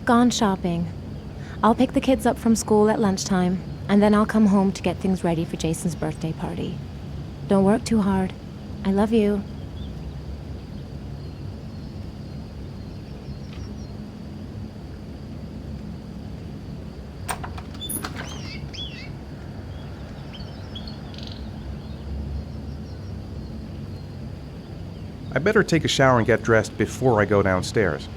gone shopping. I'll pick the kids up from school at lunchtime, and then I'll come home to get things ready for Jason's birthday party. Don't work too hard. I love you. I better take a shower and get dressed before I go downstairs.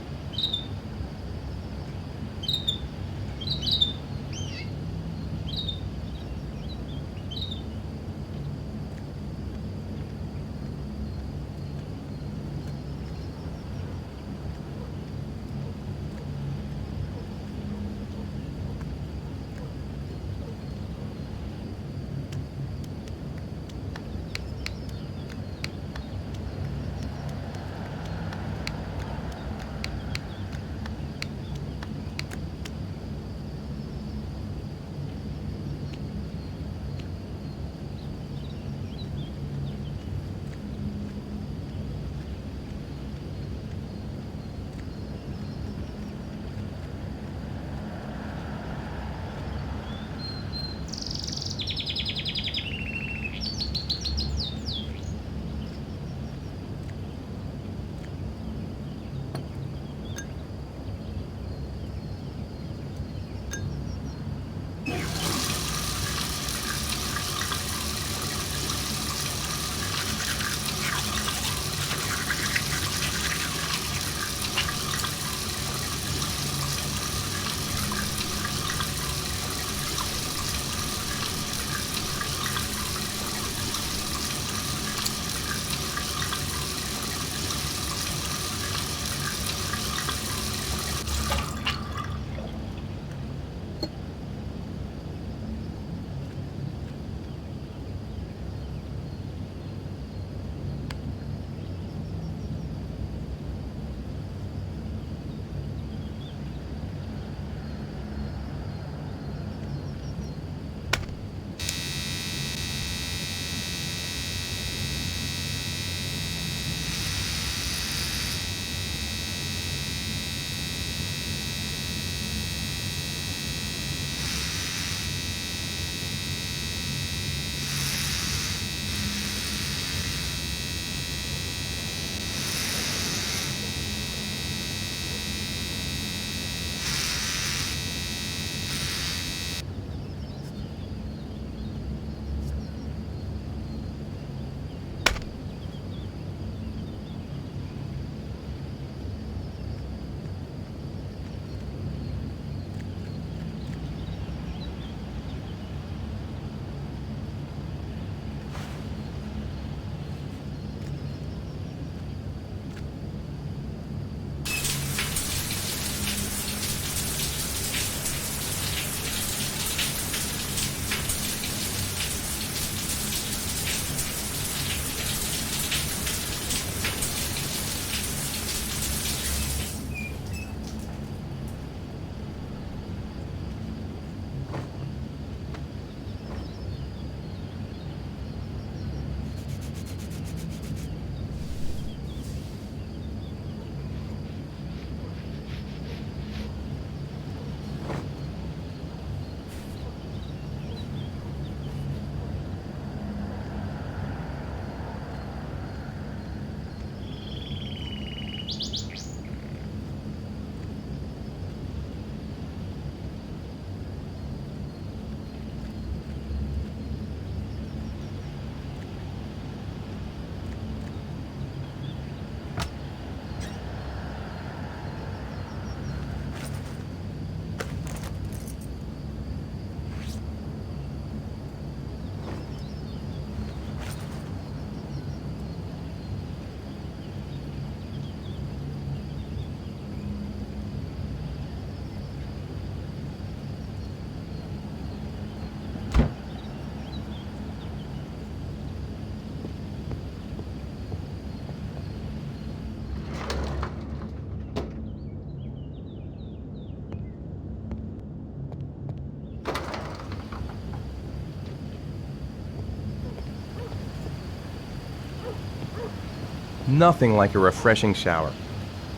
Nothing like a refreshing shower.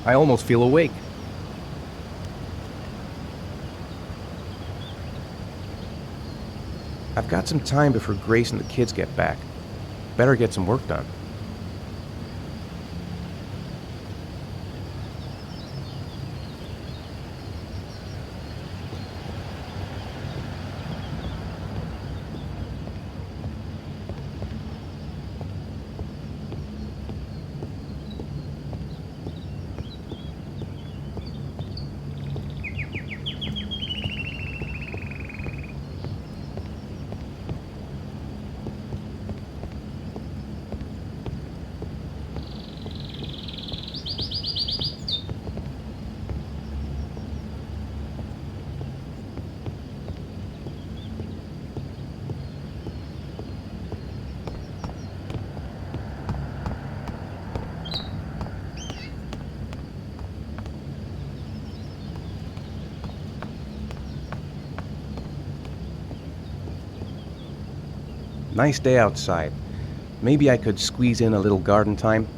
I almost feel awake. I've got some time before Grace and the kids get back. Better get some work done. Nice day outside. Maybe I could squeeze in a little garden time.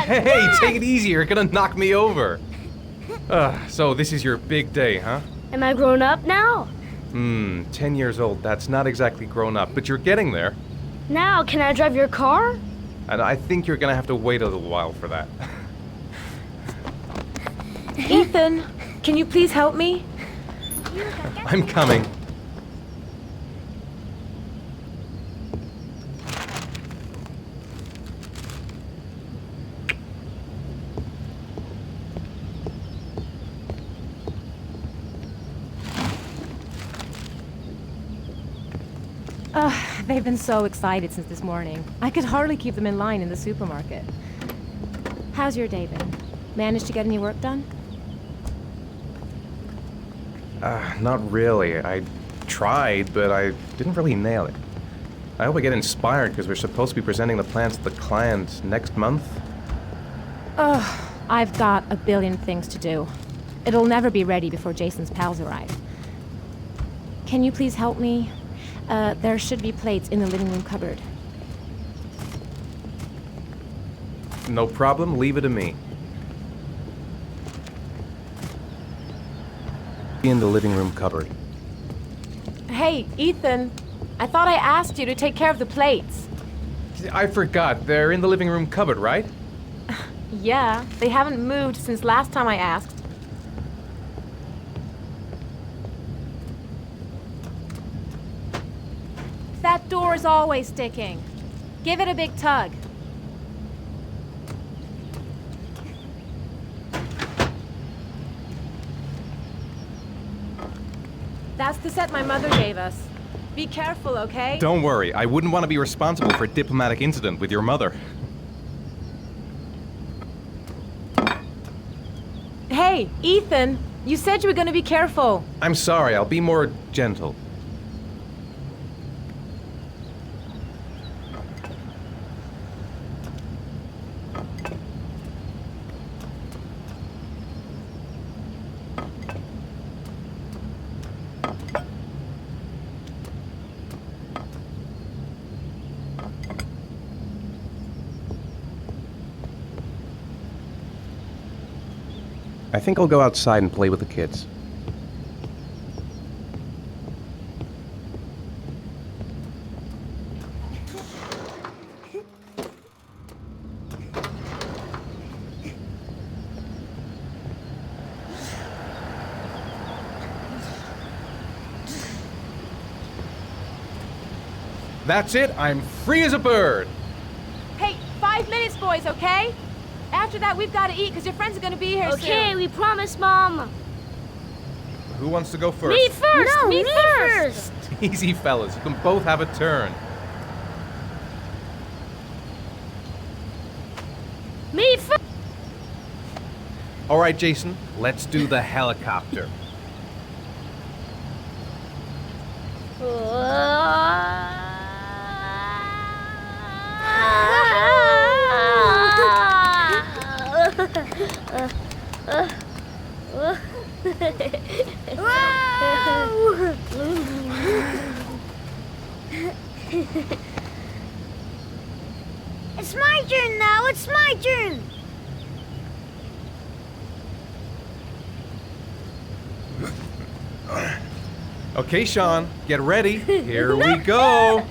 Hey, take it easy, you're gonna knock me over. So this is your big day, huh? Am I grown up now? 10 years old, that's not exactly grown up, but you're getting there. Now, can I drive your car? And I think you're gonna have to wait a little while for that. Ethan, can you please help me? I'm coming. They've been so excited since this morning. I could hardly keep them in line in the supermarket. How's your day been? Managed to get any work done? Not really. I tried, but I didn't really nail it. I hope I get inspired because we're supposed to be presenting the plans to the client next month. I've got a billion things to do. It'll never be ready before Jason's pals arrive. Can you please help me? There should be plates in the living room cupboard. No problem, leave it to me. In the living room cupboard. Hey, Ethan. I thought I asked you to take care of the plates. I forgot, they're in the living room cupboard, right? Yeah, they haven't moved since last time I asked. That door is always sticking. Give it a big tug. That's the set my mother gave us. Be careful, okay? Don't worry, I wouldn't want to be responsible for a diplomatic incident with your mother. Hey, Ethan, you said you were going to be careful. I'm sorry, I'll be more gentle. I think I'll go outside and play with the kids. That's it, I'm free as a bird. Hey, 5 minutes, boys, okay? After that, we've got to eat because your friends are going to be here soon. Okay, we promise, Mom. Who wants to go first? Me first! No, me me first! Easy, fellas, you can both have a turn. Me first! All right, Jason, let's do the helicopter. It's my turn now. It's my turn. Okay, Sean, get ready. Here we go.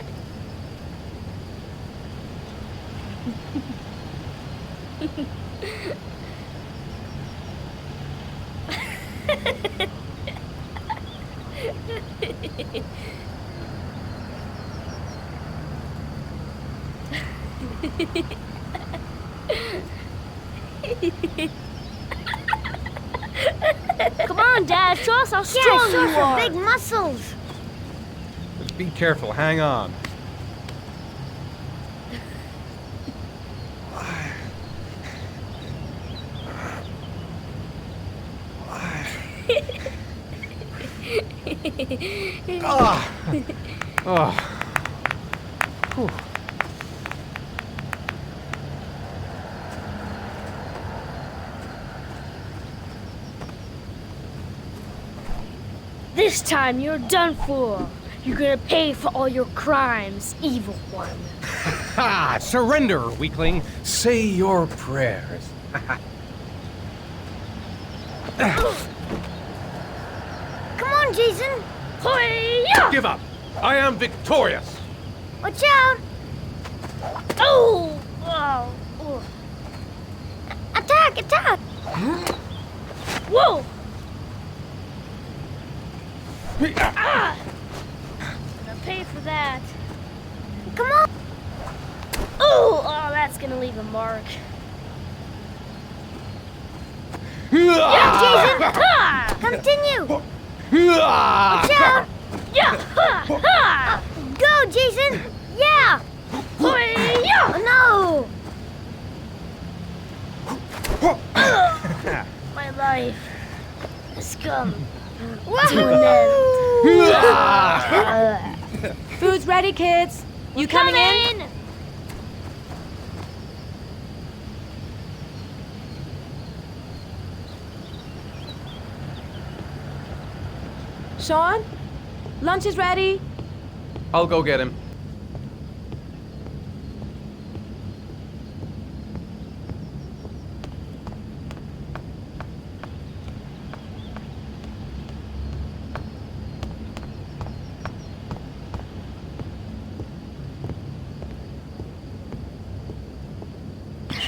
Come on, Dad, show us how strong Yeah, show you us your are. big muscles. Be careful, hang on. Ah. Oh. Whew. This time you're done for. You're gonna pay for all your crimes, evil one. Ha! Surrender, weakling. Say your prayers. Come on, Jason. Hoya! Give up. I am victorious. Watch out. Oh! Oh! Oh. Attack, attack. Whoa! Ah! Gonna pay for that. Come on! Oh, that's gonna leave a mark. Yeah, Jason! Ha! Continue! Watch out! Yeah! Ha! Ha! Go, Jason! Yeah! Hoi-ya! Oh, My life has come no! to an end. Food's ready, kids. You coming in? Sean? Lunch is ready. I'll go get him.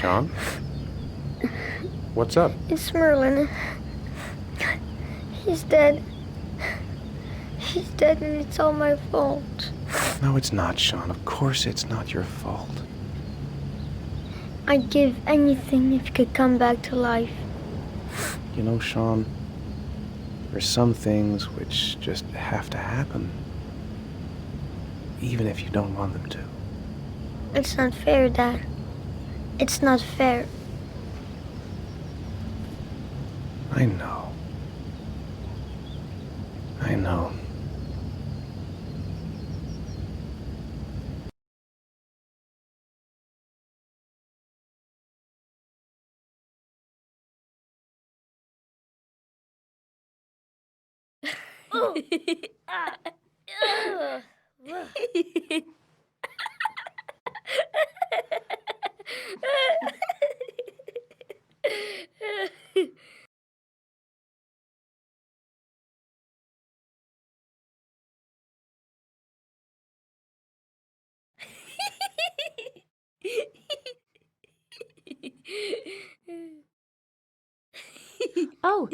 Sean? What's up? It's Merlin. He's dead. He's dead and it's all my fault. No, it's not, Sean. Of course it's not your fault. I'd give anything if he could come back to life. You know, Sean, there's some things which just have to happen. Even if you don't want them to. It's not fair, Dad. It's not fair. I know. I know. Oh. Ah. Ugh. Oh,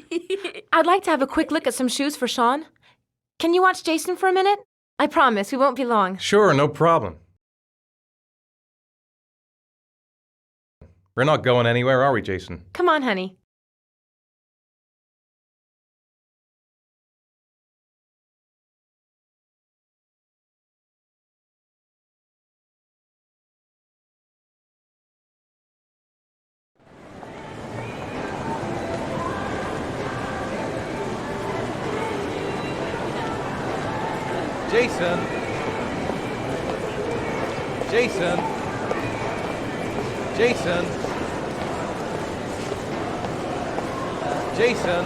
I'd like to have a quick look at some shoes for Sean. Can you watch Jason for a minute? I promise, we won't be long. Sure, no problem. We're not going anywhere, are we, Jason? Come on, honey. Jason! Jason! Jason! Jason!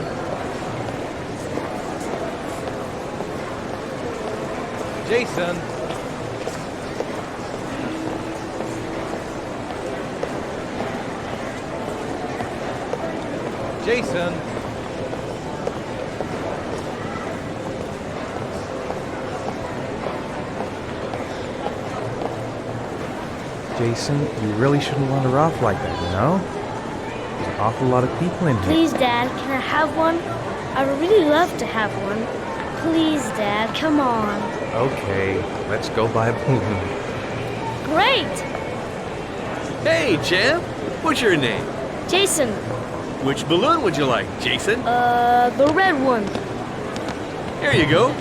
Jason! Jason! Jason, you really shouldn't wander off like that, you know? There's an awful lot of people in here. Please, Dad, can I have one? I would really love to have one. Please, Dad, come on. Okay, let's go buy a balloon. Great! Hey, champ! What's your name? Jason, Which balloon would you like, Jason? the red one. Here you go.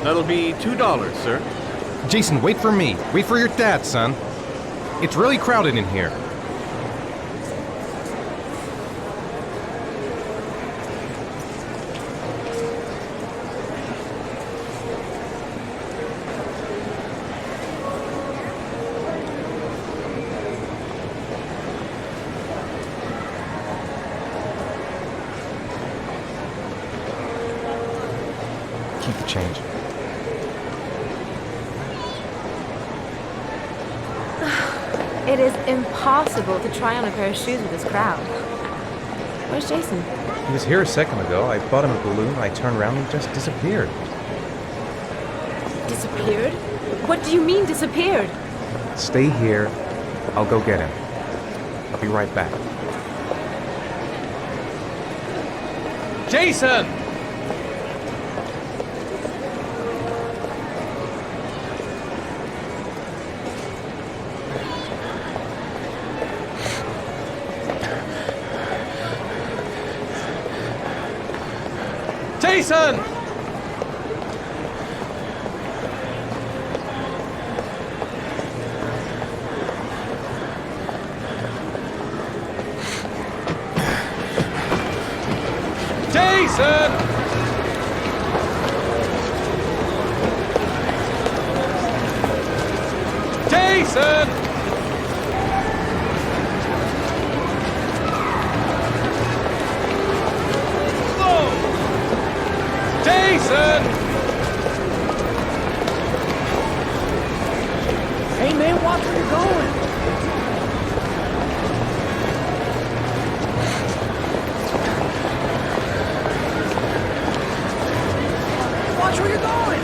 That'll be $2, sir. Jason, wait for me. Wait for your dad, son. It's really crowded in here. Keep the change. It is impossible to try on a pair of shoes with this crowd. Where's Jason? He was here a second ago. I bought him a balloon. I turned around and he just disappeared. Disappeared? What do you mean disappeared? Stay here. I'll go get him. I'll be right back. Jason! Jason! Jason! Jason! Whoa! Jason! Hey man, watch where you're going! Watch where you're going!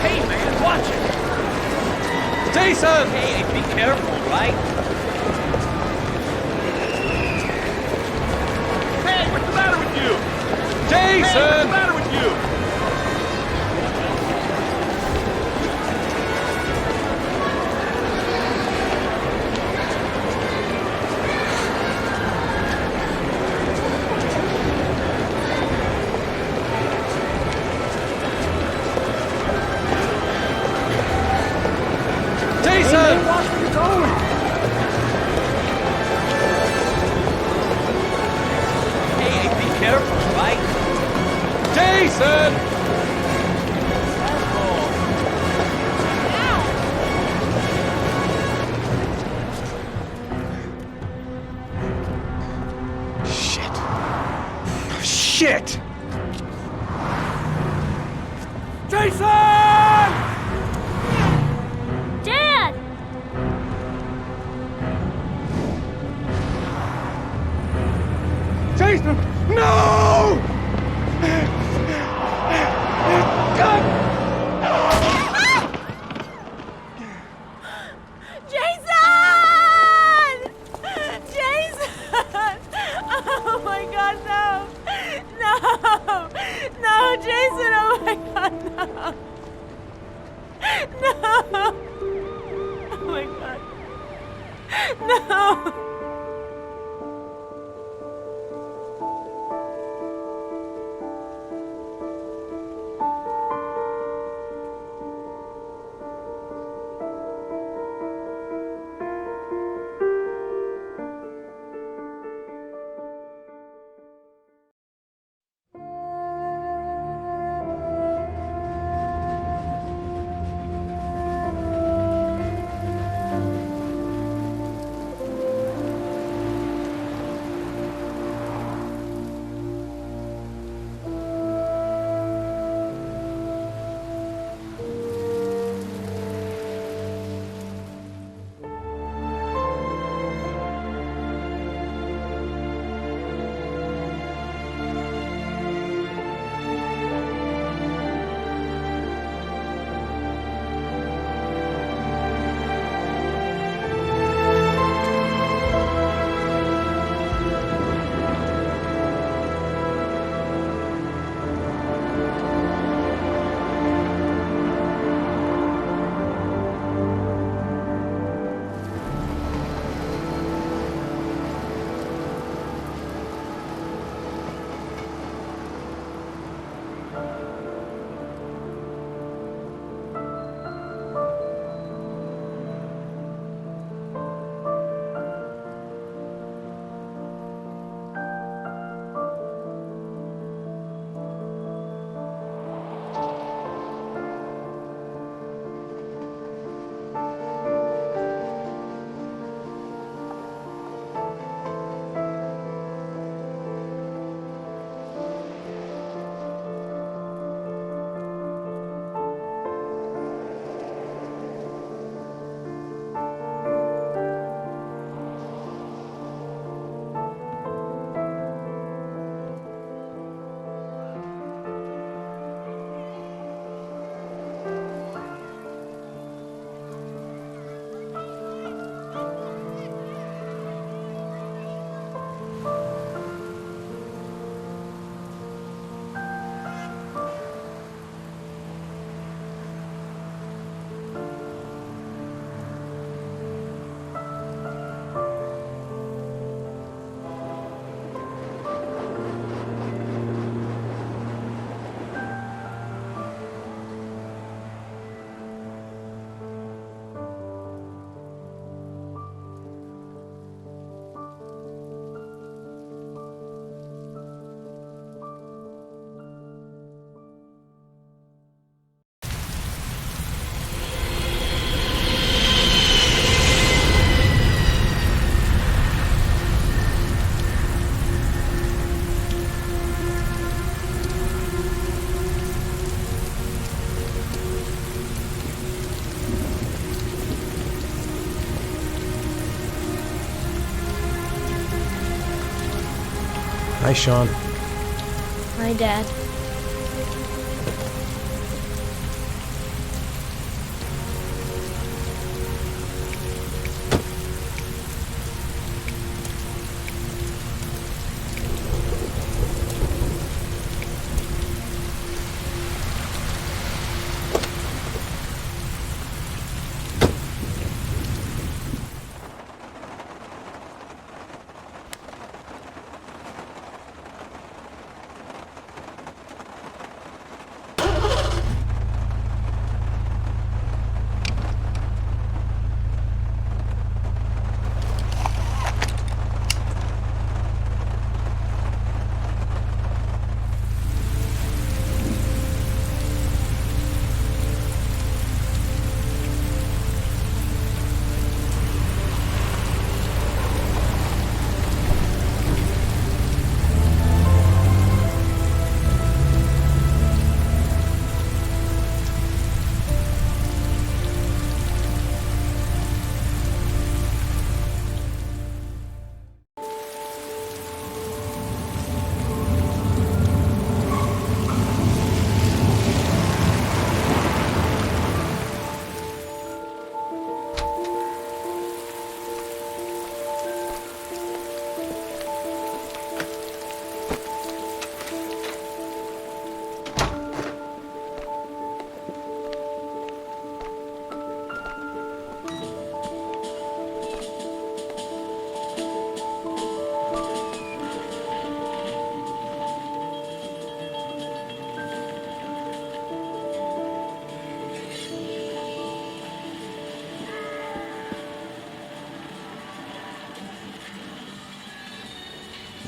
Hey man, watch it! Jason! Hey, be careful, right? Hey, what's the matter with you? Hey, what's the Jason! matter with you? Hey Jason! man, watch where you're going! Hey, be careful, right? Jason! Shit. Shit! Jason! Dad! Jason! No! God! Jason! Jason! Oh my god, no! No! No, Jason, oh my god, no! Hi, Sean. Hi, Dad.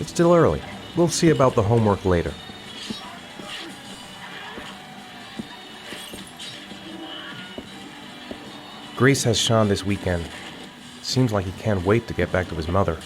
It's still early. We'll see about the homework later. Grace has Sean this weekend. Seems like he can't wait to get back to his mother.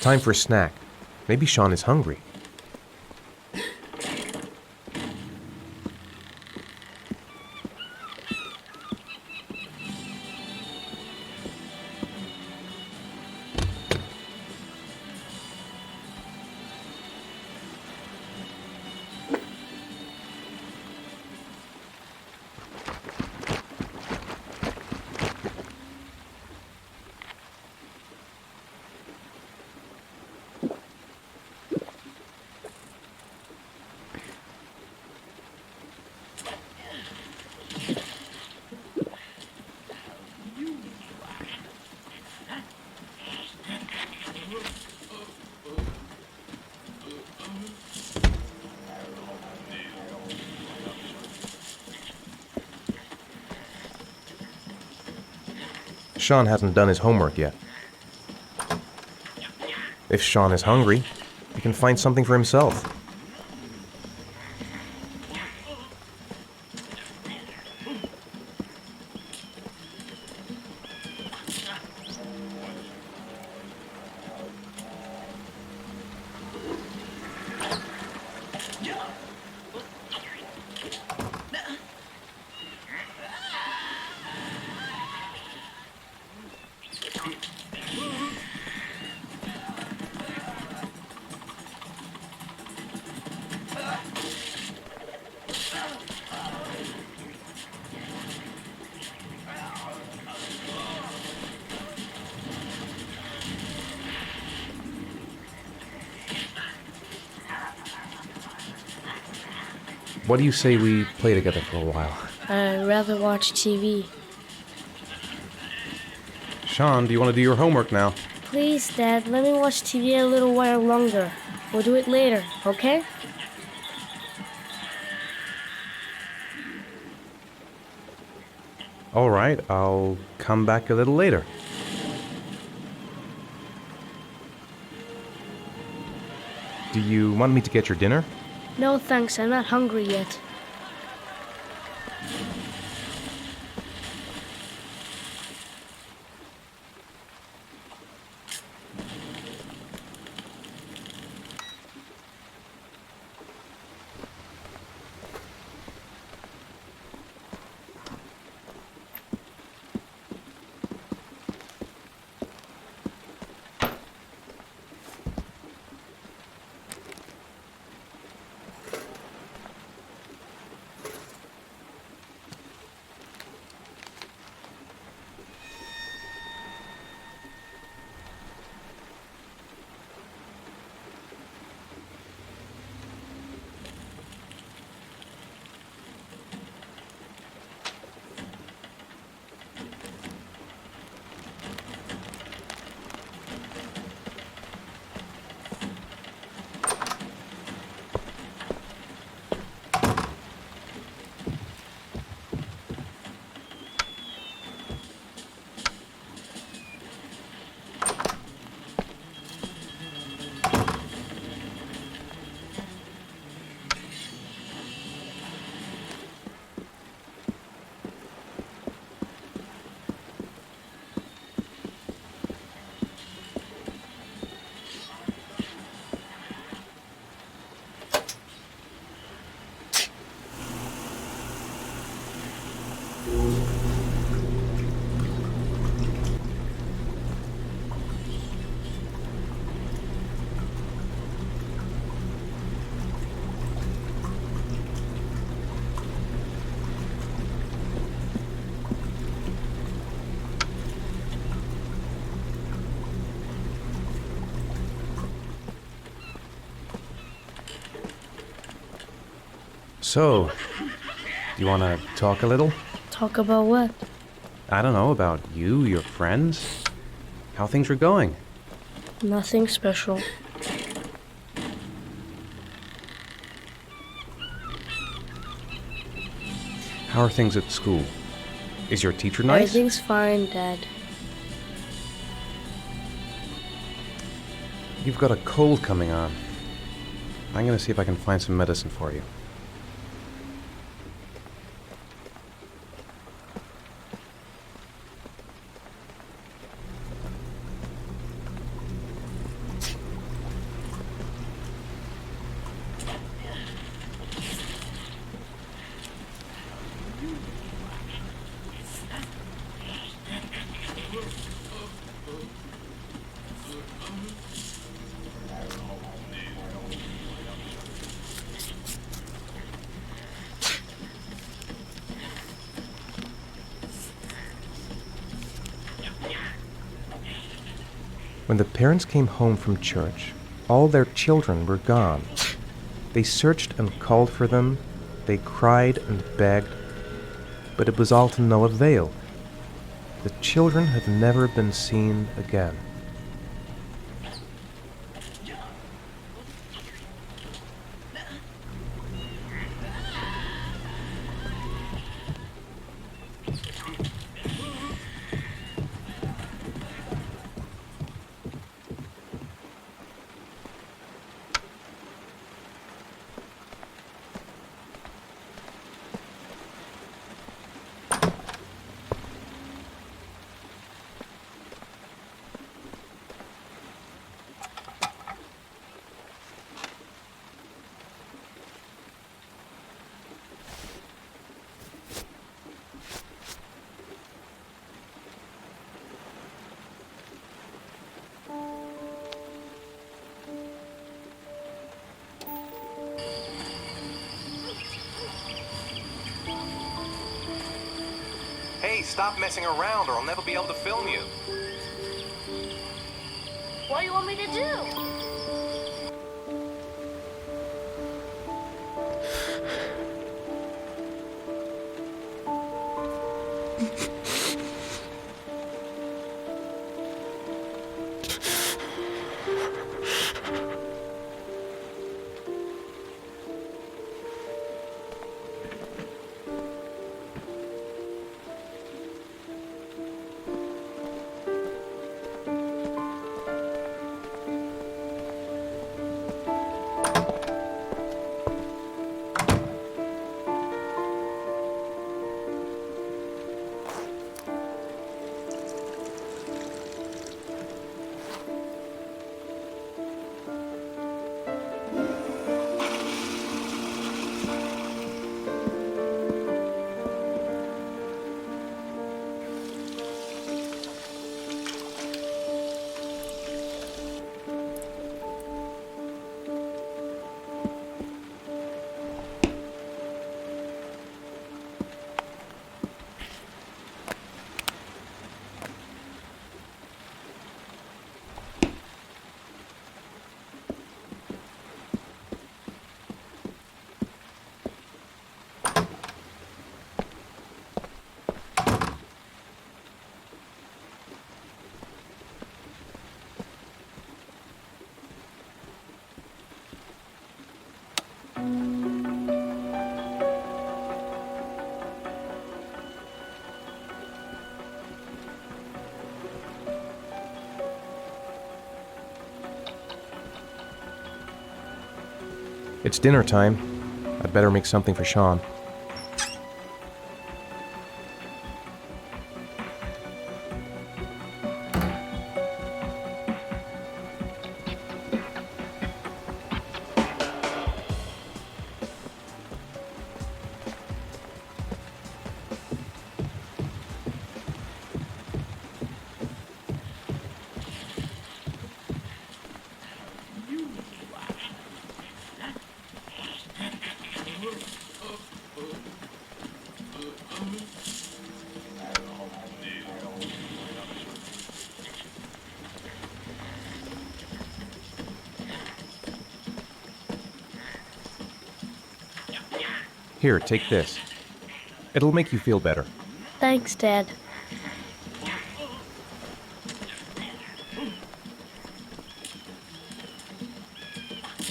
Time for a snack. Maybe Sean is hungry. Sean hasn't done his homework yet. If Sean is hungry, he can find something for himself. What do you say we play together for a while? I'd rather watch TV. Sean, do you want to do your homework now? Please, Dad, let me watch TV a little while longer. We'll do it later, okay? Alright, I'll come back a little later. Do you want me to get your dinner? No thanks, I'm not hungry yet. So, do you want to talk a little? Talk about what? I don't know, about you, your friends, how things are going. Nothing special. How are things at school? Is your teacher nice? Everything's fine, Dad. You've got a cold coming on. I'm gonna see if I can find some medicine for you. When the parents came home from church, all their children were gone. They searched and called for them, they cried and begged, but it was all to no avail. The children have never been seen again. Hey, stop messing around or I'll never be able to film you. What do you want me to do? It's dinner time. I'd better make something for Sean. Here, take this. It'll make you feel better. Thanks, Dad.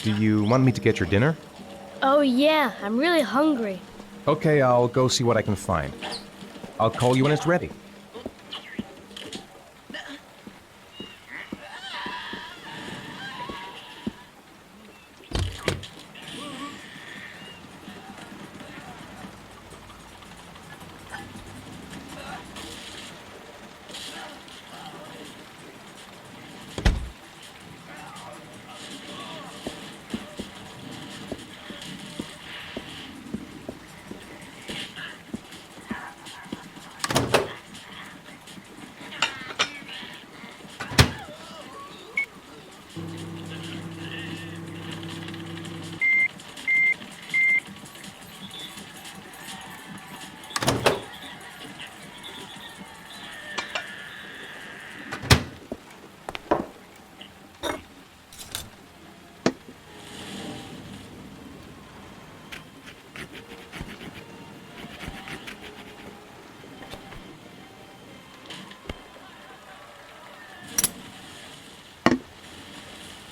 Do you want me to get your dinner? Oh, yeah, I'm really hungry. Okay, I'll go see what I can find. I'll call you when it's ready.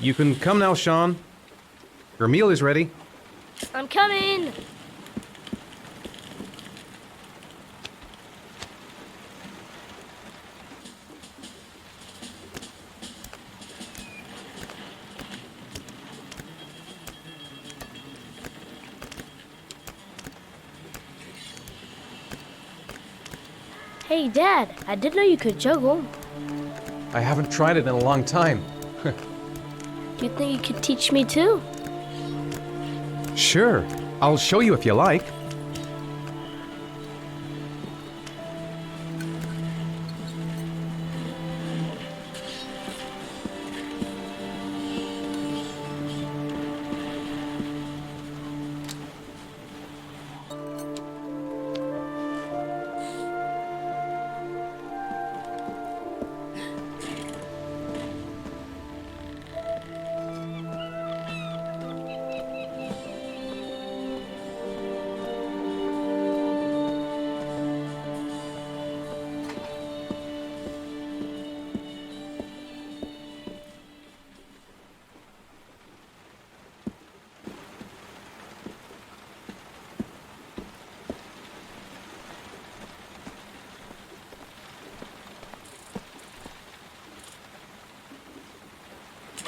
You can come now, Sean. Your meal is ready. I'm coming! Hey, Dad, I didn't know you could juggle. I haven't tried it in a long time. Do you think you could teach me too? Sure. I'll show you if you like.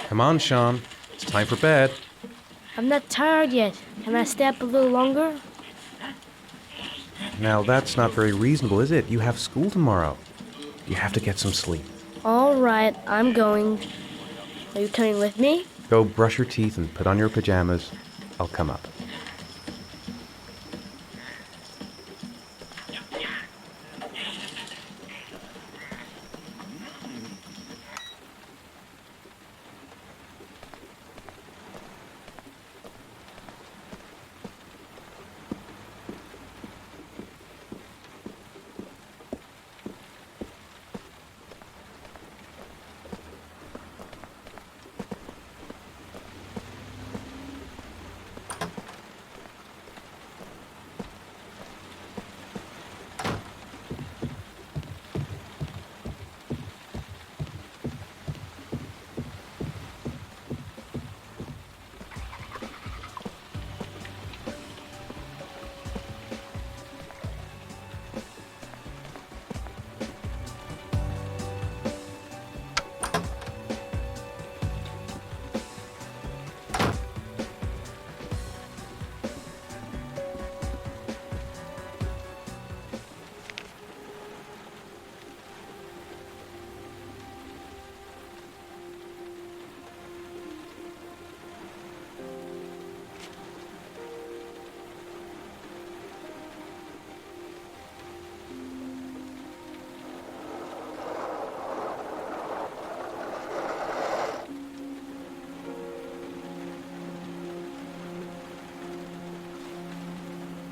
Come on, Sean. It's time for bed. I'm not tired yet. Can I stay up a little longer? Now, that's not very reasonable, is it? You have school tomorrow. You have to get some sleep. All right, I'm going. Are you coming with me? Go brush your teeth and put on your pajamas. I'll come up.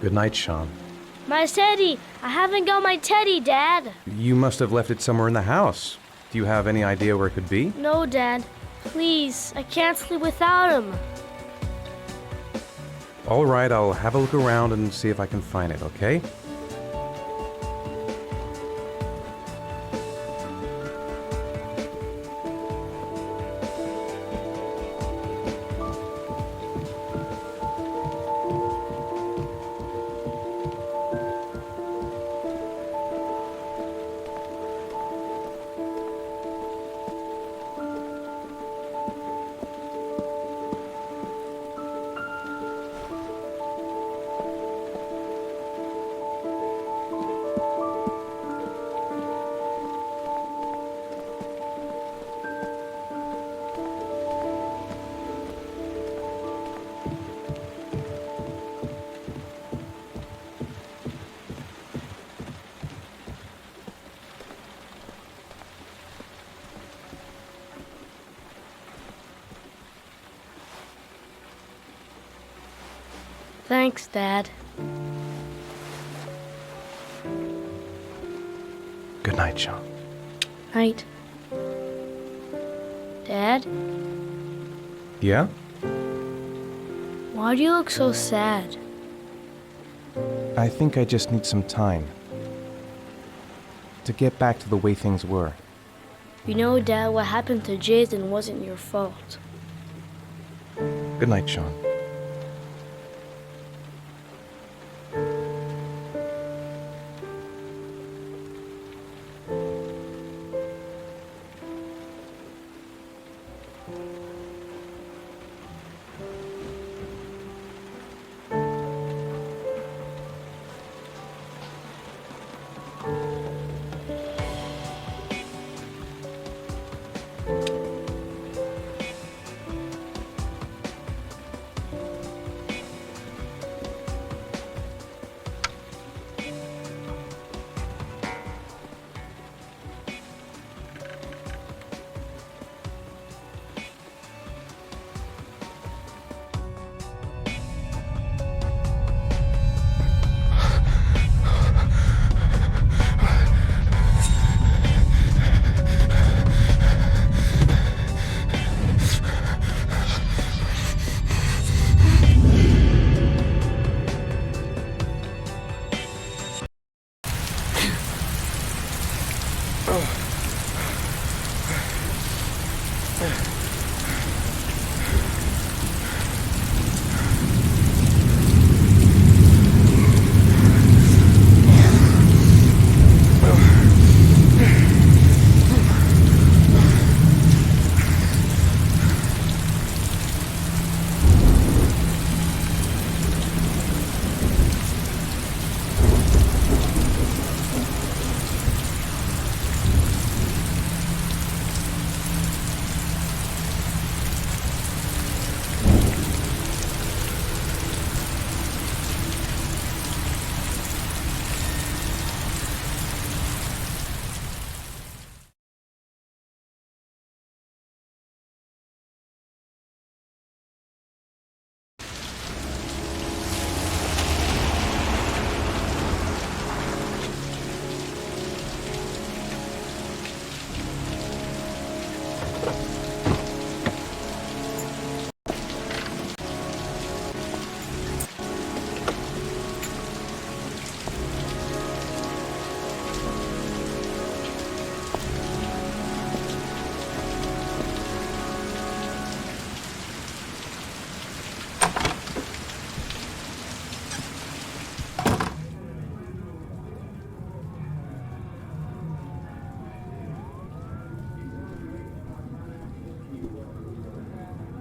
Good night, Sean. My teddy! I haven't got my teddy, Dad! You must have left it somewhere in the house. Do you have any idea where it could be? No, Dad. Please, I can't sleep without him. All right, I'll have a look around and see if I can find it, okay? Thanks, Dad. Good night, Sean. Night. Dad, Yeah? why do you look so sad? I think I just need some time to get back to the way things were. You know, Dad, what happened to Jayden wasn't your fault. Good night, Sean.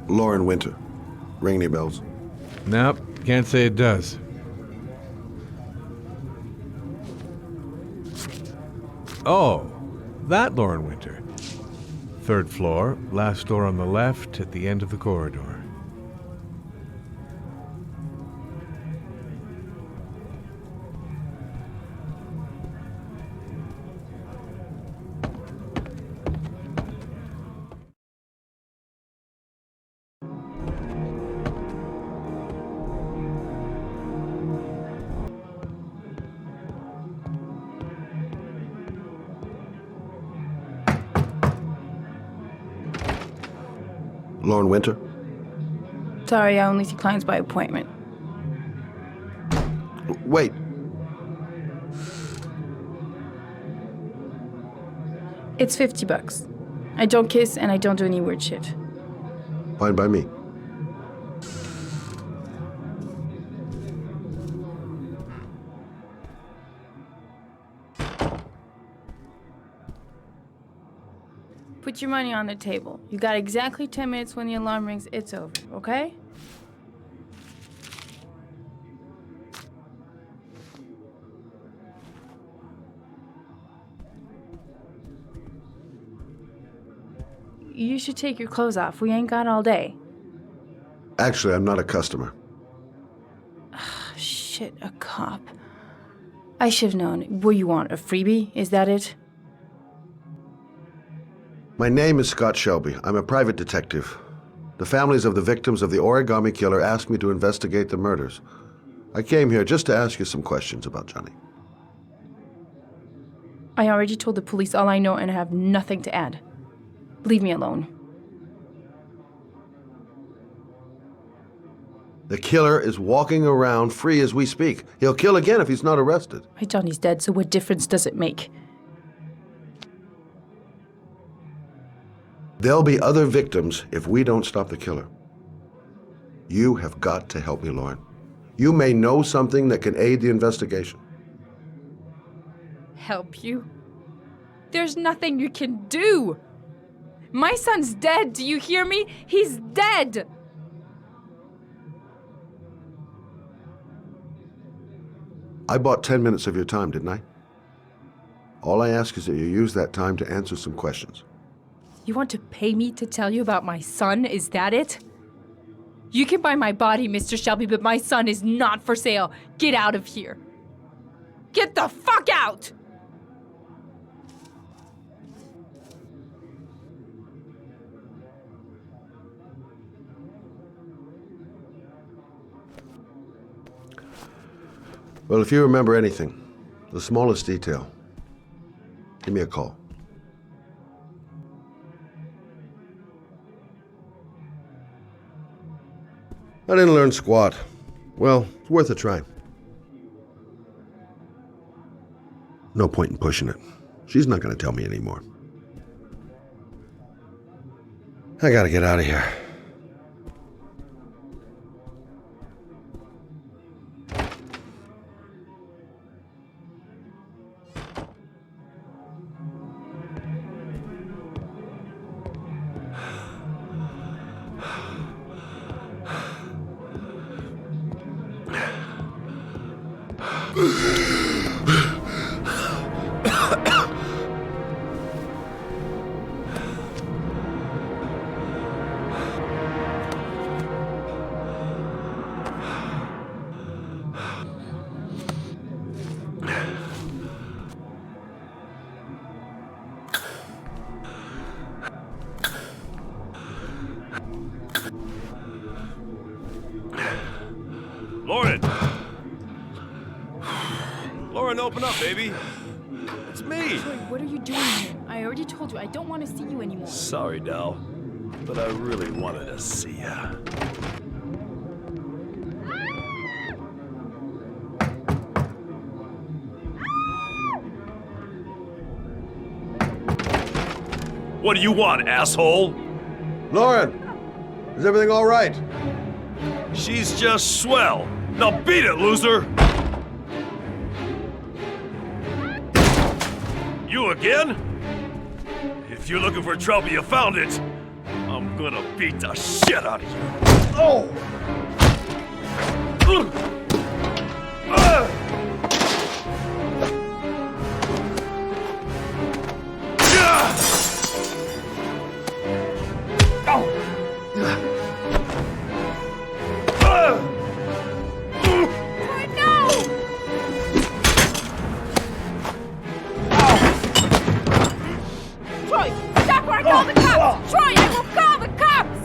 Lauren Winter. Ring any bells? Nope, can't say it does. Oh, that Lauren Winter. 3rd floor, last door on the left at the end of the corridor. Lauren Winter? Sorry, I only see clients by appointment. Wait. It's $50. I don't kiss and I don't do any weird shit. Fine by me. Put your money on the table. You got exactly 10 minutes. When the alarm rings, it's over, okay? You should take your clothes off. We ain't got all day. Actually, I'm not a customer. Shit, a cop. I should have known. What you want, a freebie? Is that it? My name is Scott Shelby. I'm a private detective. The families of the victims of the Origami Killer asked me to investigate the murders. I came here just to ask you some questions about Johnny. I already told the police all I know and I have nothing to add. Leave me alone. The killer is walking around free as we speak. He'll kill again if he's not arrested. My Johnny's dead, so what difference does it make? There'll be other victims if we don't stop the killer. You have got to help me, Lauren. You may know something that can aid the investigation. Help you? There's nothing you can do! My son's dead, do you hear me? He's dead! I bought 10 minutes of your time, didn't I? All I ask is that you use that time to answer some questions. You want to pay me to tell you about my son? Is that it? You can buy my body, Mr. Shelby, but my son is not for sale. Get out of here. Get the fuck out! Well, if you remember anything, the smallest detail, give me a call. I didn't learn squat. Well, it's worth a try. No point in pushing it. She's not going to tell me anymore. I gotta get out of here. Lauren! Lauren, open up, baby. It's me. Troy, what are you doing here? I already told you I don't want to see you anymore. Sorry, Dal, but I really wanted to see ya. What do you want, asshole? Lauren, is everything all right? She's just swell. Now beat it, loser! You again? If you're looking for trouble, you found it. I'm gonna beat the shit out of you. Oh! Troy, stop or I call the cops! Troy, I will call the cops!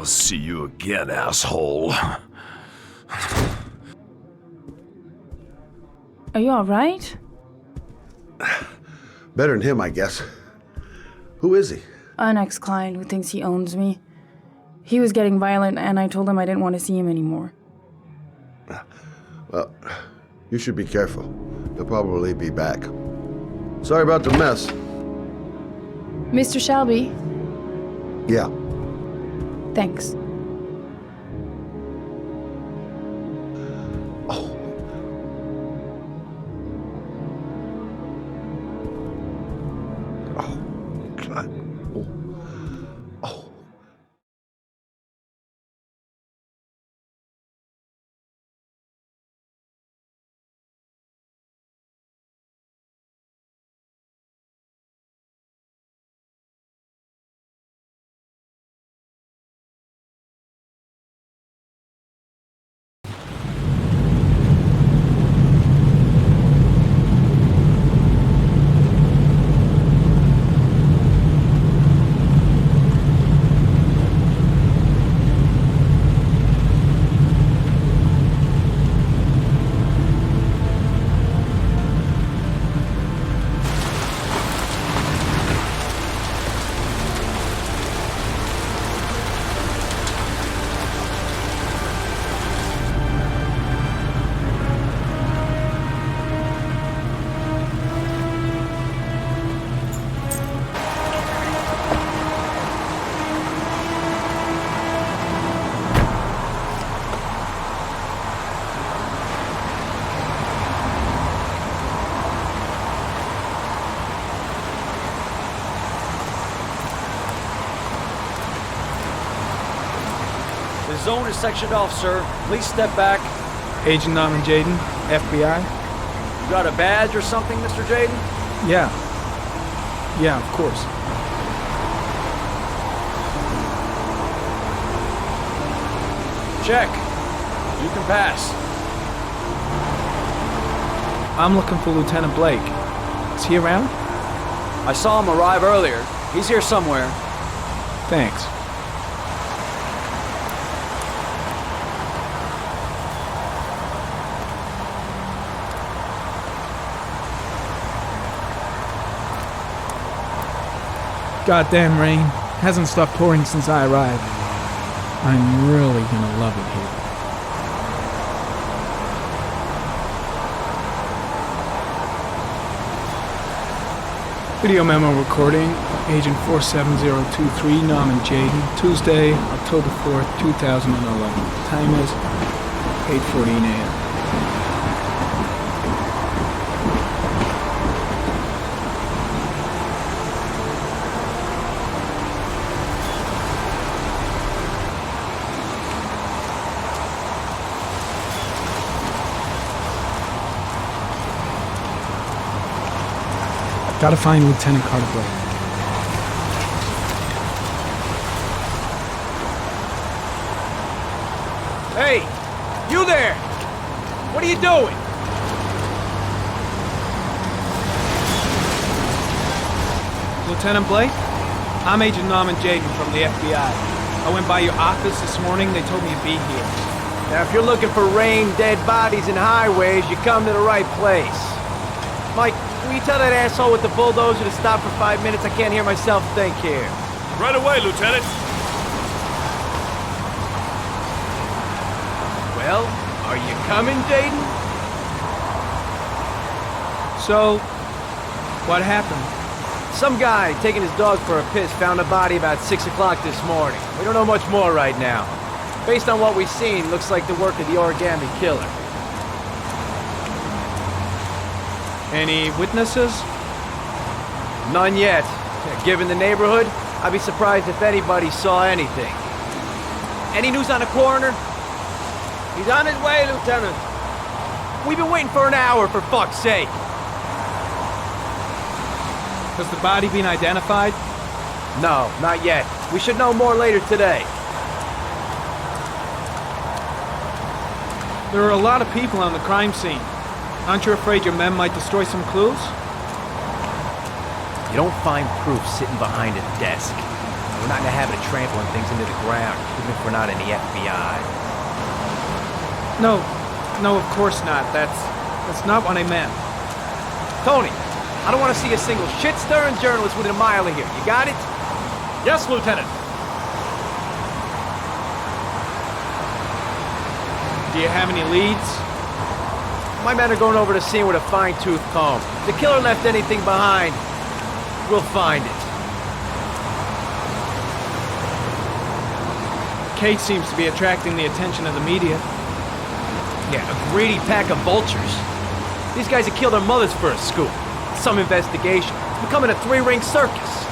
I'll see you again, asshole. Are you alright? Better than him, I guess. Who is he? An ex-client who thinks he owns me. He was getting violent, and I told him I didn't want to see him anymore. Well, you should be careful. He'll probably be back. Sorry about the mess. Mr. Shelby, Yeah. thanks. Oh. Oh, God. Oh. Oh. The zone is sectioned off, sir. Please step back. Agent Norman Jayden, FBI. You got a badge or something, Mr. Jayden? Yeah. Yeah, of course. Check. You can pass. I'm looking for Lieutenant Blake. Is he around? I saw him arrive earlier. He's here somewhere. Thanks. Goddamn rain. Hasn't stopped pouring since I arrived. I'm really gonna love it here. Video memo recording, Agent 47023, Norman Jayden, Tuesday, October 4th, 2011. Time is 8:14 a.m. Gotta find Lieutenant Carter Blake. Hey! You there! What are you doing? Lieutenant Blake? I'm Agent Norman Jayden from the FBI. I went by your office this morning. They told me to be here. Now, if you're looking for rain, dead bodies, and highways, you come to the right place. Mike, will you tell that asshole with the bulldozer to stop for 5 minutes? I can't hear myself think here. Right away, Lieutenant. Well, are you coming, Jayden? So, what happened? Some guy taking his dog for a piss found a body about 6 o'clock this morning. We don't know much more right now. Based on what we've seen, looks like the work of the Origami Killer. Any witnesses? None yet. Given the neighborhood, I'd be surprised if anybody saw anything. Any news on the coroner? He's on his way, Lieutenant. We've been waiting for an hour, for fuck's sake. Has the body been identified? No, not yet. We should know more later today. There are a lot of people on the crime scene. Aren't you afraid your men might destroy some clues? You don't find proof sitting behind a desk. We're not in the habit of trampling things into the ground, even if we're not in the FBI. No, of course not. That's not what I meant. Tony, I don't want to see a single shit-stirring journalist within a mile of here. You got it? Yes, Lieutenant. Do you have any leads? My men are going over the scene with a fine-tooth comb. If the killer left anything behind, we'll find it. Kate seems to be attracting the attention of the media. Yeah, a greedy pack of vultures. These guys have killed their mothers for a scoop. Some investigation. It's becoming a three-ring circus.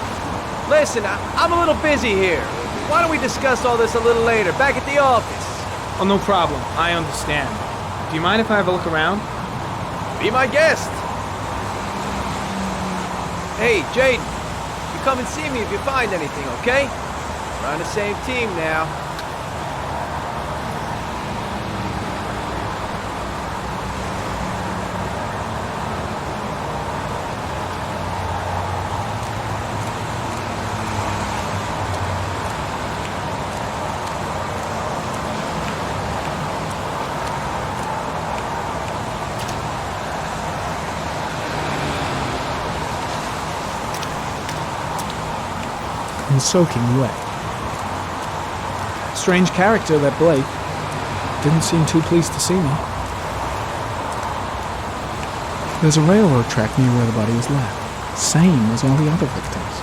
Listen, I'm a little busy here. Why don't we discuss all this a little later, back at the office? Oh, no problem. I understand. Do you mind if I have a look around? Be my guest. Hey, Jayden, you come and see me if you find anything, okay? We're on the same team now. And soaking wet. Strange character, that Blake. Didn't seem too pleased to see me. There's a railroad track near where the body was left. Same as all the other victims.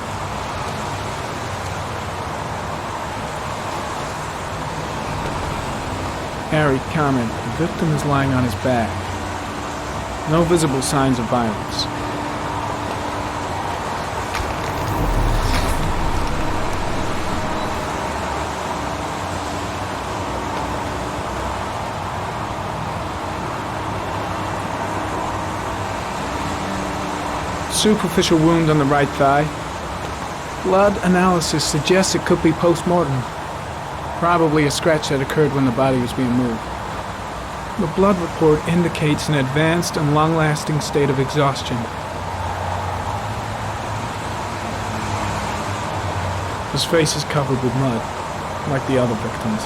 Harry, comment. The victim is lying on his back. No visible signs of violence. Superficial wound on the right thigh. Blood analysis suggests it could be post-mortem. Probably a scratch that occurred when the body was being moved. The blood report indicates an advanced and long-lasting state of exhaustion. His face is covered with mud, like the other victims.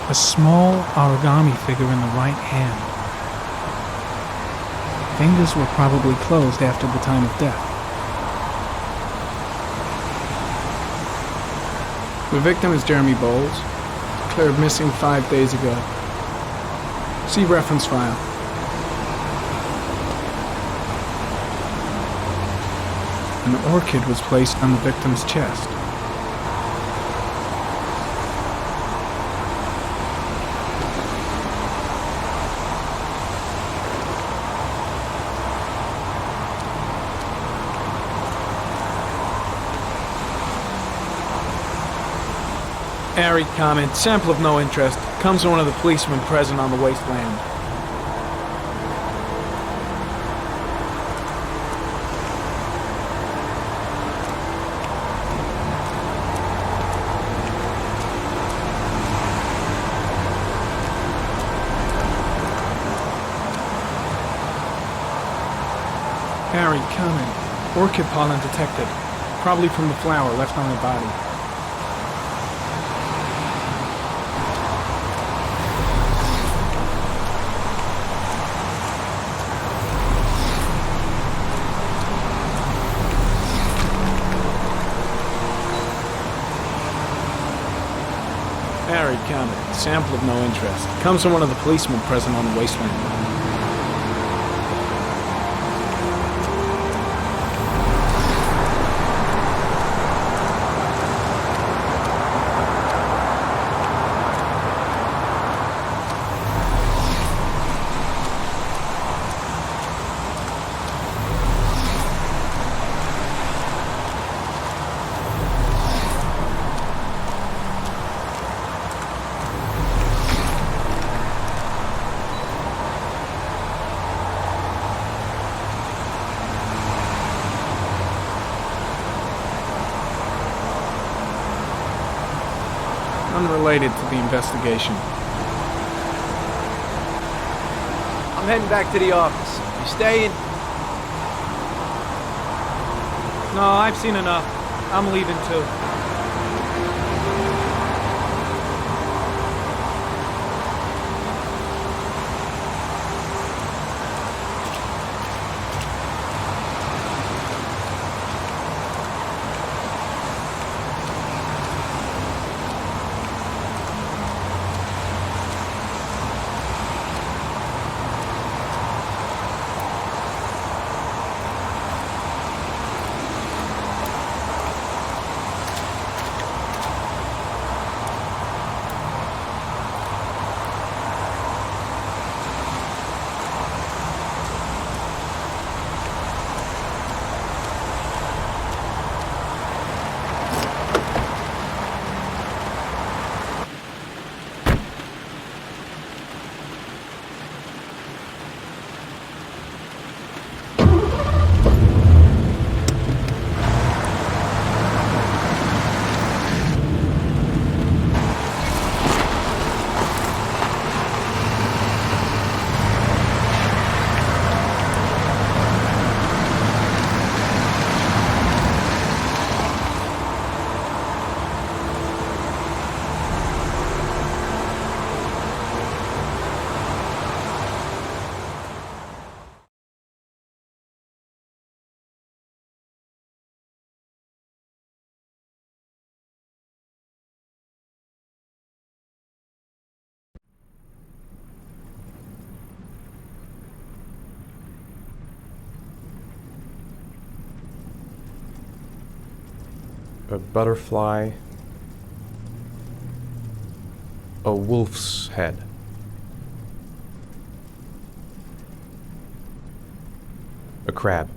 A small origami figure in the right hand. Fingers were probably closed after the time of death. The victim is Jeremy Bowles, declared missing 5 days ago. See reference file. An orchid was placed on the victim's chest. Harry, comment, sample of no interest. Comes from one of the policemen present on the wasteland. Harry, comment, orchid pollen detected. Probably from the flower left on the body. Harry, comment. Sample of no interest. Comes from one of the policemen present on the wasteland. Unrelated to the investigation. I'm heading back to the office. You staying? No, I've seen enough. I'm leaving too. A butterfly, a wolf's head. A crab.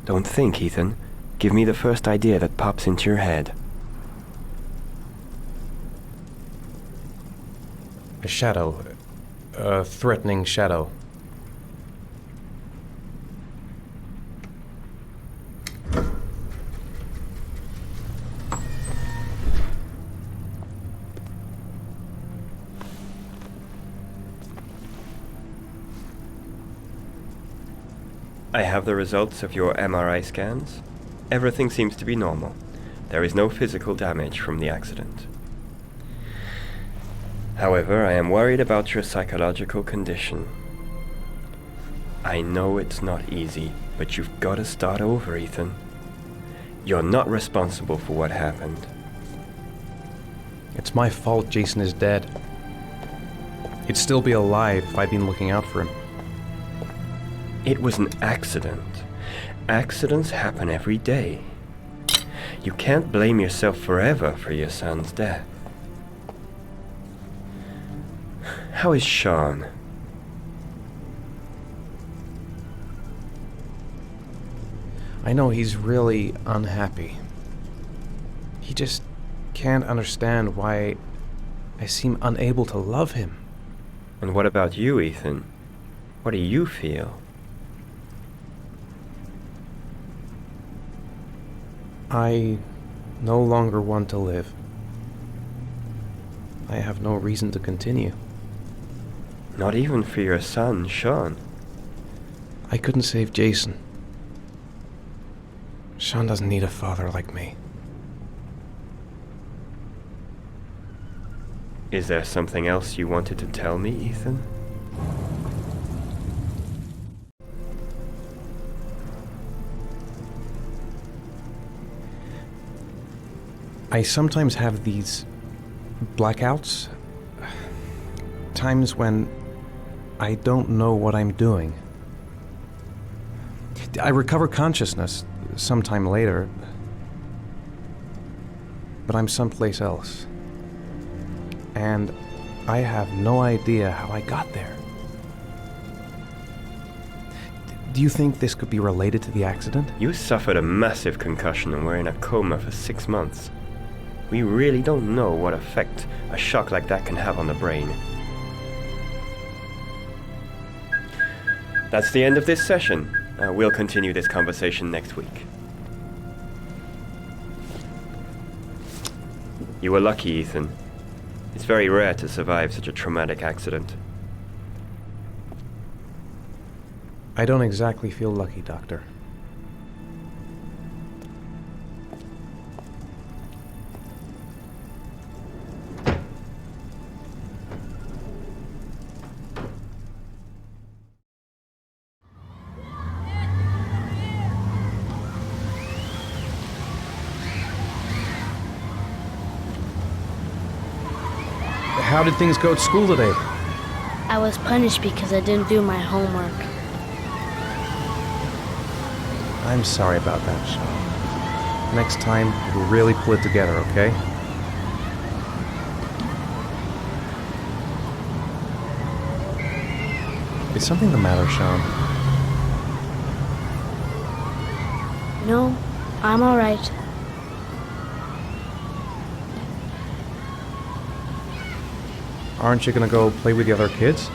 Don't think, Ethan. Give me the first idea that pops into your head. A shadow. A threatening shadow. I have the results of your MRI scans. Everything seems to be normal. There is no physical damage from the accident. However, I am worried about your psychological condition. I know it's not easy, but you've got to start over, Ethan. You're not responsible for what happened. It's my fault Jason is dead. He'd still be alive if I'd been looking out for him. It was an accident. Accidents happen every day. You can't blame yourself forever for your son's death. How is Sean? I know he's really unhappy. He just can't understand why I seem unable to love him. And what about you, Ethan? What do you feel? I no longer want to live. I have no reason to continue. Not even for your son, Sean. I couldn't save Jason. Sean doesn't need a father like me. Is there something else you wanted to tell me, Ethan? I sometimes have these blackouts. Times when I don't know what I'm doing. I recover consciousness sometime later, but I'm someplace else. And I have no idea how I got there. Do you think this could be related to the accident? You suffered a massive concussion and were in a coma for 6 months. We really don't know what effect a shock like that can have on the brain. That's the end of this session. We'll continue this conversation next week. You were lucky, Ethan. It's very rare to survive such a traumatic accident. I don't exactly feel lucky, Doctor. How did things go at school today? I was punished because I didn't do my homework. I'm sorry about that, Sean. Next time, we'll really pull it together, okay? Is something the matter, Sean? No, I'm alright. Aren't you gonna go play with the other kids?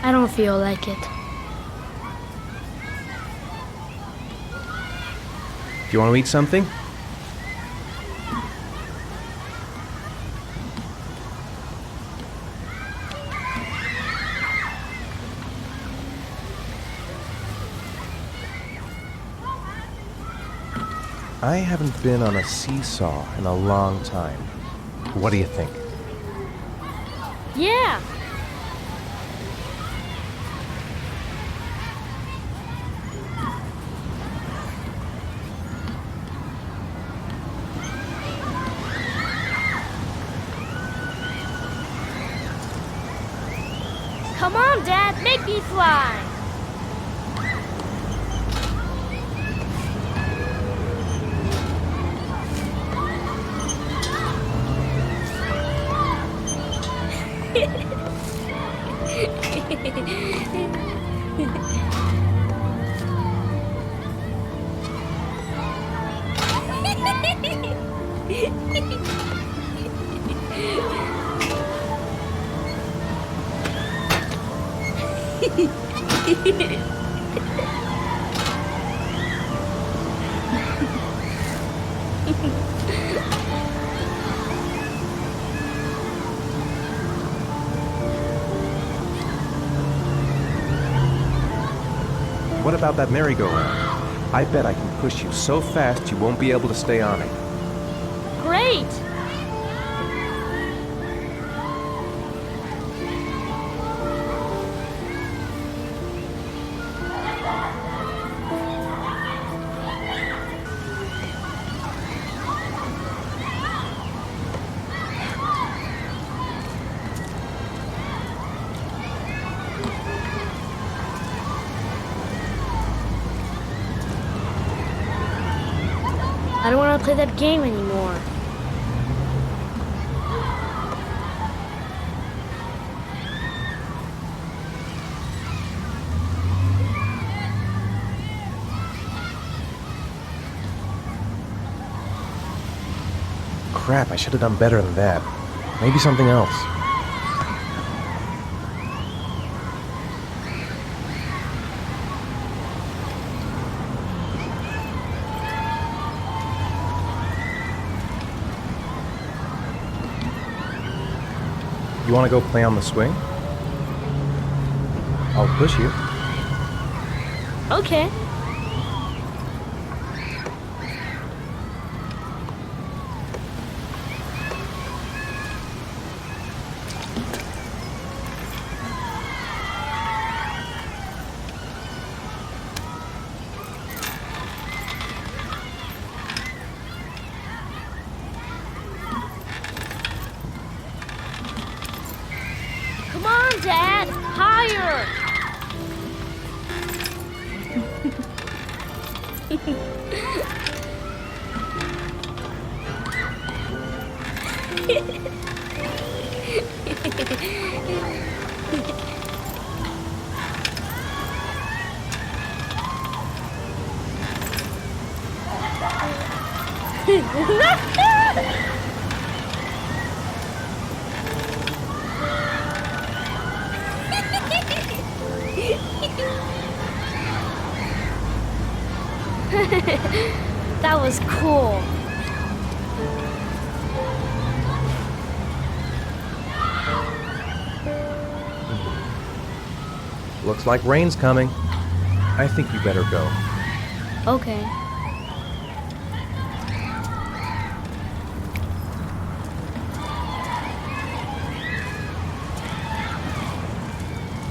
I don't feel like it. Do you want to eat something? I haven't been on a seesaw in a long time. What do you think? Yeah! Come on, Dad, make me fly! What about that merry-go-round? I bet I can push you so fast you won't be able to stay on it. Great! I don't want to play that game anymore. Crap, I should have done better than that. Maybe something else. You want to go play on the swing? I'll push you. Okay. Come on, Dad! Higher! That was cool. Looks like rain's coming. I think you better go. Okay.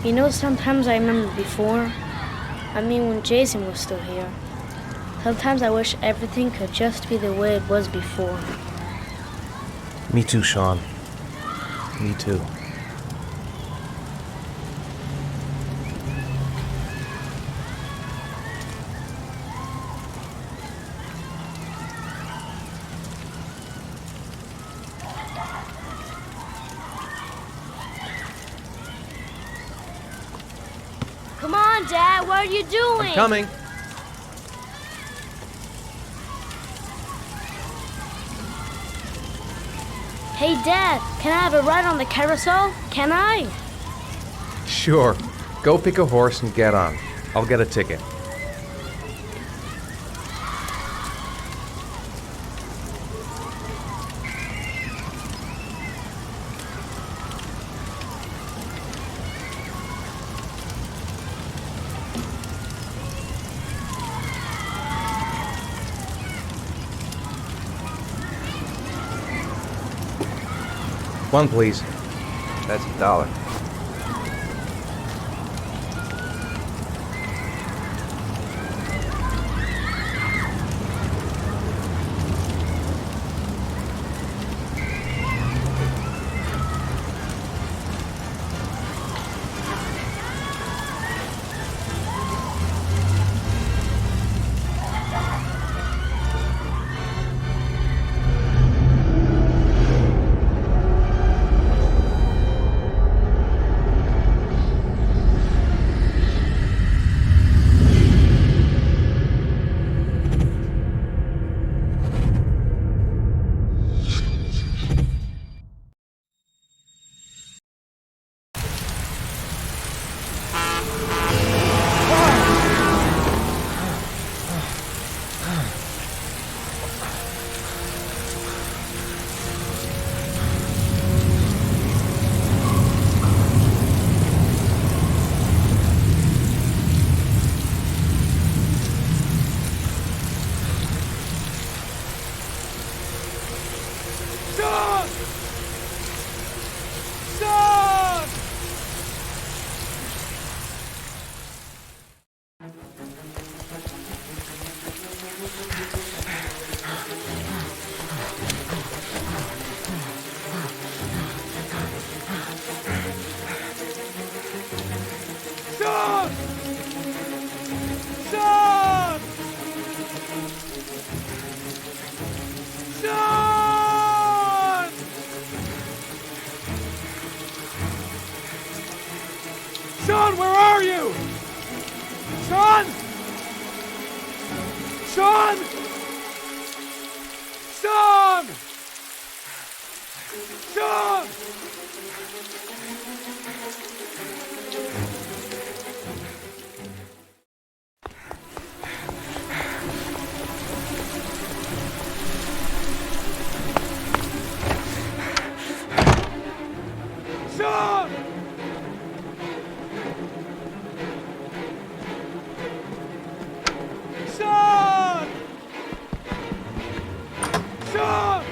You know, sometimes I remember before. I mean, when Jason was still here. Sometimes I wish everything could just be the way it was before. Me too, Sean. Me too. Come on, Dad, what are you doing? I'm coming. Hey, Dad, can I have a ride on the carousel? Can I? Sure. Go pick a horse and get on. I'll get a ticket. One, please. That's $1. Sean, where are you? Sean! Sean! Sean! Sean! Sean! Sean! Sean!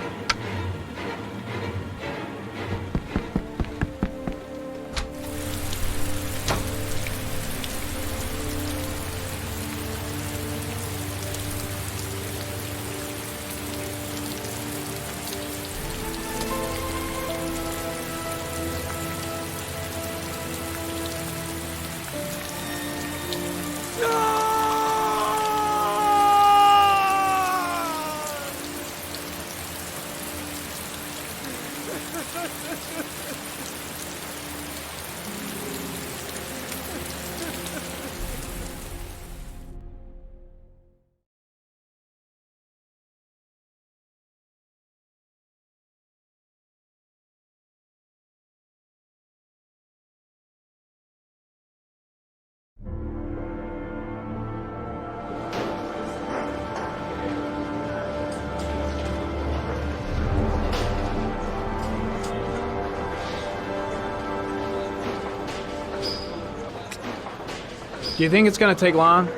Do you think it's gonna take long?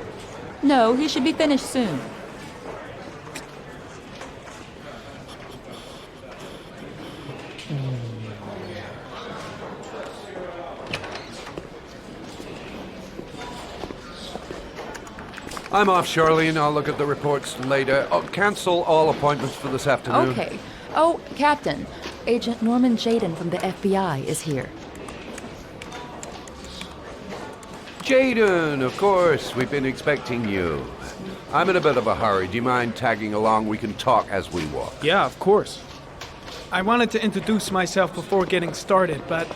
No, he should be finished soon. I'm off, Charlene. I'll look at the reports later. Oh, cancel all appointments for this afternoon. Okay. Oh, Captain. Agent Norman Jayden from the FBI is here. Jayden, of course. We've been expecting you. I'm in a bit of a hurry. Do you mind tagging along? We can talk as we walk. Yeah, of course. I wanted to introduce myself before getting started, but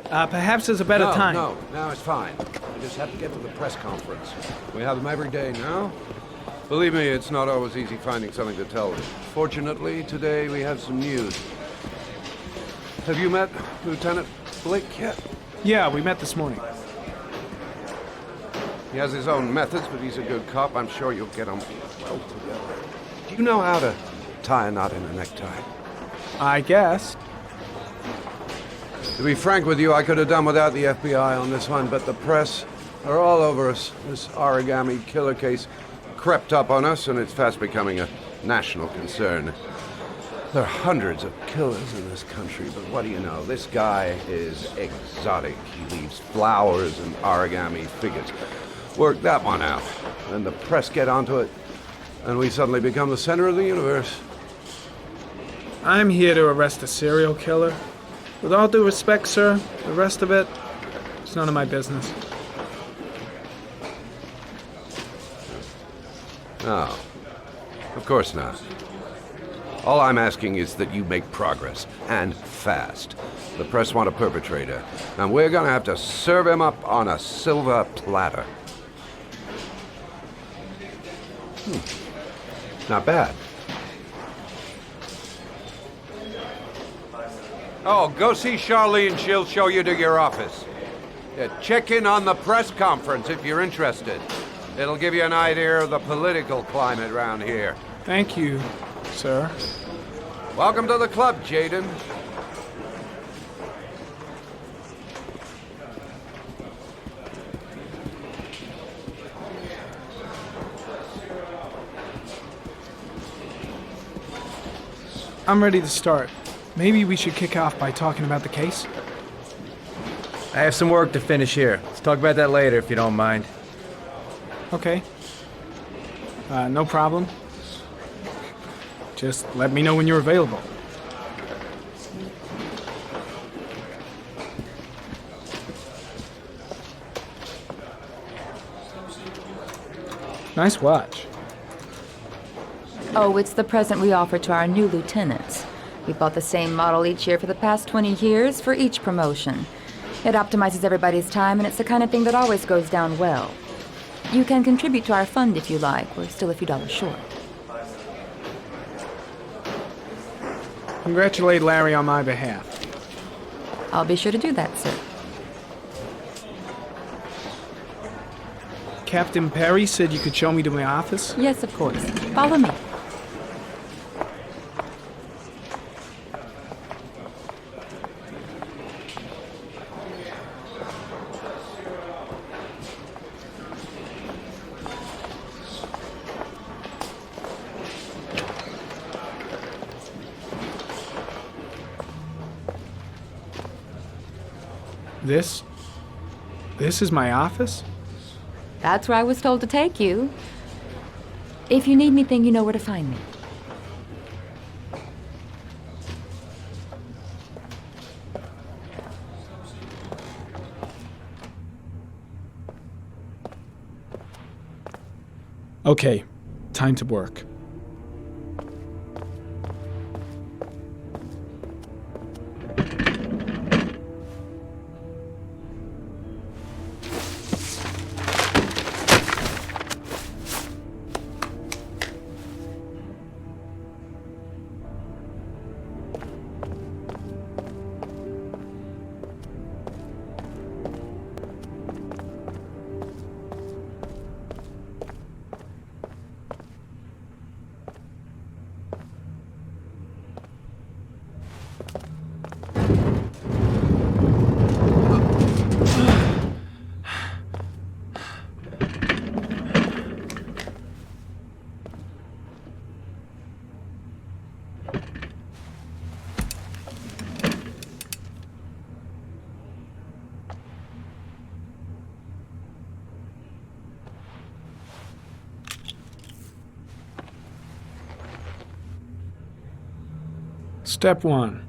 perhaps there's a better time. No, now it's fine. I just have to get to the press conference. We have them every day now. Believe me, it's not always easy finding something to tell them. Fortunately, today we have some news. Have you met Lieutenant Blake yet? Yeah, we met this morning. He has his own methods, but he's a good cop. I'm sure you'll get on well together. Do you know how to tie a knot in a necktie? I guess. To be frank with you, I could have done without the FBI on this one, but the press are all over us. This Origami Killer case crept up on us, and it's fast becoming a national concern. There are hundreds of killers in this country, but what do you know? This guy is exotic. He leaves flowers and origami figures. Work that one out. Then the press get onto it, and we suddenly become the center of the universe. I'm here to arrest a serial killer. With all due respect, sir, the rest of it, it's none of my business. No, of course not. All I'm asking is that you make progress, and fast. The press want a perpetrator, and we're gonna have to serve him up on a silver platter. Not bad. Oh, go see Charlene. She'll show you to your office. Yeah, check in on the press conference if you're interested. It'll give you an idea of the political climate around here. Thank you, sir. Welcome to the club, Jayden. I'm ready to start. Maybe we should kick off by talking about the case? I have some work to finish here. Let's talk about that later if you don't mind. Okay. No problem. Just let me know when you're available. Nice watch. Oh, it's the present we offer to our new lieutenants. We've bought the same model each year for the past 20 years for each promotion. It optimizes everybody's time, and it's the kind of thing that always goes down well. You can contribute to our fund if you like. We're still a few dollars short. Congratulate Larry on my behalf. I'll be sure to do that, sir. Captain Perry said you could show me to my office? Yes, of course. Follow me. This is my office? That's where I was told to take you. If you need anything, you know where to find me. Okay, time to work. Step 1.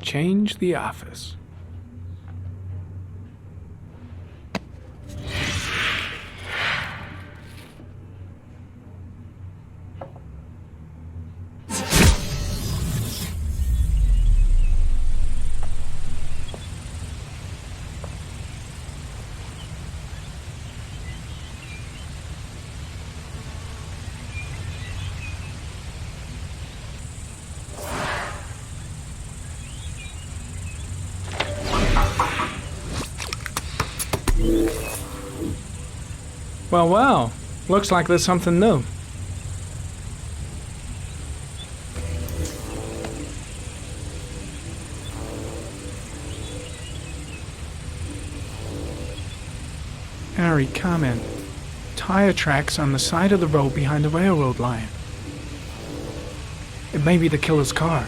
Change the office. Well, looks like there's something new. Harry, comment. Tire tracks on the side of the road behind the railroad line. It may be the killer's car.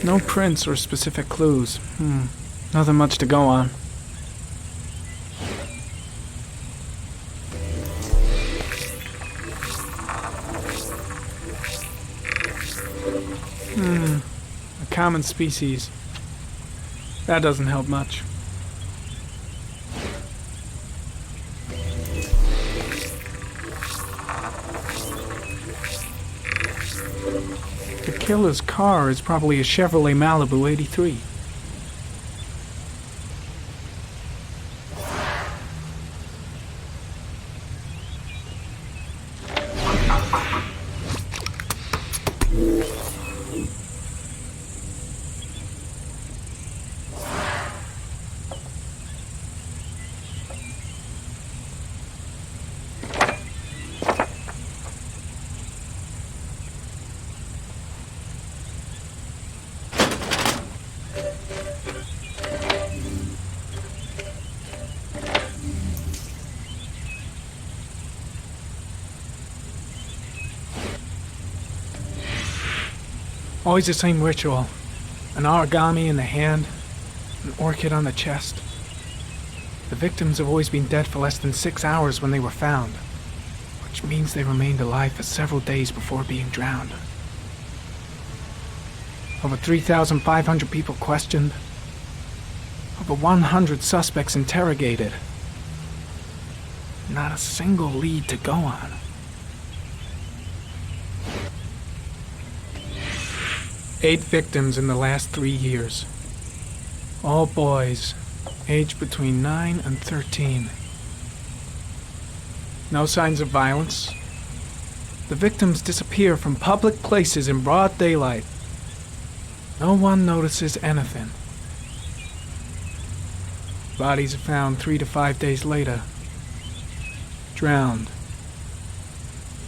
No prints or specific clues. Nothing much to go on. A common species. That doesn't help much. The killer's car is probably a Chevrolet Malibu 83. Always the same ritual. An origami in the hand, an orchid on the chest. The victims have always been dead for less than 6 hours when they were found, which means they remained alive for several days before being drowned. Over 3,500 people questioned. Over 100 suspects interrogated. Not a single lead to go on. Eight victims in the last 3 years. All boys, aged between 9 and 13. No signs of violence. The victims disappear from public places in broad daylight. No one notices anything. Bodies are found 3 to 5 days later. Drowned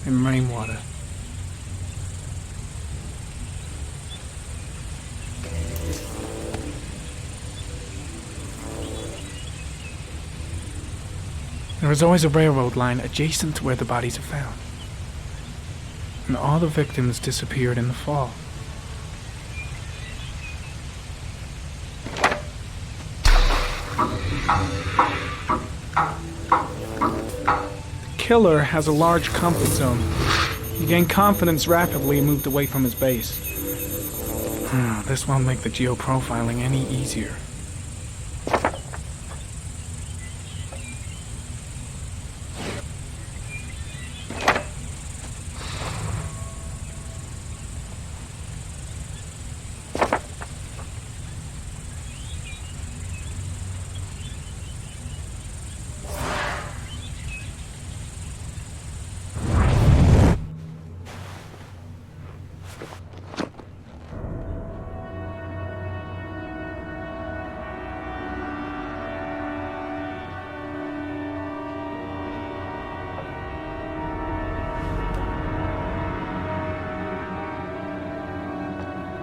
in rainwater. There is always a railroad line adjacent to where the bodies are found. And all the victims disappeared in the fall. The killer has a large comfort zone. He gained confidence rapidly and moved away from his base. This won't make the geoprofiling any easier.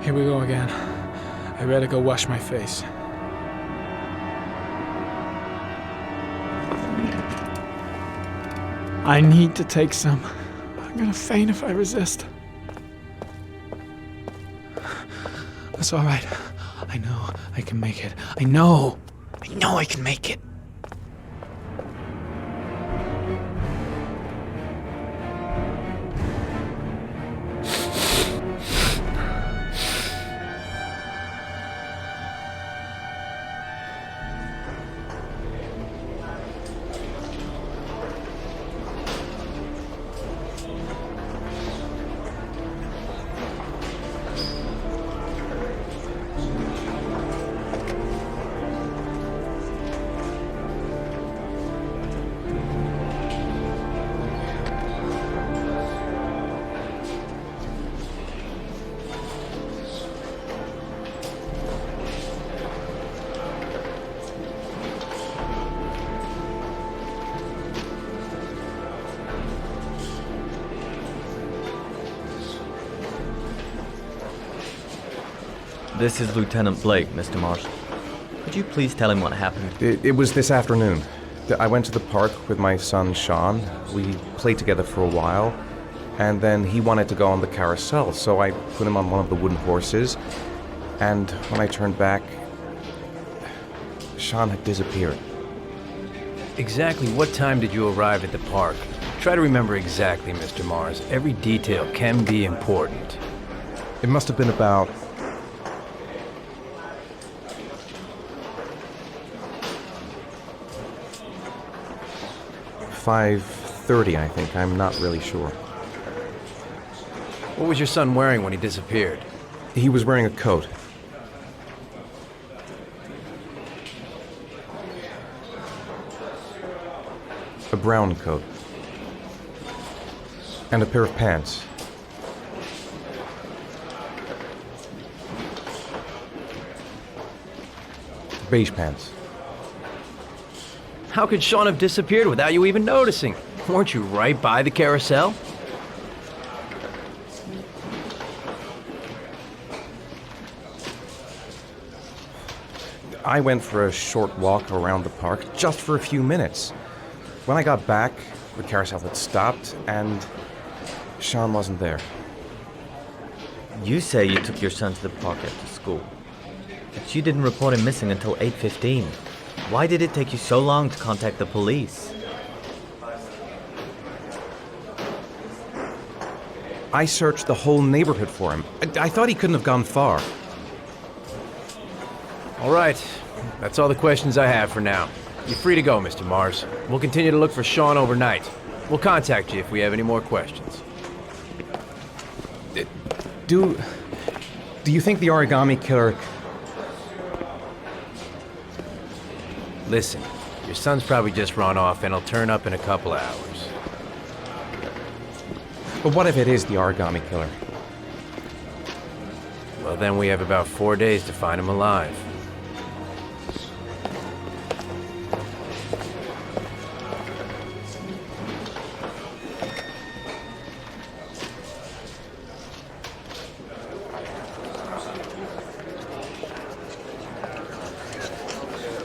Here we go again. I better go wash my face. I need to take some. I'm gonna faint if I resist. That's all right. I know I can make it. I know I can make it. This is Lieutenant Blake, Mr. Mars. Could you please tell him what happened? It was this afternoon. I went to the park with my son, Sean. We played together for a while, and then he wanted to go on the carousel, so I put him on one of the wooden horses, and when I turned back, Sean had disappeared. Exactly what time did you arrive at the park? Try to remember exactly, Mr. Mars. Every detail can be important. It must have been about 5:30, I think. I'm not really sure. What was your son wearing when he disappeared? He was wearing a coat. A brown coat. And a pair of pants. Beige pants. How could Sean have disappeared without you even noticing? Weren't you right by the carousel? I went for a short walk around the park, just for a few minutes. When I got back, the carousel had stopped, and Sean wasn't there. You say you took your son to the park after school, but you didn't report him missing until 8:15. Why did it take you so long to contact the police? I searched the whole neighborhood for him. I thought he couldn't have gone far. All right. That's all the questions I have for now. You're free to go, Mr. Mars. We'll continue to look for Sean overnight. We'll contact you if we have any more questions. Do you think the Origami Killer... Listen, your son's probably just run off and he'll turn up in a couple hours. But what if it is the Origami Killer? Well, then we have about 4 days to find him alive.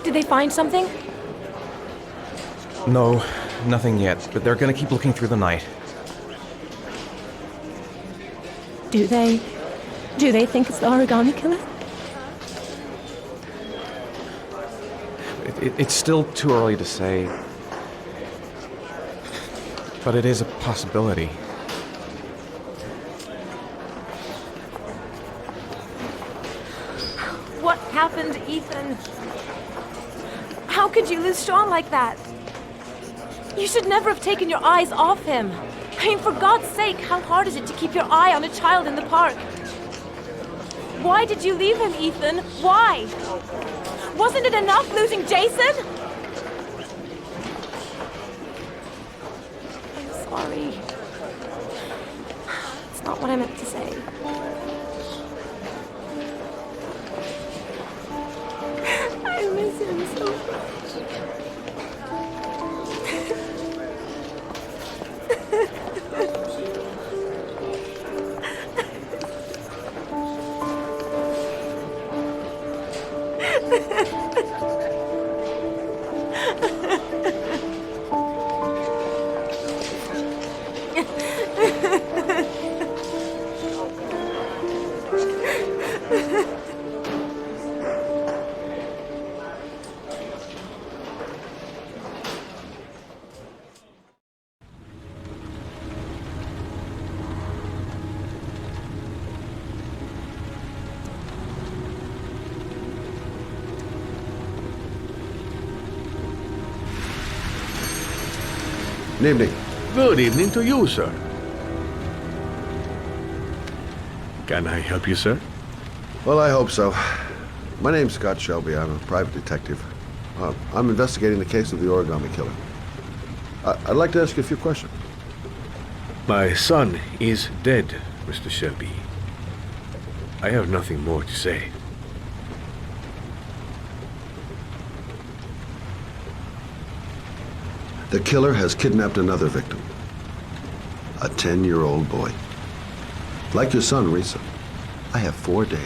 Did they find something? No, nothing yet, but they're gonna keep looking through the night. Do they think it's the Origami Killer? It's still too early to say, but it is a possibility. What happened, Ethan? How could you lose Sean like that? You should never have taken your eyes off him. I mean, for God's sake, how hard is it to keep your eye on a child in the park? Why did you leave him, Ethan? Why? Wasn't it enough losing Jason? I'm sorry. It's not what I meant to say. I miss him so much. Good evening. Good evening to you, sir. Can I help you, sir? Well, I hope so. My name's Scott Shelby. I'm a private detective. I'm investigating the case of the Origami Killer. I'd like to ask you a few questions. My son is dead, Mr. Shelby. I have nothing more to say. The killer has kidnapped another victim. A 10-year-old boy. Like your son, Risa. I have 4 days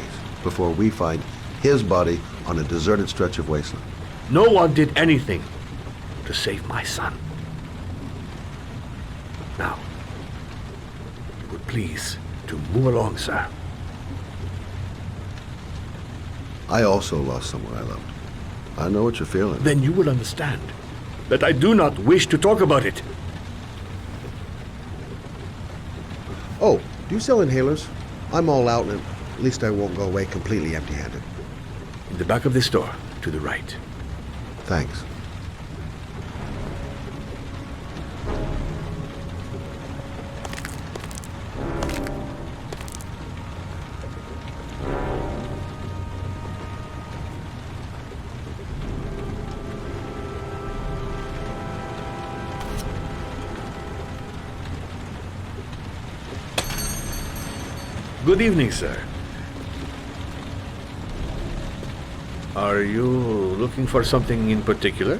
before we find his body on a deserted stretch of wasteland. No one did anything to save my son. Now, you would please to move along, sir. I also lost someone I loved. I know what you're feeling. Then you will understand that I do not wish to talk about it. Oh, do you sell inhalers? I'm all out, and at least I won't go away completely empty-handed. In the back of the store, to the right. Thanks. Good evening, sir. Are you looking for something in particular?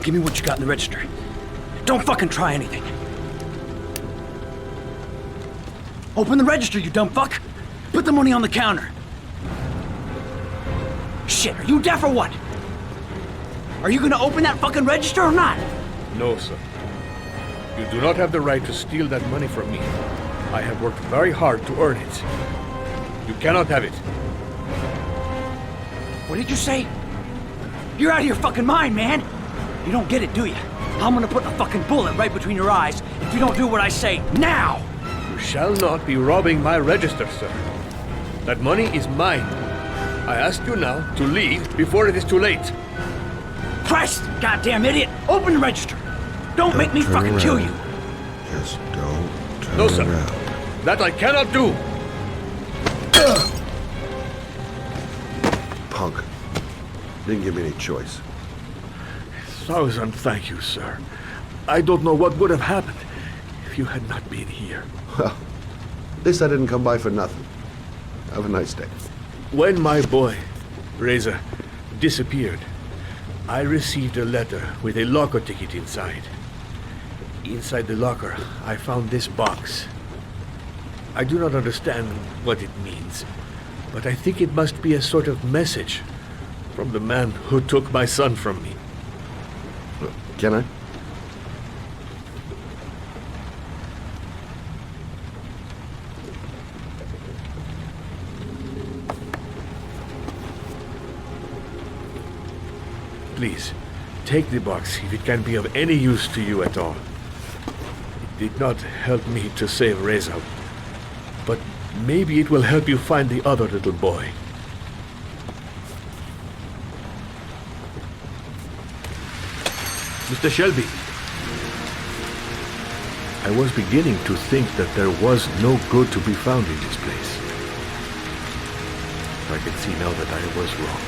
Give me what you got in the register. Don't fucking try anything. Open the register, you dumb fuck. Put the money on the counter. Shit, are you deaf or what? Are you gonna open that fucking register or not? No, sir. You do not have the right to steal that money from me. I have worked very hard to earn it. You cannot have it. What did you say? You're out of your fucking mind, man. You don't get it, do you? I'm gonna put a fucking bullet right between your eyes if you don't do what I say now! You shall not be robbing my register, sir. That money is mine. I ask you now to leave before it is too late. Christ, goddamn idiot! Open the register! Don't make me fucking kill you! Just don't turn No, sir. around. That I cannot do. Punk. Didn't give me any choice. 1,000 thank you, sir. I don't know what would have happened if you had not been here. Well, at least I didn't come by for nothing. Have a nice day. When my boy, Reza, disappeared, I received a letter with a locker ticket inside. Inside the locker, I found this box. I do not understand what it means, but I think it must be a sort of message from the man who took my son from me. Can I? Please, take the box if it can be of any use to you at all. It did not help me to save Reza, but maybe it will help you find the other little boy. Mr. Shelby, I was beginning to think that there was no good to be found in this place. I can see now that I was wrong.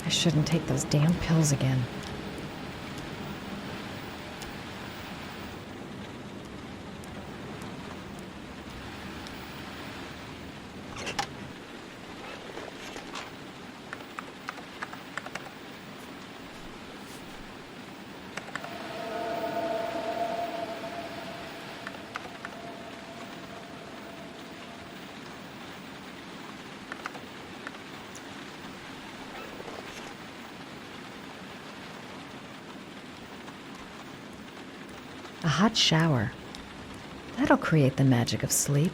I shouldn't take those damn pills again. A hot shower. That'll create the magic of sleep.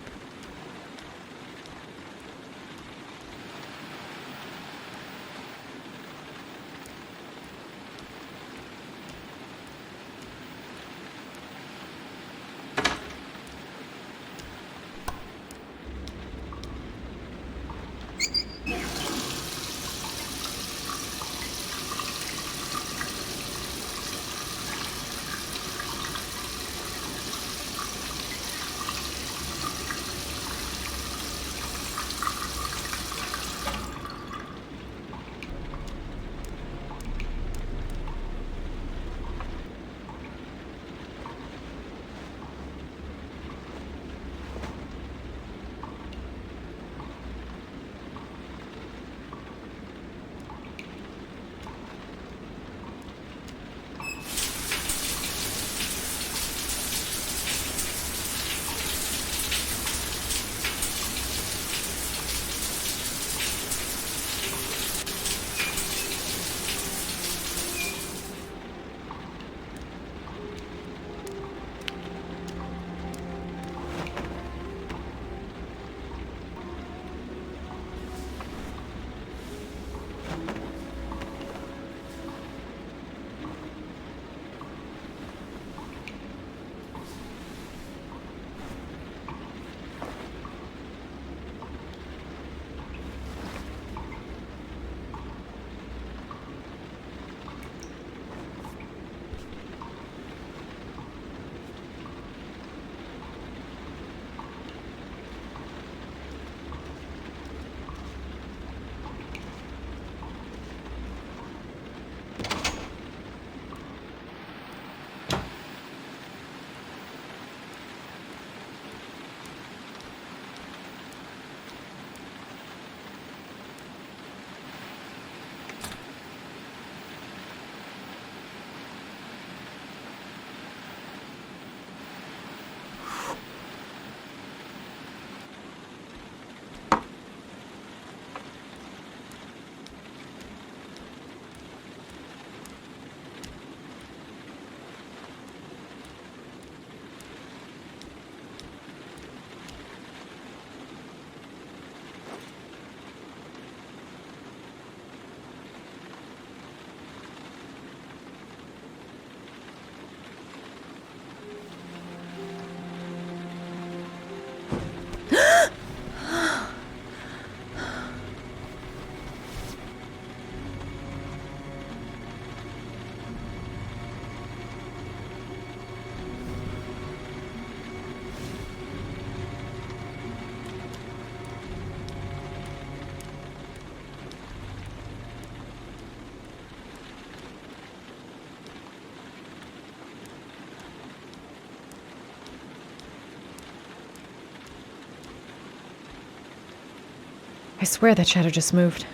I swear that shadow just moved.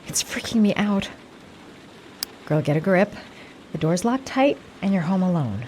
It's freaking me out. Girl, get a grip. The door's locked tight, and you're home alone.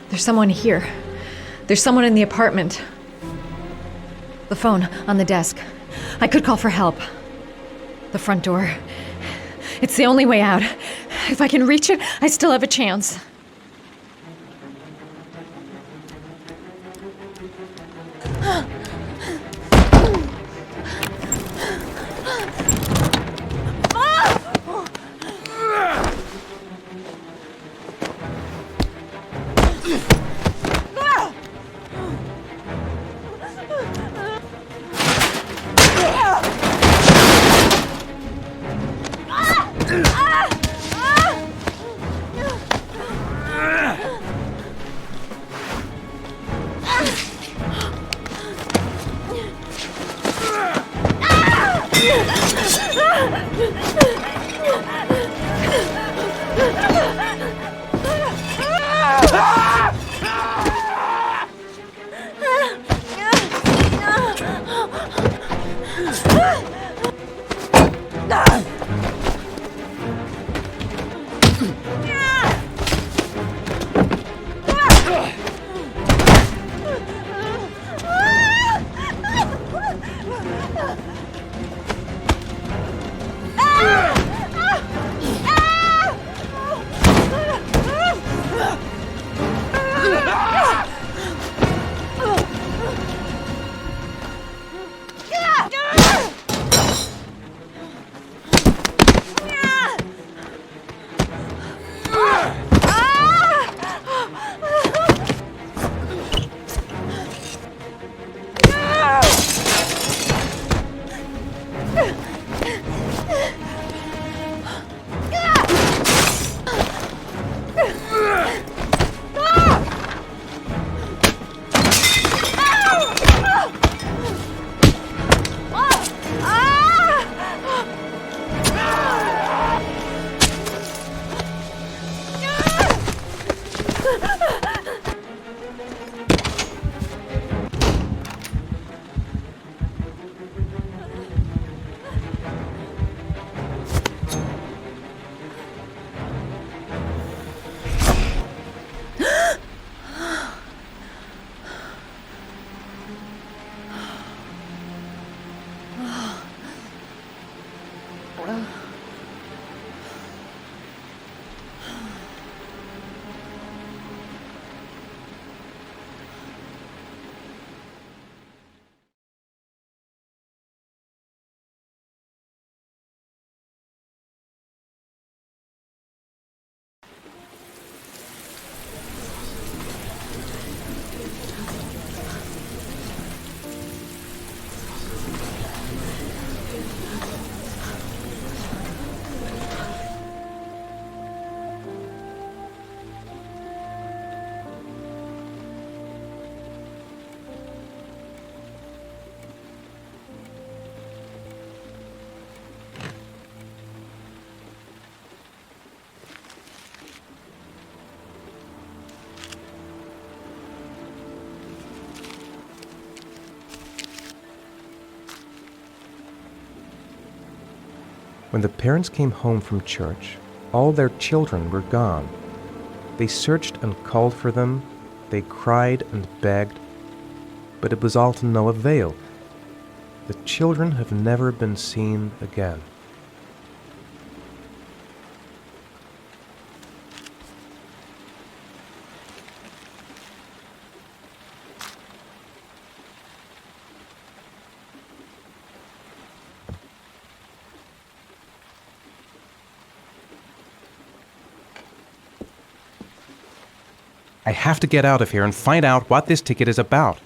There's someone here. There's someone in the apartment. The phone on the desk. I could call for help. The front door. It's the only way out. If I can reach it, I still have a chance. When the parents came home from church, all their children were gone. They searched and called for them, they cried and begged, but it was all to no avail. The children have never been seen again. I have to get out of here and find out what this ticket is about.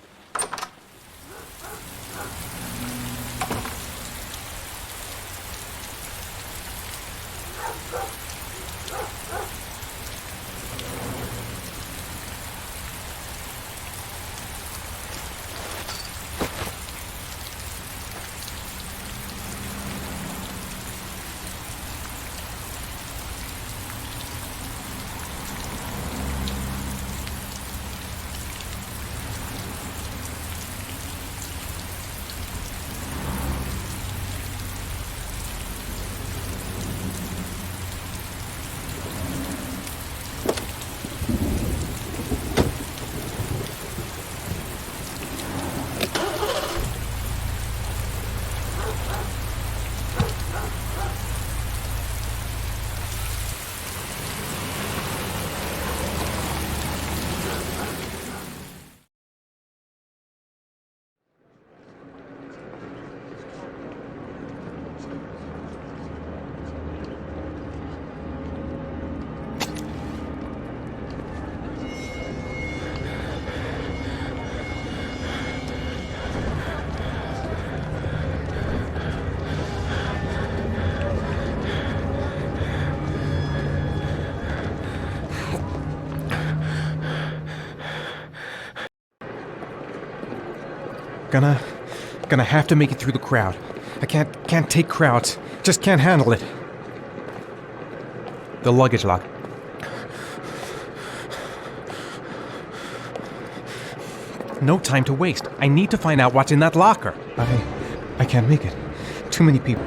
Gonna have to make it through the crowd. I can't take crowds. Just can't handle it. The luggage lock. No time to waste. I need to find out what's in that locker. I can't make it. Too many people.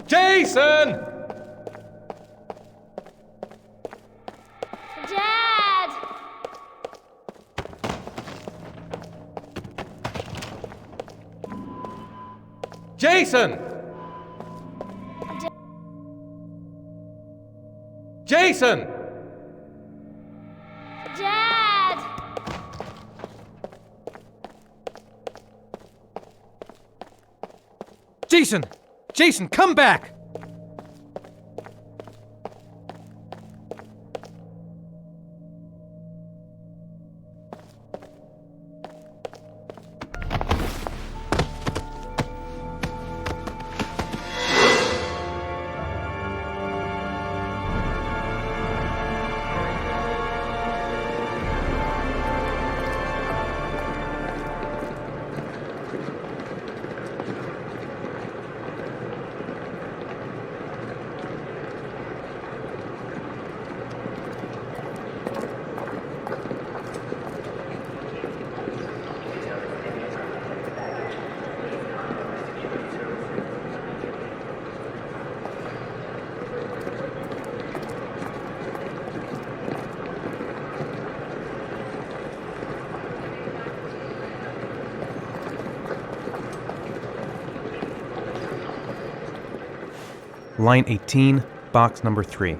Jason! Dad! Jason! Jason! Dad! Jason! Jason, come back! Line 18, box number 3.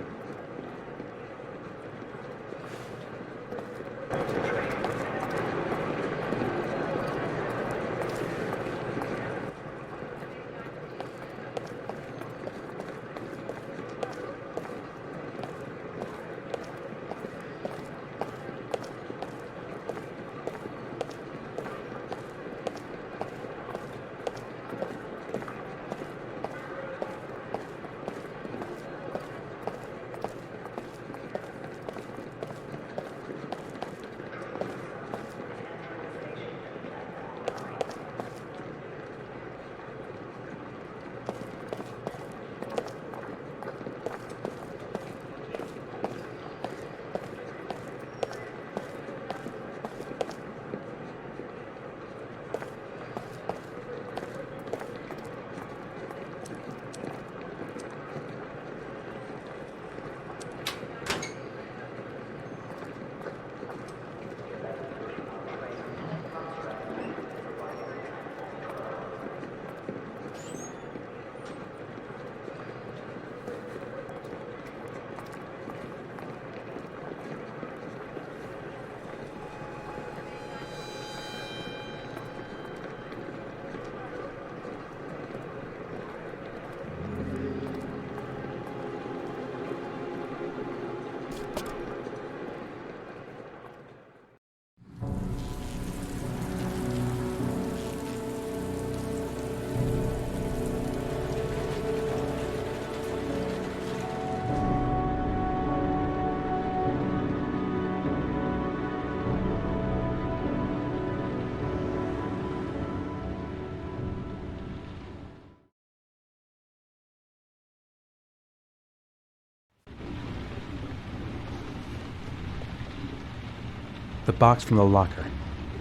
The box from the locker.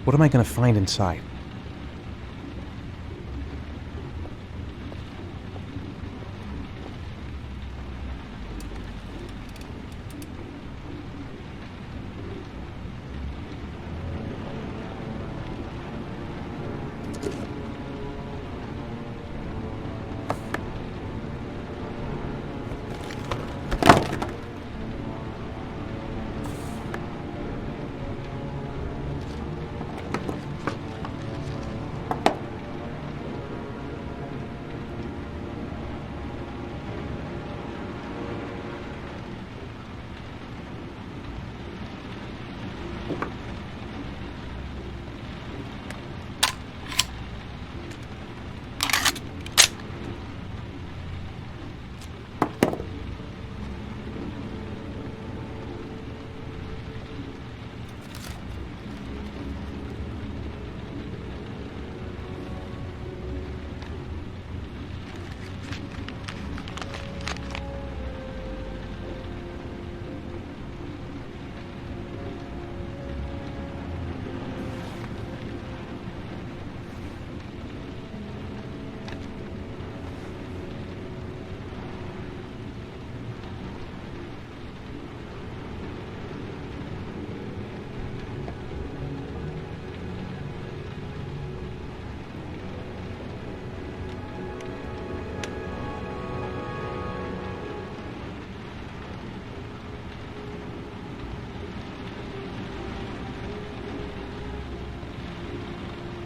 What am I going to find inside?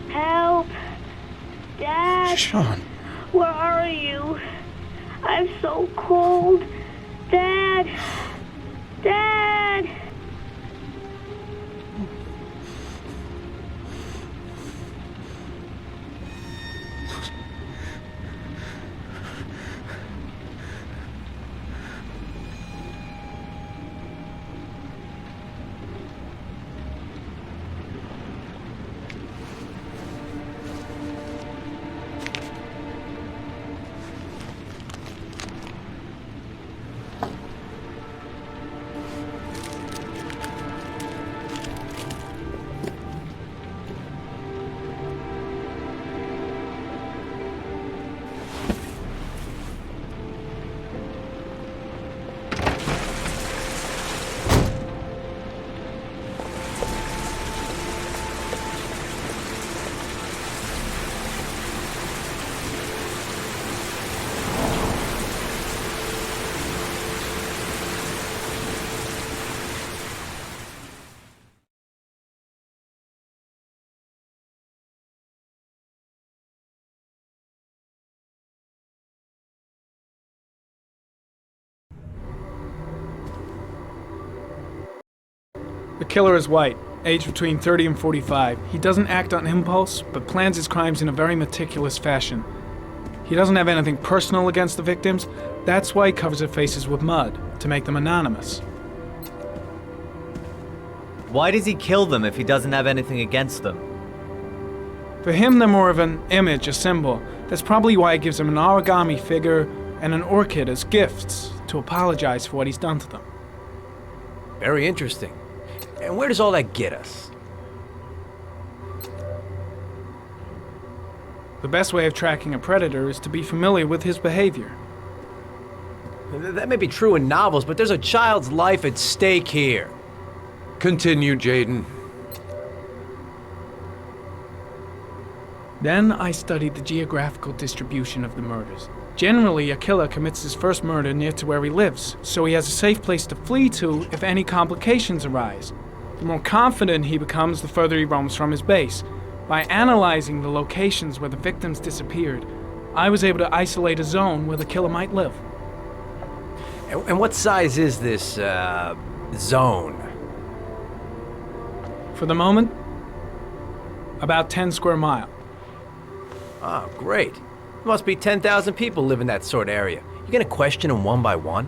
Help! Dad! Sean. Where are you? I'm so cold. Dad! Dad! The killer is white, aged between 30 and 45. He doesn't act on impulse, but plans his crimes in a very meticulous fashion. He doesn't have anything personal against the victims. That's why he covers their faces with mud, to make them anonymous. Why does he kill them if he doesn't have anything against them? For him, they're more of an image, a symbol. That's probably why he gives them an origami figure and an orchid as gifts to apologize for what he's done to them. Very interesting. And where does all that get us? The best way of tracking a predator is to be familiar with his behavior. That may be true in novels, but there's a child's life at stake here. Continue, Jayden. Then I studied the geographical distribution of the murders. Generally, a killer commits his first murder near to where he lives, so he has a safe place to flee to if any complications arise. The more confident he becomes, the further he roams from his base. By analyzing the locations where the victims disappeared, I was able to isolate a zone where the killer might live. And what size is this, zone? For the moment, about 10 square miles. Oh, great. Must be 10,000 people live in that sort of area. You gonna question them one by one?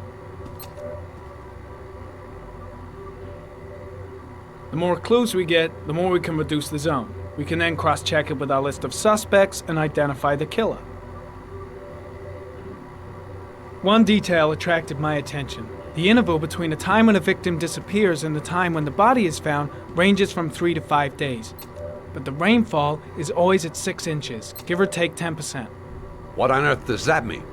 The more clues we get, the more we can reduce the zone. We can then cross-check it with our list of suspects and identify the killer. One detail attracted my attention. The interval between the time when a victim disappears and the time when the body is found ranges from 3 to 5 days. But the rainfall is always at 6 inches, give or take 10%. What on earth does that mean?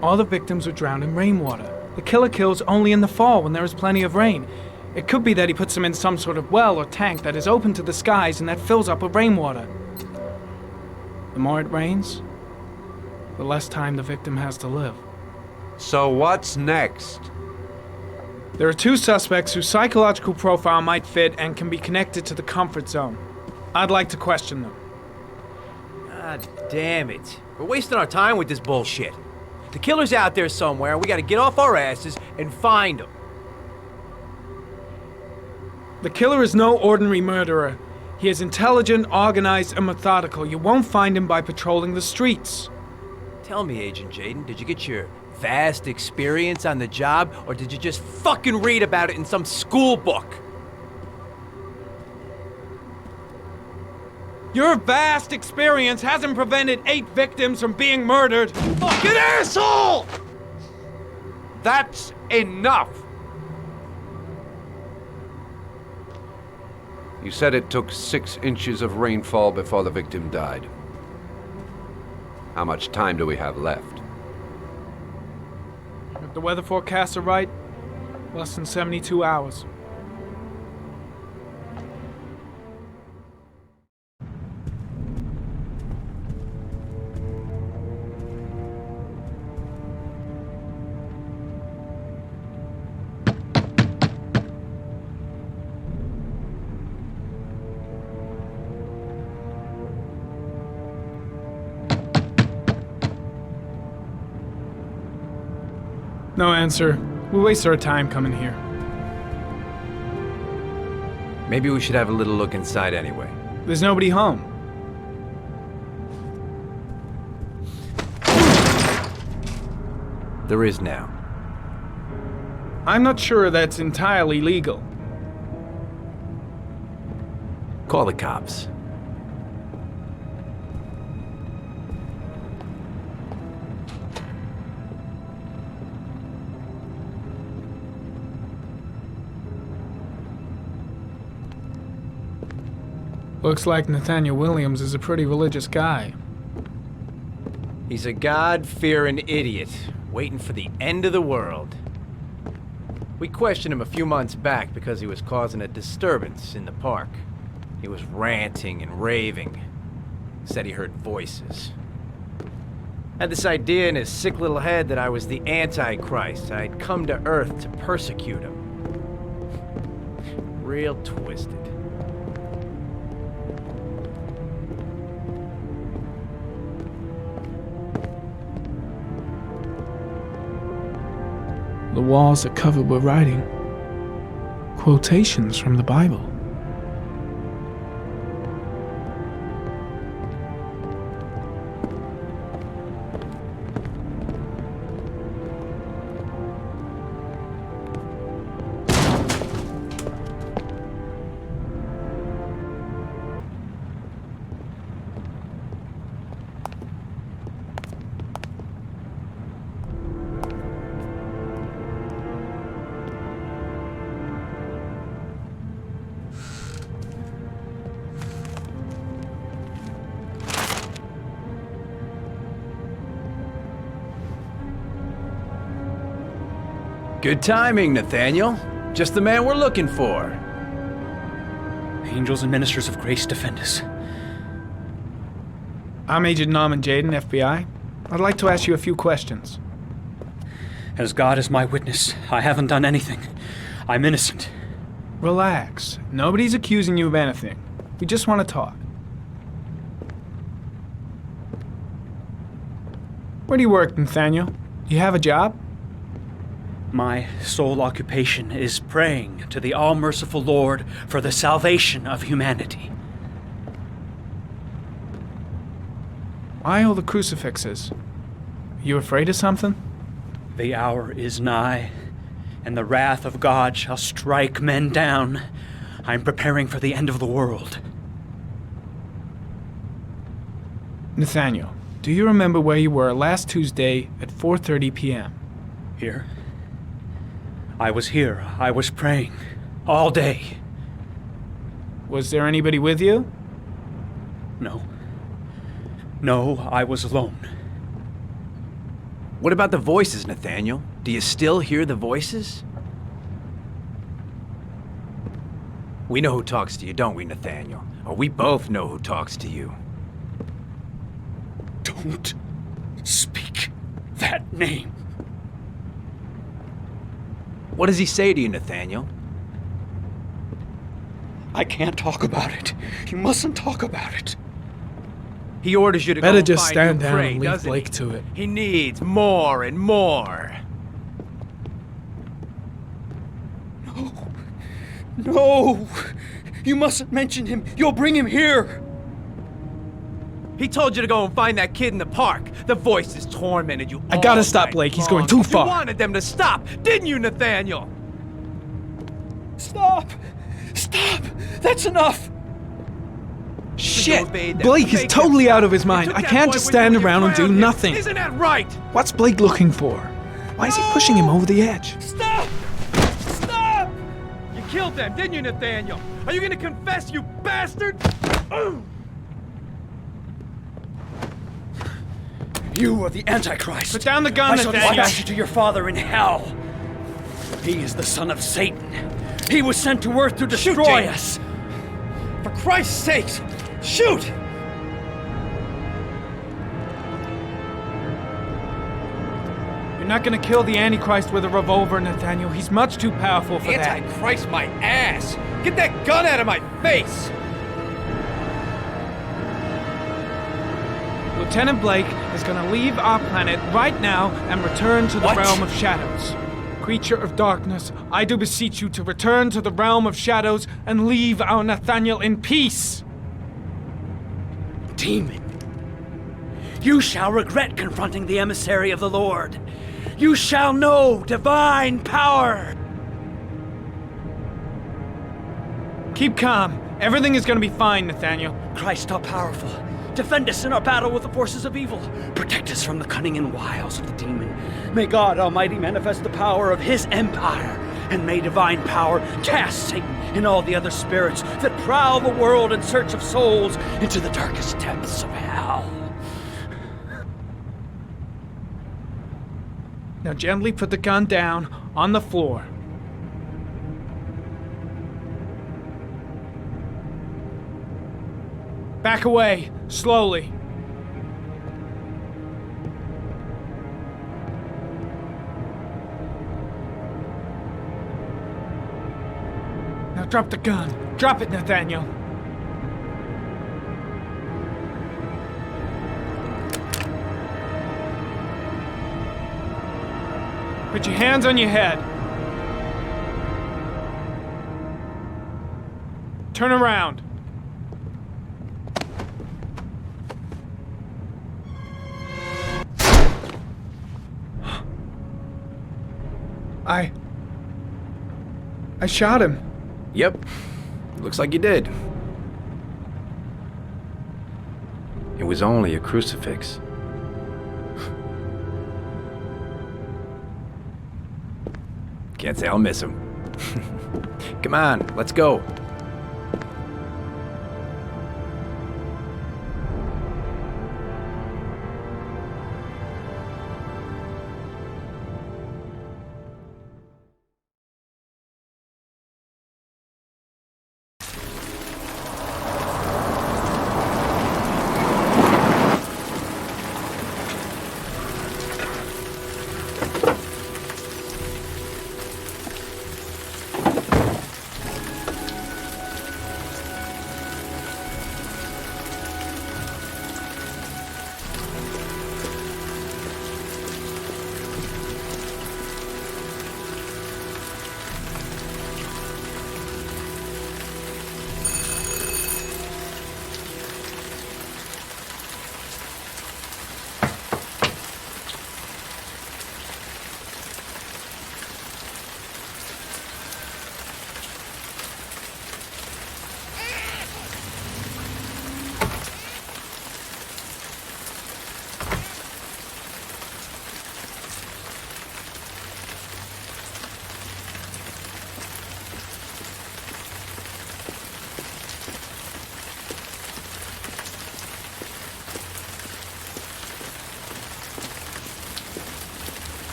All the victims were drowned in rainwater. The killer kills only in the fall when there is plenty of rain. It could be that he puts them in some sort of well or tank that is open to the skies and that fills up with rainwater. The more it rains, the less time the victim has to live. So what's next? There are 2 suspects whose psychological profile might fit and can be connected to the comfort zone. I'd like to question them. God damn it. We're wasting our time with this bullshit. The killer's out there somewhere, and we gotta get off our asses and find him. The killer is no ordinary murderer. He is intelligent, organized, and methodical. You won't find him by patrolling the streets. Tell me, Agent Jayden, did you get your vast experience on the job, or did you just fucking read about it in some school book? Your vast experience hasn't prevented 8 victims from being murdered. Fucking asshole! That's enough! You said it took 6 inches of rainfall before the victim died. How much time do we have left? If the weather forecasts are right, less than 72 hours. No answer. We waste our time coming here. Maybe we should have a little look inside anyway. There's nobody home. There is now. I'm not sure that's entirely legal. Call the cops. Looks like Nathaniel Williams is a pretty religious guy. He's a God-fearing idiot, waiting for the end of the world. We questioned him a few months back because he was causing a disturbance in the park. He was ranting and raving. Said he heard voices. Had this idea in his sick little head that I was the Antichrist. I'd come to Earth to persecute him. Real twisted. The walls are covered with writing. Quotations from the Bible. Good timing, Nathaniel. Just the man we're looking for. Angels and ministers of grace defend us. I'm Agent Norman Jayden, FBI. I'd like to ask you a few questions. As God is my witness, I haven't done anything. I'm innocent. Relax. Nobody's accusing you of anything. We just want to talk. Where do you work, Nathaniel? You have a job? My sole occupation is praying to the all-merciful Lord for the salvation of humanity. Why all the crucifixes? You afraid of something? The hour is nigh, and the wrath of God shall strike men down. I'm preparing for the end of the world. Nathaniel, do you remember where you were last Tuesday at 4:30 p.m.? Here? I was here. I was praying. All day. Was there anybody with you? No. No, I was alone. What about the voices, Nathaniel? Do you still hear the voices? We know who talks to you, don't we, Nathaniel? Or we both know who talks to you. Don't speak that name. What does he say to you, Nathaniel? I can't talk about it. You mustn't talk about it. He orders you to Better go just find stand new down prey, and leave doesn't Blake to it. He needs more and more. No! You mustn't mention him. You'll bring him here. He told you to go and find that kid in the park. The voices tormented you. I gotta all stop night Blake. He's long. going too far. You wanted them to stop, didn't you, Nathaniel? Stop! Stop! That's enough! Shit! Blake is totally out of his mind. I can't just stand around and do nothing. Isn't that right? What's Blake looking for? Why is he pushing him over the edge? Stop! Stop! You killed them, didn't you, Nathaniel? Are you gonna confess, you bastard? You are the Antichrist. Put down the gun, I shall Nathaniel. dispatch you to your father in hell. He is the son of Satan. He was sent to Earth to destroy us. For Christ's sake, shoot! You're not gonna kill the Antichrist with a revolver, Nathaniel. He's much too powerful for that. Antichrist, my ass! Get that gun out of my face! Lieutenant Blake is gonna leave our planet right now and return to the realm of shadows. Creature of darkness, I do beseech you to return to the realm of shadows and leave our Nathaniel in peace. Demon, you shall regret confronting the emissary of the Lord. You shall know divine power. Keep calm. Everything is gonna be fine, Nathaniel. Christ all powerful, defend us in our battle with the forces of evil. Protect us from the cunning and wiles of the demon. May God Almighty manifest the power of his empire, and may divine power cast Satan and all the other spirits that prowl the world in search of souls into the darkest depths of hell. Now gently put the gun down on the floor. Back away, slowly. Now drop the gun. Drop it, Nathaniel. Put your hands on your head. Turn around. I shot him. Yep. Looks like you did. It was only a crucifix. Can't say I'll miss him. Come on, let's go.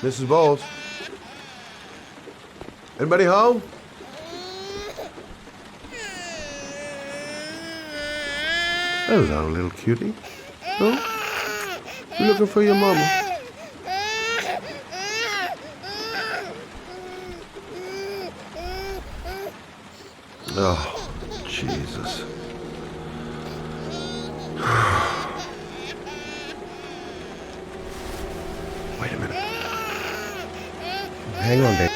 Mrs. Bowles? Anybody home? Hello, little cutie. Oh, you looking for your mama? Oh, Jesus. Wait a minute. Hang on, babe.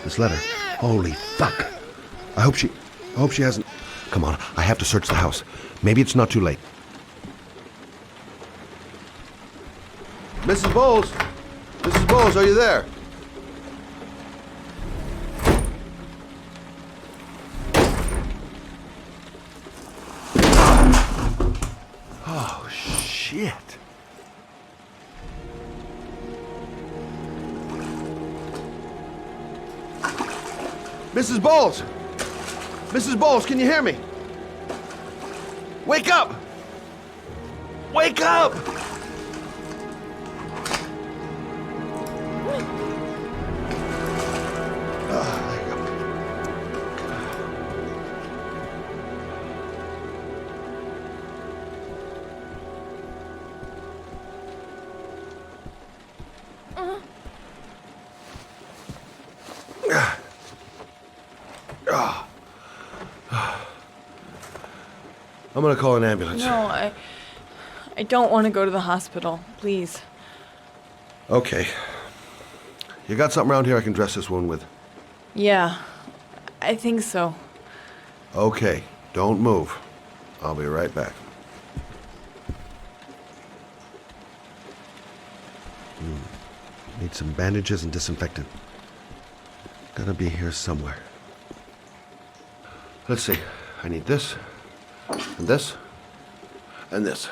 This letter. Holy fuck. I hope she hasn't... Come on, I have to search the house. Maybe it's not too late. Mrs. Bowles! Mrs. Bowles, are you there? Oh, shit. Mrs. Bowles! Mrs. Bowles, can you hear me? Wake up! Wake up! I'm gonna call an ambulance. No, I don't want to go to the hospital. Please. Okay. You got something around here I can dress this wound with? Yeah, I think so. Okay, don't move. I'll be right back. Need some bandages and disinfectant. Gotta be here somewhere. Let's see. I need this, and this, and this.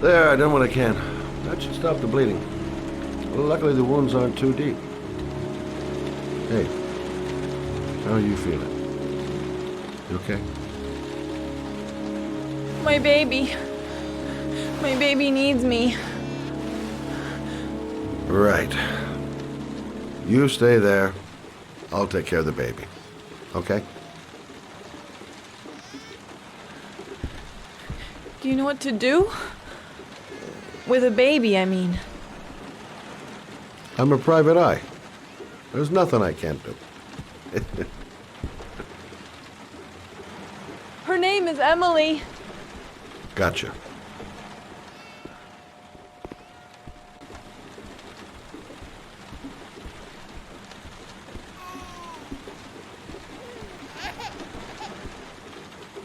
There, I done what I can. That should stop the bleeding. Well, luckily the wounds aren't too deep. Hey, how are you feeling? You okay? My baby. My baby needs me. Right. You stay there. I'll take care of the baby. Okay? Do you know what to do? With a baby, I mean. I'm a private eye. There's nothing I can't do. Her name is Emily. Gotcha.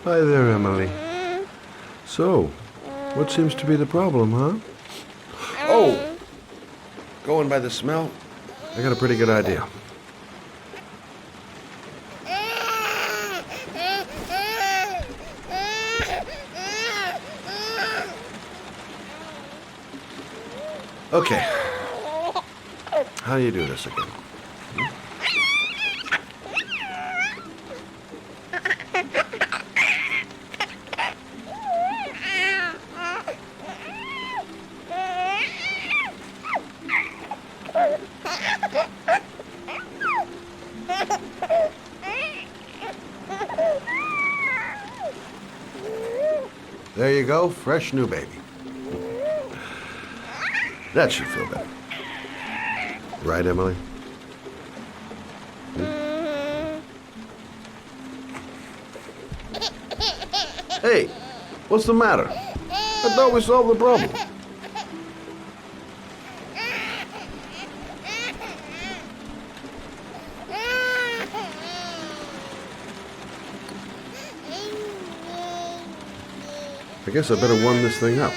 Hi there, Emily. So, what seems to be the problem, huh? Oh! Going by the smell, I got a pretty good idea. Okay. How do you do this again? There you go, fresh new baby. That should feel better. Right, Emily? Hey, what's the matter? I thought we solved the problem. I guess I better warm this thing up.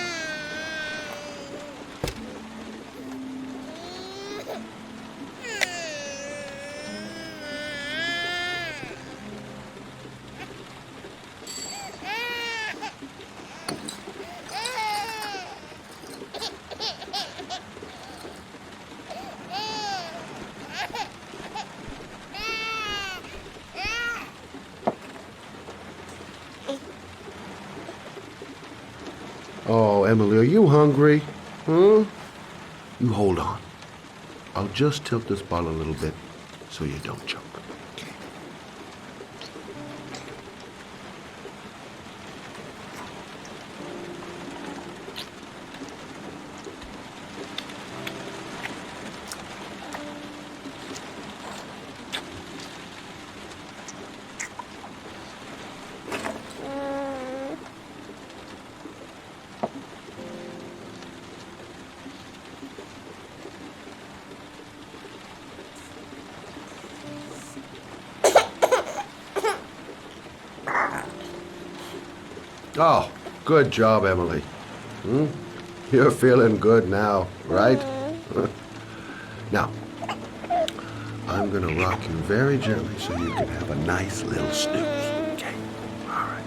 Oh, Emily, are you hungry? Huh? You hold on. I'll just tilt this bottle a little bit so you don't choke. Oh, good job, Emily. You're feeling good now, right? Now, I'm gonna rock you very gently so you can have a nice little snooze. Okay? All right.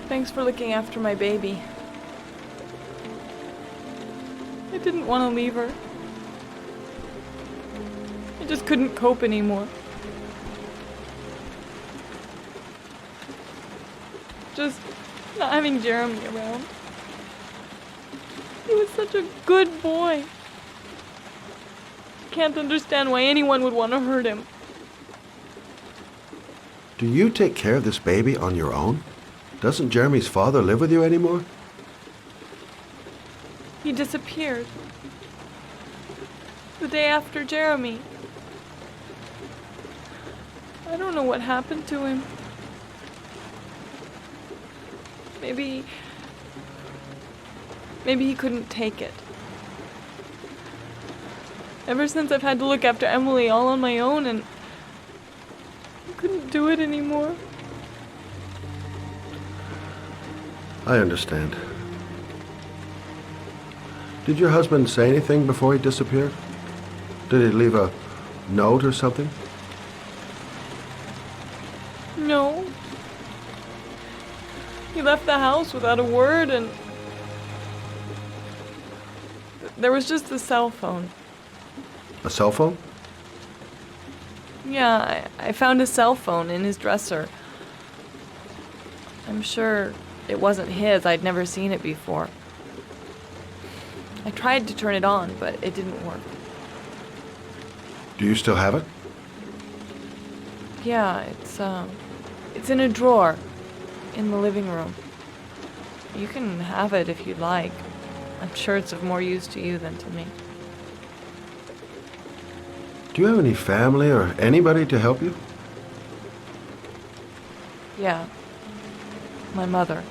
Thanks for looking after my baby. I didn't want to leave her. I just couldn't cope anymore. Just not having Jeremy around. He was such a good boy. I can't understand why anyone would want to hurt him. Do you take care of this baby on your own? Doesn't Jeremy's father live with you anymore? He disappeared. The day after Jeremy. I don't know what happened to him. Maybe he couldn't take it. Ever since I've had to look after Emily all on my own, and I couldn't do it anymore. I understand. Did your husband say anything before he disappeared? Did he leave a note or something? No. He left the house without a word, and there was just the cell phone. A cell phone? Yeah, I found a cell phone in his dresser. I'm sure it wasn't his. I'd never seen it before. I tried to turn it on, but it didn't work. Do you still have it? Yeah, it's in a drawer in the living room. You can have it if you'd like. I'm sure it's of more use to you than to me. Do you have any family or anybody to help you? Yeah. My mother.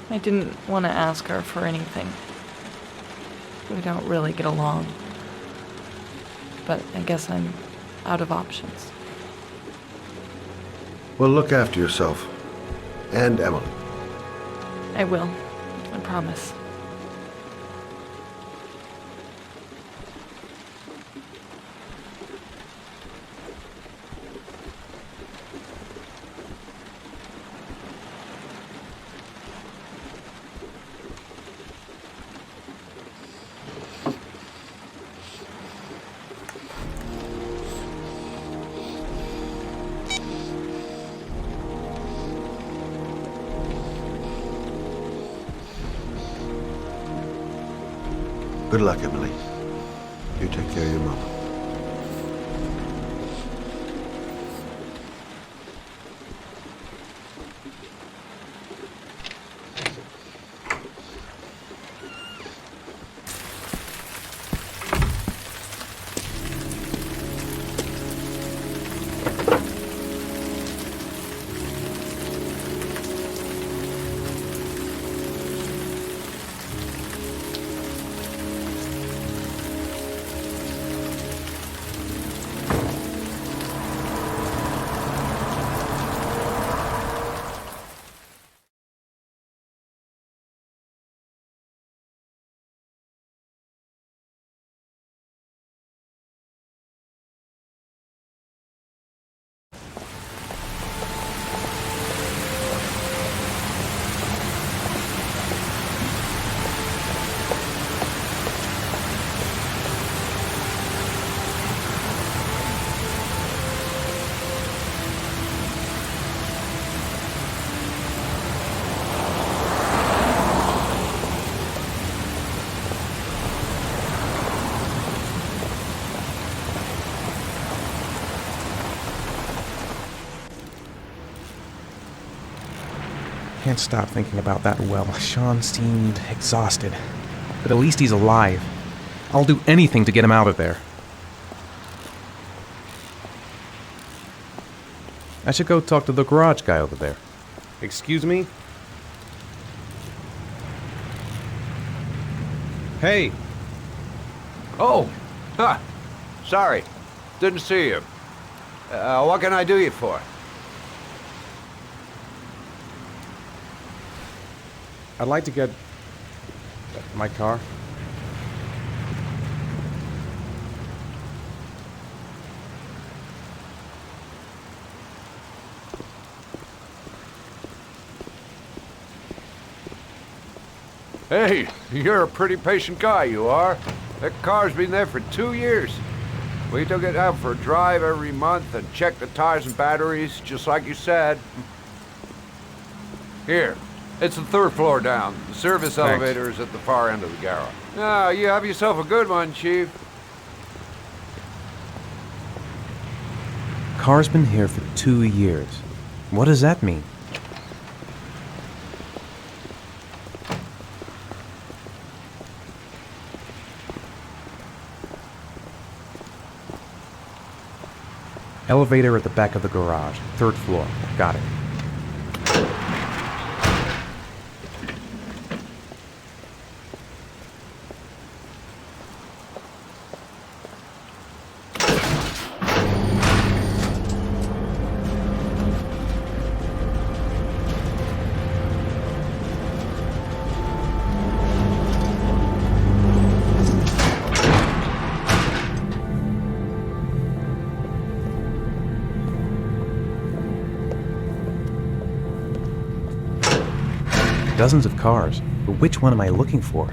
I didn't want to ask her for anything. We don't really get along. But I guess I'm out of options. Well, look after yourself. And Emily. I will. I promise. Good luck, Emily. You take care of your mama. Can't stop thinking about that well. Sean seemed exhausted. But at least he's alive. I'll do anything to get him out of there. I should go talk to the garage guy over there. Excuse me? Hey! Oh! Huh. Sorry. Didn't see you. What can I do you for? I'd like to get my car. Hey, you're a pretty patient guy, you are. That car's been there for 2 years. We took it out for a drive every month and checked the tires and batteries, just like you said. Here, it's the 3rd floor down. The service Thanks. elevator is at the far end of the garage. Ah, you have yourself a good one, Chief. Car's been here for 2 years. What does that mean? Elevator at the back of the garage, 3rd floor. Got it. Dozens of cars, but which one am I looking for?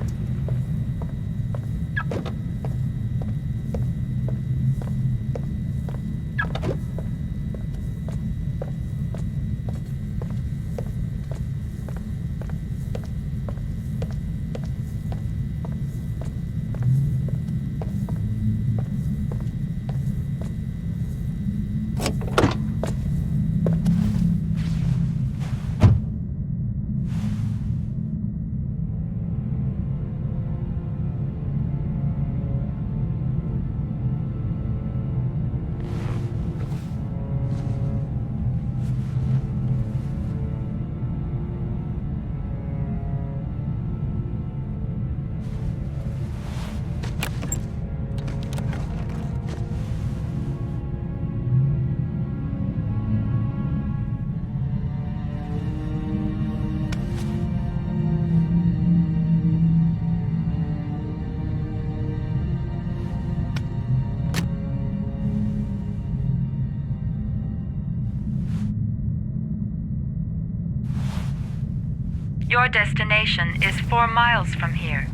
Your destination is 4 miles from here.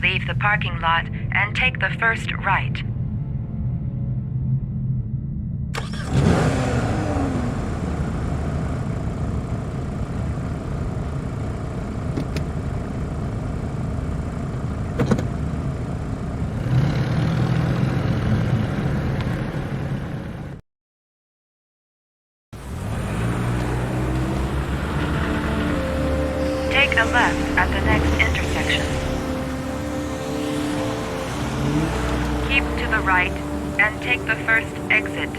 Leave the parking lot and take the first right. a left at the next intersection. Keep to the right and take the first exit.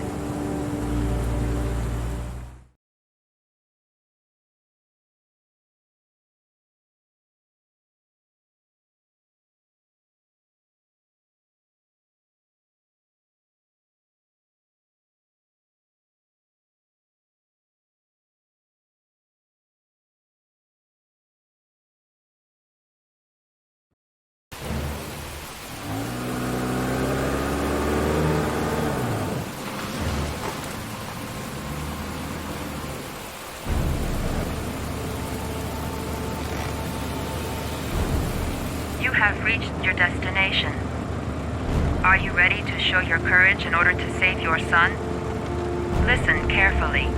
You have reached your destination. Are you ready to show your courage in order to save your son? Listen carefully.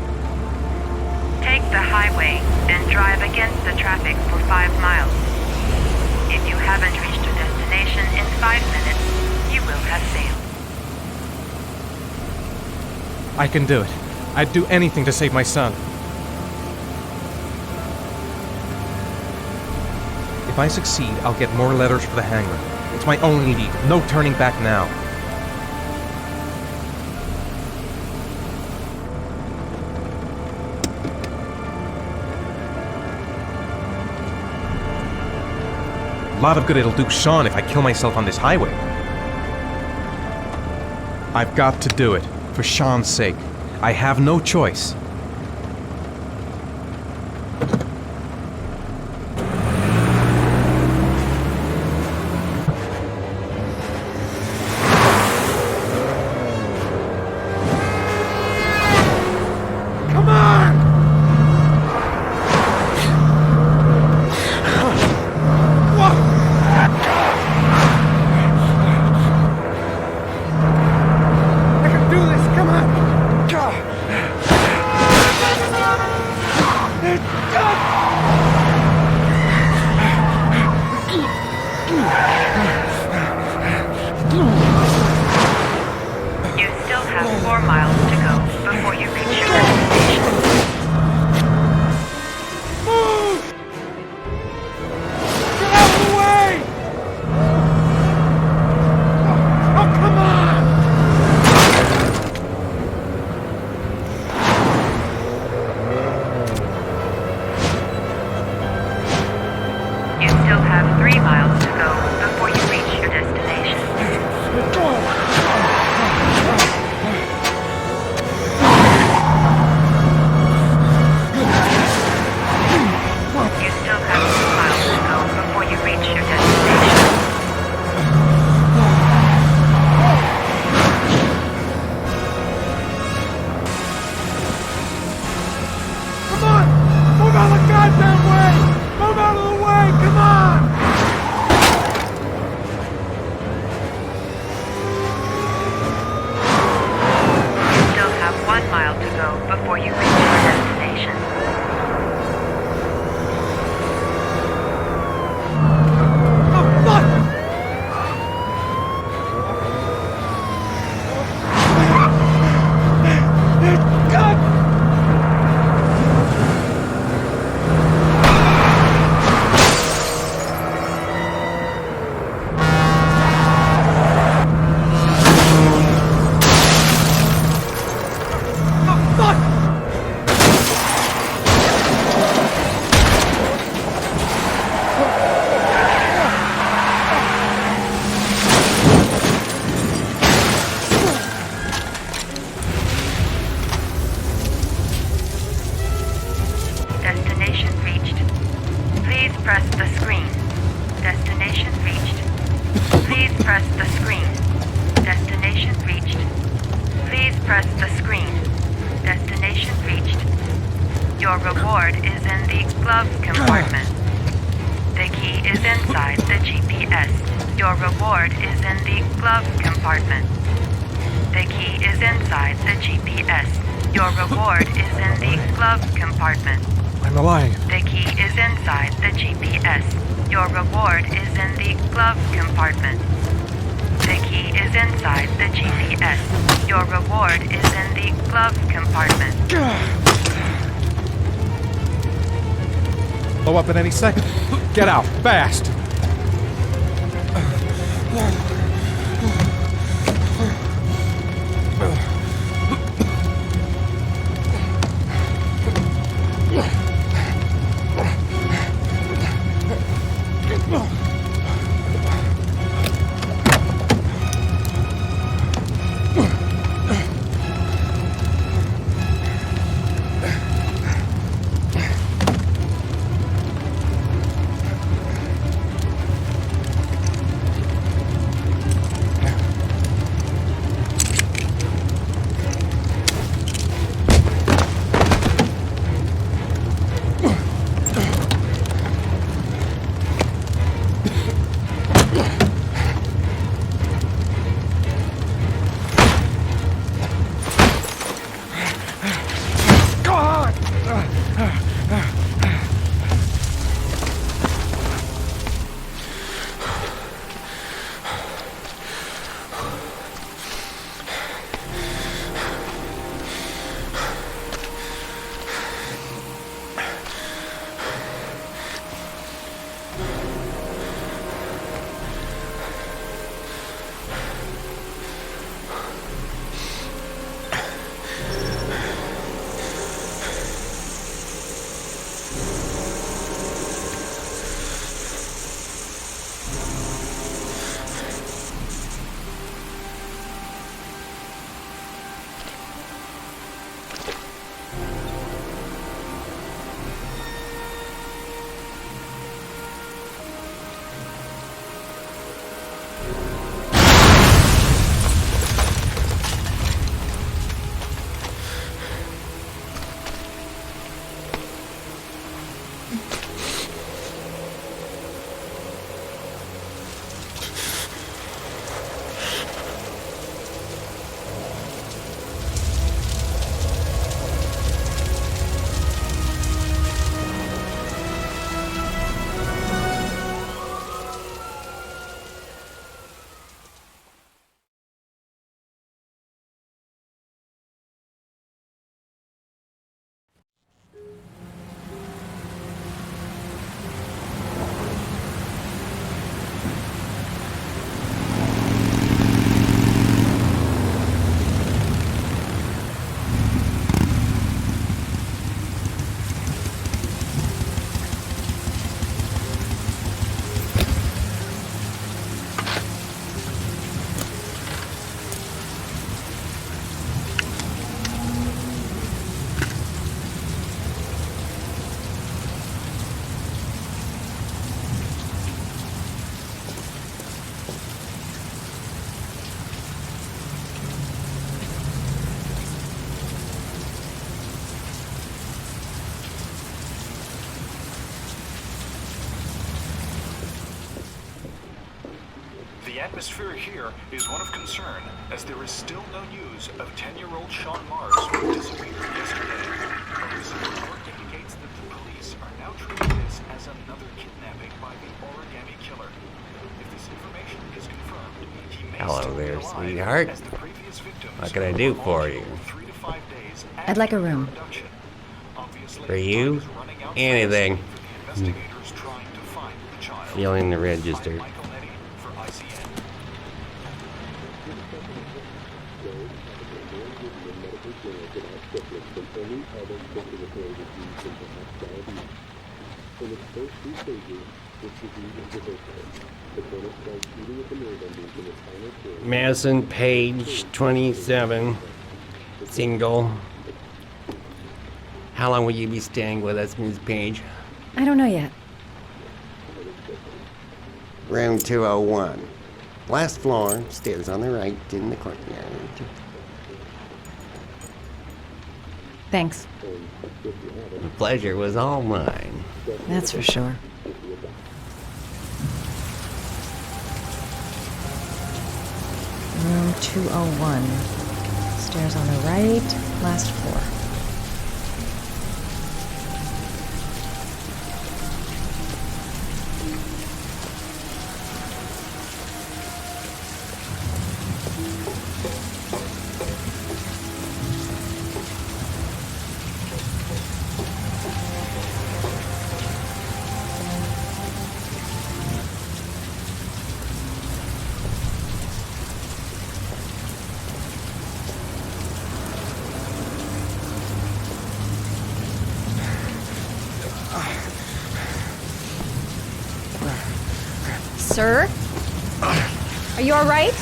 Take the highway and drive against the traffic for 5 miles. If you haven't reached your destination in 5 minutes, you will have failed. I can do it. I'd do anything to save my son. If I succeed, I'll get more letters for the hangar. It's my only lead. No turning back now. A lot of good it'll do Sean if I kill myself on this highway. I've got to do it, for Sean's sake. I have no choice. You still have 4 miles to go before you reach your destination. Move! Get out of the way! Oh, come on! You still have 3 miles to go before you reach your destination. You still have 2 miles to go before you reach your destination. Come on! Move out of the goddamn way! Move out of the way! Come on! You still have 1 mile to go before you reach your destination. Destination reached. Please press the screen. Destination reached. Please press the screen. Destination reached. Please press the screen. Destination reached. Your reward is in the glove compartment. The key is inside the GPS. Your reward is in the glove compartment. The key is inside the GPS. Your reward is in the glove compartment. I'm alive. The key is inside the GPS. Your reward is in the glove compartment. The key is inside the GPS. Your reward is in the glove compartment. blow up at any second. Get out, fast! The atmosphere here is one of concern, as there is still no news of 10-year-old Sean Mars, who disappeared yesterday. A recent report indicates that the police are now treating this as another kidnapping by the Origami Killer. If this information is confirmed, he may Hello still be there, alive, sweetheart. as the previous victims What can I do for you? 3 to 5 days I'd like a room. For you? Anything. Feeling the register. Madison Paige, 27, single. How long will you be staying with us, Ms. Paige? I don't know yet. Room 201. Last floor, stairs on the right, in the courtyard. Thanks. The pleasure was all mine. That's for sure. Room 201. Stairs on the right, last floor. Sir? Are you all right?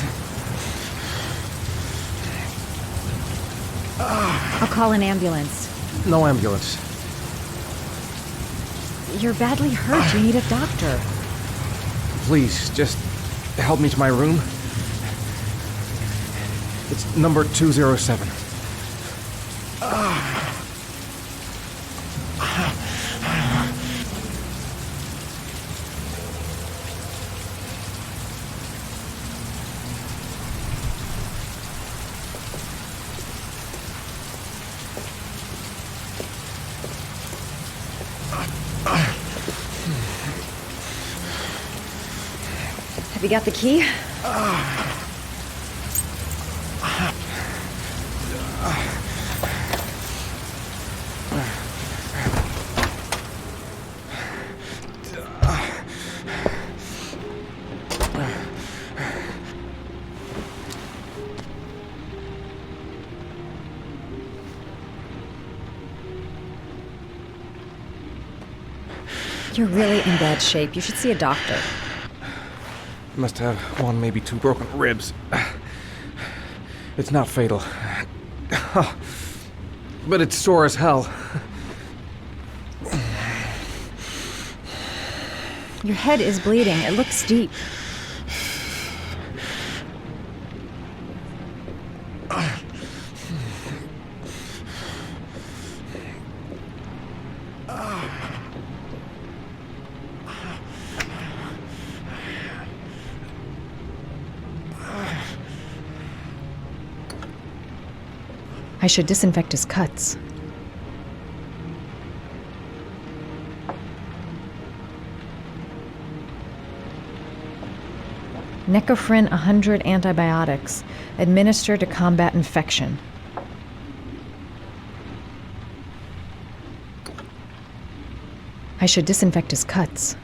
I'll call an ambulance. No ambulance. You're badly hurt. You need a doctor. Please, just help me to my room. It's number 207. Have you got the key? You're really in bad shape. You should see a doctor. Must have one, maybe two broken ribs. It's not fatal. But it's sore as hell. Your head is bleeding. It looks deep. I should disinfect his cuts. Necophren 100 antibiotics, administered to combat infection. I should disinfect his cuts.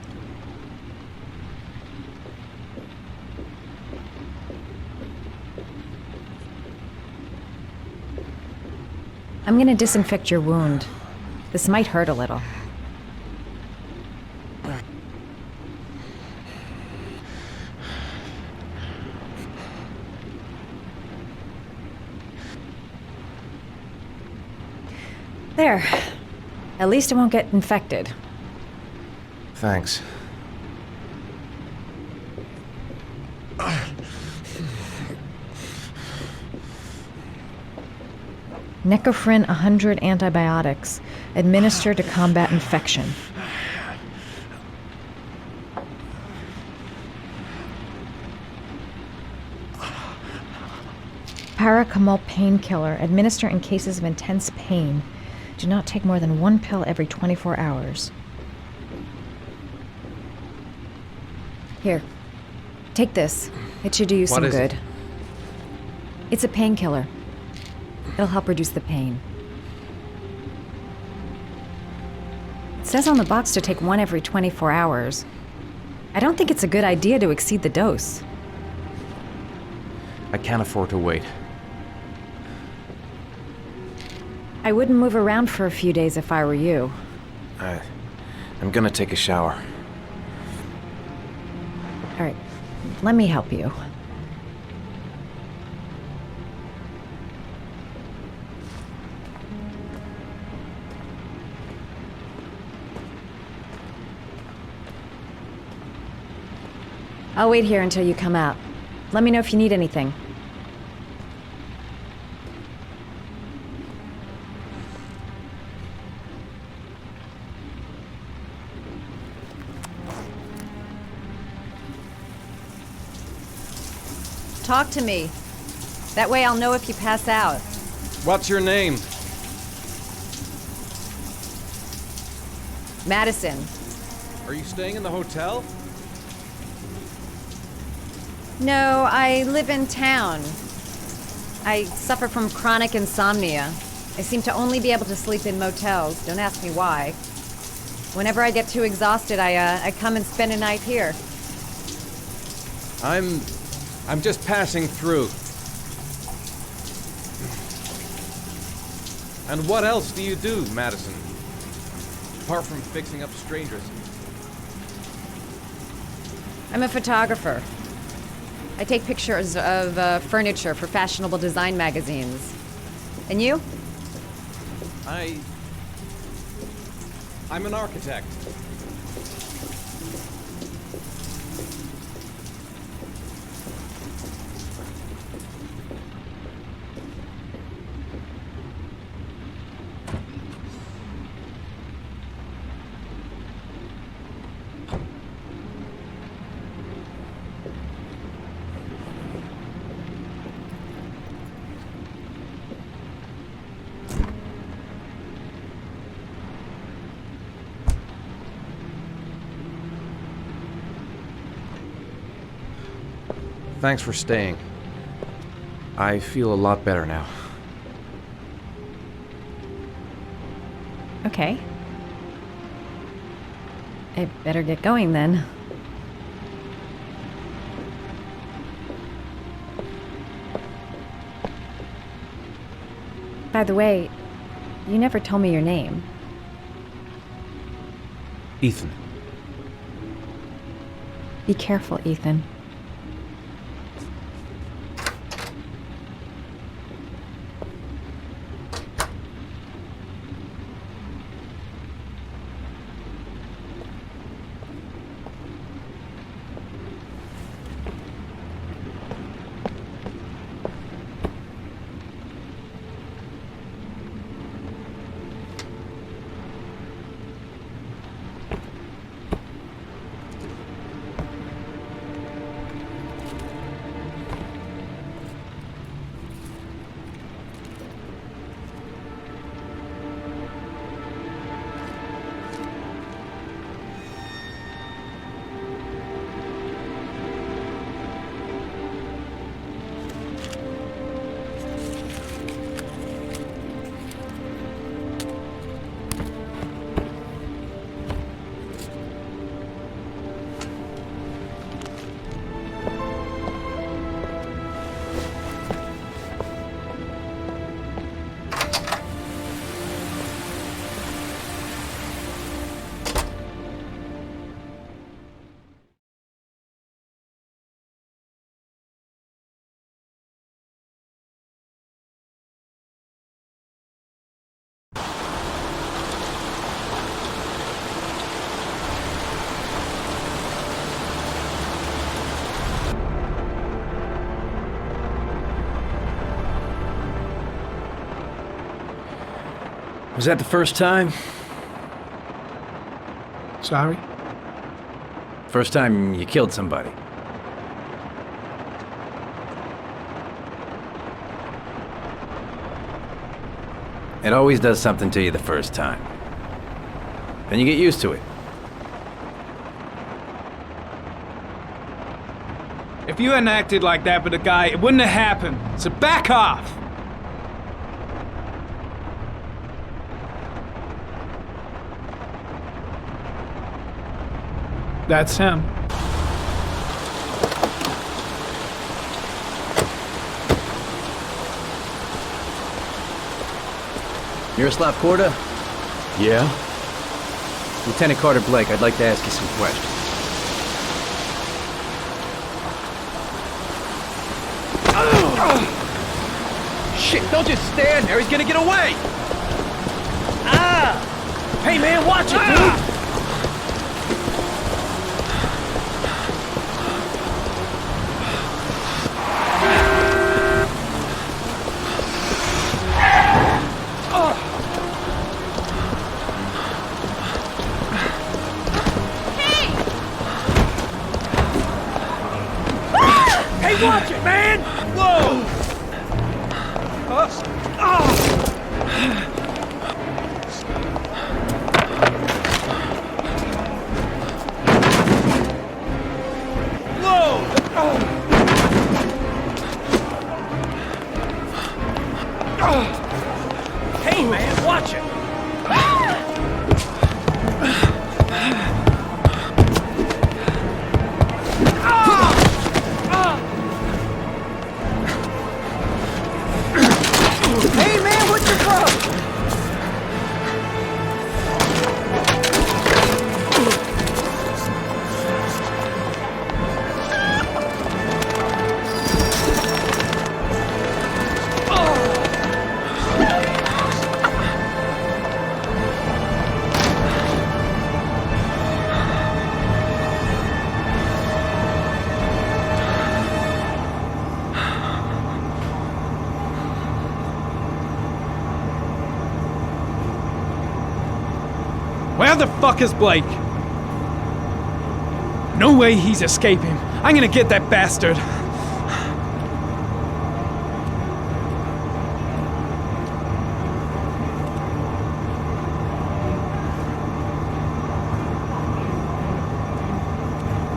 I'm gonna disinfect your wound. This might hurt a little. There. At least it won't get infected. Thanks. Necophren 100 antibiotics, administered to combat infection. Paracetamol painkiller, administer in cases of intense pain. Do not take more than one pill every 24 hours. Here, take this. It should do you some good. It's a painkiller. It'll help reduce the pain. It says on the box to take one every 24 hours. I don't think it's a good idea to exceed the dose. I can't afford to wait. I wouldn't move around for a few days if I were you. I'm gonna take a shower. All right, let me help you. I'll wait here until you come out. Let me know if you need anything. Talk to me. That way I'll know if you pass out. What's your name? Madison. Are you staying in the hotel? No, I live in town. I suffer from chronic insomnia. I seem to only be able to sleep in motels. Don't ask me why. Whenever I get too exhausted, I come and spend a night here. I'm just passing through. And what else do you do, Madison? Apart from fixing up strangers. I'm a photographer. I take pictures of furniture for fashionable design magazines. And you? I'm an architect. Thanks for staying. I feel a lot better now. Okay. I better get going then. By the way, you never told me your name. Ethan. Be careful, Ethan. Was that the first time? Sorry? First time you killed somebody? It always does something to you the first time. Then you get used to it. If you hadn't acted like that with a guy, it wouldn't have happened. So back off! That's him. Miroslav Korda? Yeah? Lieutenant Carter Blake, I'd like to ask you some questions. Shit, don't just stand there, he's gonna get away! Ah! Hey man, watch it, dude! Watch it, man! Whoa! Hey man, watch it! Hey man, what's your problem? Where the fuck is Blake? No way he's escaping. I'm gonna get that bastard.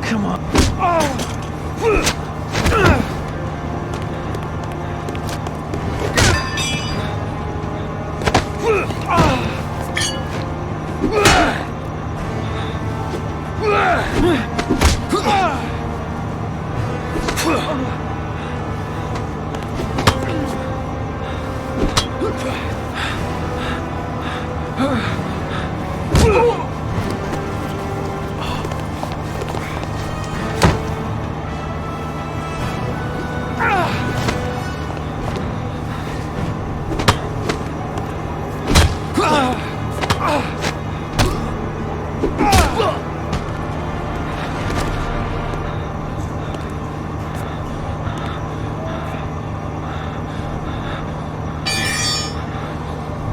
Come on.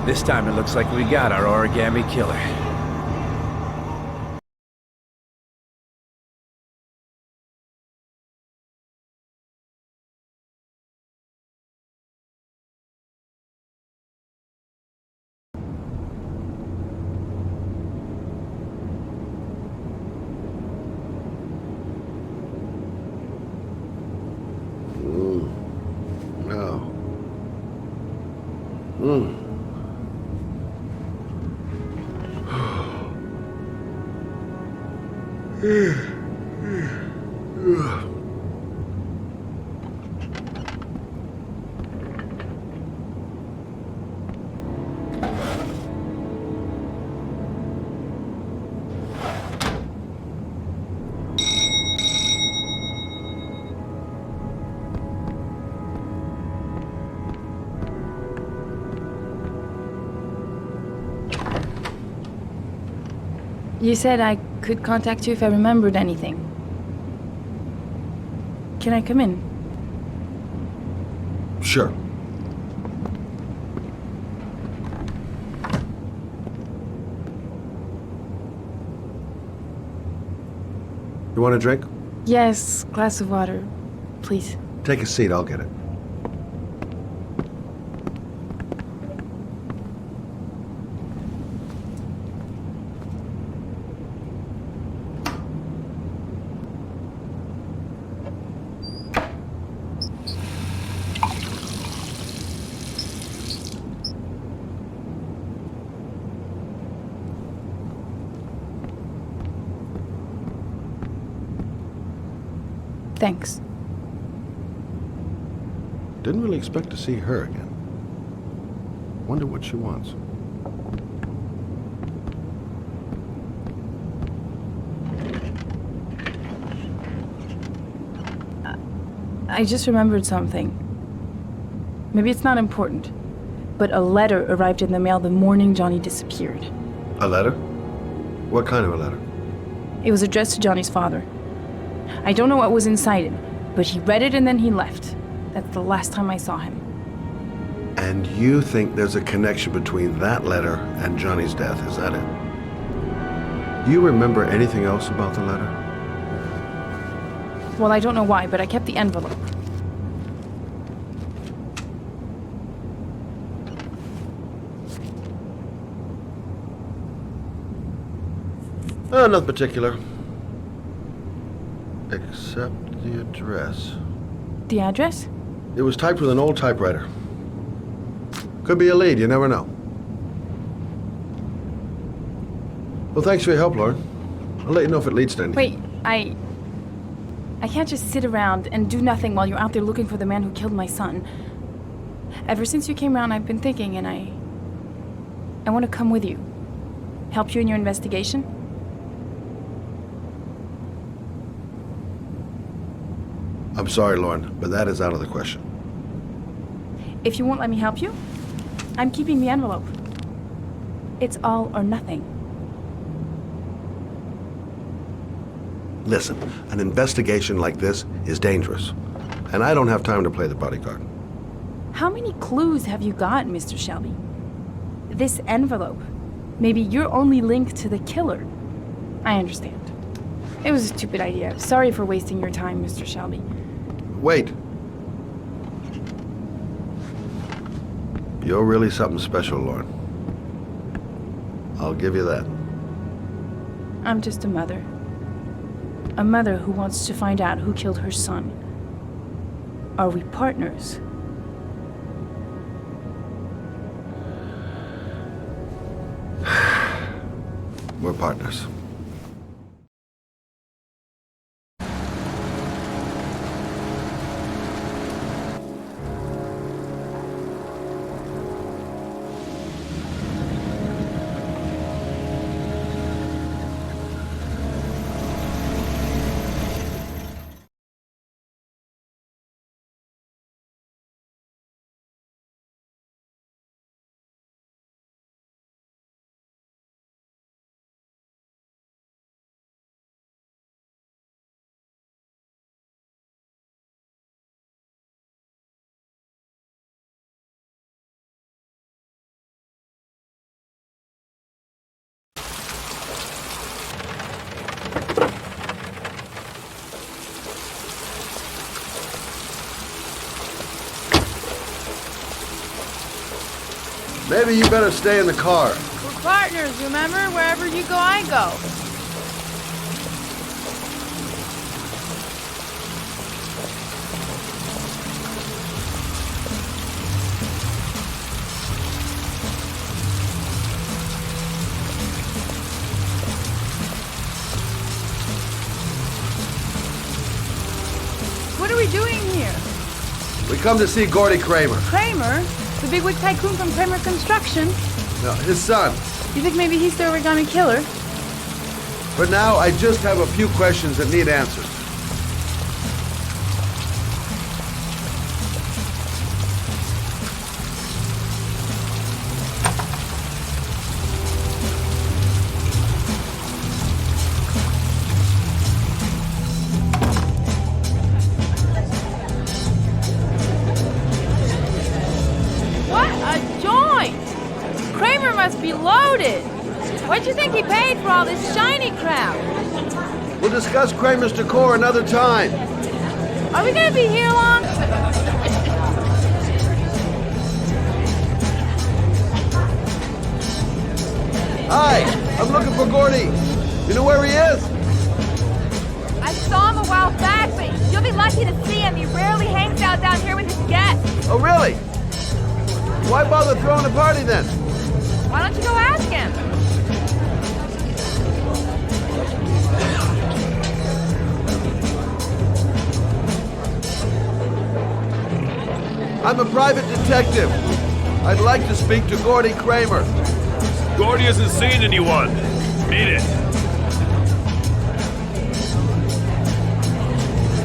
This time it looks like we got our Origami Killer. You said I could contact you if I remembered anything. Can I come in? Sure. You want a drink? Yes, glass of water, please. Take a seat, I'll get it. Thanks. Didn't really expect to see her again. Wonder what she wants. I just remembered something. Maybe it's not important, but a letter arrived in the mail the morning Johnny disappeared. A letter? What kind of a letter? It was addressed to Johnny's father. I don't know what was inside it, but he read it and then he left. That's the last time I saw him. And you think there's a connection between that letter and Johnny's death, is that it? You remember anything else about the letter? Well, I don't know why, but I kept the envelope. Nothing particular. Except the address. The address? It was typed with an old typewriter. Could be a lead, you never know. Well, thanks for your help, Lauren. I'll let you know if it leads to anything. Wait, I can't just sit around and do nothing while you're out there looking for the man who killed my son. Ever since you came around, I've been thinking, and I want to come with you. Help you in your investigation? I'm sorry, Lauren, but that is out of the question. If you won't let me help you, I'm keeping the envelope. It's all or nothing. Listen, an investigation like this is dangerous, and I don't have time to play the bodyguard. How many clues have you got, Mr. Shelby? This envelope. Maybe you're only linked to the killer. I understand. It was a stupid idea. Sorry for wasting your time, Mr. Shelby. Wait. You're really something special, Lauren. I'll give you that. I'm just a mother. A mother who wants to find out who killed her son. Are we partners? We're partners. Maybe you better stay in the car. We're partners, remember? Wherever you go, I go. What are we doing here? We come to see Gordy Kramer. Kramer? The bigwig tycoon from Kramer Construction? No, his son. You think maybe he's the Origami Killer? For now, I just have a few questions that need answers. Be loaded. What'd you think he paid for all this shiny crap? We'll discuss Kramer's decor another time. Are we gonna be here long? Hi, I'm looking for Gordy. You know where he is? I saw him a while back, but you'll be lucky to see him. He rarely hangs out down here with his guests. Oh, really? Why bother throwing a party then? Why don't you go ask him? I'm a private detective. I'd like to speak to Gordy Kramer. Gordy hasn't seen anyone. Meet it.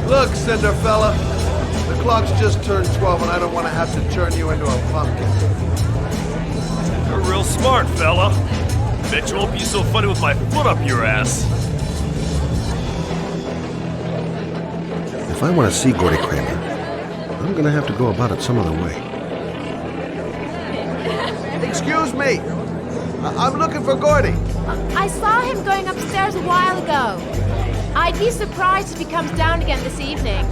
Look, Cinderfella. The clock's just turned 12 and I don't want to have to turn you into a pumpkin. You're real smart, fella. Bet you won't be so funny with my foot up your ass. If I want to see Gordy Kramer, I'm gonna have to go about it some other way. Excuse me! I'm looking for Gordy. I saw him going upstairs a while ago. I'd be surprised if he comes down again this evening.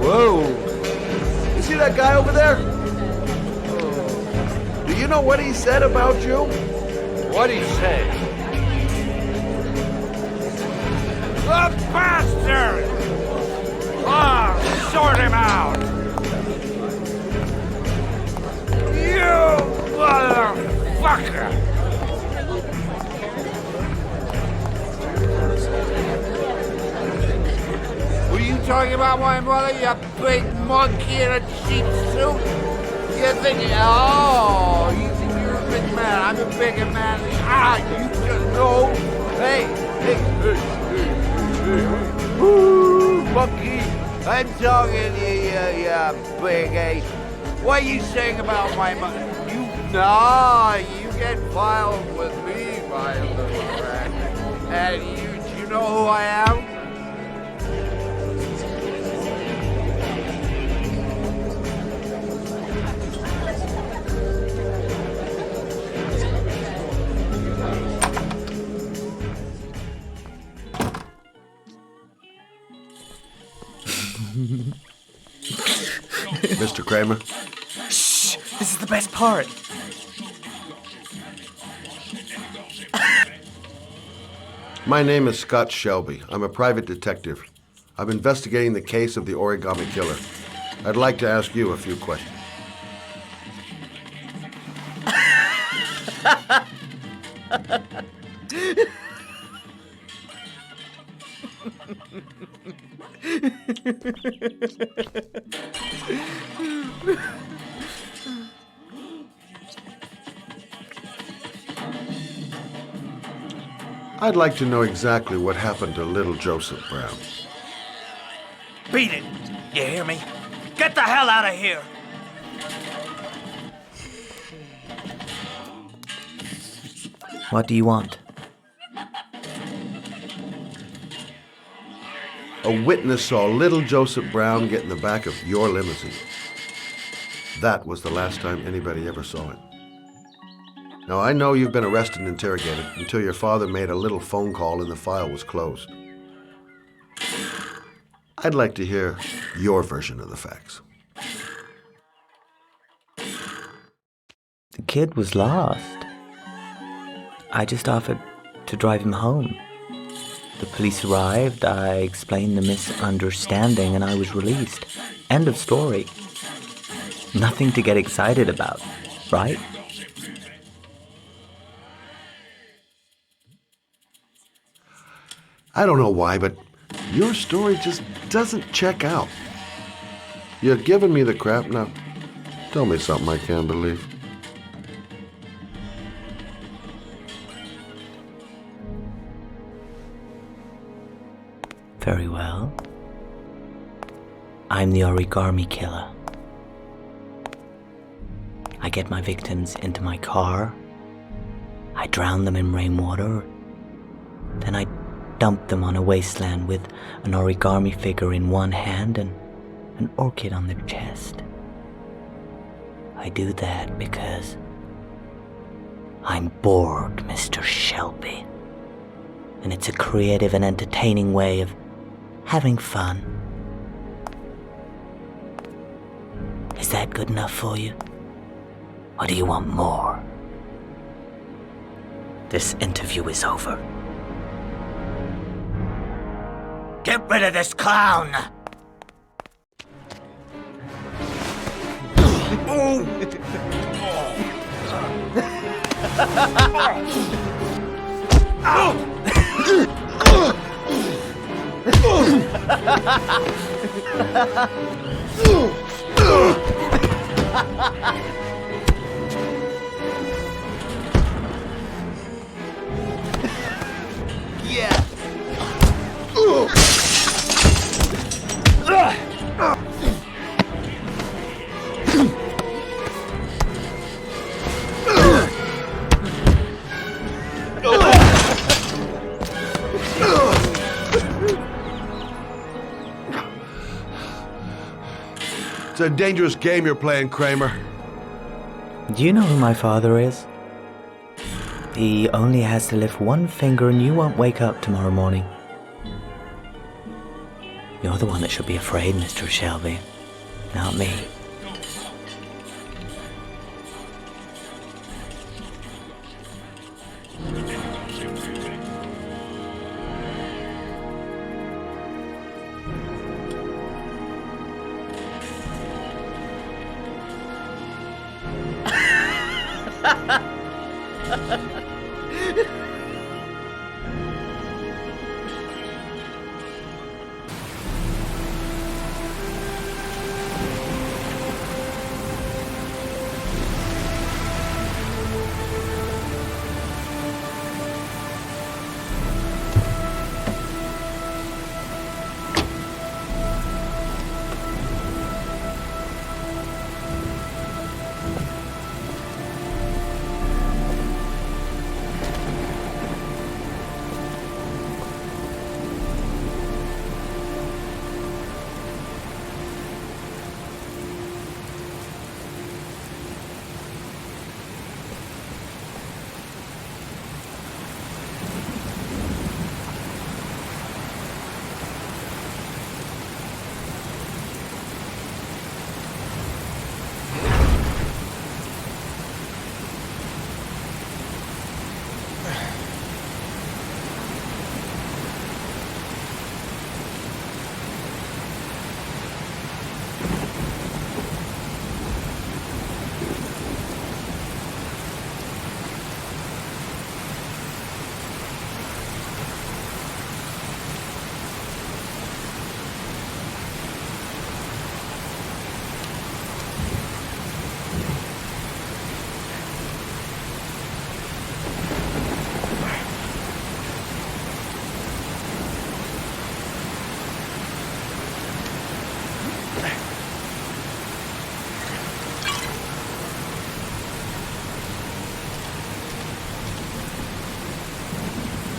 Whoa! You see that guy over there? Do you know what he said about you? What'd he say? The bastard! Ah, sort him out! You motherfucker! Were you talking about my mother, you big monkey in a cheap suit? You think, you think you're a big man. I'm a bigger man. You just know. Hey. Ooh, monkey. I'm talking to you, big ape. What are you saying about my mother? You get filed with me, my little friend. And do you know who I am? Mr. Kramer? Shh! This is the best part. My name is Scott Shelby. I'm a private detective. I'm investigating the case of the Origami Killer. I'd like to ask you a few questions. I'd like to know exactly what happened to little Joseph Brown. Beat it! You hear me? Get the hell out of here! What do you want? A witness saw little Joseph Brown get in the back of your limousine. That was the last time anybody ever saw it. Now, I know you've been arrested and interrogated until your father made a little phone call and the file was closed. I'd like to hear your version of the facts. The kid was lost. I just offered to drive him home. The police arrived, I explained the misunderstanding, and I was released. End of story. Nothing to get excited about, right? I don't know why, but your story just doesn't check out. You're giving me the crap now. Tell me something I can't believe. Very well. I'm the Origami Killer. I get my victims into my car. I drown them in rainwater. Then I dump them on a wasteland with an origami figure in one hand and an orchid on their chest. I do that because I'm bored, Mr. Shelby. And it's a creative and entertaining way of having fun. Is that good enough for you? Or do you want more? This interview is over. Get rid of this clown! Yeah! It's a dangerous game you're playing, Kramer. Do you know who my father is? He only has to lift one finger and you won't wake up tomorrow morning. You're the one that should be afraid, Mr. Shelby, not me.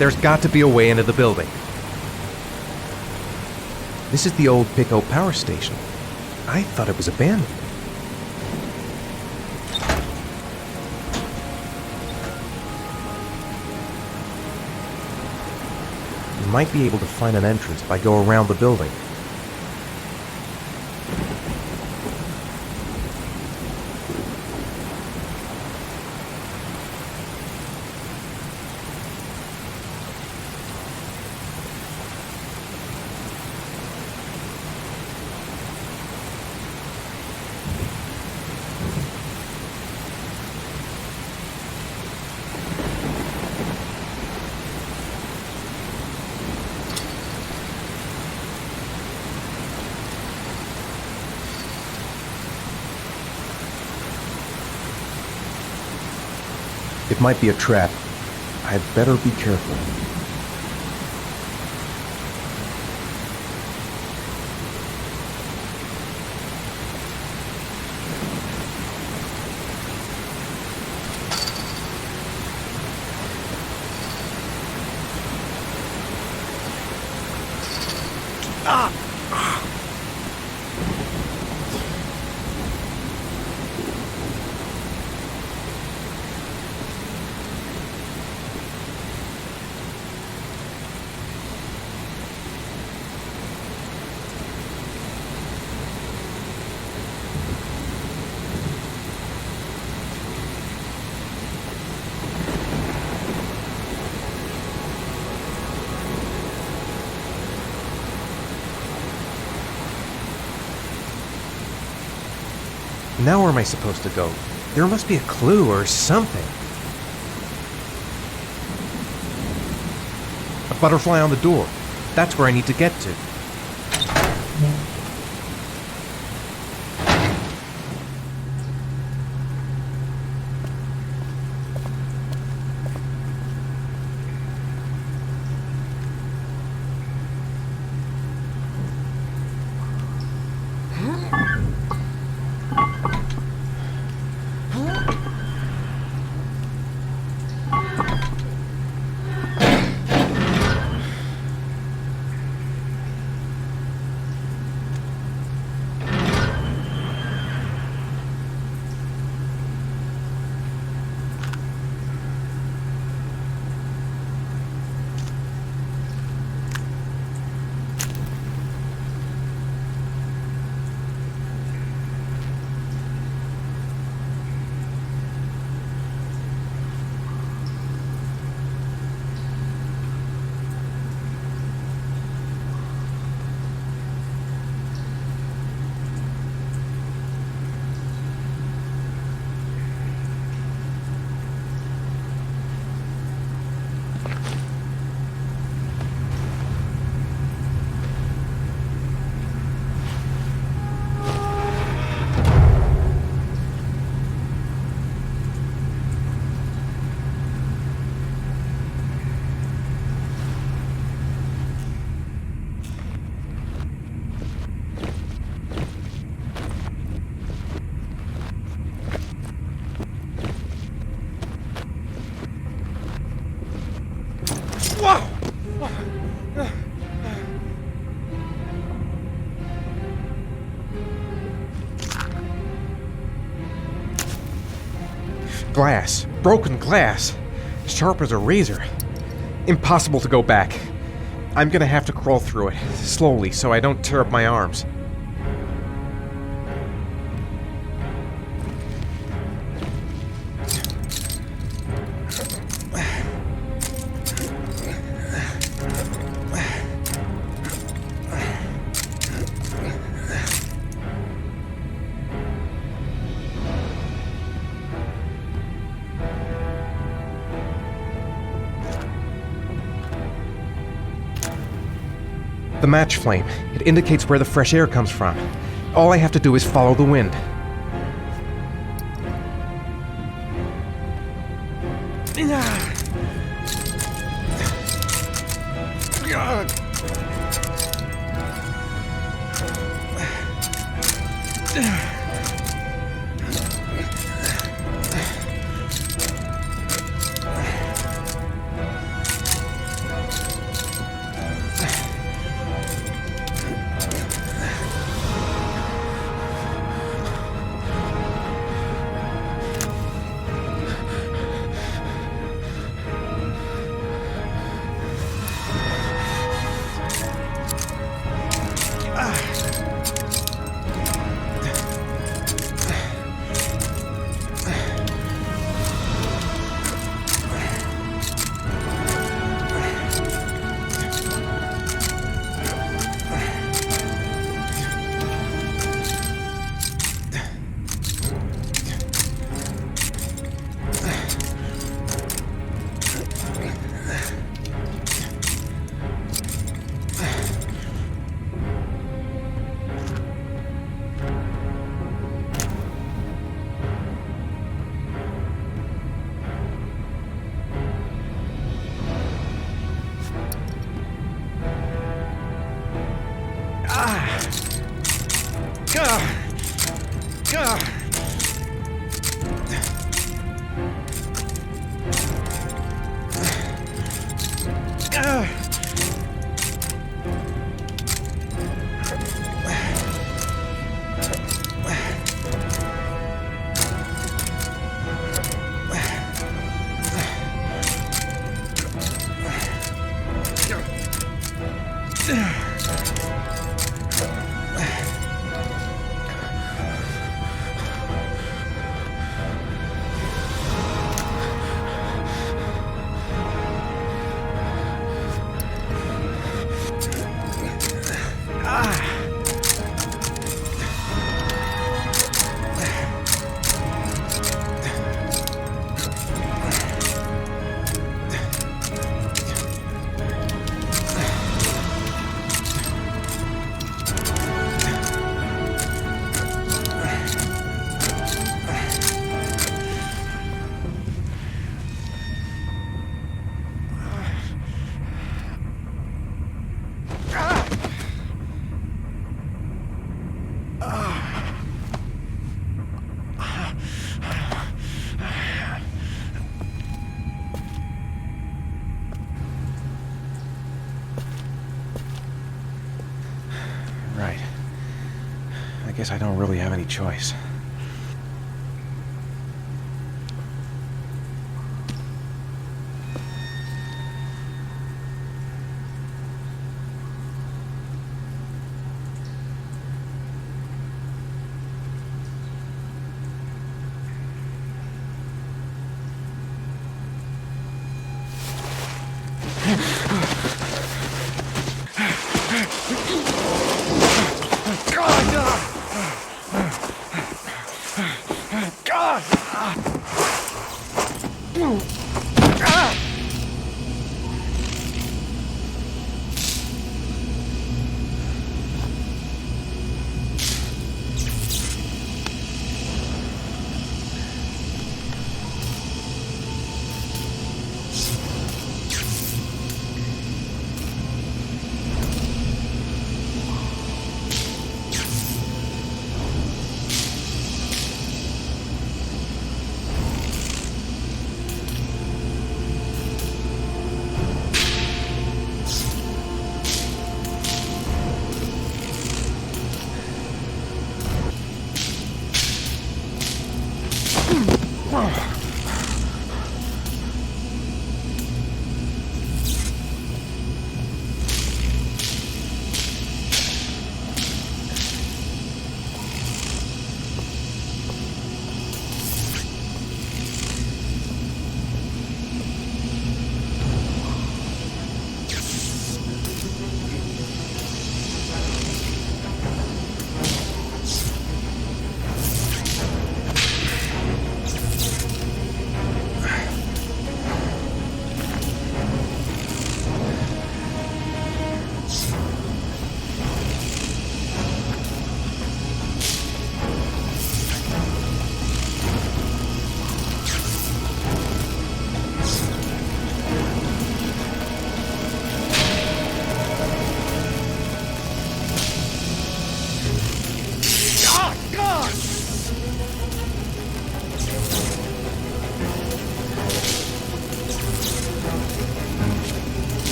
There's got to be a way into the building. This is the old Pico power station. I thought it was abandoned. You might be able to find an entrance if I go around the building. It might be a trap. I'd better be careful. Now where am I supposed to go? There must be a clue or something. A butterfly on the door. That's where I need to get to. Glass. Broken glass. Sharp as a razor. Impossible to go back. I'm gonna have to crawl through it, slowly, so I don't tear up my arms. The match flame. It indicates where the fresh air comes from. All I have to do is follow the wind. Right. I guess I don't really have any choice.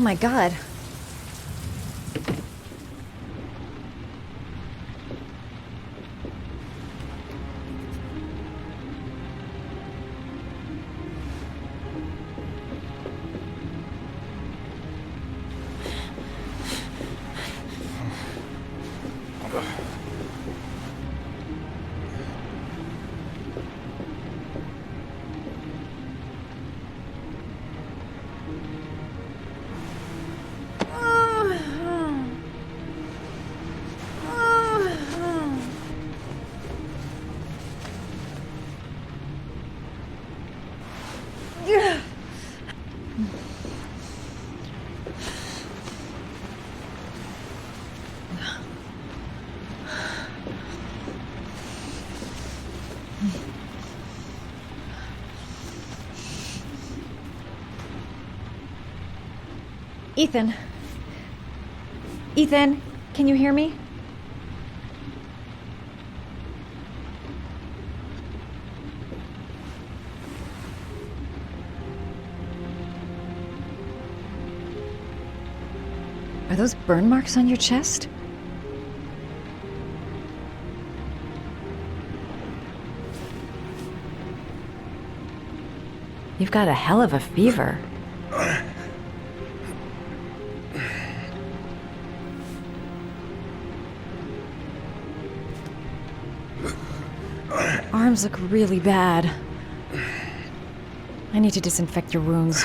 Oh my god. Ethan. Ethan, can you hear me? Are those burn marks on your chest? You've got a hell of a fever. Arms look really bad. I need to disinfect your wounds.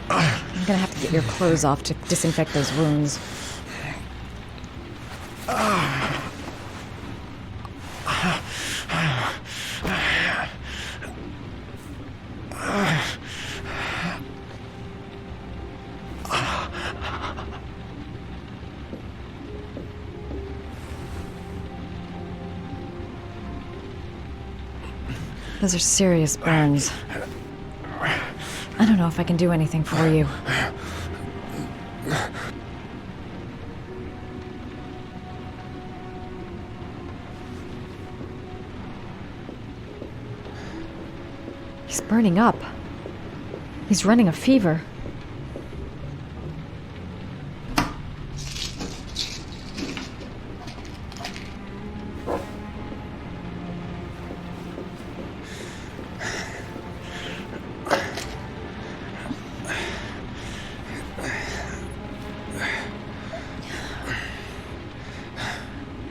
I'm gonna have to get your clothes off to disinfect those wounds. Those are serious burns. I don't know if I can do anything for you. He's burning up. He's running a fever.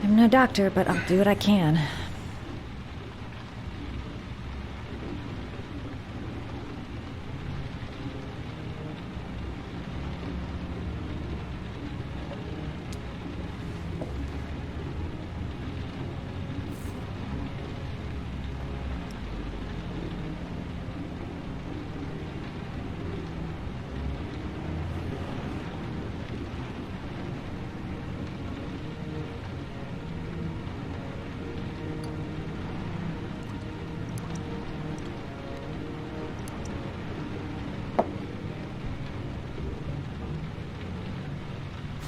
I'm no doctor, but I'll do what I can.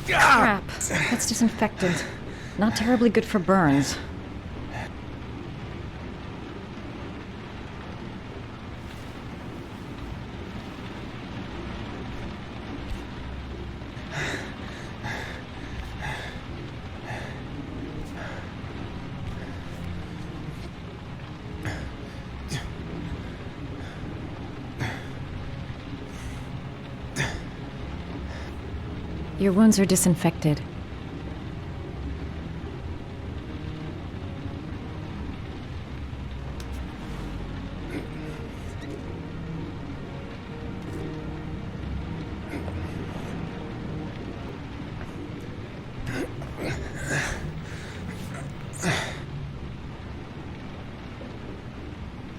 Crap. That's disinfectant. Not terribly good for burns. Your wounds are disinfected.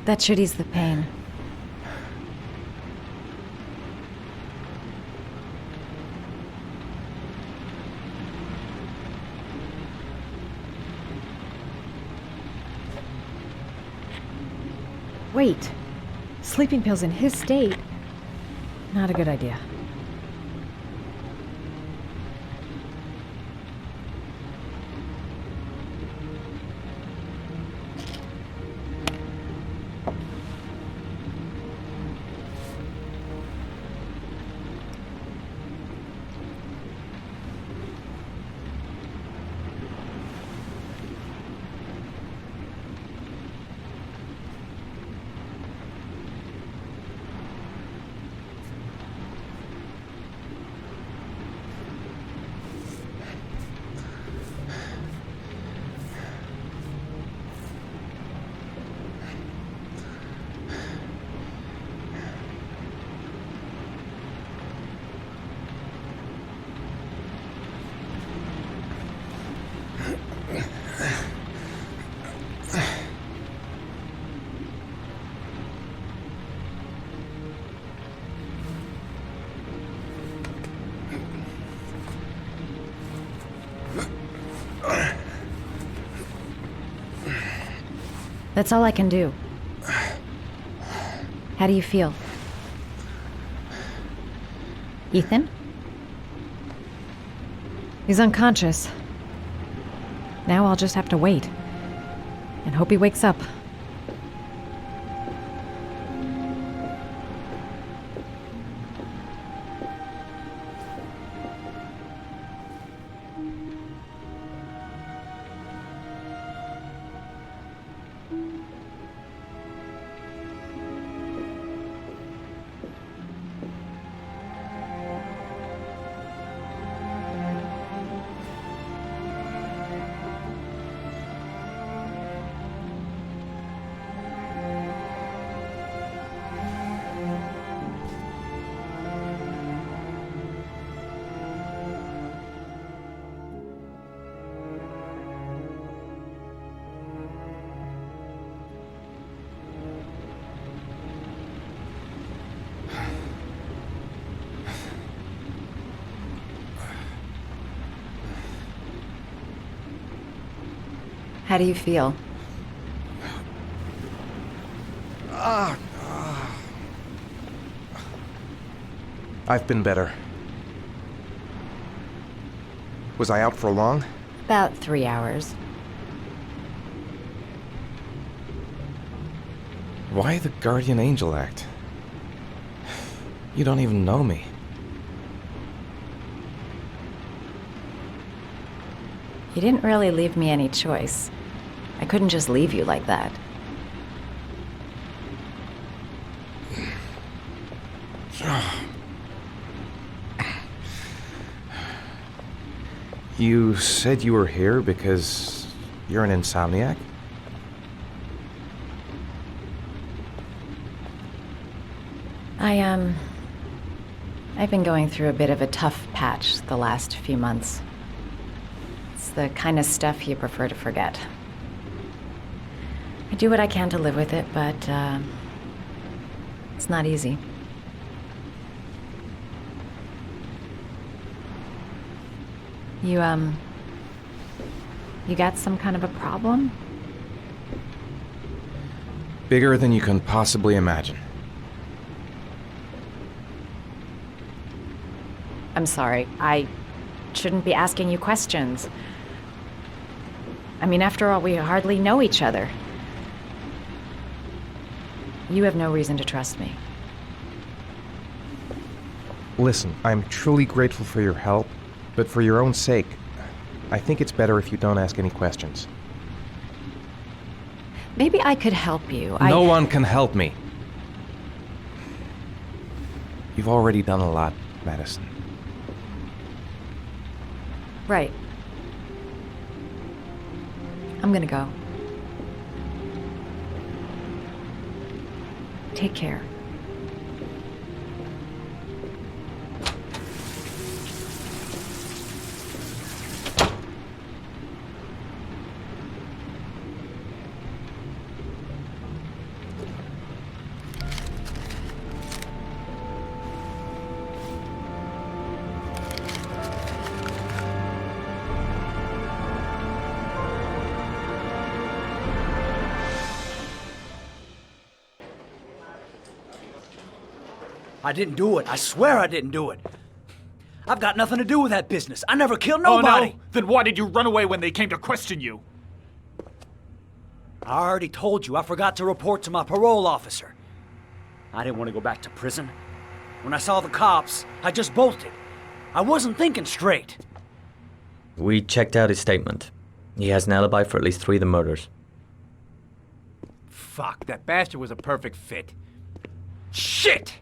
That should ease the pain. Wait. Sleeping pills in his state? Not a good idea. That's all I can do. How do you feel? Ethan? He's unconscious. Now I'll just have to wait. And hope he wakes up. How do you feel? I've been better. Was I out for long? About 3 hours. Why the guardian angel act? You don't even know me. You didn't really leave me any choice. I couldn't just leave you like that. You said you were here because you're an insomniac? I've been going through a bit of a tough patch the last few months. It's the kind of stuff you prefer to forget. I do what I can to live with it, but it's not easy. You got some kind of a problem? Bigger than you can possibly imagine. I'm sorry. I shouldn't be asking you questions. I mean, after all, we hardly know each other. You have no reason to trust me. Listen, I'm truly grateful for your help, but for your own sake, I think it's better if you don't ask any questions. Maybe I could help you. No one can help me. You've already done a lot, Madison. Right. I'm gonna go. Take care. I didn't do it. I swear I didn't do it. I've got nothing to do with that business. I never killed nobody. Oh, no? Then why did you run away when they came to question you? I already told you I forgot to report to my parole officer. I didn't want to go back to prison. When I saw the cops, I just bolted. I wasn't thinking straight. We checked out his statement. He has an alibi for at least 3 of the murders. Fuck, that bastard was a perfect fit. Shit!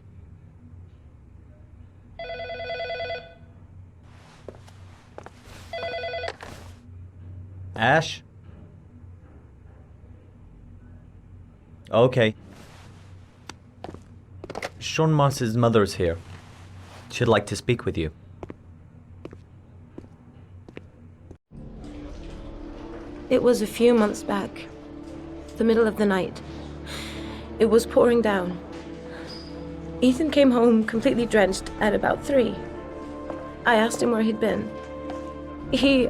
Ash? Okay. Sean Moss's mother's here. She'd like to speak with you. It was a few months back. The middle of the night. It was pouring down. Ethan came home completely drenched at about 3. I asked him where he'd been. He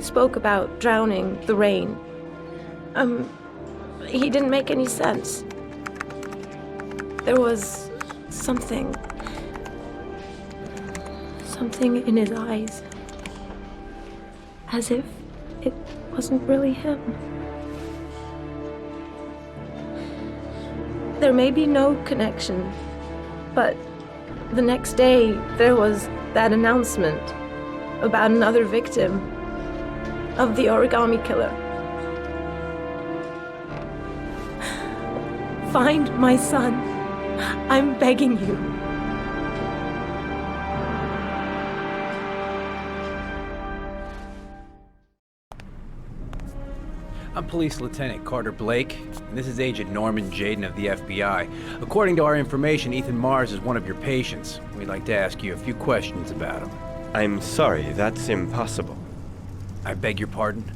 spoke about drowning, the rain. he didn't make any sense. There was something in his eyes. As if it wasn't really him. There may be no connection, but the next day there was that announcement about another victim of the Origami Killer. Find my son. I'm begging you. I'm Police Lieutenant Carter Blake, and this is Agent Norman Jayden of the FBI. According to our information, Ethan Mars is one of your patients. We'd like to ask you a few questions about him. I'm sorry, that's impossible. I beg your pardon?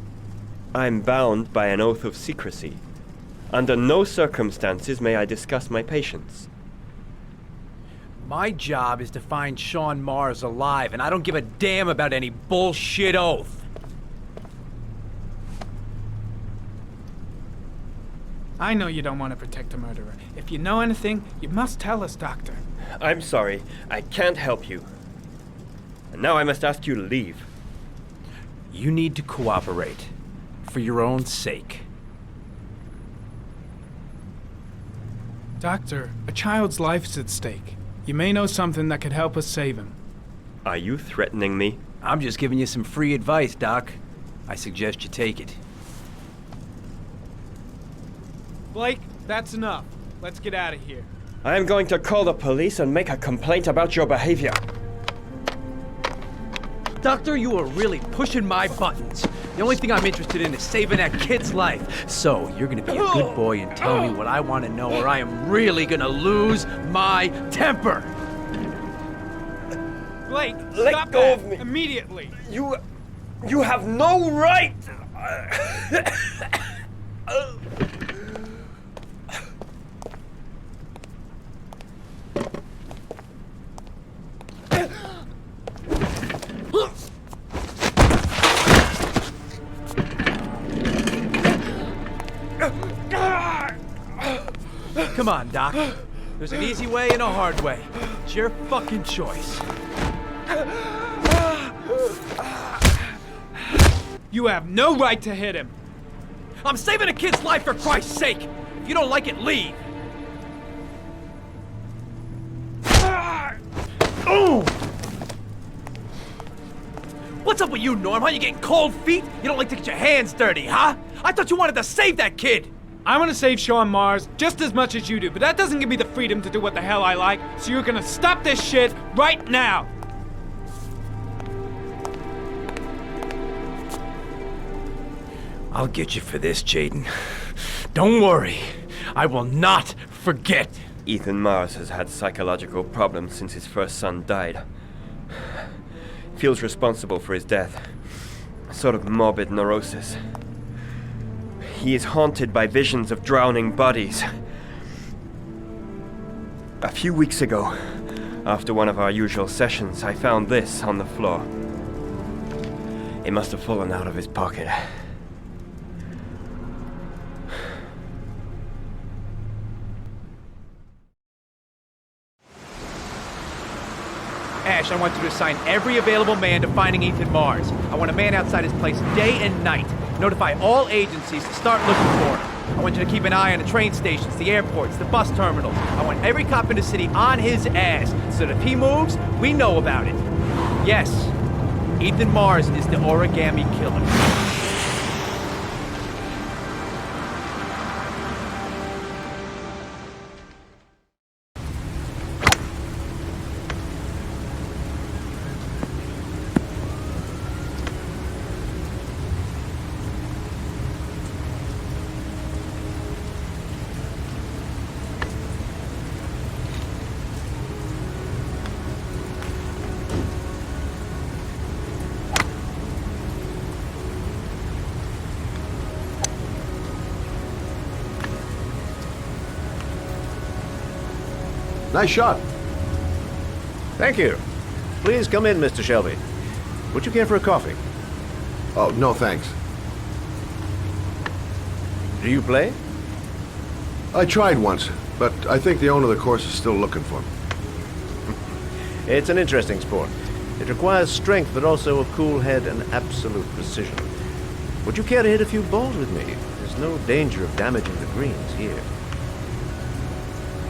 I'm bound by an oath of secrecy. Under no circumstances may I discuss my patients. My job is to find Sean Mars alive, and I don't give a damn about any bullshit oath. I know you don't want to protect a murderer. If you know anything, you must tell us, Doctor. I'm sorry, I can't help you. And now I must ask you to leave. You need to cooperate. For your own sake. Doctor, a child's life's at stake. You may know something that could help us save him. Are you threatening me? I'm just giving you some free advice, Doc. I suggest you take it. Blake, that's enough. Let's get out of here. I am going to call the police and make a complaint about your behavior. Doctor, you are really pushing my buttons. The only thing I'm interested in is saving that kid's life. So, you're gonna be a good boy and tell me what I want to know, or I am really gonna lose my temper. Blake, let stop go that of me. Immediately. You have no right. Come on, Doc. There's an easy way and a hard way. It's your fucking choice. You have no right to hit him. I'm saving a kid's life for Christ's sake. If you don't like it, leave. What's up with you, Norm? Huh? You getting cold feet? You don't like to get your hands dirty, huh? I thought you wanted to save that kid. I want to save Sean Mars just as much as you do, but that doesn't give me the freedom to do what the hell I like, so you're gonna stop this shit right now! I'll get you for this, Jayden. Don't worry. I will not forget. Ethan Mars has had psychological problems since his first son died. Feels responsible for his death. A sort of morbid neurosis. He is haunted by visions of drowning bodies. A few weeks ago, after one of our usual sessions, I found this on the floor. It must have fallen out of his pocket. Ash, I want you to assign every available man to finding Ethan Mars. I want a man outside his place day and night. Notify all agencies to start looking for him. I want you to keep an eye on the train stations, the airports, the bus terminals. I want every cop in the city on his ass, so that if he moves, we know about it. Yes, Ethan Mars is the Origami Killer. Nice shot. Thank you. Please come in, Mr. Shelby. Would you care for a coffee? Oh, no thanks. Do you play? I tried once, but I think the owner of the course is still looking for me. It's an interesting sport. It requires strength, but also a cool head and absolute precision. Would you care to hit a few balls with me? There's no danger of damaging the greens here.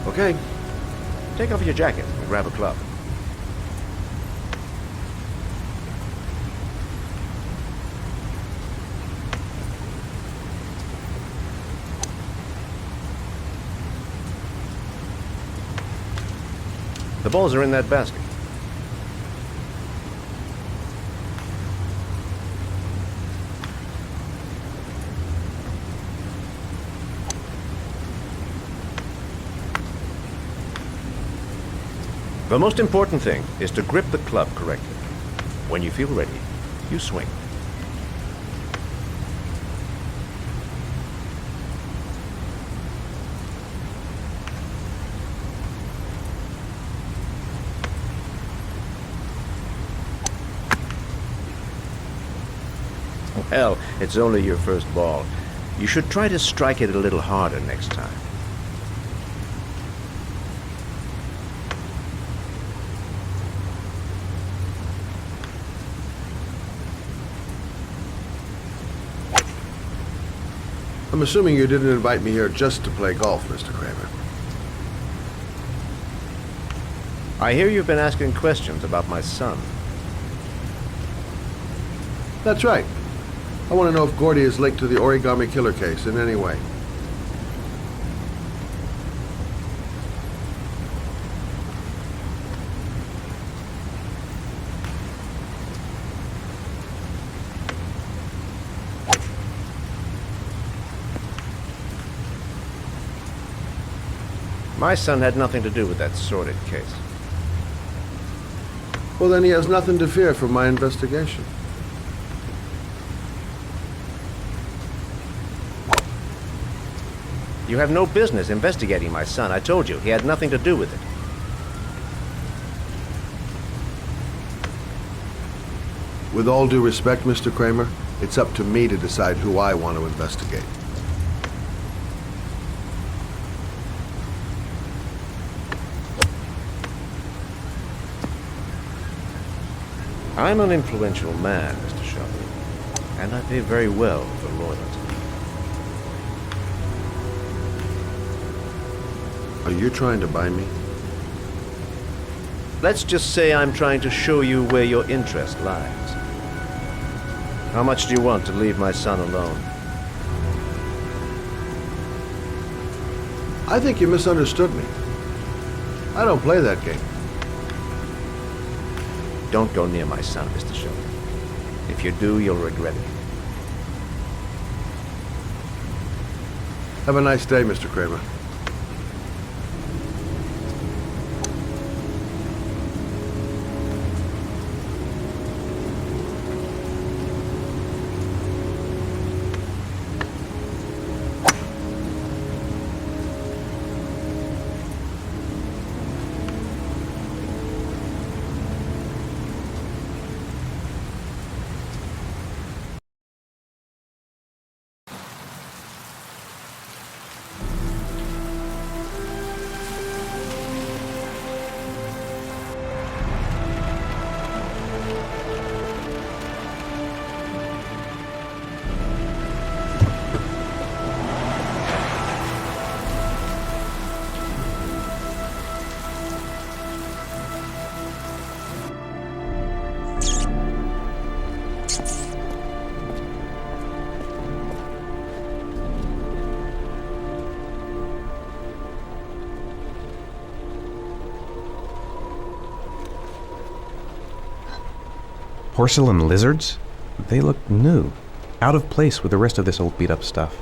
Okay. Take off your jacket and grab a club. The balls are in that basket. The most important thing is to grip the club correctly. When you feel ready, you swing. Well, it's only your first ball. You should try to strike it a little harder next time. I'm assuming you didn't invite me here just to play golf, Mr. Kramer. I hear you've been asking questions about my son. That's right. I want to know if Gordy is linked to the Origami Killer case in any way. My son had nothing to do with that sordid case. Well, then he has nothing to fear from my investigation. You have no business investigating my son. I told you, he had nothing to do with it. With all due respect, Mr. Kramer, it's up to me to decide who I want to investigate. I'm an influential man, Mr. Shelby, and I pay very well for loyalty. Are you trying to buy me? Let's just say I'm trying to show you where your interest lies. How much do you want to leave my son alone? I think you misunderstood me. I don't play that game. Don't go near my son, Mr. Shelby. If you do, you'll regret it. Have a nice day, Mr. Kramer. Porcelain lizards? They look new, out of place with the rest of this old beat-up stuff.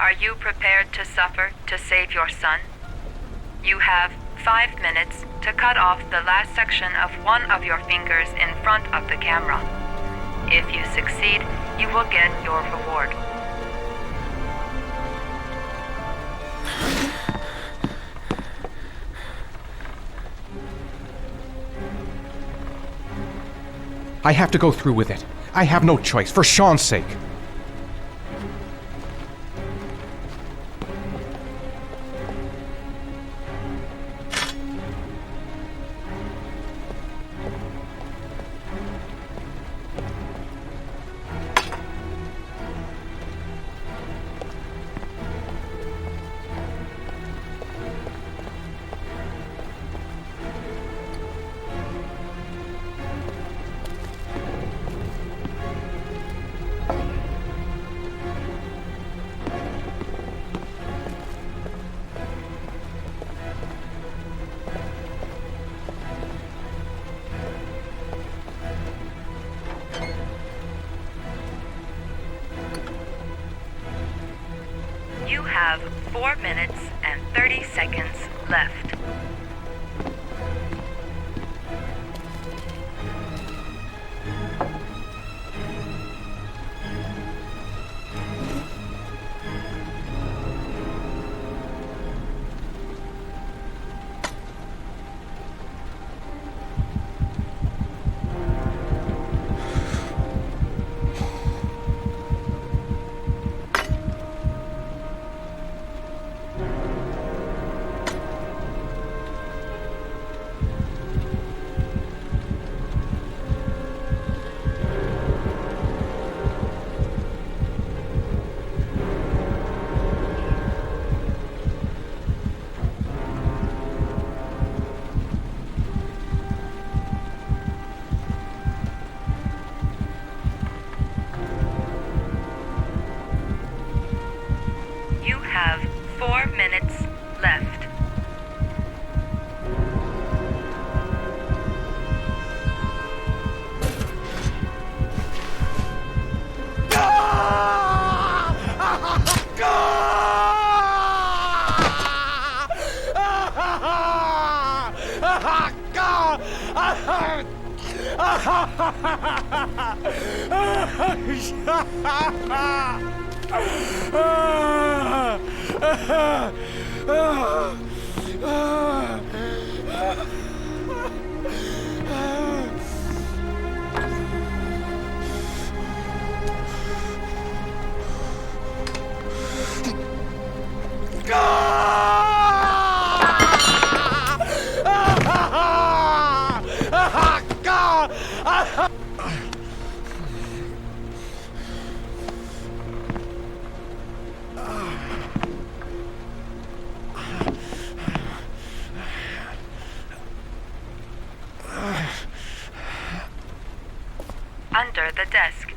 Are you prepared to suffer to save your son? You have 5 minutes to cut off the last section of one of your fingers in front of the camera. If you succeed, you will get your reward. I have to go through with it. I have no choice, for Sean's sake. You have 4 minutes and 30 seconds left. You have 4 minutes left. Under the desk.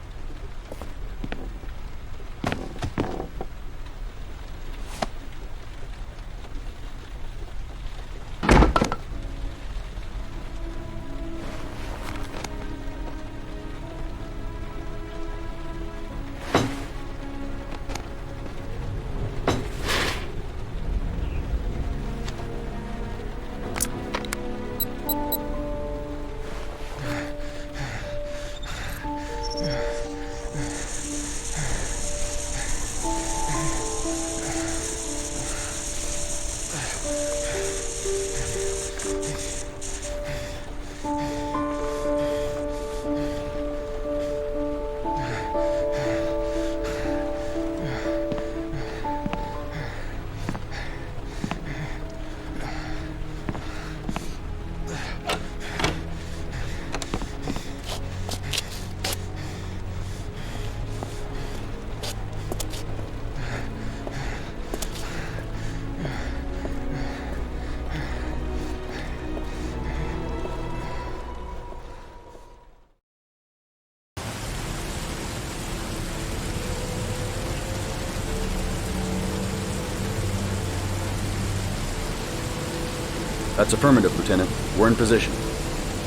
That's affirmative, Lieutenant. We're in position.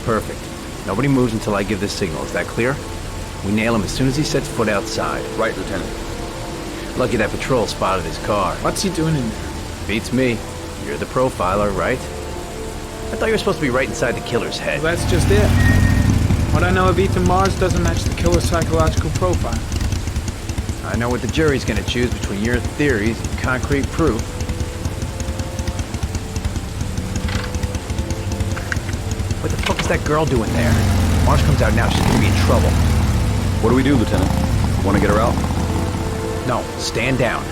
Perfect. Nobody moves until I give the signal. Is that clear? We nail him as soon as he sets foot outside. Right, Lieutenant. Lucky that patrol spotted his car. What's he doing in there? Beats me. You're the profiler, right? I thought you were supposed to be right inside the killer's head. Well, that's just it. What I know of Ethan Mars doesn't match the killer's psychological profile. I know what the jury's gonna choose between your theories and concrete proof. What the fuck is that girl doing there? Mars comes out now, she's gonna be in trouble. What do we do, Lieutenant? Want to get her out? No, stand down.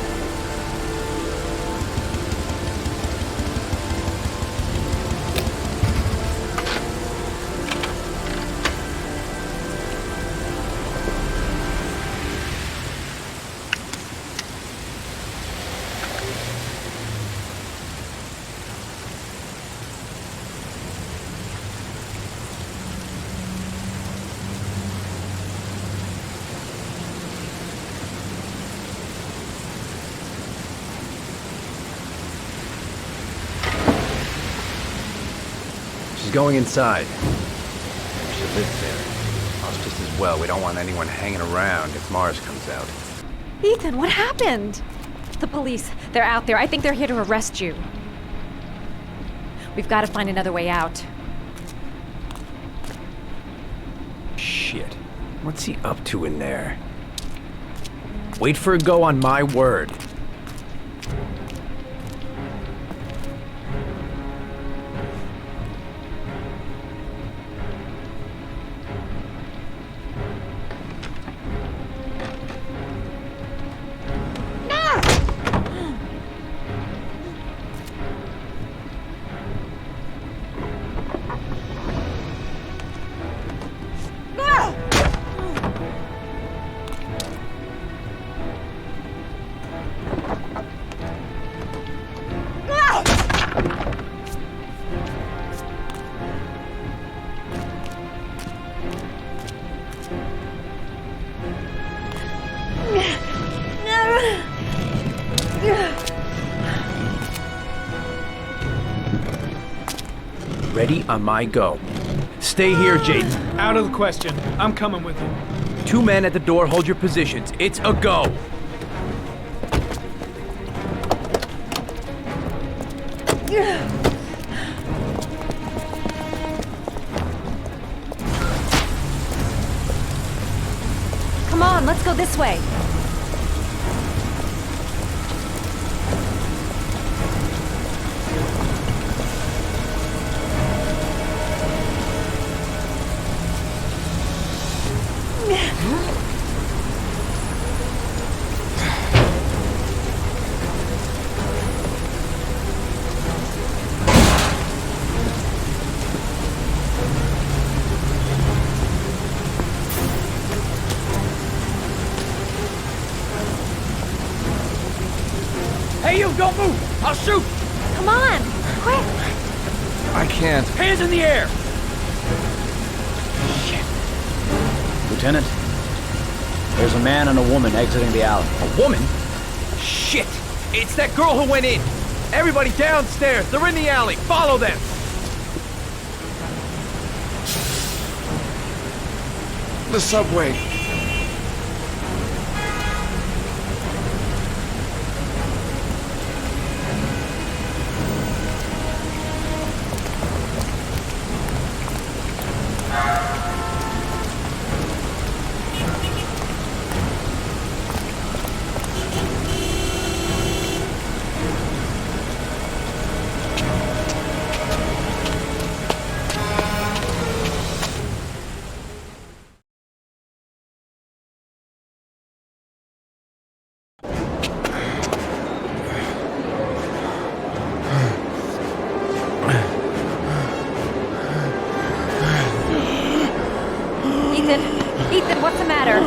She's going inside. She lives there. Well, it's just as well. We don't want anyone hanging around if Mars comes out. Ethan, what happened? The police. They're out there. I think they're here to arrest you. We've got to find another way out. Shit. What's he up to in there? Wait for a go on my word. Ready on my go. Stay here, Jayden. Out of the question. I'm coming with you. 2 men at the door, hold your positions. It's a go. Come on, let's go this way. Hey, you, don't move! I'll shoot! Come on, quick! I can't. Hands in the air! Lieutenant, there's a man and a woman exiting the alley. A woman? Shit! It's that girl who went in! Everybody downstairs! They're in the alley! Follow them! The subway. Ethan, what's the matter?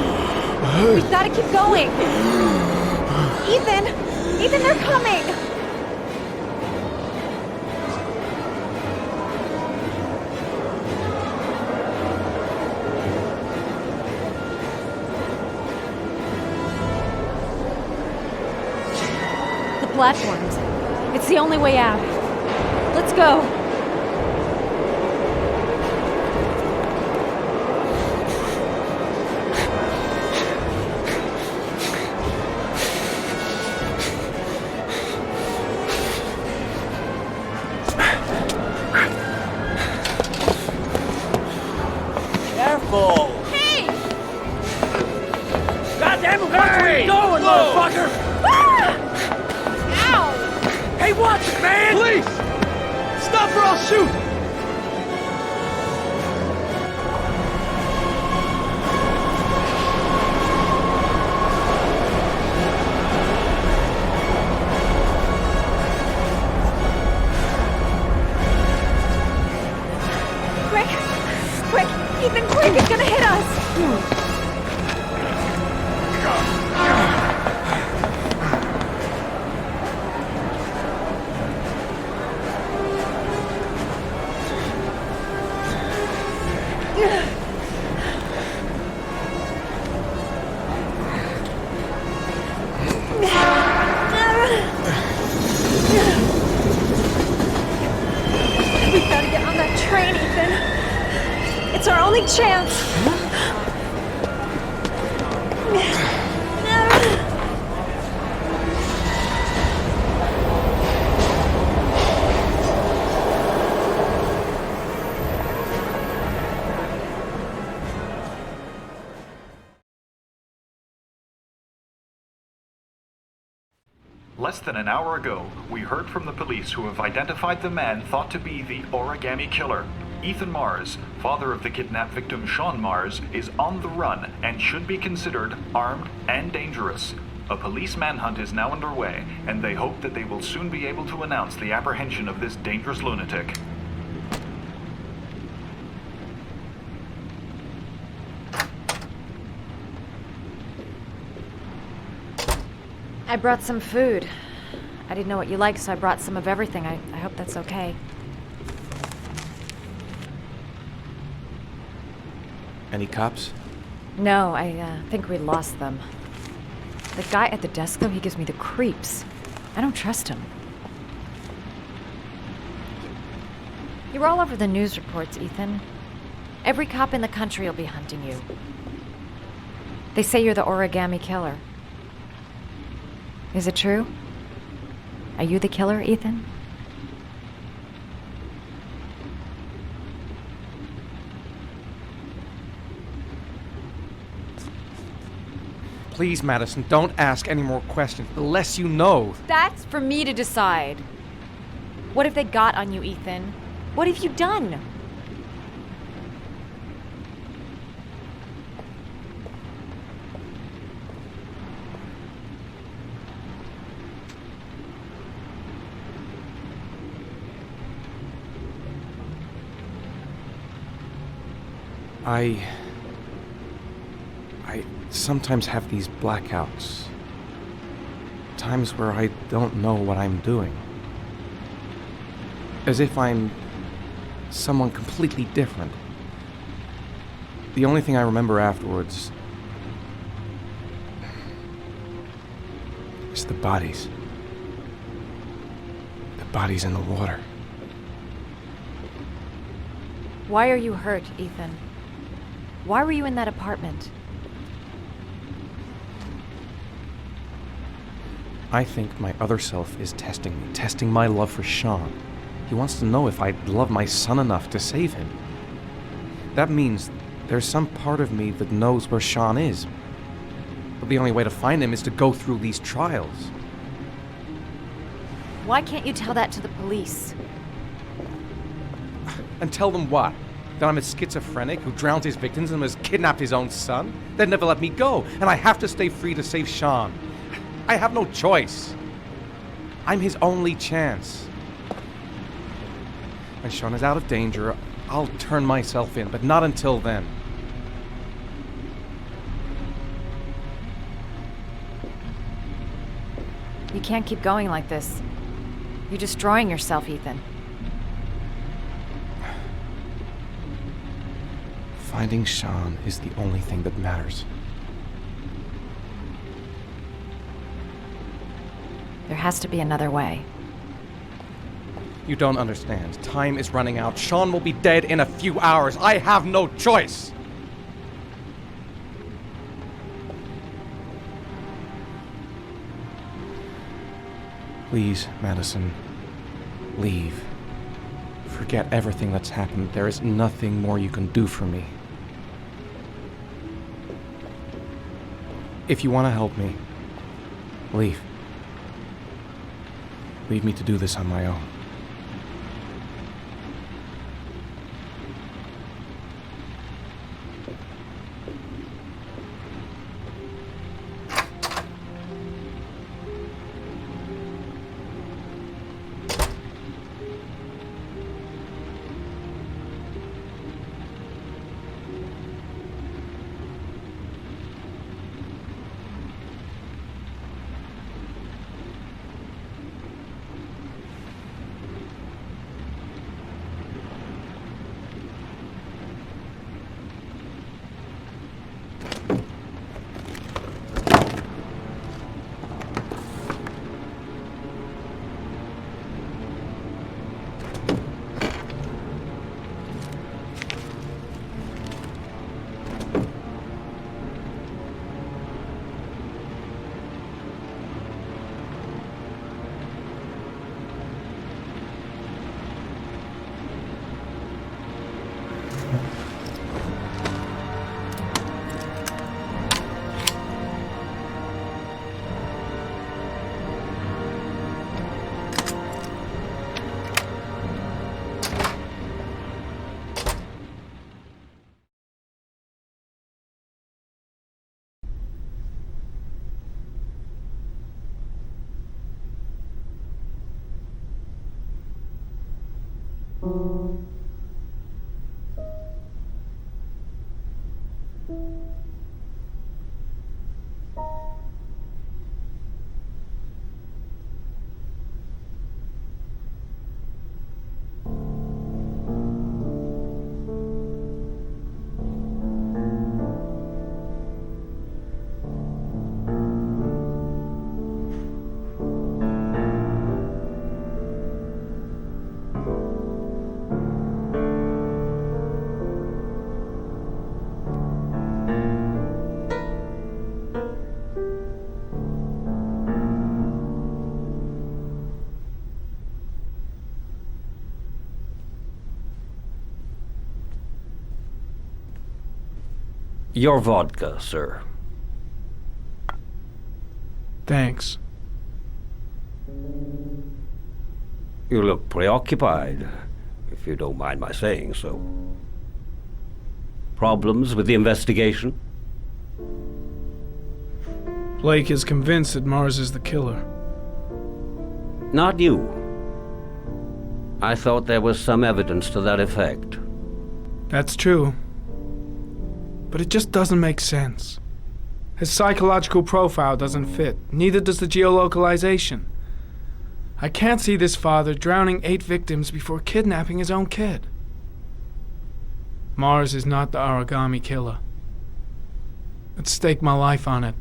We've got to keep going. Ethan! Ethan, they're coming! The platforms. It's the only way out. Let's go. I'll shoot! Quick! Quick! Ethan, quick! It's gonna hit us! We've got to get on that train, Ethan. It's our only chance. Less than an hour ago, we heard from the police who have identified the man thought to be the Origami Killer. Ethan Mars, father of the kidnapped victim Sean Mars, is on the run and should be considered armed and dangerous. A police manhunt is now underway, and they hope that they will soon be able to announce the apprehension of this dangerous lunatic. I brought some food. I didn't know what you liked, so I brought some of everything. I hope that's okay. Any cops? No, I think we lost them. The guy at the desk, though, he gives me the creeps. I don't trust him. You're all over the news reports, Ethan. Every cop in the country will be hunting you. They say you're the Origami Killer. Is it true? Are you the killer, Ethan? Please, Madison, don't ask any more questions. The less you know. That's for me to decide. What have they got on you, Ethan? What have you done? I sometimes have these blackouts. Times where I don't know what I'm doing. As if I'm someone completely different. The only thing I remember afterwards is the bodies. The bodies in the water. Why are you hurt, Ethan? Why were you in that apartment? I think my other self is testing me, testing my love for Sean. He wants to know if I love my son enough to save him. That means there's some part of me that knows where Sean is. But the only way to find him is to go through these trials. Why can't you tell that to the police? And tell them what? That I'm a schizophrenic who drowned his victims and has kidnapped his own son? They'd never let me go, and I have to stay free to save Sean. I have no choice. I'm his only chance. When Sean is out of danger, I'll turn myself in, but not until then. You can't keep going like this. You're destroying yourself, Ethan. Finding Sean is the only thing that matters. There has to be another way. You don't understand. Time is running out. Sean will be dead in a few hours. I have no choice. Please, Madison, leave. Forget everything that's happened. There is nothing more you can do for me. If you want to help me, leave. Leave me to do this on my own. Your vodka, sir. Thanks. You look preoccupied, if you don't mind my saying so. Problems with the investigation? Blake is convinced that Mars is the killer. Not you. I thought there was some evidence to that effect. That's true. But it just doesn't make sense. His psychological profile doesn't fit. Neither does the geolocalization. I can't see this father drowning 8 victims before kidnapping his own kid. Mars is not the Origami Killer. I'd stake my life on it.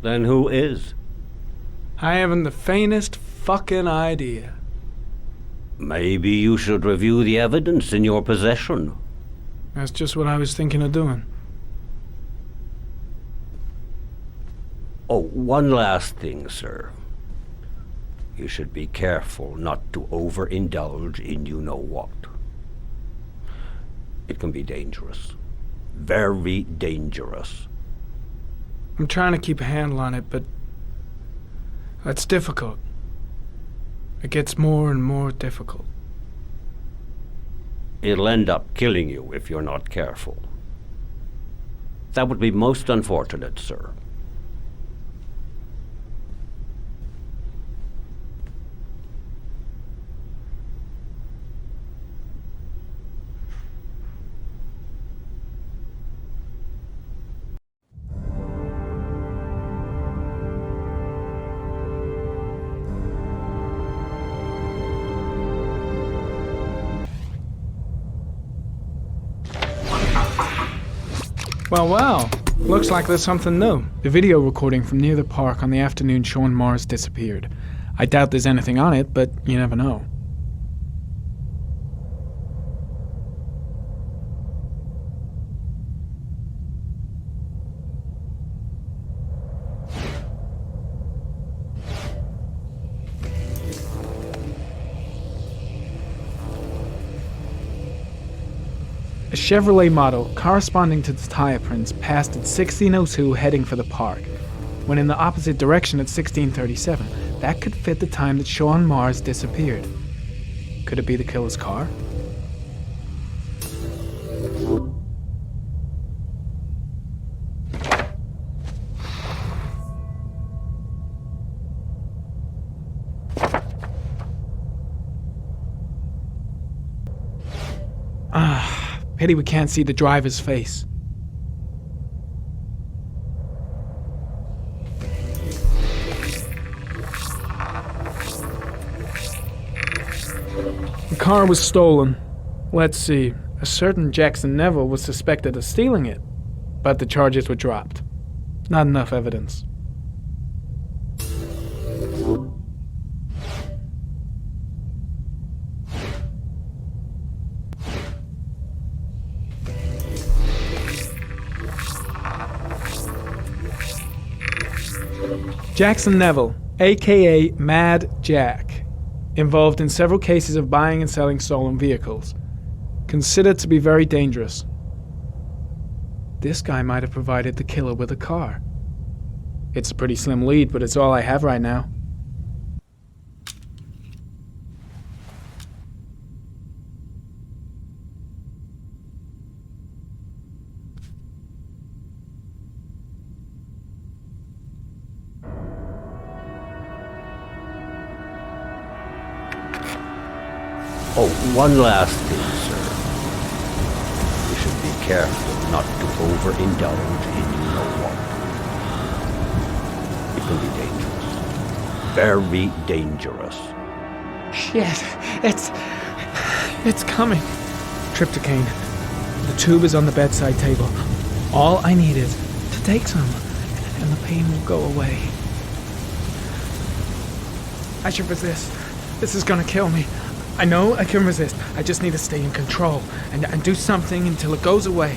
Then who is? I haven't the faintest fucking idea. Maybe you should review the evidence in your possession. That's just what I was thinking of doing. Oh, one last thing, sir. You should be careful not to overindulge in you-know-what. It can be dangerous. Very dangerous. I'm trying to keep a handle on it, but that's difficult. It gets more and more difficult. It'll end up killing you if you're not careful. That would be most unfortunate, sir. Well. Looks like there's something new. The video recording from near the park on the afternoon Sean Mars disappeared. I doubt there's anything on it, but you never know. A Chevrolet model corresponding to the tire prints passed at 16:02 heading for the park, when in the opposite direction at 16:37. That could fit the time that Sean Mars disappeared. Could it be the killer's car? Pity we can't see the driver's face. The car was stolen. Let's see. A certain Jackson Neville was suspected of stealing it, but the charges were dropped. Not enough evidence. Jackson Neville, aka Mad Jack, involved in several cases of buying and selling stolen vehicles. Considered to be very dangerous. This guy might have provided the killer with a car. It's a pretty slim lead, but it's all I have right now. Oh, one last thing, sir. You should be careful not to overindulge in you know what. It can be dangerous. Very dangerous. Shit, it's coming. Trypticane. The tube is on the bedside table. All I need is to take some, and the pain will go away. I should resist. This is gonna kill me. I know I can resist. I just need to stay in control and do something until it goes away.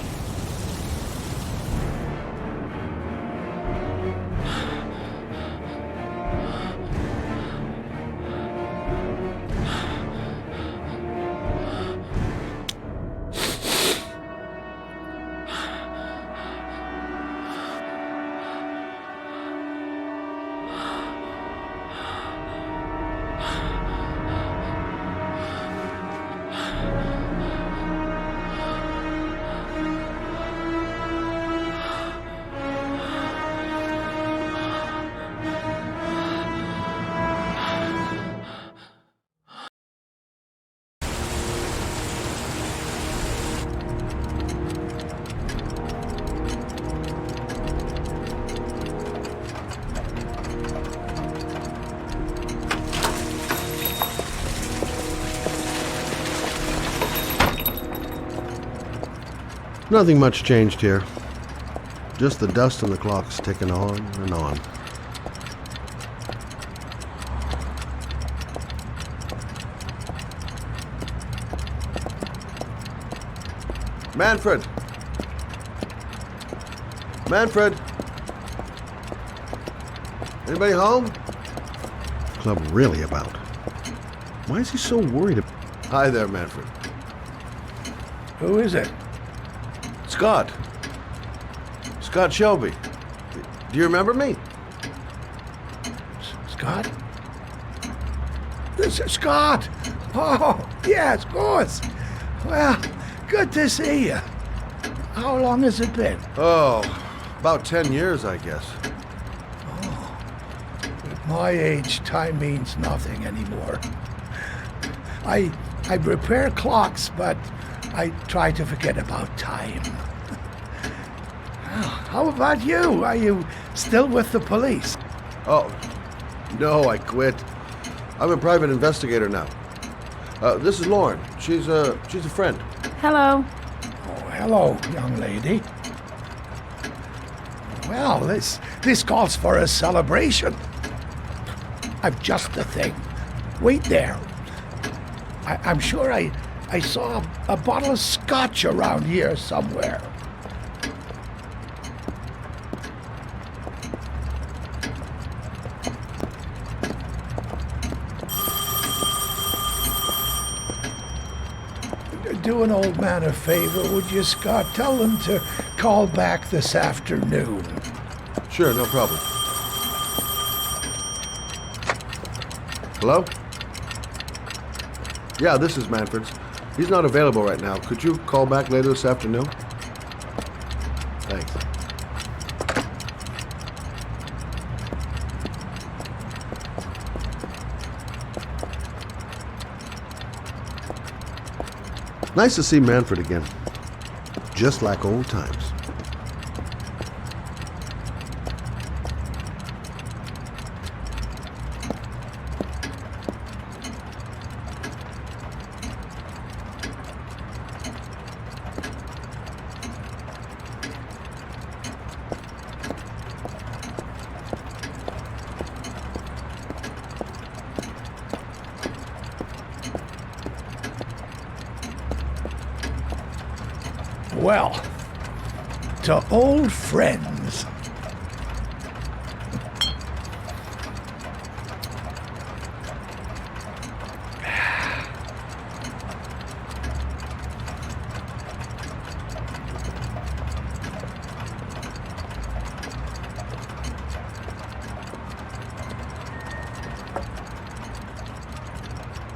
Nothing much changed here. Just the dust and the clocks ticking on and on. Manfred! Manfred! Anybody home? Club really about? Why is he so worried? Hi there, Manfred. Who is it? Scott. Scott Shelby. Do you remember me? Scott? This is Scott! Oh, yes, of course. Well, good to see you. How long has it been? Oh, about 10 years, I guess. At my age, time means nothing anymore. I repair clocks, but I try to forget about time. How about you? Are you still with the police? Oh, no, I quit. I'm a private investigator now. This is Lauren. She's a friend. Hello. Oh, hello, young lady. Well, this calls for a celebration. I've just the thing. Wait there. I'm sure I saw a bottle of scotch around here somewhere. Do an old man a favor, would you, Scott? Tell them to call back this afternoon. Sure, no problem. Hello? Yeah, this is Manfred's. He's not available right now. Could you call back later this afternoon? Thanks. Nice to see Manfred again. Just like old times. Well, to old friends.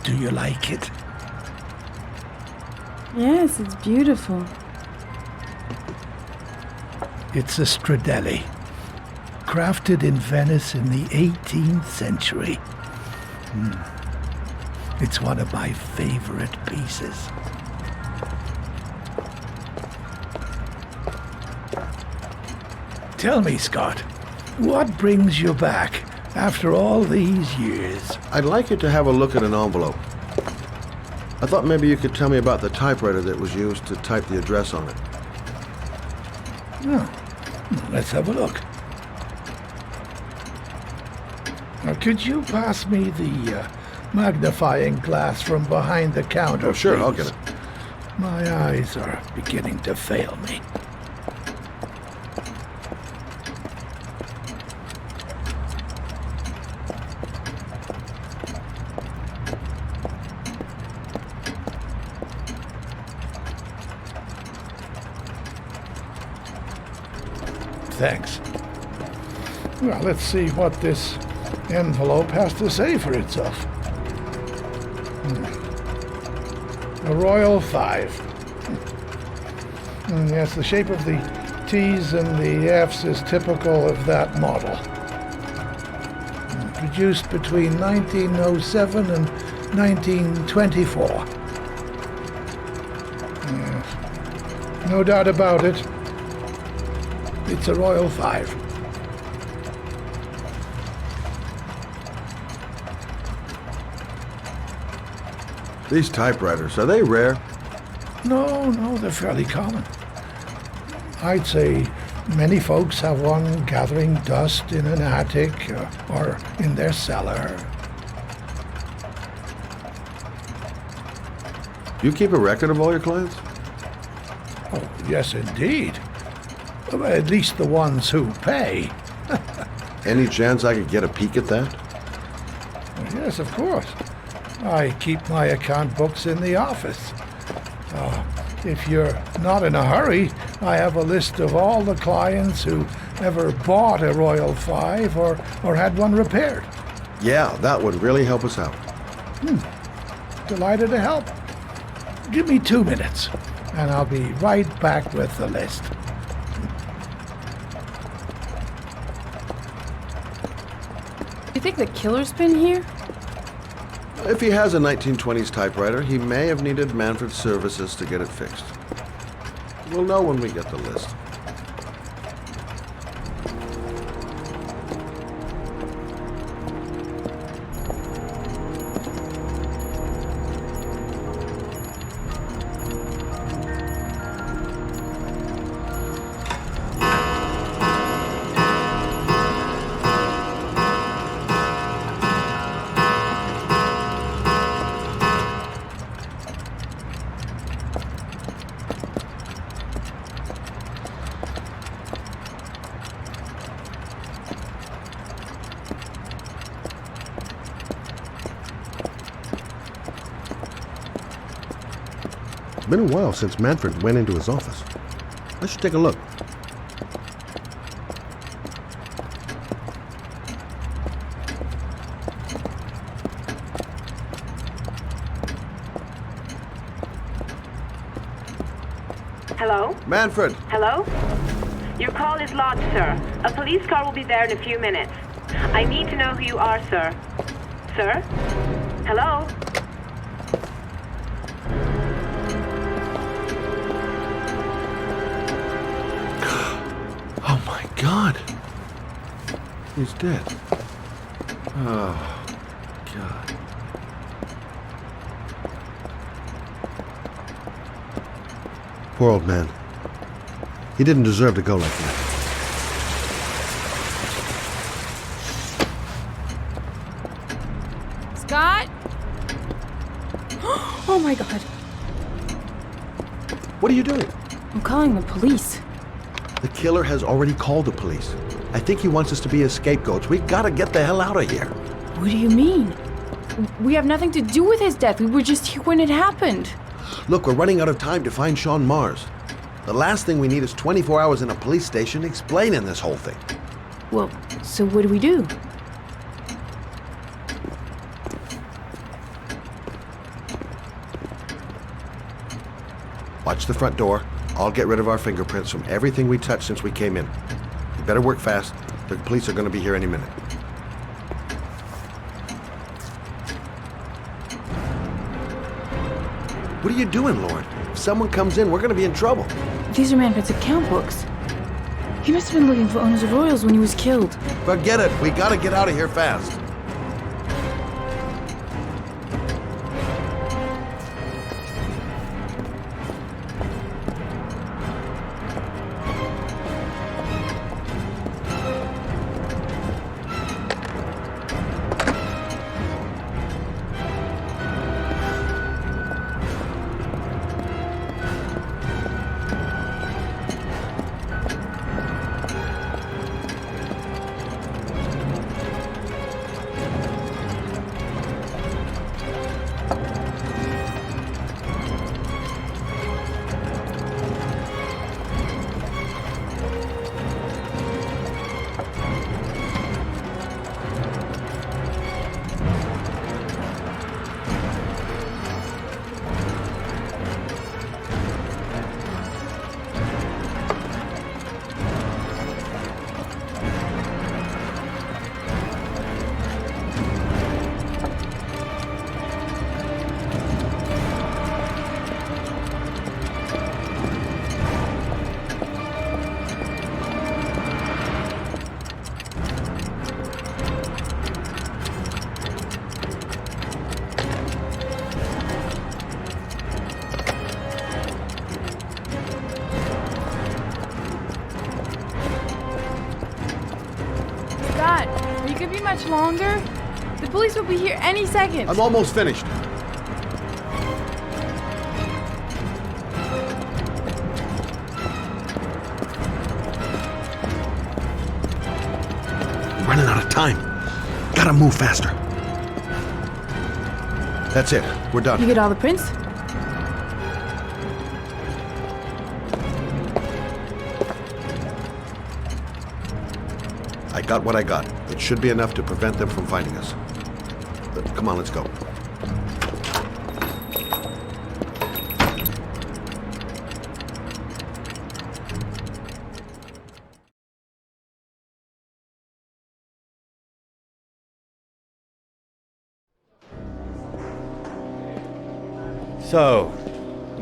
Do you like it? Yes, it's beautiful. It's a Stradelli, crafted in Venice in the 18th century. It's one of my favorite pieces. Tell me, Scott, what brings you back after all these years? I'd like you to have a look at an envelope. I thought maybe you could tell me about the typewriter that was used to type the address on it. Oh, let's have a look. Now, could you pass me the magnifying glass from behind the counter, Oh, sure, please? I'll get it. My eyes are beginning to fail me. Thanks. Well, let's see what this envelope has to say for itself. A Royal 5. Yes, the shape of the T's and the F's is typical of that model. Produced between 1907 and 1924. Yes. No doubt about it. It's a Royal 5. These typewriters, are they rare? No, they're fairly common. I'd say many folks have one gathering dust in an attic or in their cellar. Do you keep a record of all your clients? Oh, yes, indeed. At least the ones who pay. Any chance I could get a peek at that? Yes, of course. I keep my account books in the office. If you're not in a hurry, I have a list of all the clients who ever bought a Royal 5 or had one repaired. Yeah, that would really help us out. Delighted to help. Give me 2 minutes, and I'll be right back with the list. You think the killer's been here? If he has a 1920s typewriter, he may have needed Manfred's services to get it fixed. We'll know when we get the list. It's been a while since Manfred went into his office. I should take a look. Hello? Manfred! Hello? Your call is lodged, sir. A police car will be there in a few minutes. I need to know who you are, sir. Sir? Hello? Oh my God! He's dead. Oh, God. Poor old man. He didn't deserve to go like that. Scott? Oh my God. What are you doing? I'm calling the police. The killer has already called the police. I think he wants us to be his scapegoats. We gotta get the hell out of here. What do you mean? We have nothing to do with his death. We were just here when it happened. Look, we're running out of time to find Sean Mars. The last thing we need is 24 hours in a police station explaining this whole thing. Well, so what do we do? Watch the front door. I'll get rid of our fingerprints from everything we touched since we came in. You better work fast. The police are going to be here any minute. What are you doing, Lord? If someone comes in, we're gonna be in trouble. These are Manfred's account books. He must have been looking for owners of Royals when he was killed. Forget it. We gotta get out of here fast. Much longer? The police will be here any second. I'm almost finished. I'm running out of time. Gotta move faster. That's it. We're done. You get all the prints? I got what I got. It should be enough to prevent them from finding us. Come on, let's go. So,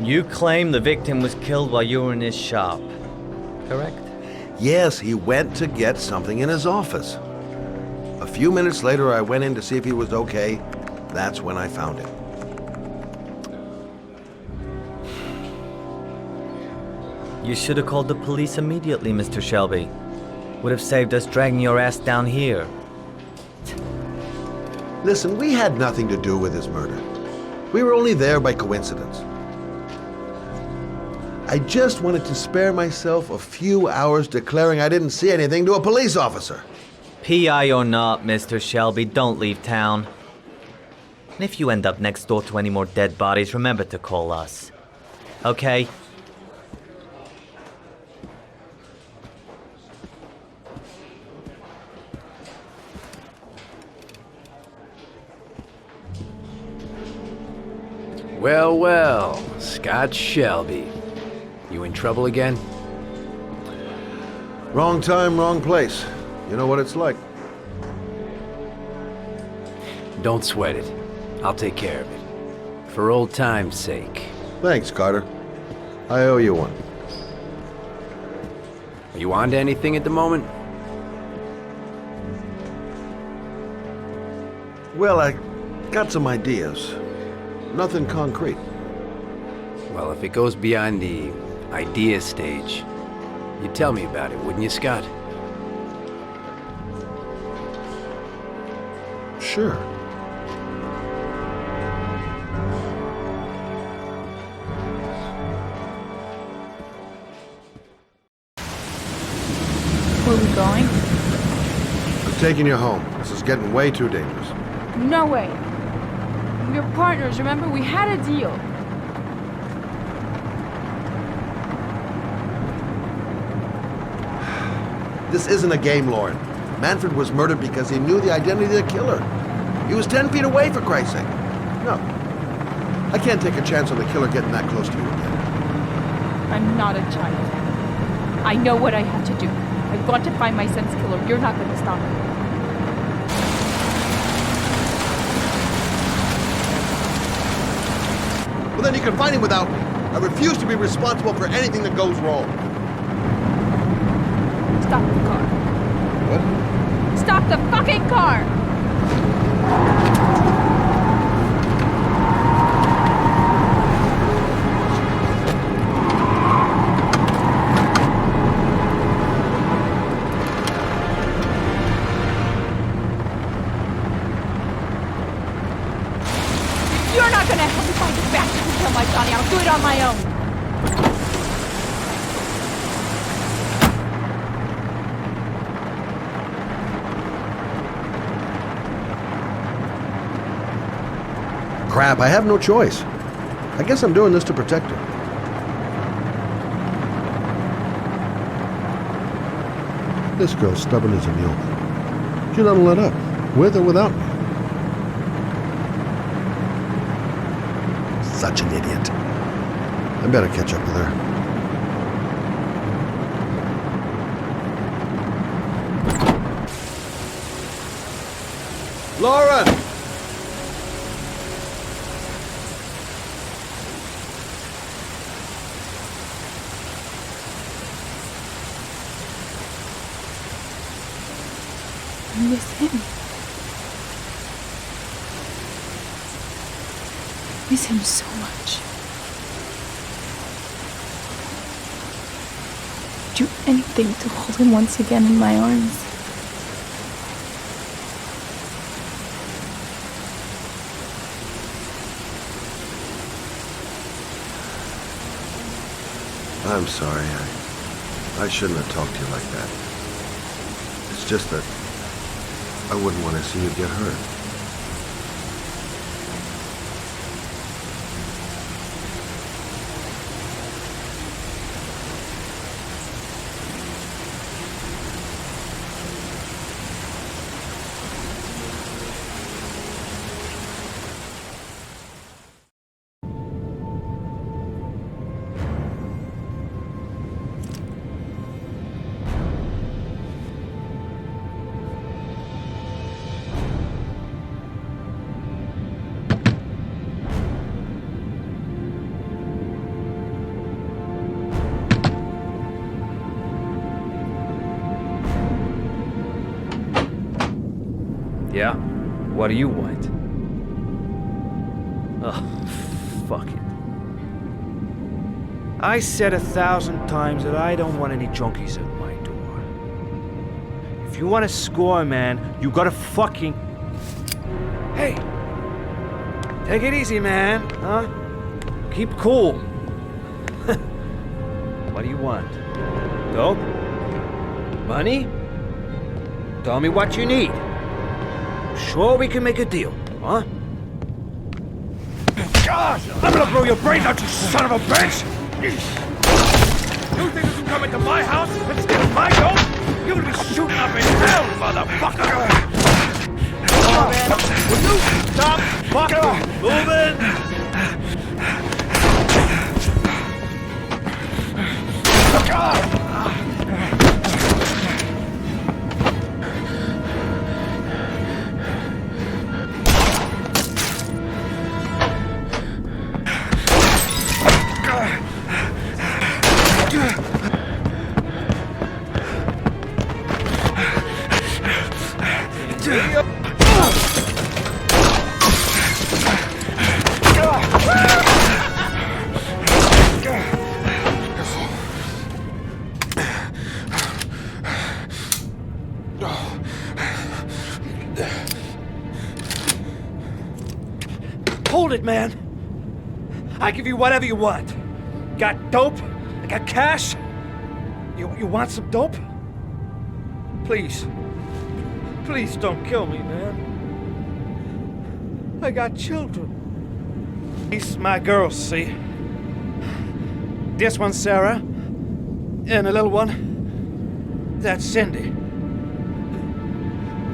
you claim the victim was killed while you were in his shop, correct? Yes, he went to get something in his office. A few minutes later, I went in to see if he was okay. That's when I found him. You should have called the police immediately, Mr. Shelby. Would have saved us dragging your ass down here. Listen, we had nothing to do with his murder. We were only there by coincidence. I just wanted to spare myself a few hours declaring I didn't see anything to a police officer. PI or not, Mr. Shelby, don't leave town. And if you end up next door to any more dead bodies, remember to call us. Okay? Well, well, Scott Shelby. You in trouble again? Wrong time, wrong place. You know what it's like. Don't sweat it. I'll take care of it. For old time's sake. Thanks, Carter. I owe you one. Are you on to anything at the moment? Well, I got some ideas. Nothing concrete. Well, if it goes beyond the idea stage, you'd tell me about it, wouldn't you, Scott? Sure. Where are we going? I'm taking you home. This is getting way too dangerous. No way. We're partners, remember? We had a deal. This isn't a game, Lauren. Manfred was murdered because he knew the identity of the killer. He was 10 feet away, for Christ's sake. No. I can't take a chance on the killer getting that close to you again. I'm not a child. I know what I have to do. I've got to find my son's killer. You're not going to stop me. Well, then you can find him without me. I refuse to be responsible for anything that goes wrong. Stop the car. What? Stop the fucking car! You're not gonna help me find the bastard who killed my Johnny. I'll do it on my own. Crap, I have no choice. I guess I'm doing this to protect her. This girl's stubborn as a mule. She doesn't let up, with or without me. Such an idiot. I better catch up with her. Laura! I miss him. I miss him so much. Do anything to hold him once again in my arms. I'm sorry. I shouldn't have talked to you like that. It's just that I wouldn't want to see you get hurt. Yeah? What do you want? Oh, fuck it. I said 1,000 times that I don't want any junkies at my door. If you want to score, man, you gotta fucking... Hey! Take it easy, man, huh? Keep cool. What do you want? Dope? Money? Tell me what you need. Sure we can make a deal, huh? God, I'm gonna blow your brains out, you son of a bitch! You think you can come into my house and steal my dope? You're gonna be shooting up in hell, motherfucker! Come on, man. Will you stop fucking moving? Hold it, man. I give you whatever you want. Got dope? I got cash? You want some dope? Please. Please don't kill me, man. I got children. These my girls, see? This one's Sarah. And a little one. That's Cindy.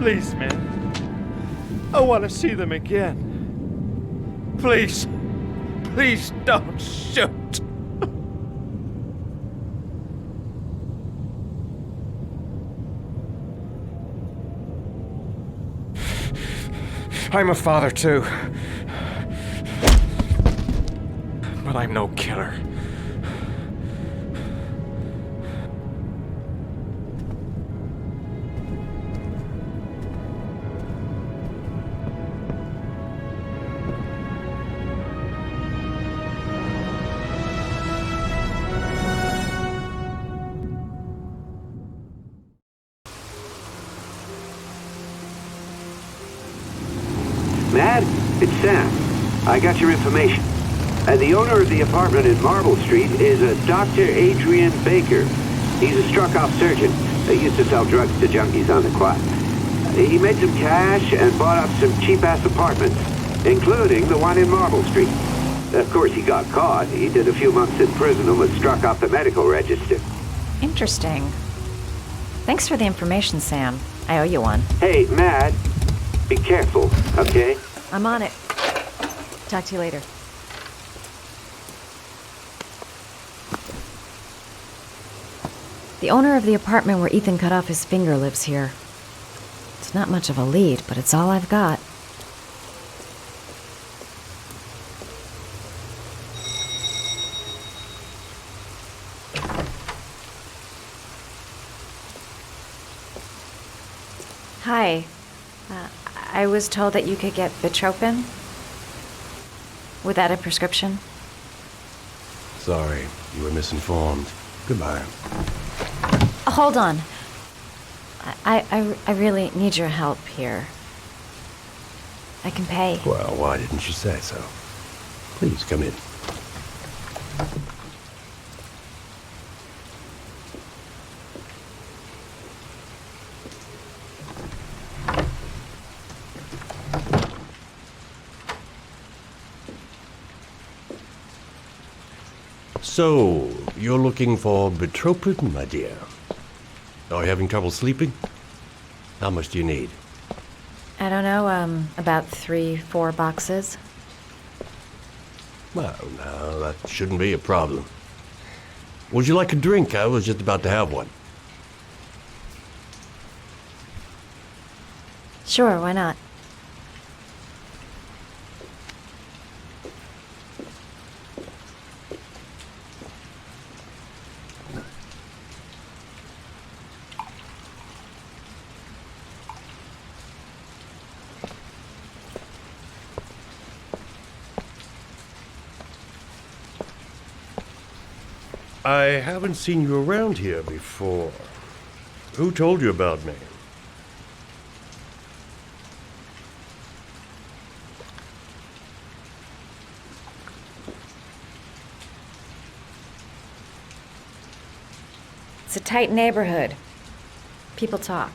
Please, man. I want to see them again. Please. Please don't shoot. I'm a father, too. But I'm no killer. Mad? It's Sam. I got your information. The owner of the apartment in Marble Street is a Dr. Adrian Baker. He's a struck-off surgeon. He used to sell drugs to junkies on the quad. He made some cash and bought up some cheap-ass apartments, including the one in Marble Street. Of course, he got caught. He did a few months in prison and was struck off the medical register. Interesting. Thanks for the information, Sam. I owe you one. Hey, Mad. Be careful, okay? I'm on it. Talk to you later. The owner of the apartment where Ethan cut off his finger lives here. It's not much of a lead, but it's all I've got. Hi. I was told that you could get Bitropin without a prescription. Sorry, you were misinformed. Goodbye. Hold on. I really need your help here. I can pay. Well, why didn't you say so? Please come in. So, you're looking for Bitropin, my dear? Are you having trouble sleeping? How much do you need? I don't know, about 3-4 boxes. Well, no, that shouldn't be a problem. Would you like a drink? I was just about to have one. Sure, why not? I haven't seen you around here before. Who told you about me? It's a tight neighborhood. People talk.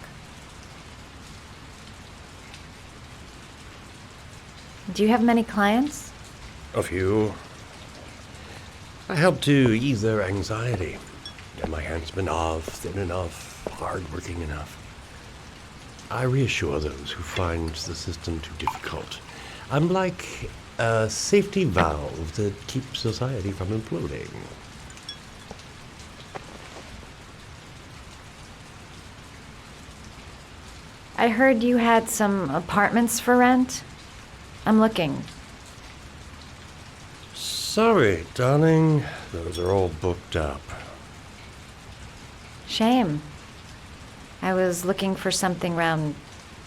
Do you have many clients? A few. I help to ease their anxiety. Am I handsome enough, thin enough, hardworking enough? I reassure those who find the system too difficult. I'm like a safety valve that keeps society from imploding. I heard you had some apartments for rent. I'm looking. Sorry, darling. Those are all booked up. Shame. I was looking for something around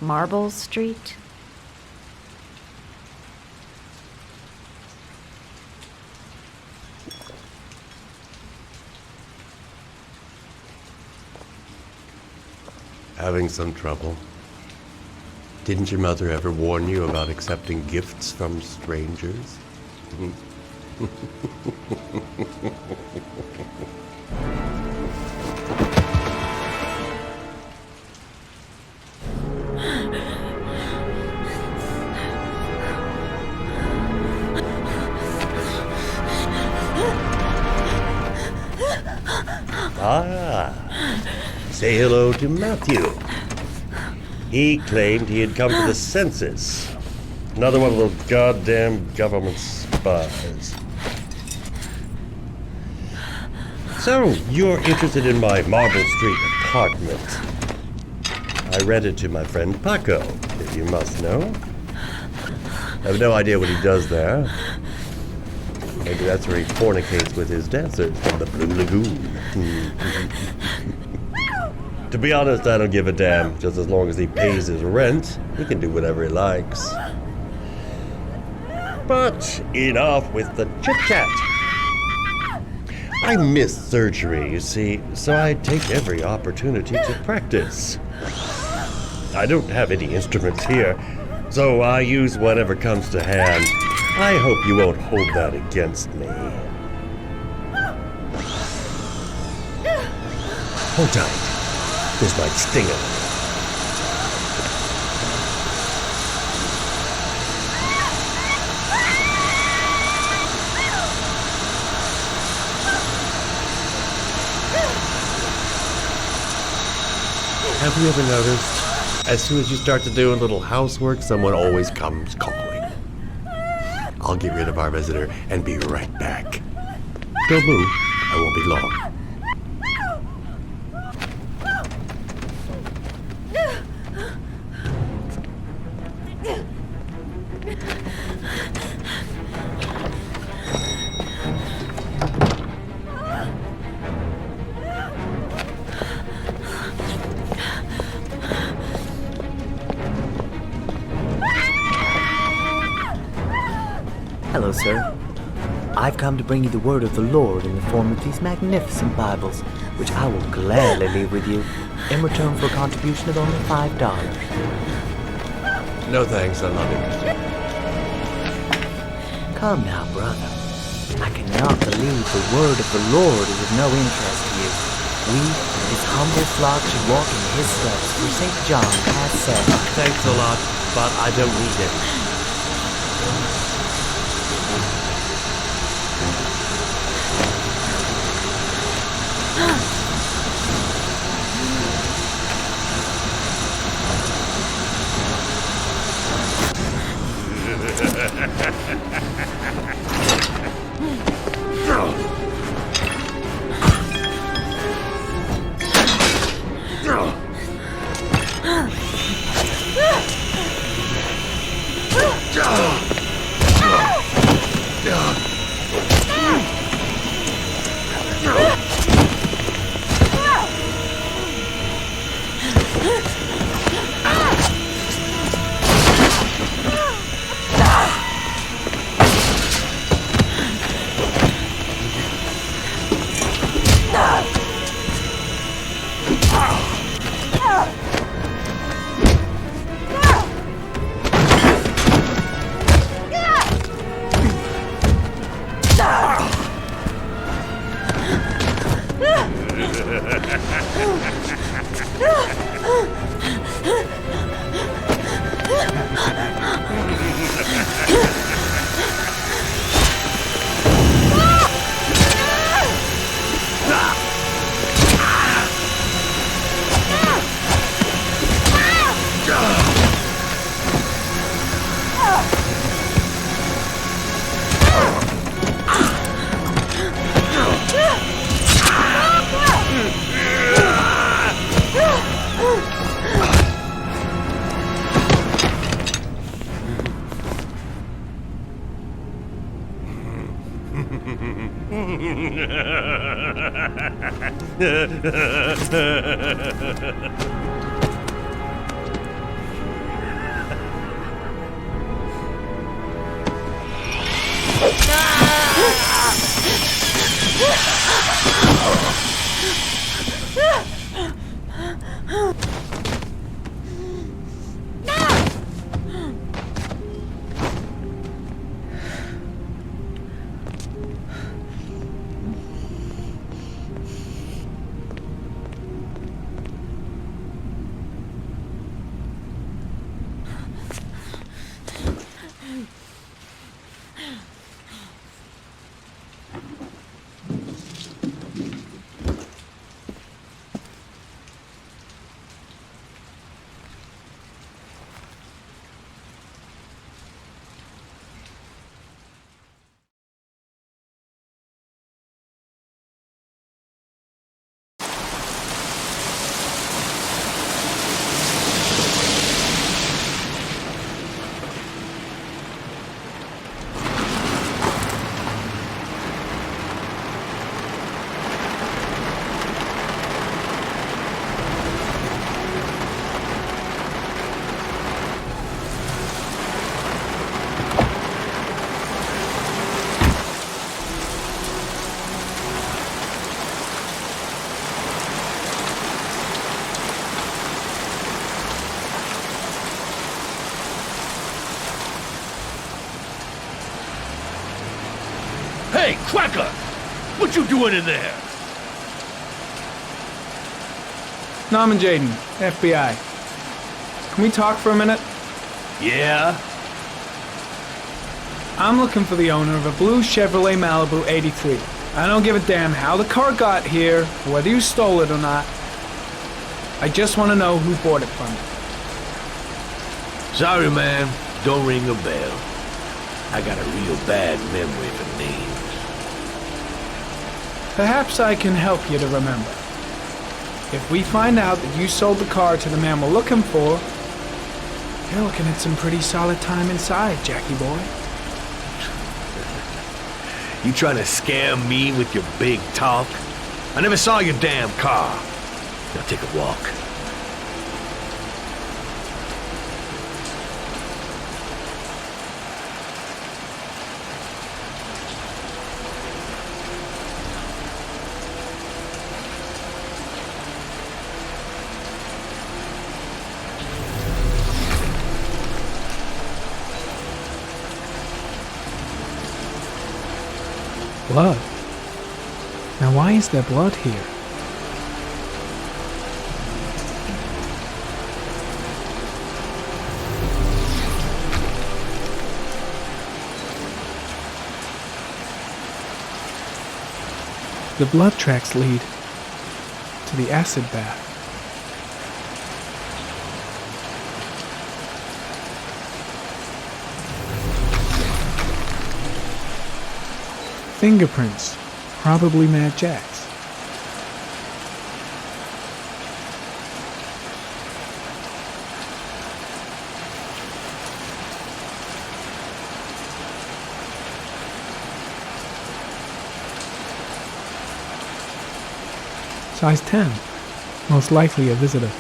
Marble Street. Having some trouble? Didn't your mother ever warn you about accepting gifts from strangers? Say hello to Matthew. He claimed he had come to the census. Another one of those goddamn government spies. So, you're interested in my Marble Street apartment. I rent it to my friend Paco, if you must know. I have no idea what he does there. Maybe that's where he fornicates with his dancers from the Blue Lagoon. To be honest, I don't give a damn. Just as long as he pays his rent, he can do whatever he likes. But enough with the chit-chat. I miss surgery, you see, so I take every opportunity to practice. I don't have any instruments here, so I use whatever comes to hand. I hope you won't hold that against me. Hold tight. This might sting him. Have you ever noticed, as soon as you start to do a little housework, someone always comes calling? I'll get rid of our visitor and be right back. Don't move. I won't be long. Hello, sir. I've come to bring you the word of the Lord in the form of these magnificent Bibles, which I will gladly leave with you in return for a contribution of only $5. No thanks, I'm not interested. Come now, brother. I cannot believe the word of the Lord is of no interest to you. We, his humble flock, should walk in his steps, for St. John has said. Thanks a lot, but I don't need it. Hey, Cracker! What you doing in there? Norman Jayden, FBI. Can we talk for a minute? Yeah? I'm looking for the owner of a blue Chevrolet Malibu 83. I don't give a damn how the car got here, or whether you stole it or not. I just want to know who bought it from you. Sorry, man. Don't ring a bell. I got a real bad memory for names. Perhaps I can help you to remember. If we find out that you sold the car to the man we're looking for, you're looking at some pretty solid time inside, Jackie boy. You trying to scare me with your big talk? I never saw your damn car. Now take a walk. Blood? Now why is there blood here? The blood tracks lead to the acid bath. Fingerprints, probably Mad Jack's. Size 10, most likely a visitor.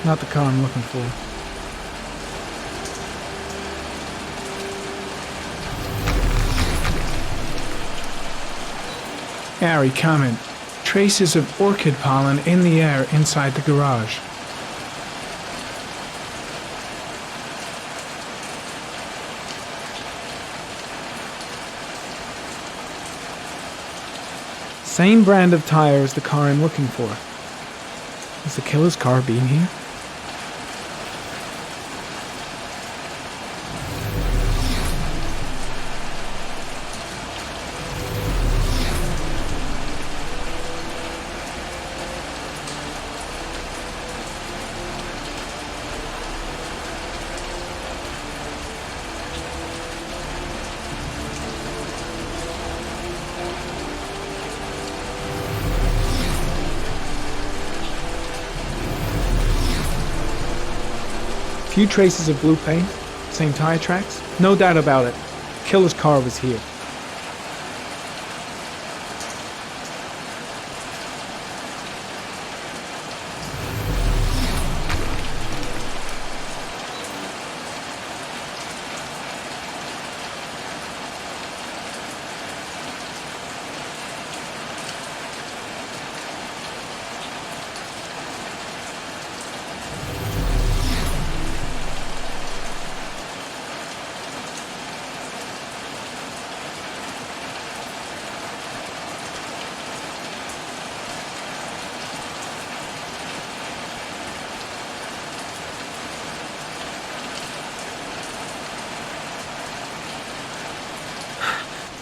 Not the car I'm looking for. Harry, comment. Traces of orchid pollen in the air inside the garage. Same brand of tire as the car I'm looking for. Is the killer's car being here? Few traces of blue paint, same tire tracks, no doubt about it. Killer's car was here.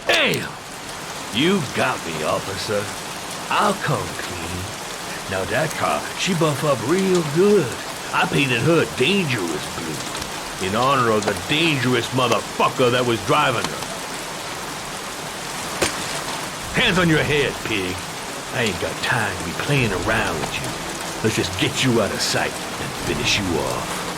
Damn! You got me, officer. I'll come clean. Now that car, she buff up real good. I painted her dangerous blue, in honor of the dangerous motherfucker that was driving her. Hands on your head, pig. I ain't got time to be playing around with you. Let's just get you out of sight and finish you off.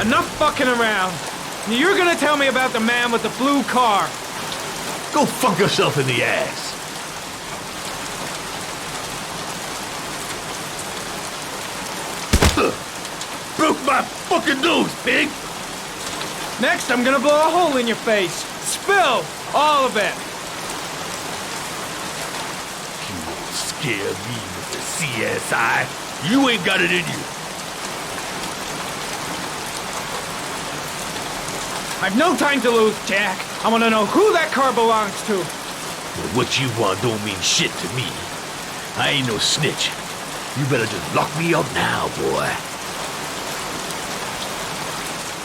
Enough fucking around. You're gonna tell me about the man with the blue car. Go fuck yourself in the ass. Broke my fucking nose, pig! Next, I'm gonna blow a hole in your face. Spill! All of it! You won't scare me with the CSI. You ain't got it in you. I've no time to lose, Jack. I want to know who that car belongs to. Well, what you want don't mean shit to me. I ain't no snitch. You better just lock me up now, boy.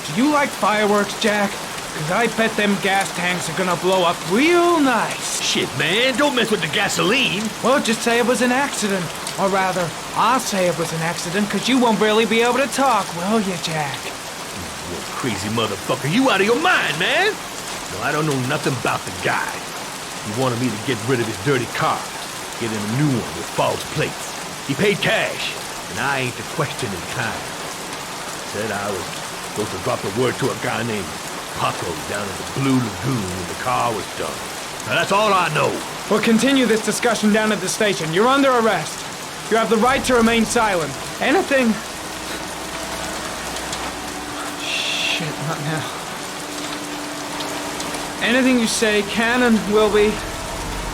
Do you like fireworks, Jack? Because I bet them gas tanks are gonna blow up real nice. Shit, man, don't mess with the gasoline. Well, just say it was an accident. Or rather, I'll say it was an accident, because you won't really be able to talk, will you, Jack? You crazy motherfucker, you out of your mind, man. No, I don't know nothing about the guy. He wanted me to get rid of his dirty car, get him a new one with false plates. He paid cash, and I ain't the questioning kind. Said I was supposed to drop the word to a guy named Paco down at the Blue Lagoon when the car was done. Now that's all I know. We'll continue this discussion down at the station. You're under arrest. You have the right to remain silent. Anything... Shit, not now. Anything you say can and will be...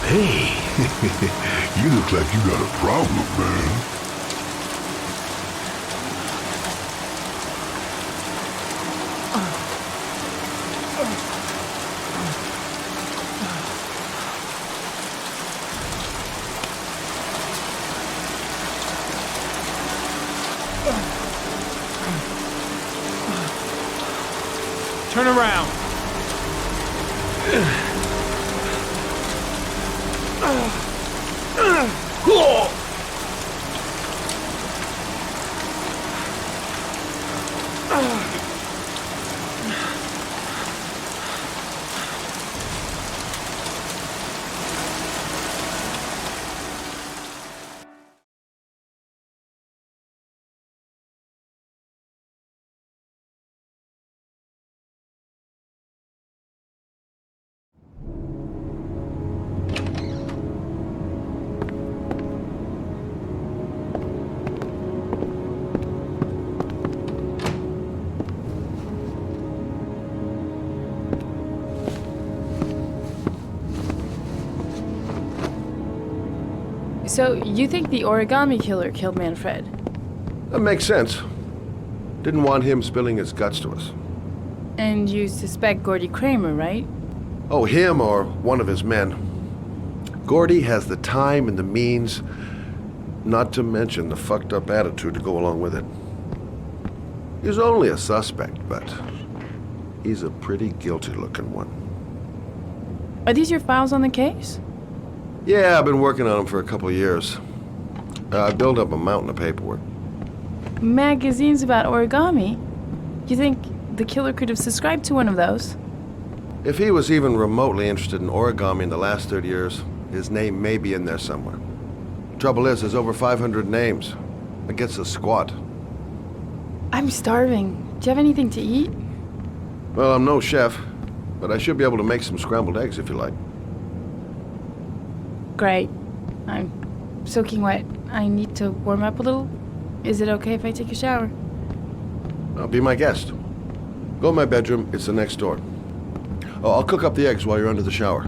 Hey, you look like you got a problem, man. Turn around. So, you think the Origami Killer killed Manfred? That makes sense. Didn't want him spilling his guts to us. And you suspect Gordy Kramer, right? Oh, him or one of his men. Gordy has the time and the means, not to mention the fucked up attitude to go along with it. He's only a suspect, but he's a pretty guilty looking one. Are these your files on the case? Yeah, I've been working on him for a couple of years. I built up a mountain of paperwork. Magazines about origami? You think the killer could have subscribed to one of those? If he was even remotely interested in origami in the last 30 years, his name may be in there somewhere. Trouble is, there's over 500 names. That gets us squat. I'm starving. Do you have anything to eat? Well, I'm no chef, but I should be able to make some scrambled eggs if you like. Great. I'm soaking wet. I need to warm up a little. Is it okay if I take a shower? Be my guest. Go in my bedroom. It's the next door. Oh, I'll cook up the eggs while you're under the shower.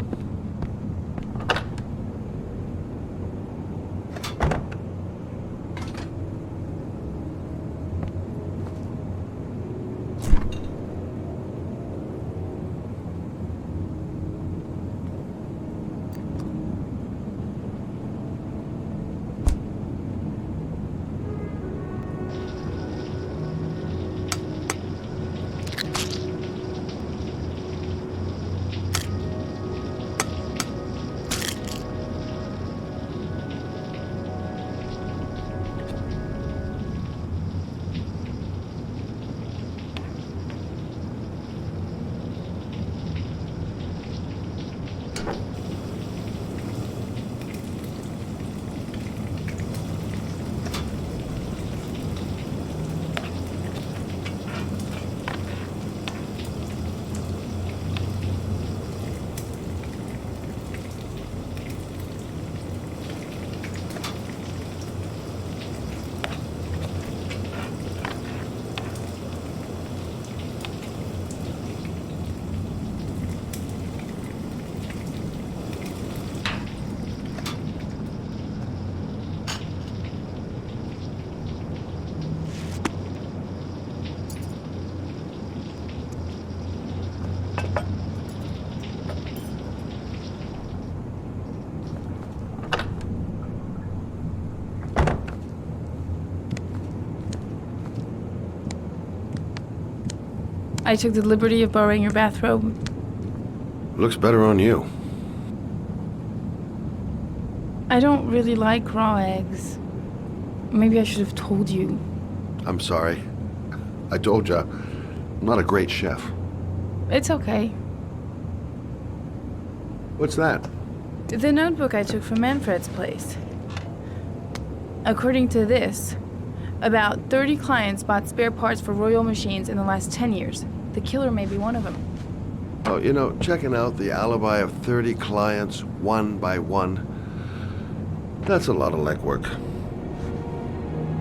I took the liberty of borrowing your bathrobe. Looks better on you. I don't really like raw eggs. Maybe I should have told you. I'm sorry. I told you, I'm not a great chef. It's okay. What's that? The notebook I took from Manfred's place. According to this, about 30 clients bought spare parts for Royal machines in the last 10 years. The killer may be one of them. Oh, you know, checking out the alibi of 30 clients one by one, that's a lot of legwork.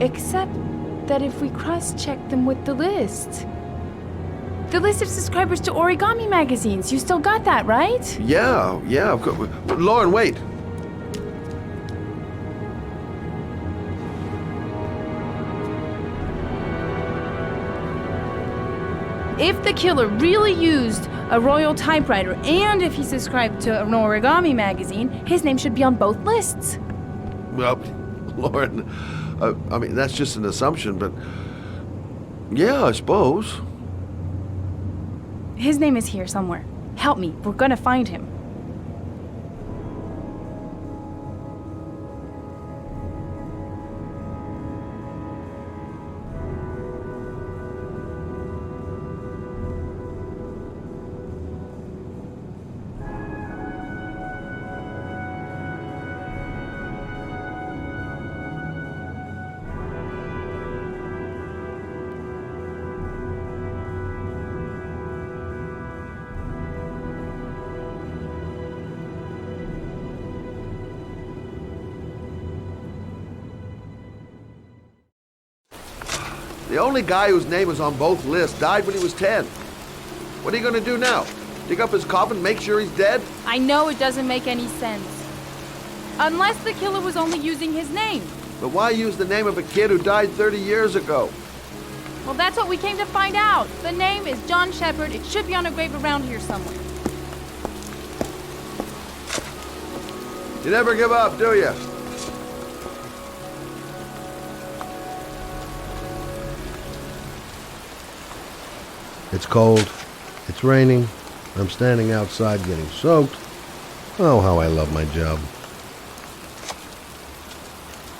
Except that if we cross-check them with the list. The list of subscribers to Origami magazines. You still got that, right? Yeah, of course. Lauren, wait. If the killer really used a Royal typewriter and if he subscribed to an Origami magazine, his name should be on both lists. Well, Lauren, I mean, that's just an assumption, but yeah, I suppose. His name is here somewhere. Help me. We're gonna find him. The only guy whose name is on both lists died when he was 10. What are you gonna do now? Dig up his coffin, make sure he's dead? I know it doesn't make any sense. Unless the killer was only using his name. But why use the name of a kid who died 30 years ago? Well, that's what we came to find out. The name is John Shepard. It should be on a grave around here somewhere. You never give up, do you? It's cold. It's raining. I'm standing outside getting soaked. Oh, how I love my job.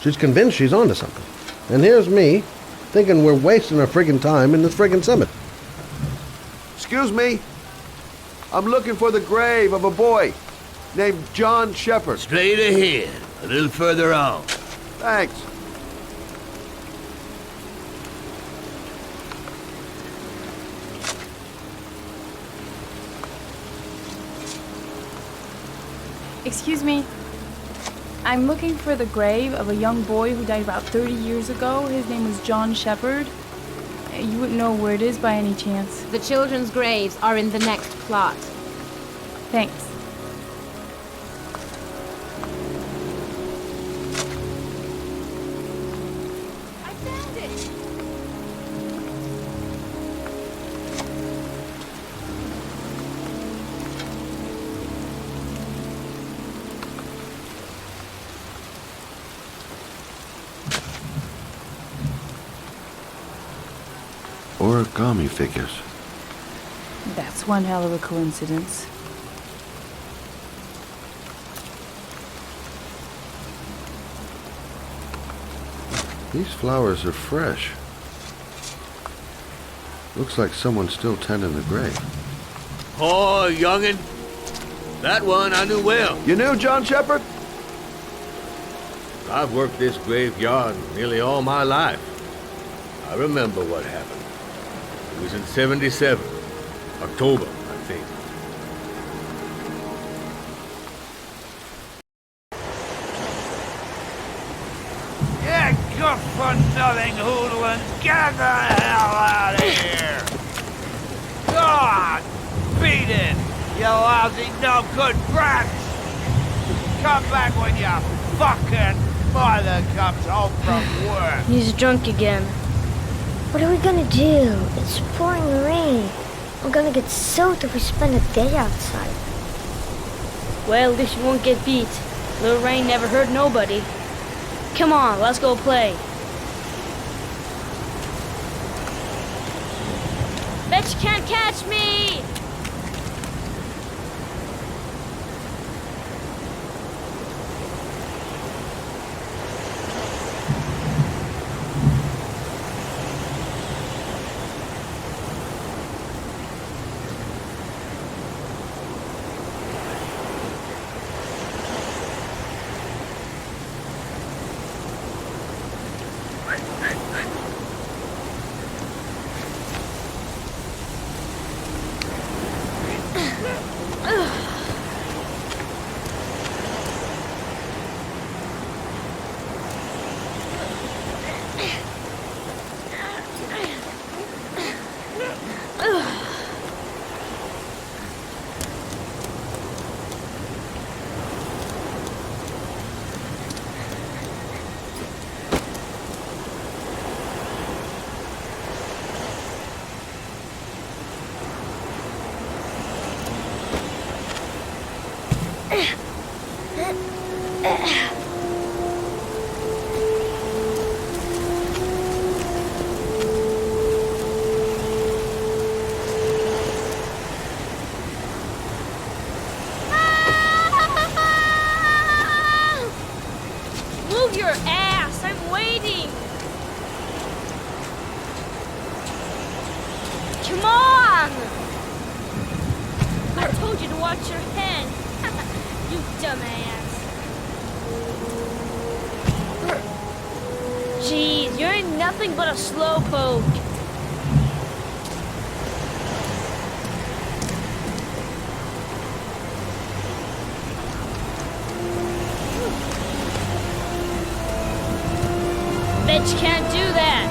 She's convinced she's onto something. And here's me, thinking we're wasting our friggin' time in this friggin' summit. Excuse me. I'm looking for the grave of a boy named John Shepard. Straight ahead, a little further on. Thanks. Excuse me. I'm looking for the grave of a young boy who died about 30 years ago. His name was John Shepard. You wouldn't know where it is by any chance. The children's graves are in the next plot. Thanks. I found it! Origami figures. That's one hell of a coincidence. These flowers are fresh. Looks like someone's still tending the grave. Oh, youngin'. That one I knew well. You knew John Shepard? I've worked this graveyard nearly all my life. I remember what happened. It was in 77. October, I think. Yeah, good for nothing, hoodlum. Get the hell out of here! God! Beat it! You lousy, no good brats! Come back when your fucking mother comes home from work! He's drunk again. What are we gonna do? It's pouring rain. We're gonna get soaked if we spend a day outside. Well, at least you won't get beat. Little rain never hurt nobody. Come on, let's go play. Bitch can't catch me! Move your ass! I'm waiting! Come on! I told you to watch your head! You dumbass! Jeez, you're nothing but a slowpoke! Bitch can't do that!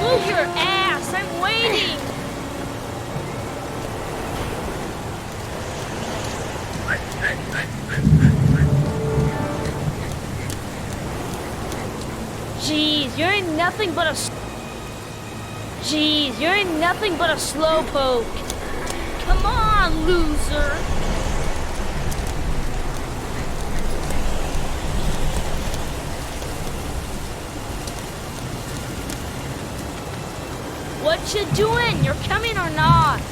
Move your ass! I'm waiting! Jeez, you're nothing but a... Jeez, you're nothing but a slowpoke. Come on, loser. What you doing? You're coming or not?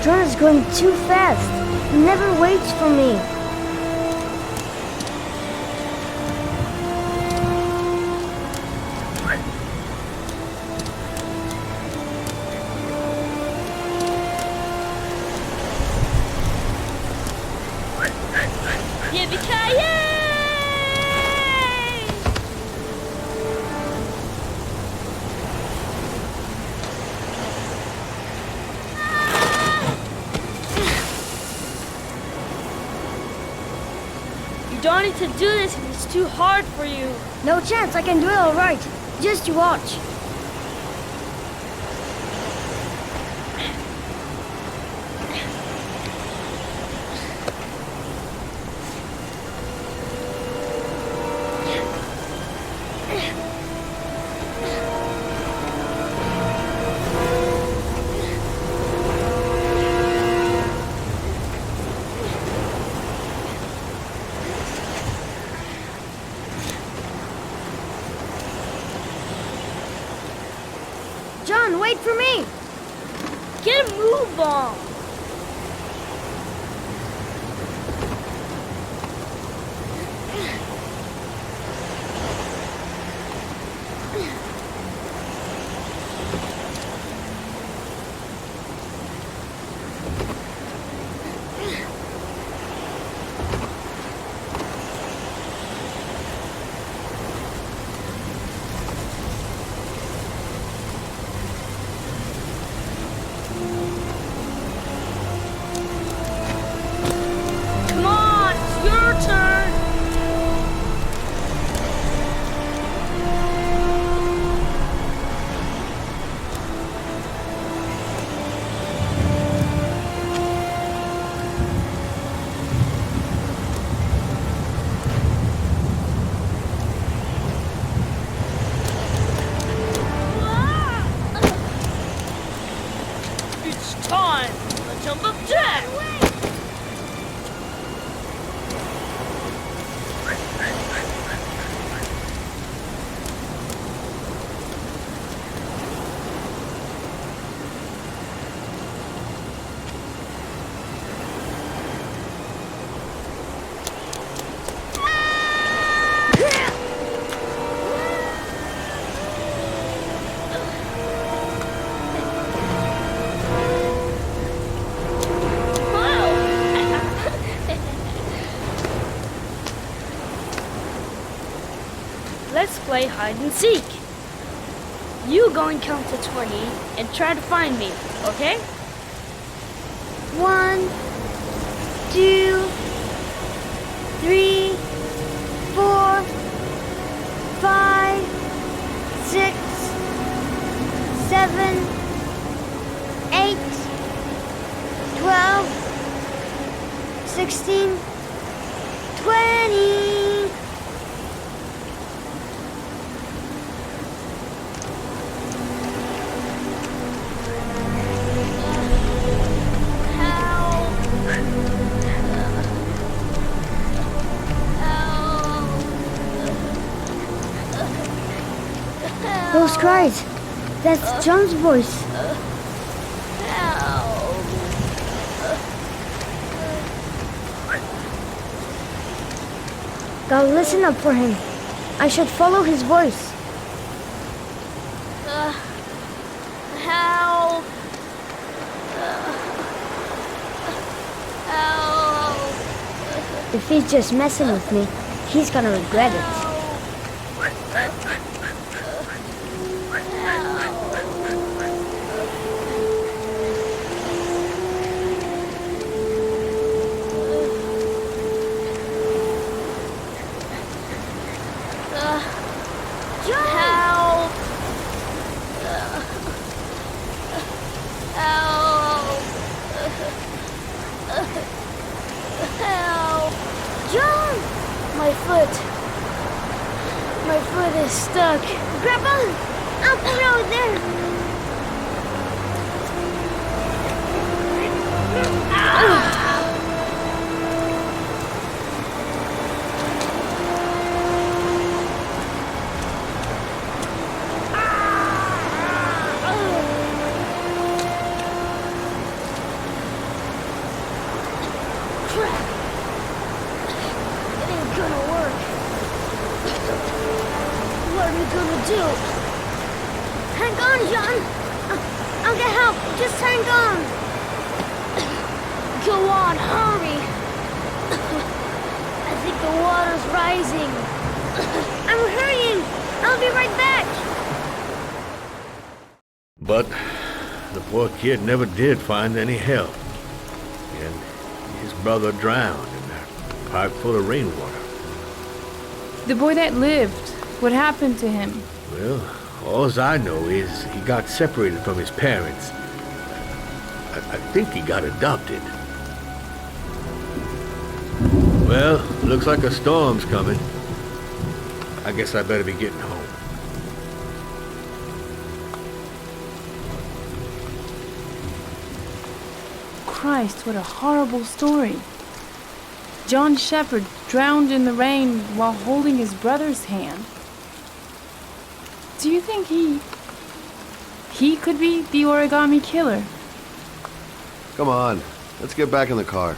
John is going too fast. He never waits for me. Yippee-ki-yay! You don't need to do this if it's too hard for you. No chance, I can do it all right. Just you watch. John, wait for me! Get a move on! play hide and seek. You go and count to 20 and try to find me, okay? 1, 2, 3, 4, 5, 6, 7, 8, 12, 16, 20. Those cries. That's John's voice. Gotta listen up for him. I should follow his voice. Help! Help! If he's just messing with me, he's gonna regret it. My foot is stuck. Grandpa, up the road there. Hang on, John. I'll get help. Just hang on. Go on, hurry. I think the water's rising. I'm hurrying. I'll be right back. But the poor kid never did find any help. And his brother drowned in that pipe full of rainwater. The boy that lived, what happened to him? Well, all I know is he got separated from his parents. I think he got adopted. Well, looks like a storm's coming. I guess I better be getting home. Christ, what a horrible story. John Shepherd drowned in the rain while holding his brother's hand. Do you think he could be the Origami Killer? Come on, let's get back in the car.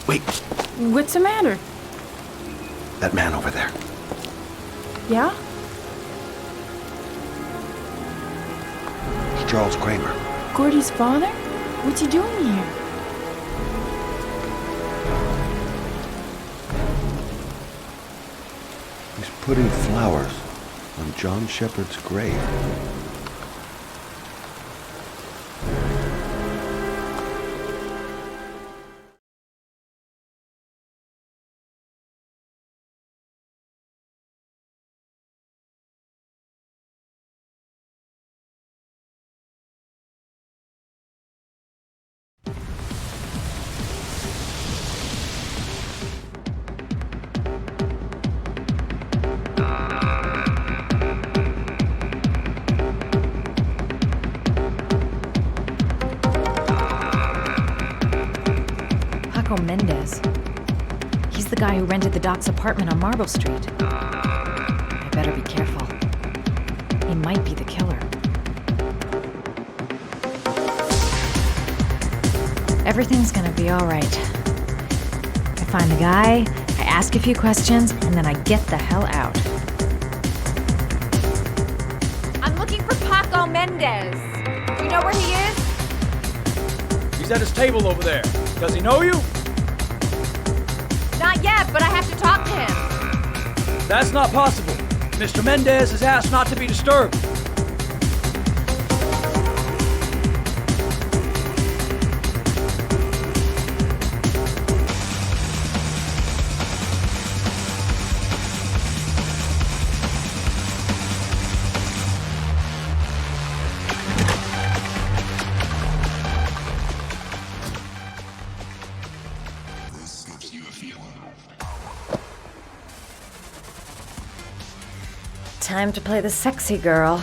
Wait. What's the matter? That man over there. Yeah? It's Charles Kramer. Gordy's father? What's he doing here? He's putting flowers on John Shepherd's grave. Mendez. He's the guy who rented the Doc's apartment on Marble Street. I better be careful. He might be the killer. Everything's gonna be alright. I find the guy, I ask a few questions, and then I get the hell out. I'm looking for Paco Mendez. Do you know where he is? He's at his table over there. Does he know you? Not yet, but I have to talk to him. That's not possible. Mr. Mendez has asked not to be disturbed. Time to play the sexy girl.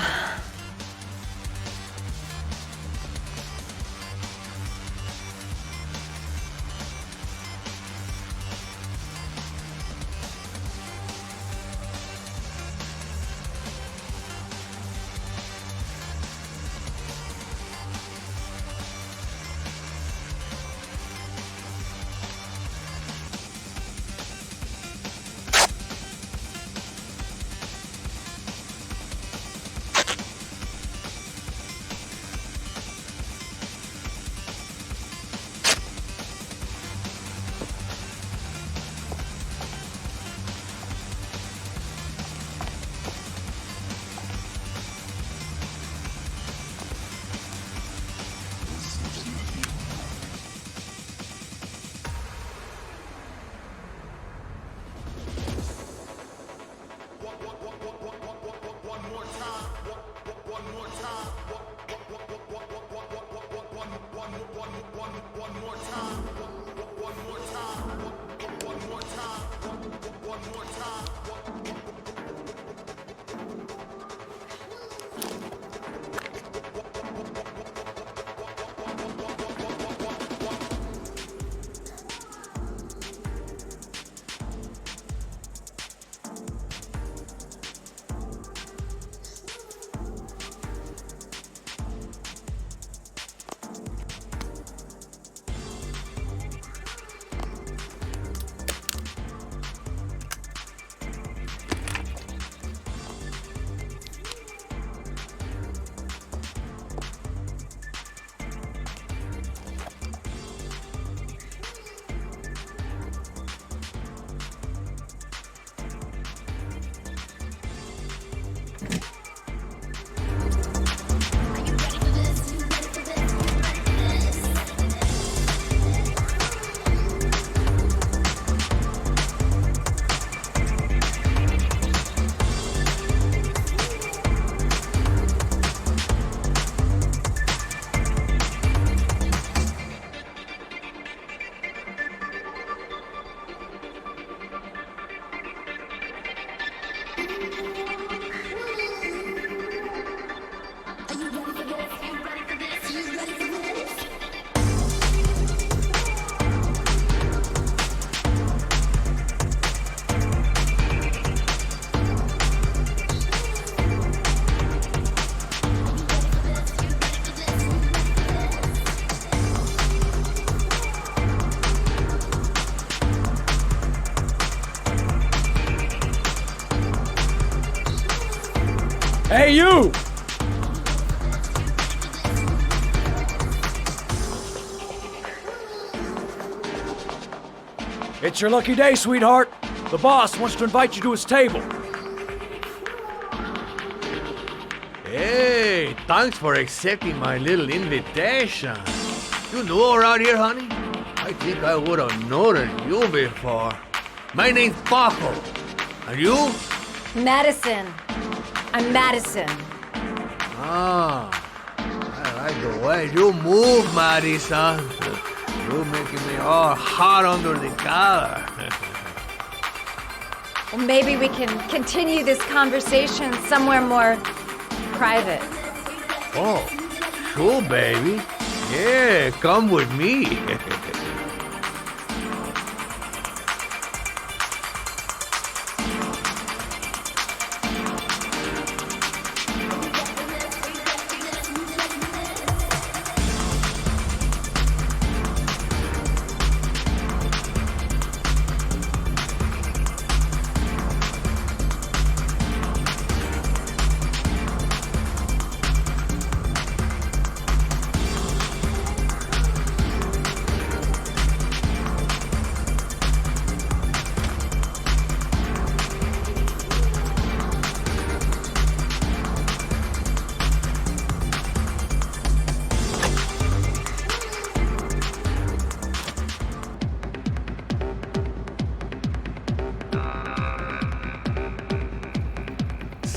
Hey, you! It's your lucky day, sweetheart. The boss wants to invite you to his table. Hey, thanks for accepting my little invitation. You new around here, honey? I think I would have noticed you before. My name's Paco. And you? Madison. I'm Madison. Ah, I like the way you move, Madison. You're making me all hot under the collar. Well, maybe we can continue this conversation somewhere more private. Oh, sure, baby. Yeah, come with me.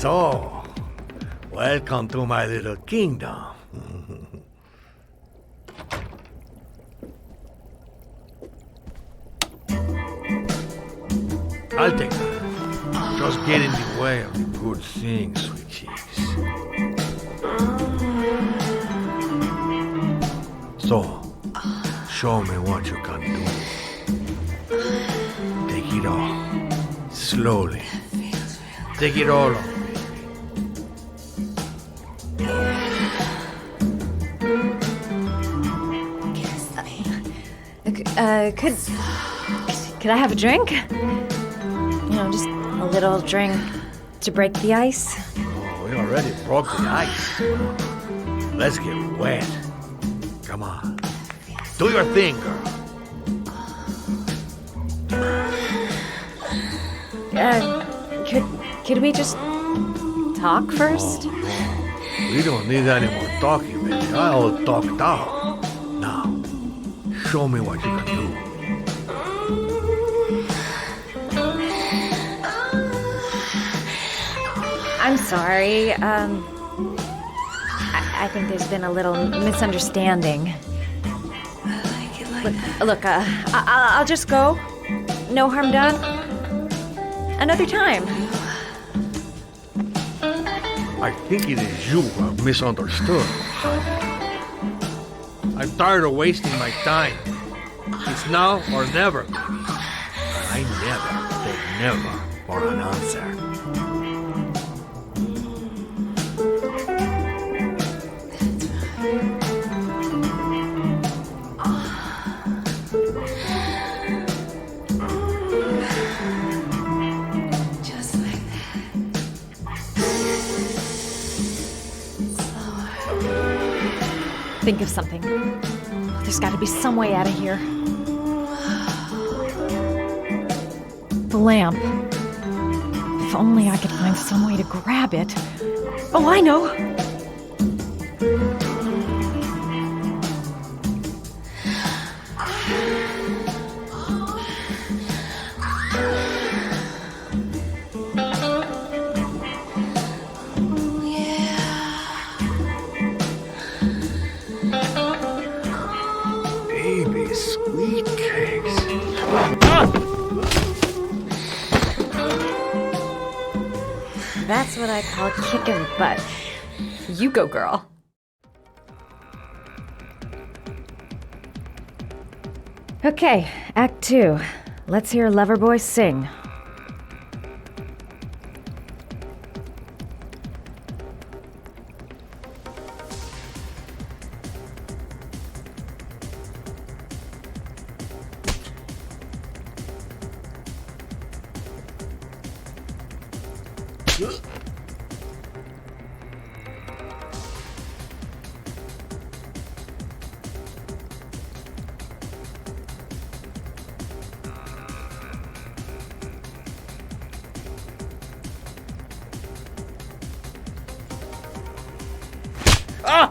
So, welcome to my little kingdom. I'll take that. Just get in the way of the good things, sweet cheeks. So, show me what you can do. Take it all. Slowly. Take it all off. Could I have a drink? You know, just a little drink to break the ice. Oh, we already broke the ice. Let's get wet. Come on. Do your thing, girl. Could we just talk first? Oh, no. We don't need any more talking, baby. I all talked out. Now, show me what you can do. I'm sorry. I think there's been a little misunderstanding. Look, I'll just go. No harm done. Another time. I think it is you who have misunderstood. I'm tired of wasting my time. It's now or never. And I never take never for an answer. Think of something. There's got to be some way out of here. The lamp. If only I could find some way to grab it. Oh, I know! That's what I call kicking butt. You go, girl. Okay, Act 2. Let's hear Loverboy sing. Ah!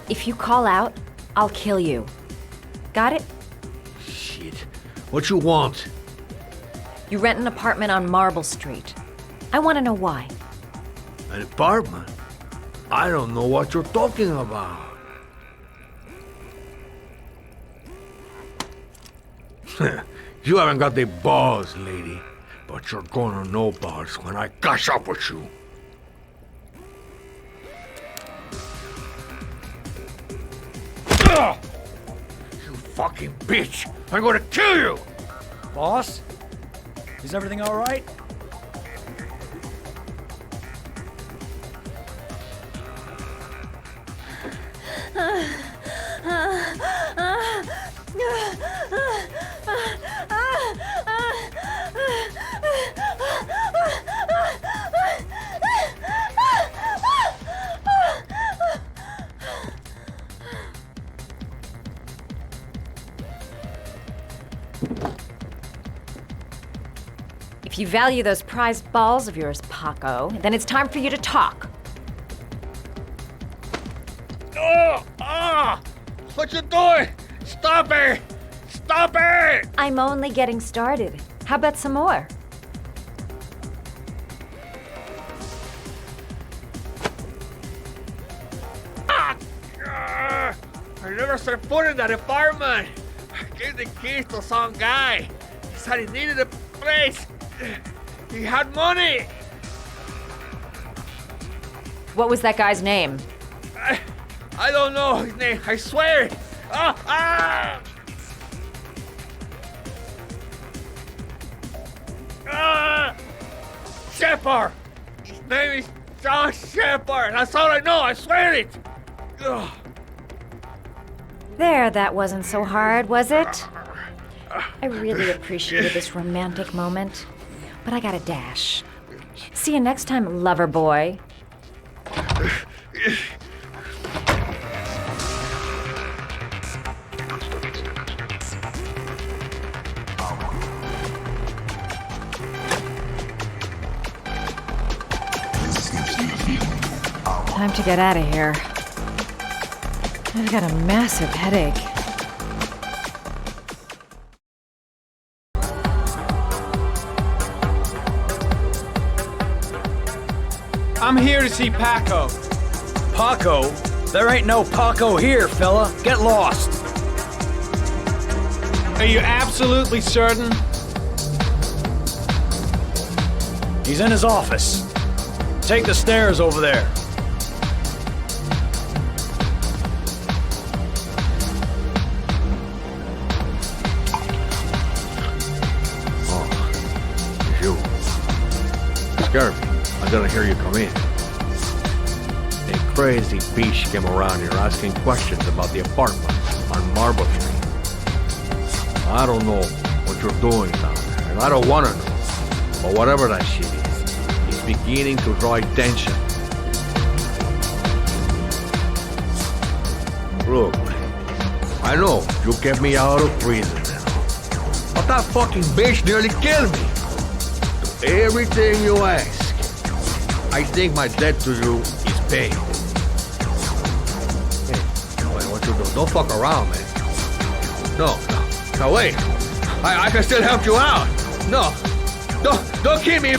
If you call out, I'll kill you. Got it? Shit. What you want? You rent an apartment on Marble Street. I want to know why. An apartment? I don't know what you're talking about. You haven't got the balls, lady. But you're gonna know balls when I catch up with you. Ugh! You fucking bitch! I'm gonna kill you! Boss? Is everything all right? If you value those prized balls of yours, Paco, then it's time for you to talk. What you doing? Stop it! Stop it! I'm only getting started. How about some more? I never set foot in that apartment. I gave the keys to some guy. He said he needed a place. He had money. What was that guy's name? I don't know his name. I swear. Shepard. His name is John Shepard. That's all I know. I swear it. Ugh. There, that wasn't so hard, was it? I really appreciated this romantic moment, but I gotta dash. See you next time, lover boy. Time to get out of here. I've got a massive headache. I'm here to see Paco. Paco? There ain't no Paco here, fella. Get lost. Are you absolutely certain? He's in his office. Take the stairs over there. Scared me. I didn't hear you come in. A crazy bitch came around here asking questions about the apartment on Marble Street. I don't know what you're doing down there, and I don't want to know. But whatever that shit is, it's beginning to draw attention. Look, I know you kept me out of prison and all, but that fucking bitch nearly killed me. Everything you ask, I think my debt to you is paid. Hey, what you do? Don't fuck around, man. No, wait. I can still help you out. No, don't kill me.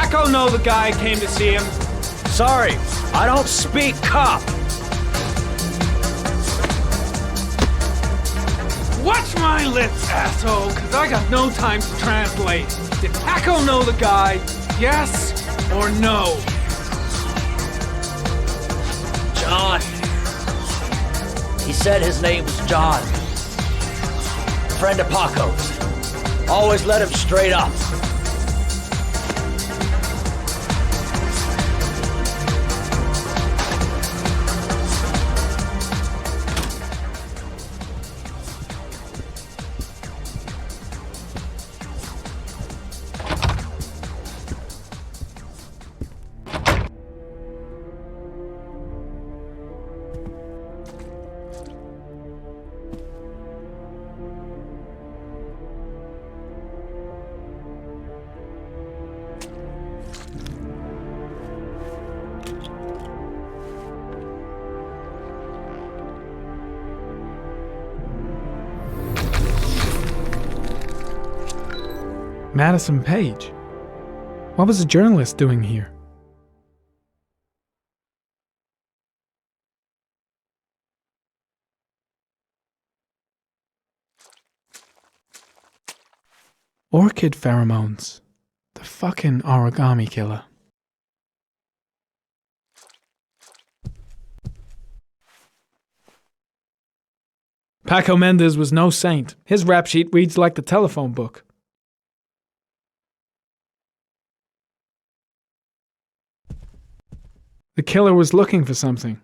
Paco know the guy came to see him? Sorry, I don't speak cop. Watch my lips, asshole, because I got no time to translate. Did Paco know the guy? Yes or no? John. He said his name was John. Friend of Paco's. Always let him straight up. Madison Paige. What was a journalist doing here? Orchid pheromones. The fucking Origami Killer. Paco Mendez was no saint. His rap sheet reads like the telephone book. The killer was looking for something.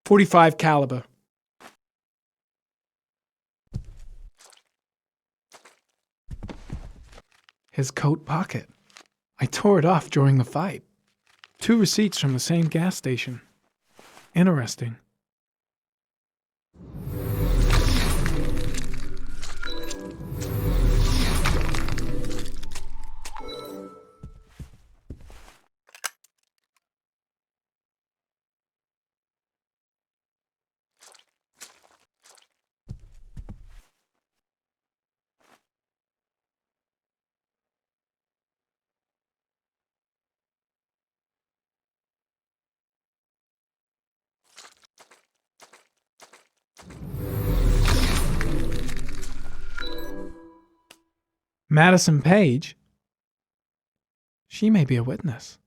.45 caliber. His coat pocket. I tore it off during the fight. 2 receipts from the same gas station. Interesting. Madison Paige? She may be a witness.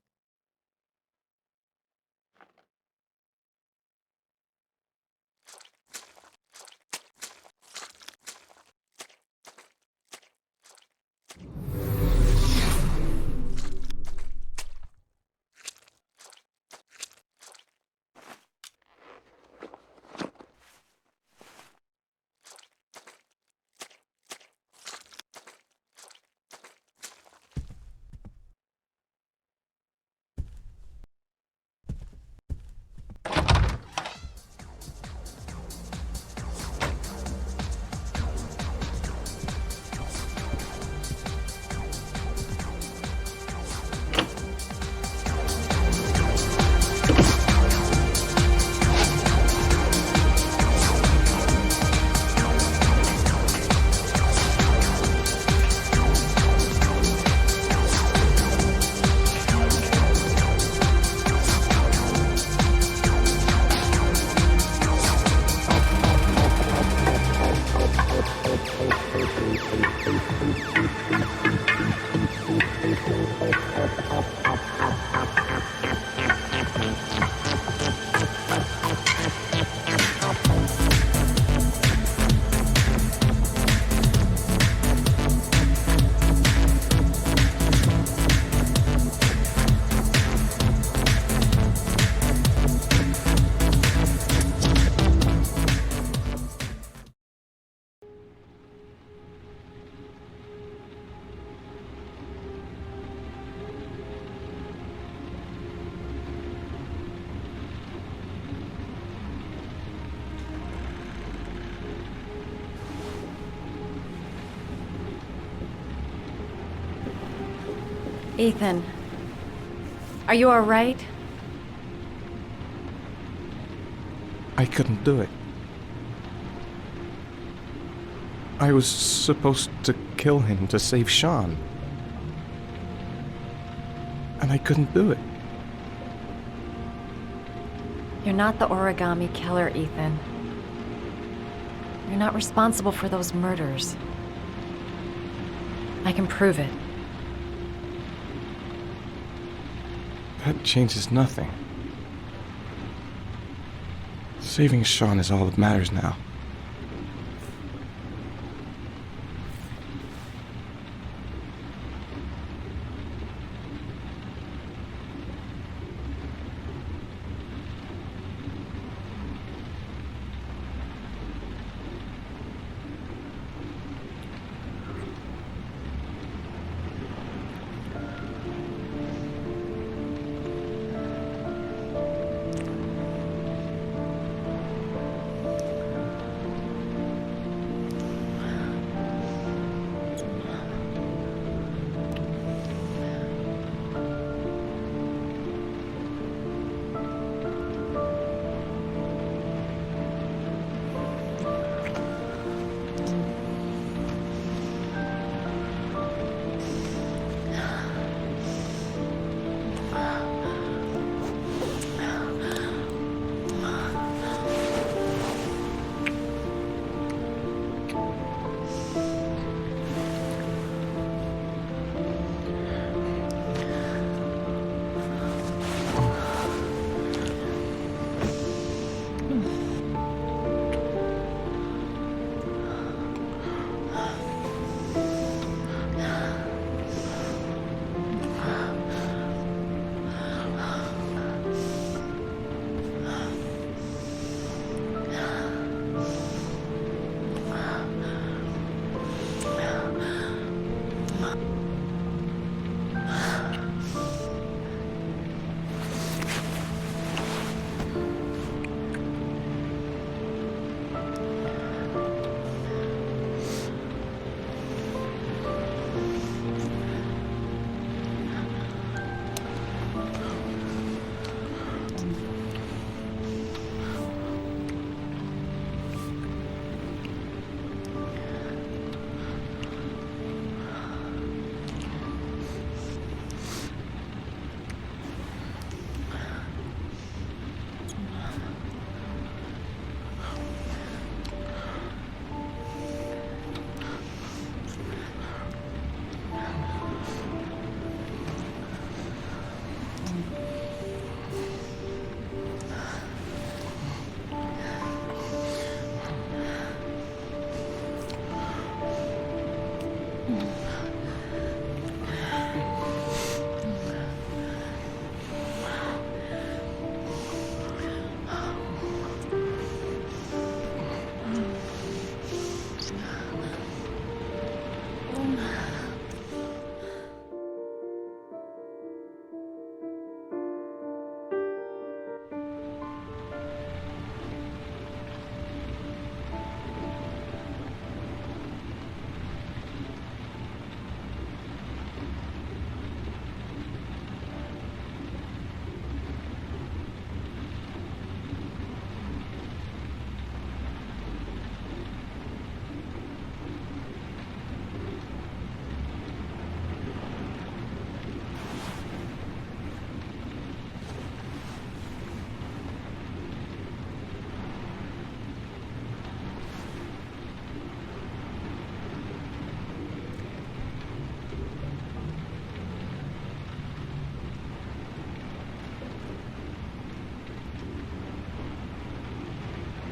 Ethan, are you all right? I couldn't do it. I was supposed to kill him to save Sean. And I couldn't do it. You're not the Origami Killer, Ethan. You're not responsible for those murders. I can prove it. That changes nothing. Saving Sean is all that matters now.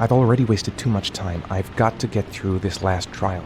I've already wasted too much time. I've got to get through this last trial.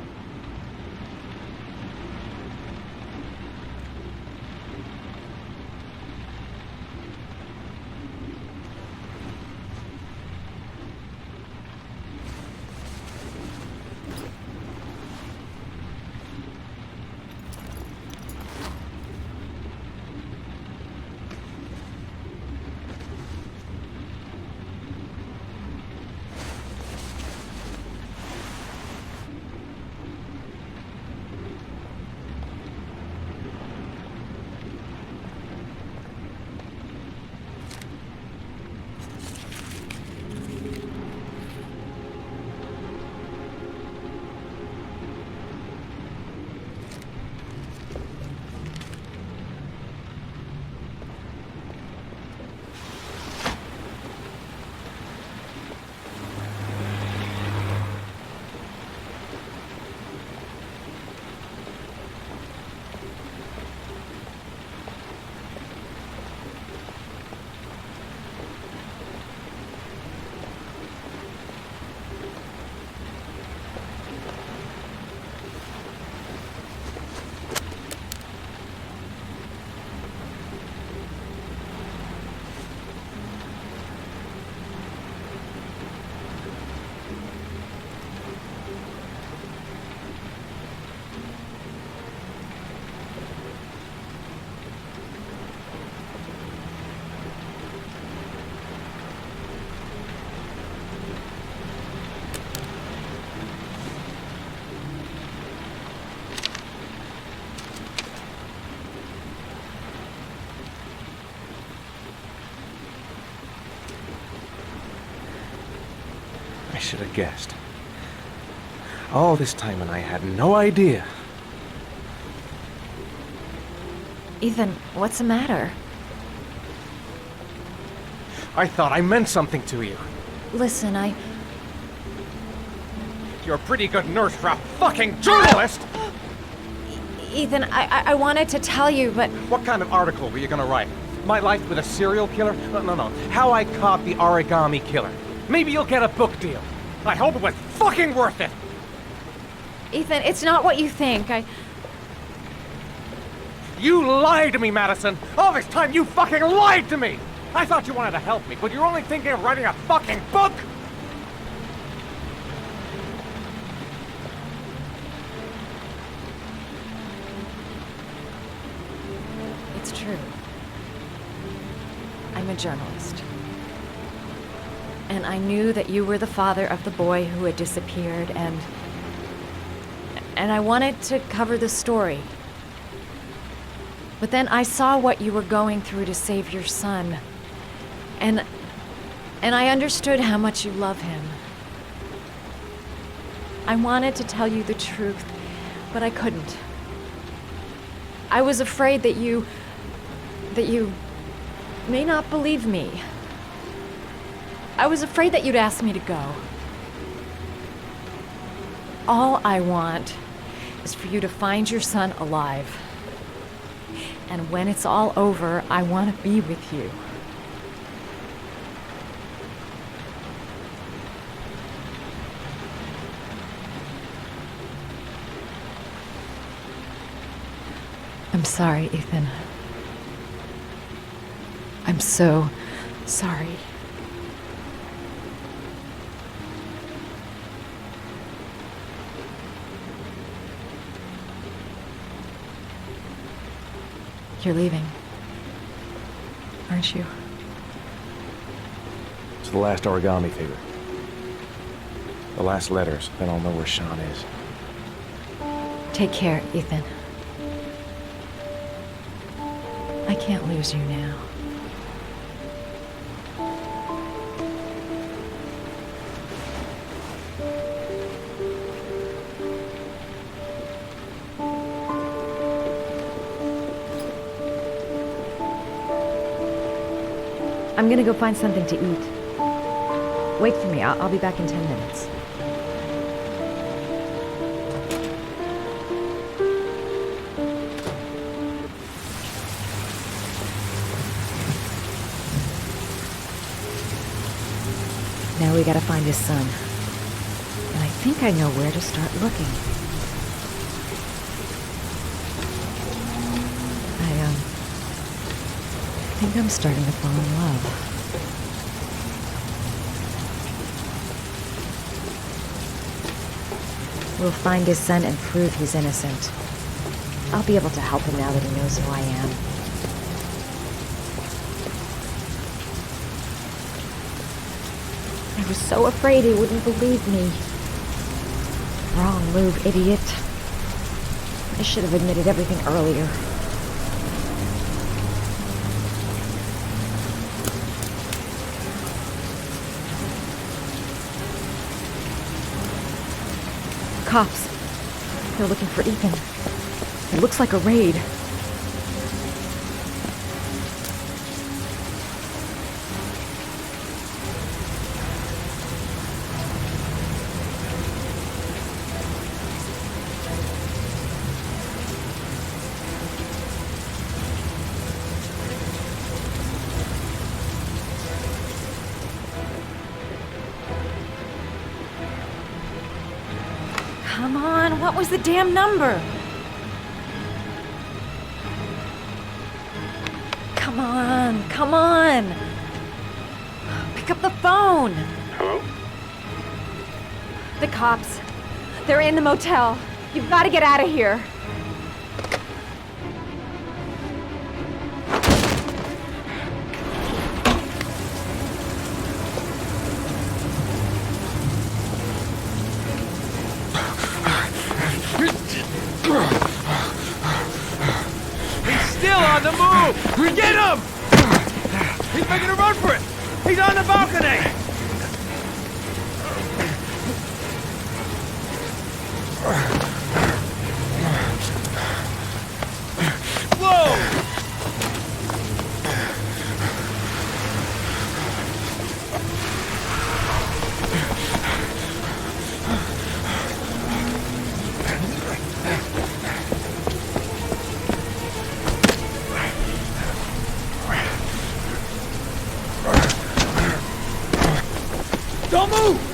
should have guessed. All this time and I had no idea. Ethan, what's the matter? I thought I meant something to you. Listen, You're a pretty good nurse for a fucking journalist! Ethan, I wanted to tell you, but... What kind of article were you gonna write? My life with a serial killer? No. How I caught the Origami Killer. Maybe you'll get a book deal. I hope it was fucking worth it! Ethan, it's not what you think. You lied to me, Madison! All this time you fucking lied to me! I thought you wanted to help me, but you're only thinking of writing a fucking book! It's true. I'm a journalist. And I knew that you were the father of the boy who had disappeared, and I wanted to cover the story. But then I saw what you were going through to save your son. And I understood how much you love him. I wanted to tell you the truth, but I couldn't. I was afraid that you may not believe me. I was afraid that you'd ask me to go. All I want is for you to find your son alive. And when it's all over, I want to be with you. I'm sorry, Ethan. I'm so sorry. You're leaving, aren't you? It's the last origami figure. The last letters, then I'll know where Sean is. Take care, Ethan. I can't lose you now. I'm gonna go find something to eat. Wait for me. I'll be back in 10 minutes. Now we gotta find his son. And I think I know where to start looking. I think I'm starting to fall in love. We'll find his son and prove he's innocent. I'll be able to help him now that he knows who I am. I was so afraid he wouldn't believe me. Wrong move, idiot. I should have admitted everything earlier. Cops. They're looking for Ethan. It looks like a raid. Come on, what was the damn number? Come on, come on! Pick up the phone! Hello? The cops. They're in the motel. You've got to get out of here. On the move! Get him! He's making a run for it! He's on the balcony! Don't move!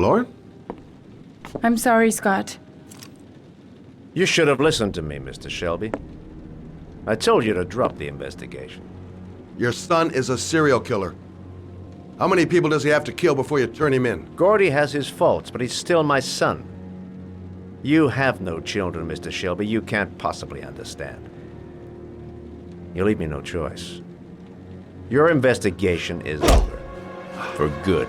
Lauren? I'm sorry, Scott. You should have listened to me, Mr. Shelby. I told you to drop the investigation. Your son is a serial killer. How many people does he have to kill before you turn him in? Gordy has his faults, but he's still my son. You have no children, Mr. Shelby. You can't possibly understand. You leave me no choice. Your investigation is over. For good.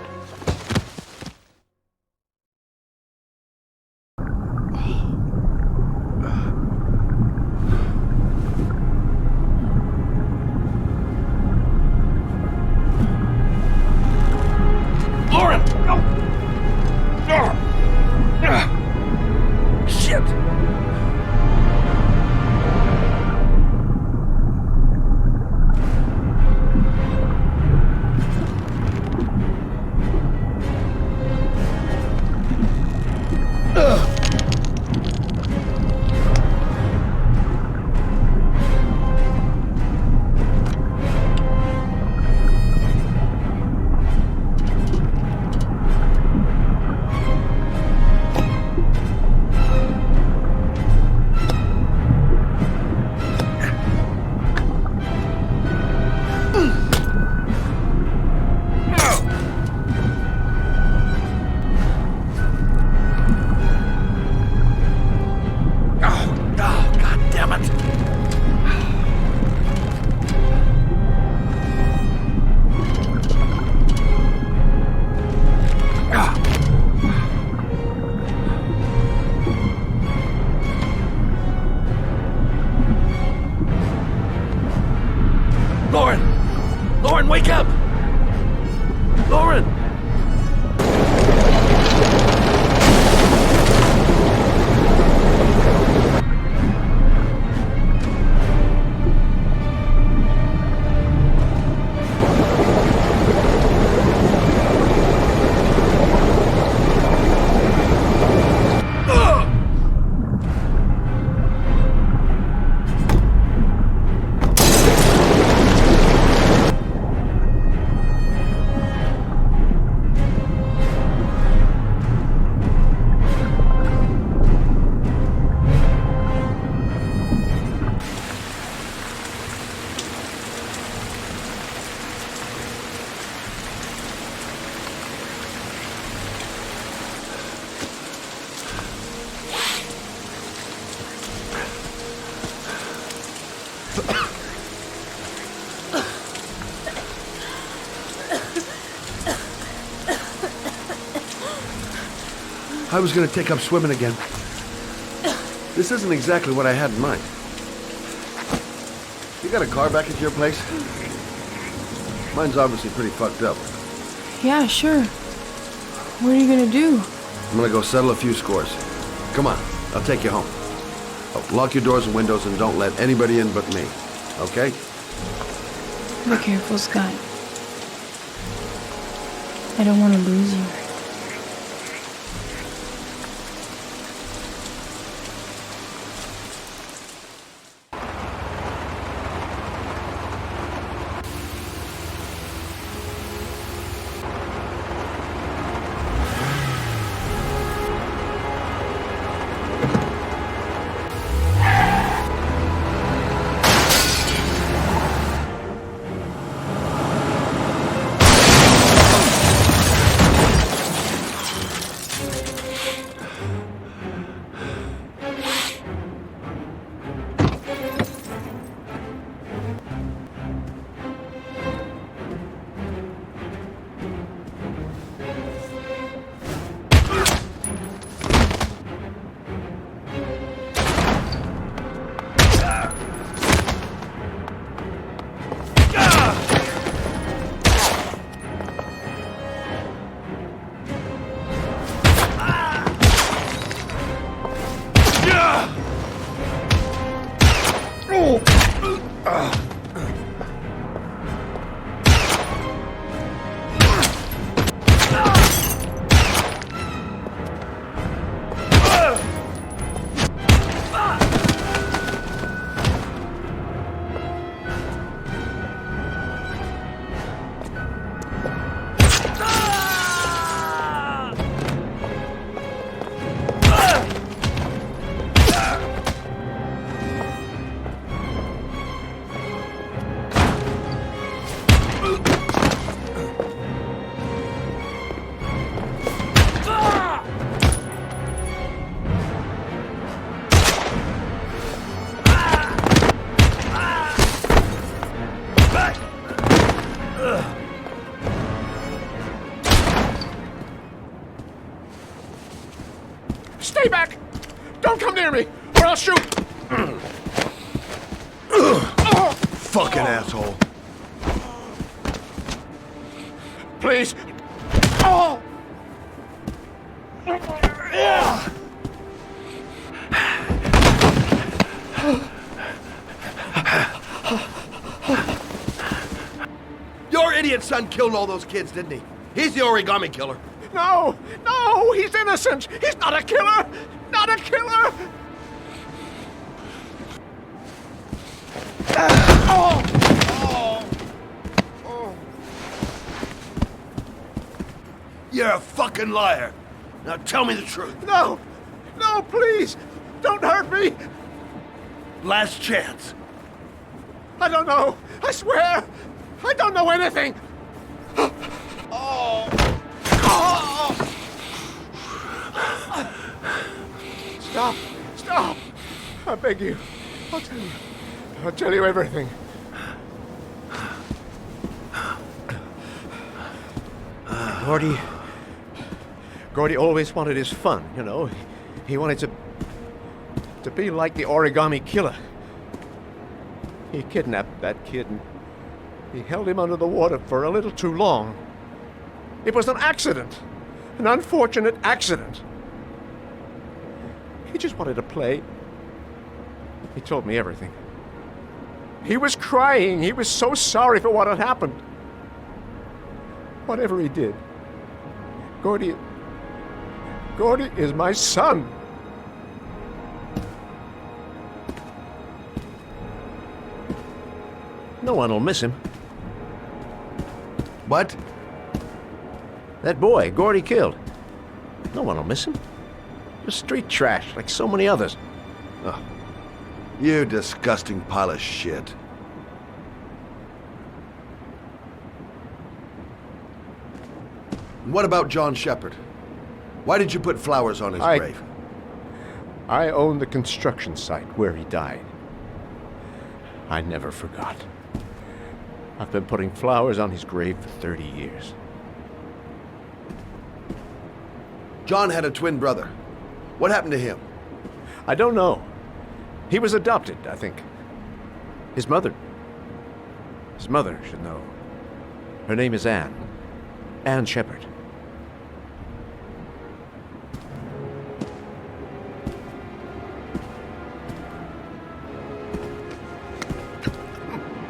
Lauren, wake up! Lauren! I was gonna take up swimming again. This isn't exactly what I had in mind. You got a car back at your place? Mine's obviously pretty fucked up. Yeah, sure. What are you gonna do? I'm gonna go settle a few scores. Come on, I'll take you home. Oh, lock your doors and windows and don't let anybody in but me. Okay? Be careful, Scott. I don't want to lose you. Stay back! Don't come near me, or I'll shoot! Fucking asshole. Please! Oh! Your idiot son killed all those kids, didn't he? He's the Origami Killer. No! No! He's innocent! He's not a killer! Not a killer! Oh! Oh! Oh! You're a fucking liar. Now tell me the truth. No! No, please! Don't hurt me! Last chance. I don't know! I swear! I don't know anything! Oh! Oh! Stop! Stop! I beg you. I'll tell you. I'll tell you everything. Gordy always wanted his fun, you know. He wanted to be like the Origami Killer. He kidnapped that kid and he held him under the water for a little too long. It was an accident. An unfortunate accident. He just wanted to play. He told me everything. He was crying. He was so sorry for what had happened. Whatever he did, Gordy is my son. No one will miss him. What? That boy, Gordy killed. No one will miss him. Just street trash, like so many others. Oh, you disgusting pile of shit. And what about John Shepard? Why did you put flowers on his grave? I own the construction site where he died. I never forgot. I've been putting flowers on his grave for 30 years. John had a twin brother. What happened to him? I don't know. He was adopted, I think. His mother should know. Her name is Anne. Anne Shepard.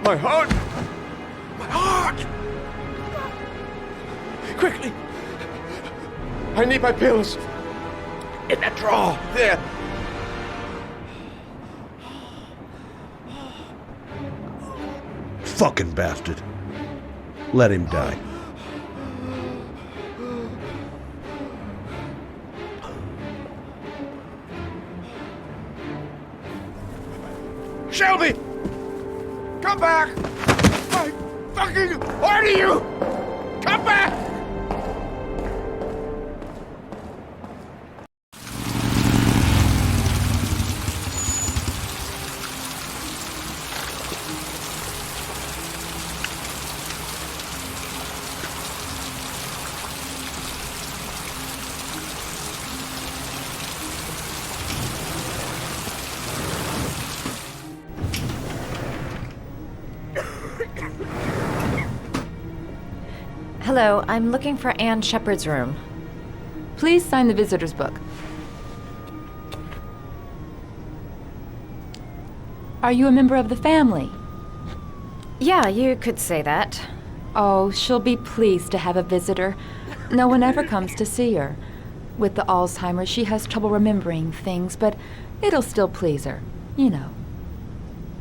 My heart! My heart! Quickly! I need my pills! In that drawer! There! Fucking bastard. Let him die. Shelby! Come back! I fucking order you! Come back! Hello, I'm looking for Anne Shepard's room. Please sign the visitor's book. Are you a member of the family? Yeah, you could say that. Oh, she'll be pleased to have a visitor. No one ever comes to see her. With the Alzheimer's, she has trouble remembering things, but it'll still please her, you know.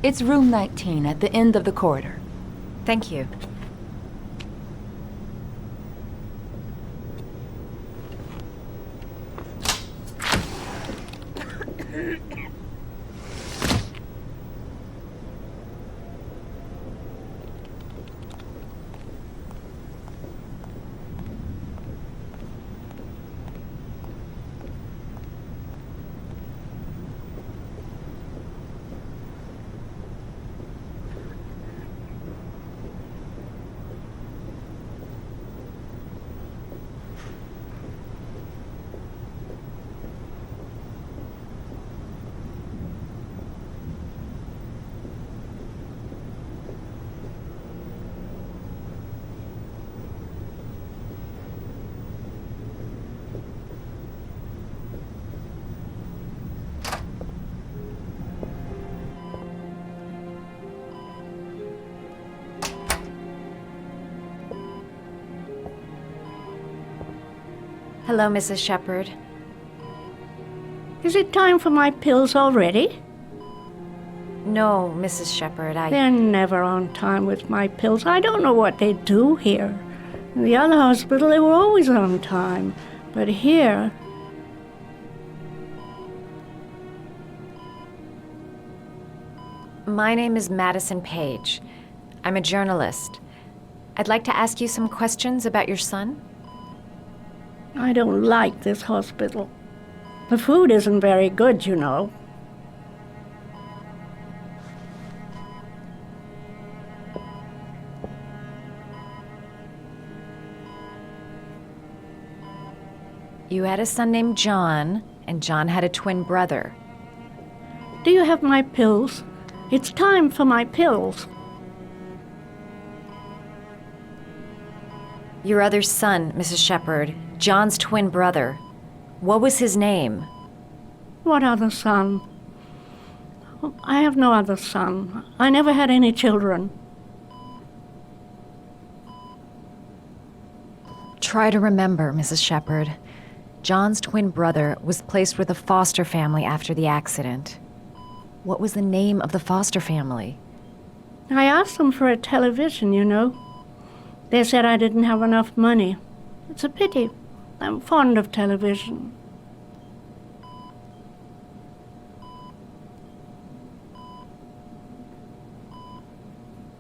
It's room 19 at the end of the corridor. Thank you. Hello, Mrs. Shepard. Is it time for my pills already? No, Mrs. Shepard, They're never on time with my pills. I don't know what they do here. In the other hospital, they were always on time. But here... My name is Madison Paige. I'm a journalist. I'd like to ask you some questions about your son. I don't like this hospital. The food isn't very good, you know. You had a son named John, and John had a twin brother. Do you have my pills? It's time for my pills. Your other son, Mrs. Shepard, John's twin brother. What was his name? What other son? I have no other son. I never had any children. Try to remember, Mrs. Shepard. John's twin brother was placed with a foster family after the accident. What was the name of the foster family? I asked them for a television, you know. They said I didn't have enough money. It's a pity. I'm fond of television.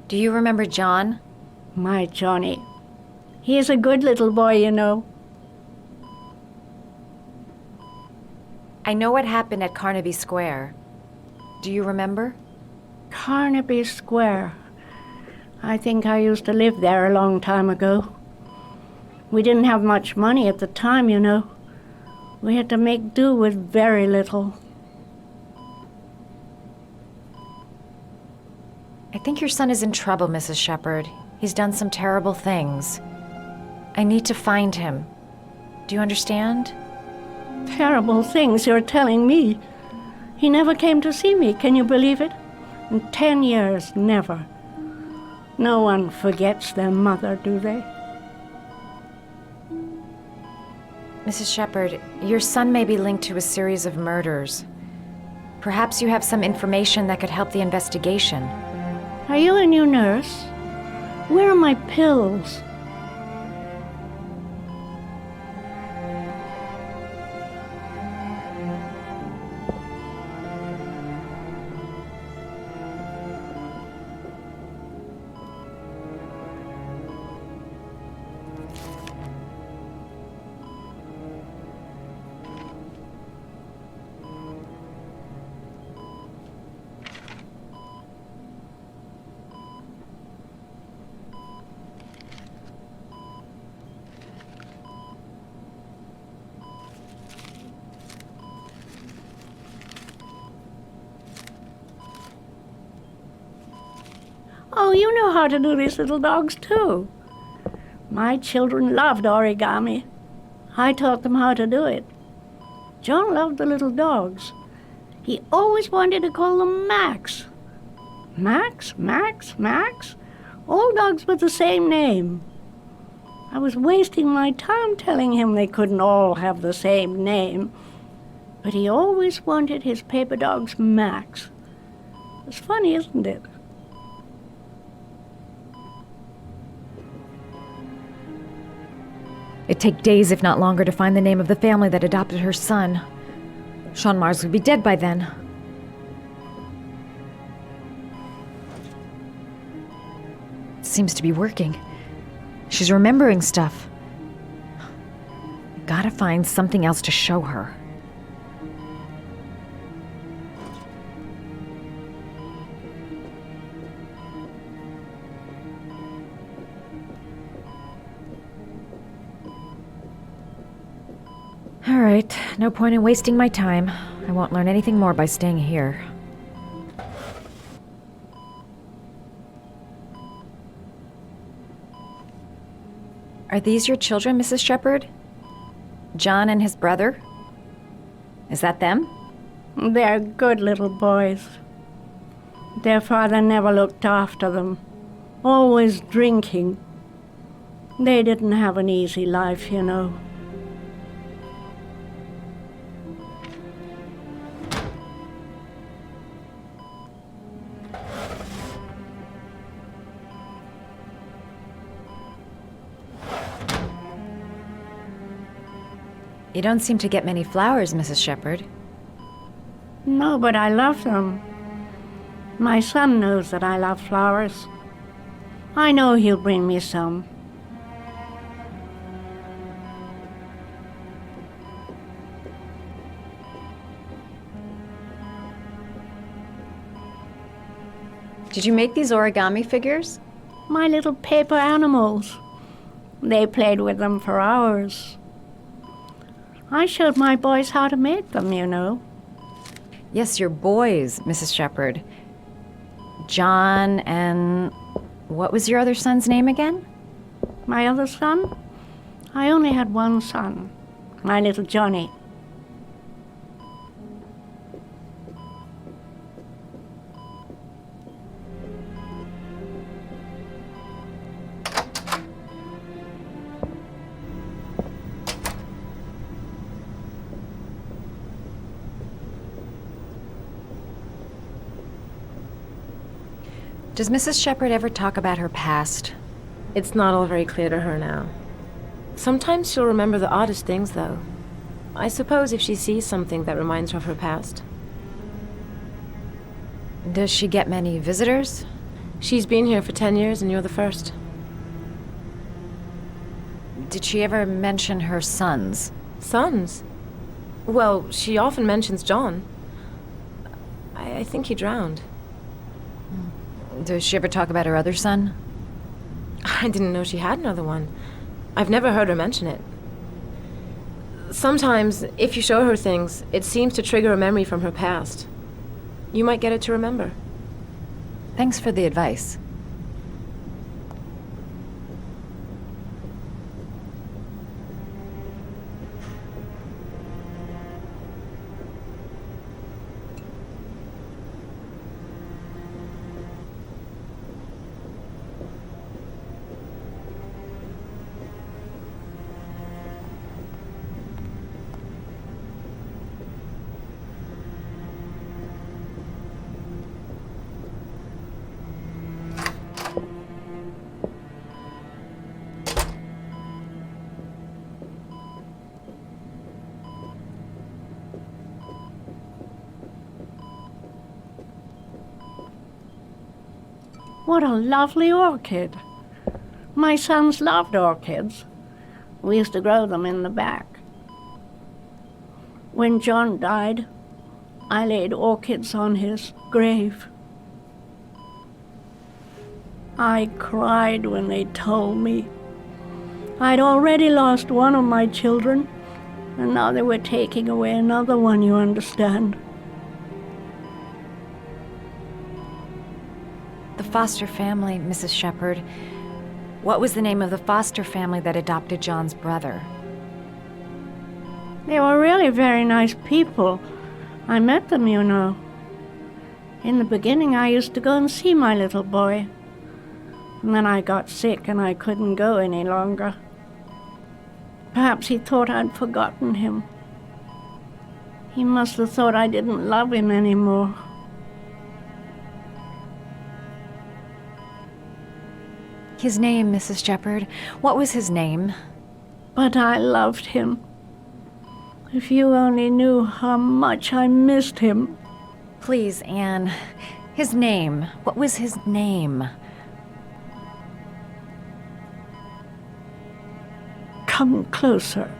Do you remember John? My Johnny. He is a good little boy, you know. I know what happened at Carnaby Square. Do you remember? Carnaby Square. I think I used to live there a long time ago. We didn't have much money at the time, you know. We had to make do with very little. I think your son is in trouble, Mrs. Shepherd. He's done some terrible things. I need to find him. Do you understand? Terrible things you're telling me. He never came to see me, can you believe it? In 10 years, never. No one forgets their mother, do they? Mrs. Shepherd, your son may be linked to a series of murders. Perhaps you have some information that could help the investigation. Are you a new nurse? Where are my pills? Oh, you know how to do these little dogs, too. My children loved origami. I taught them how to do it. John loved the little dogs. He always wanted to call them Max. Max, Max, Max? All dogs with the same name. I was wasting my time telling him they couldn't all have the same name. But he always wanted his paper dogs Max. It's funny, isn't it? It'd take days, if not longer, to find the name of the family that adopted her son. Sean Mars would be dead by then. It seems to be working. She's remembering stuff. Gotta find something else to show her. All right, no point in wasting my time. I won't learn anything more by staying here. Are these your children, Mrs. Shepherd? John and his brother? Is that them? They're good little boys. Their father never looked after them. Always drinking. They didn't have an easy life, you know. You don't seem to get many flowers, Mrs. Shepherd. No, but I love them. My son knows that I love flowers. I know he'll bring me some. Did you make these origami figures? My little paper animals. They played with them for hours. I showed my boys how to make them, you know. Yes, your boys, Mrs. Shepherd. John and... what was your other son's name again? My other son? I only had one son. My little Johnny. Does Mrs. Shepherd ever talk about her past? It's not all very clear to her now. Sometimes she'll remember the oddest things, though. I suppose if she sees something that reminds her of her past. Does she get many visitors? She's been here for 10 years and you're the first. Did she ever mention her sons? Sons? Well, she often mentions John. I think he drowned. Does she ever talk about her other son? I didn't know she had another one. I've never heard her mention it. Sometimes, if you show her things, it seems to trigger a memory from her past. You might get it to remember. Thanks for the advice. What a lovely orchid. My sons loved orchids. We used to grow them in the back. When John died, I laid orchids on his grave. I cried when they told me. I'd already lost one of my children, and now they were taking away another one, you understand. The foster family, Mrs. Shepherd. What was the name of the foster family that adopted John's brother? They were really very nice people. I met them, you know. In the beginning, I used to go and see my little boy. And then I got sick and I couldn't go any longer. Perhaps he thought I'd forgotten him. He must have thought I didn't love him anymore. His name, Mrs. Shepherd. What was his name? But I loved him. If you only knew how much I missed him. Please, Anne. His name. What was his name? Come closer.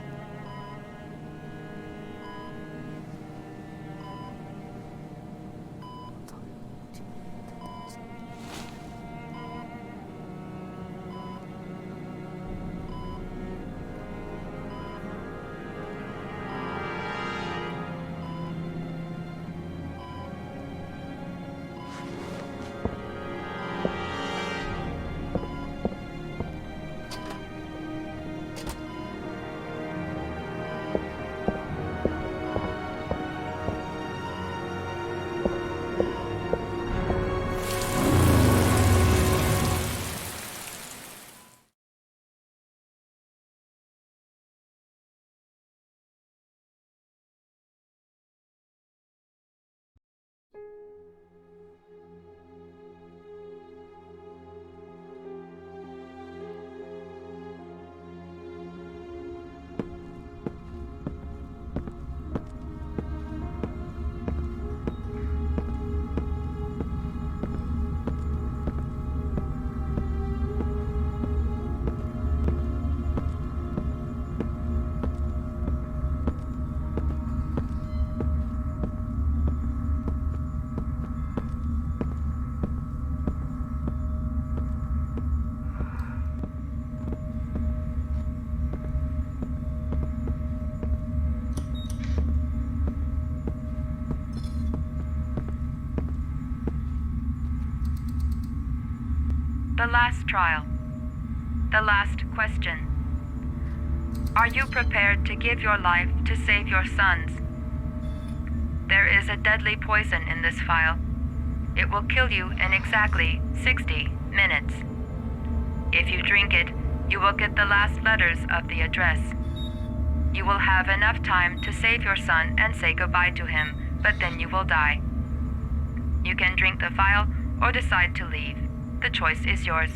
The last trial. The last question. Are you prepared to give your life to save your sons? There is a deadly poison in this file. It will kill you in exactly 60 minutes. If you drink it, you will get the last letters of the address. You will have enough time to save your son and say goodbye to him, but then you will die. You can drink the file or decide to leave. The choice is yours.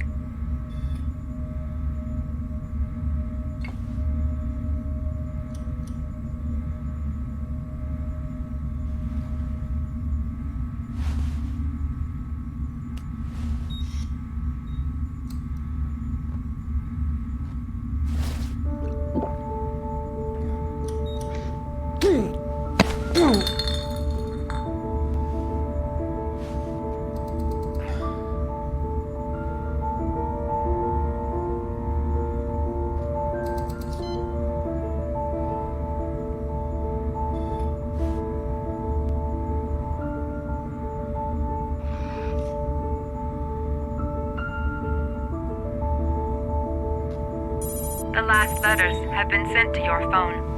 The last letters have been sent to your phone.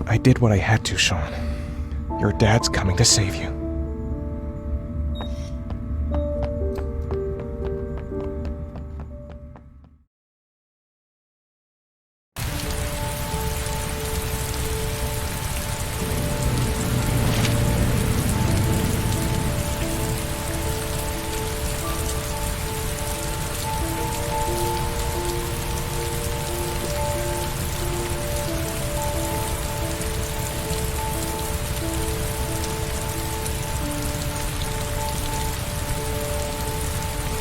I did what I had to, Sean. Your dad's coming to save you.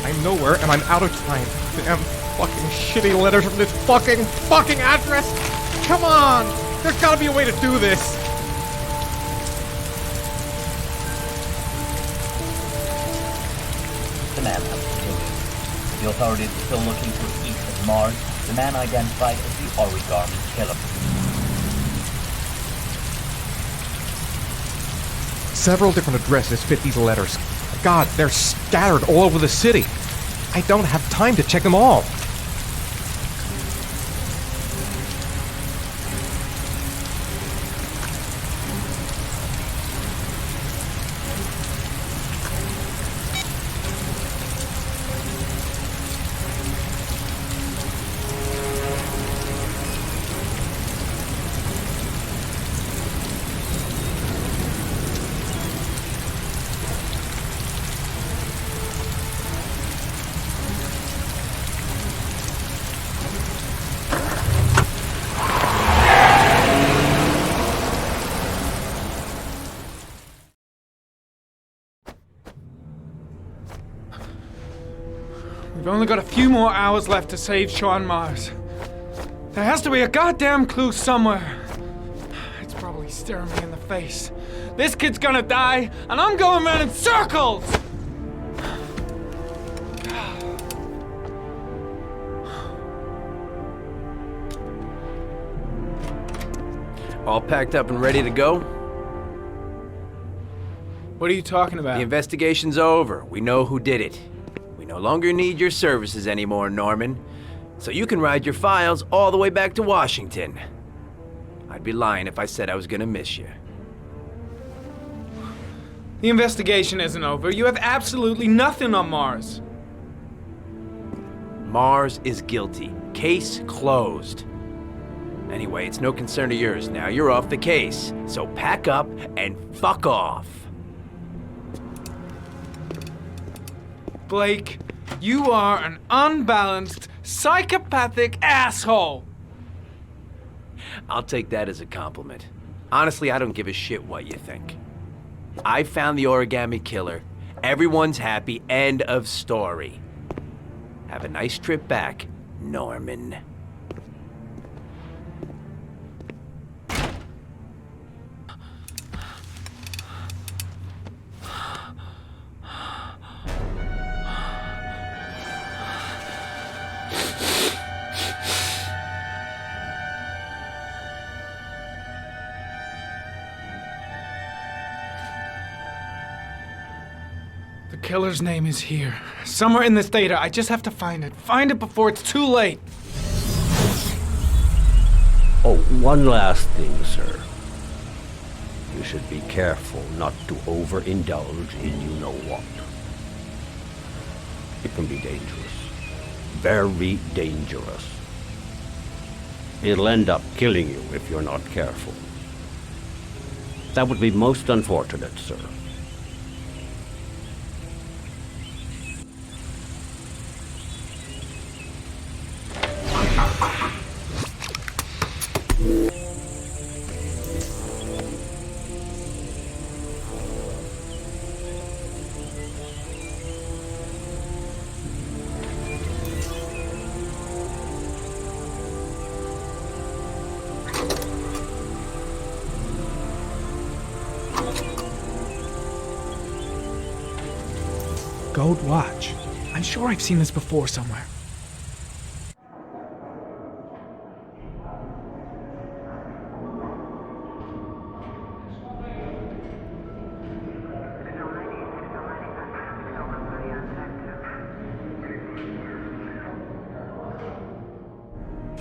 I'm nowhere, and I'm out of time. Damn fucking shitty letters from this fucking address! Come on! There's gotta be a way to do this! The man has been killed. The authorities are still looking for Ethan Mars, the man identified as the Origami Killer. Several different addresses fit these letters. God, they're scattered all over the city. I don't have time to check them all. We've only got a few more hours left to save Sean Mars. There has to be a goddamn clue somewhere. It's probably staring me in the face. This kid's gonna die, and I'm going around in circles! All packed up and ready to go? What are you talking about? The investigation's over. We know who did it. We no longer need your services anymore, Norman. So you can ride your files all the way back to Washington. I'd be lying if I said I was gonna miss you. The investigation isn't over. You have absolutely nothing on Mars. Mars is guilty. Case closed. Anyway, it's no concern of yours now. You're off the case. So pack up and fuck off. Blake, you are an unbalanced, psychopathic asshole! I'll take that as a compliment. Honestly, I don't give a shit what you think. I found the Origami Killer. Everyone's happy. End of story. Have a nice trip back, Norman. The killer's name is here. Somewhere in this data. I just have to find it. Find it before it's too late. Oh, one last thing, sir. You should be careful not to overindulge in you-know-what. It can be dangerous. Very dangerous. It'll end up killing you if you're not careful. That would be most unfortunate, sir. Gold watch. I'm sure I've seen this before somewhere.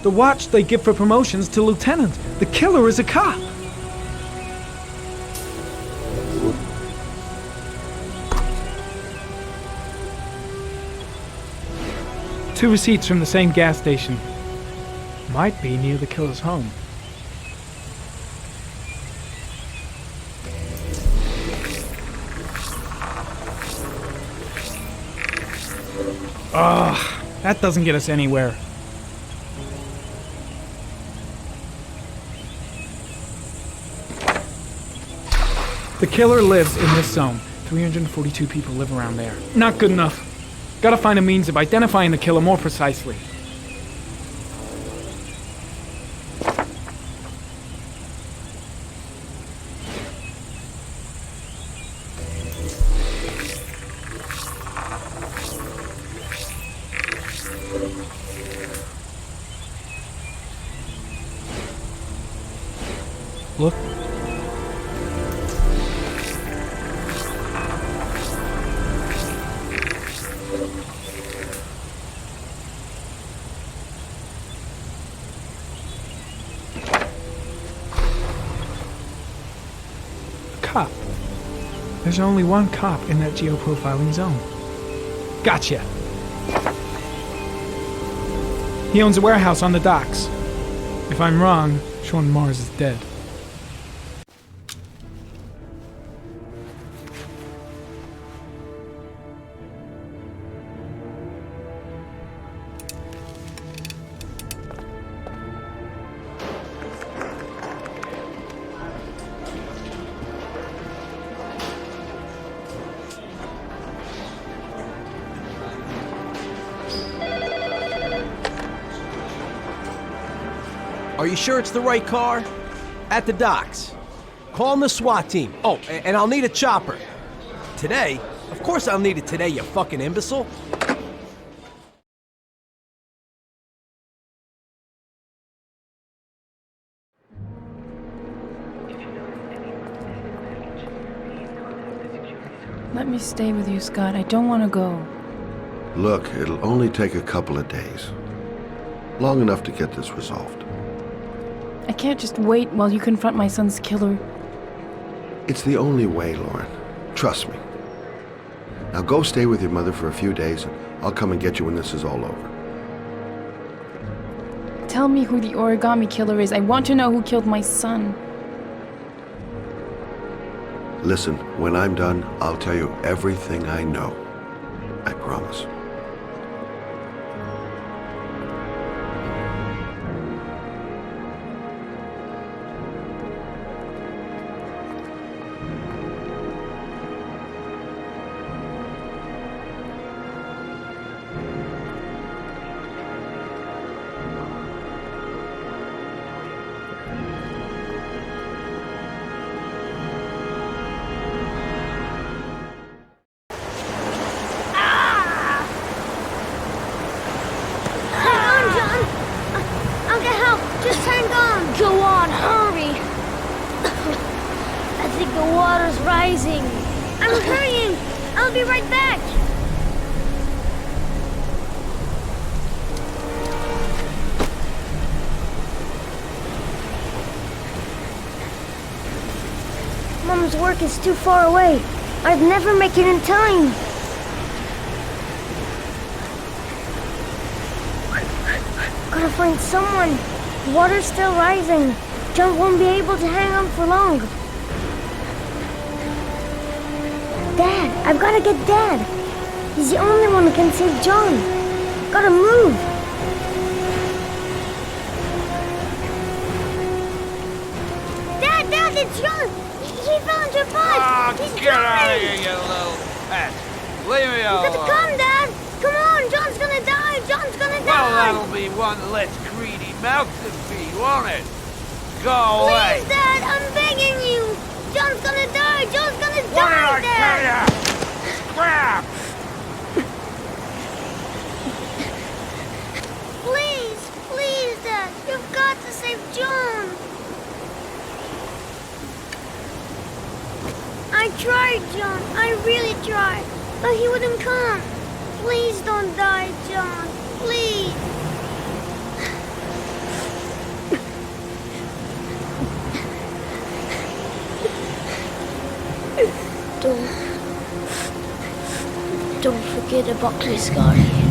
The watch they give for promotions to lieutenant. The killer is a cop. Two receipts from the same gas station. Might be near the killer's home. Ugh, that doesn't get us anywhere. The killer lives in this zone. 342 people live around there. Not good enough. Gotta find a means of identifying the killer more precisely. Look. Cop. There's only one cop in that geoprofiling zone. Gotcha. He owns a warehouse on the docks. If I'm wrong, Sean Mars is dead. Are you sure it's the right car? At the docks. Calling the SWAT team. Oh, and I'll need a chopper. Today? Of course I'll need it today, you fucking imbecile. Let me stay with you, Scott. I don't want to go. Look, it'll only take a couple of days. Long enough to get this resolved. I can't just wait while you confront my son's killer. It's the only way, Lauren. Trust me. Now go stay with your mother for a few days, and I'll come and get you when this is all over. Tell me who the Origami Killer is. I want to know who killed my son. Listen, when I'm done, I'll tell you everything I know. I promise. Go on, hurry! I think the water's rising. I'm hurrying! I'll be right back! Mom's work is too far away. I'd never make it in time. Gotta find someone. The water's still rising. John won't be able to hang on for long. Dad, I've gotta get Dad. He's the only one who can save John. Gotta move. Dad, it's John. He fell into a pipe. He's Get out of drowning. here, you little pest. Leave me alone. You gotta come, Dad. Come on, John's gonna die. John's gonna die. Well, that'll be one less greedy mouth to feed, won't it? Go away. Please, Dad, I'm begging you. John's gonna die. John's gonna What did die, I Dad. tell ya? Crap! Please, Dad. You've got to save John. I tried, John. I really tried. But he wouldn't come. Please don't die, John. Please. don't forget about this guy.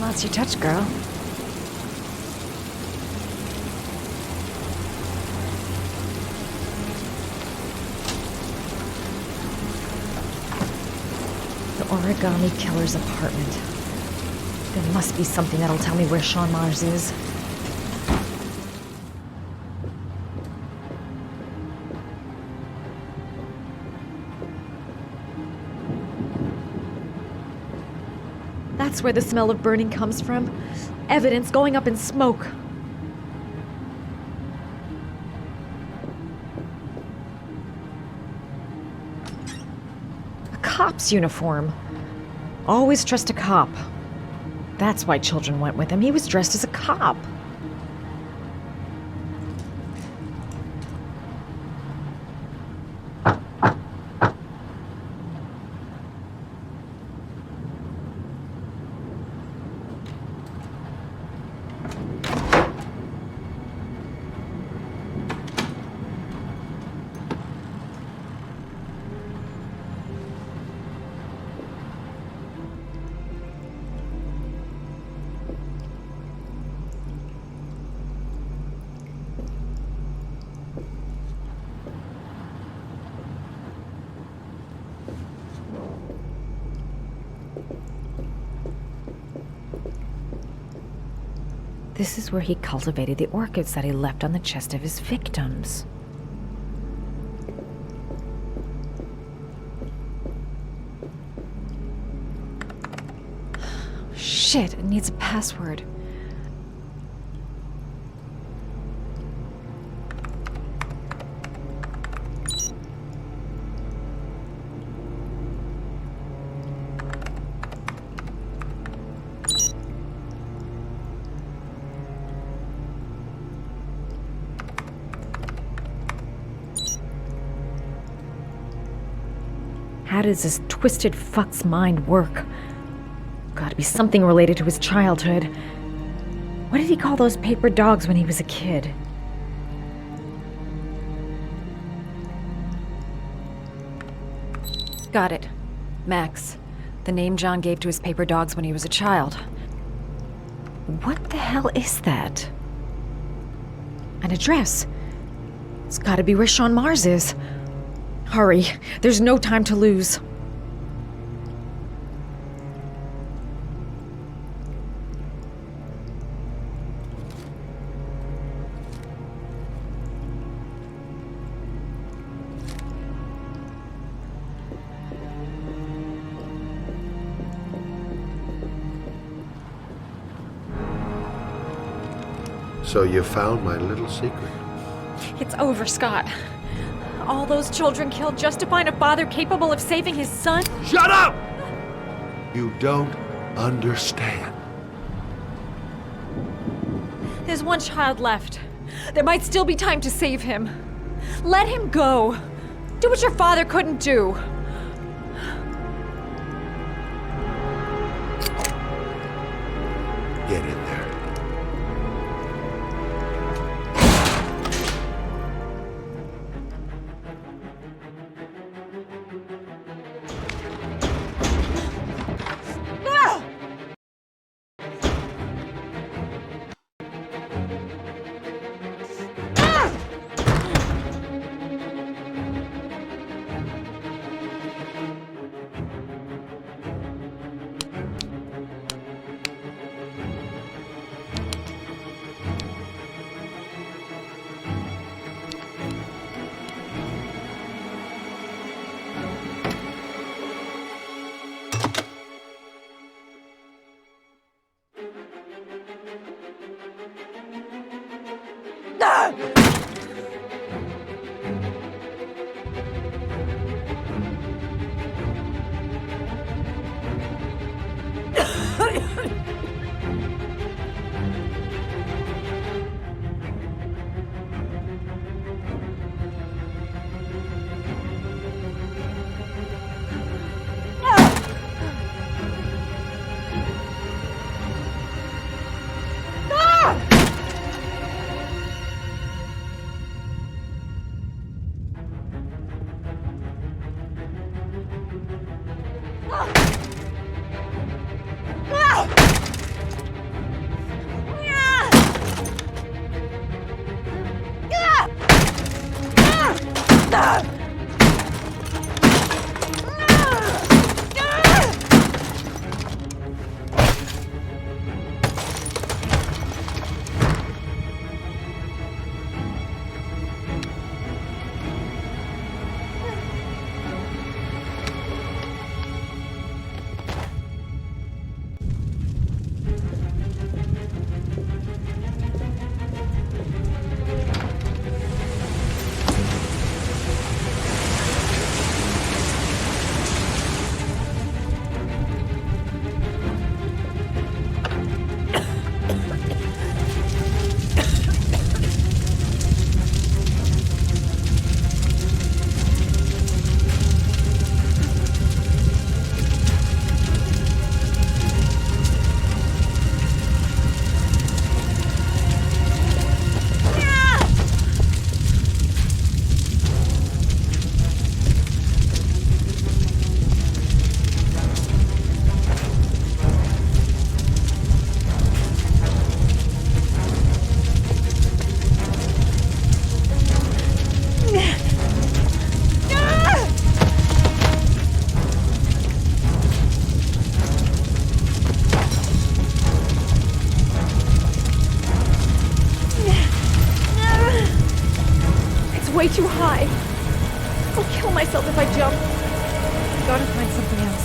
Lost your touch, girl. Origami Killer's apartment. There must be something that'll tell me where Sean Mars is. That's where the smell of burning comes from. Evidence going up in smoke. A cop's uniform. Always trust a cop. That's why children went with him. He was dressed as a cop. This is where he cultivated the orchids that he left on the chest of his victims. Shit, it needs a password. How does this twisted fuck's mind work? Gotta be something related to his childhood. What did he call those paper dogs when he was a kid? Got it. Max. The name John gave to his paper dogs when he was a child. What the hell is that? An address. It's gotta be where Sean Mars is. Hurry. There's no time to lose. So you found my little secret. It's over, Scott. All those children killed just to find a father capable of saving his son? Shut up! You don't understand. There's one child left. There might still be time to save him. Let him go. Do what your father couldn't do. Get in there. gotta find something else.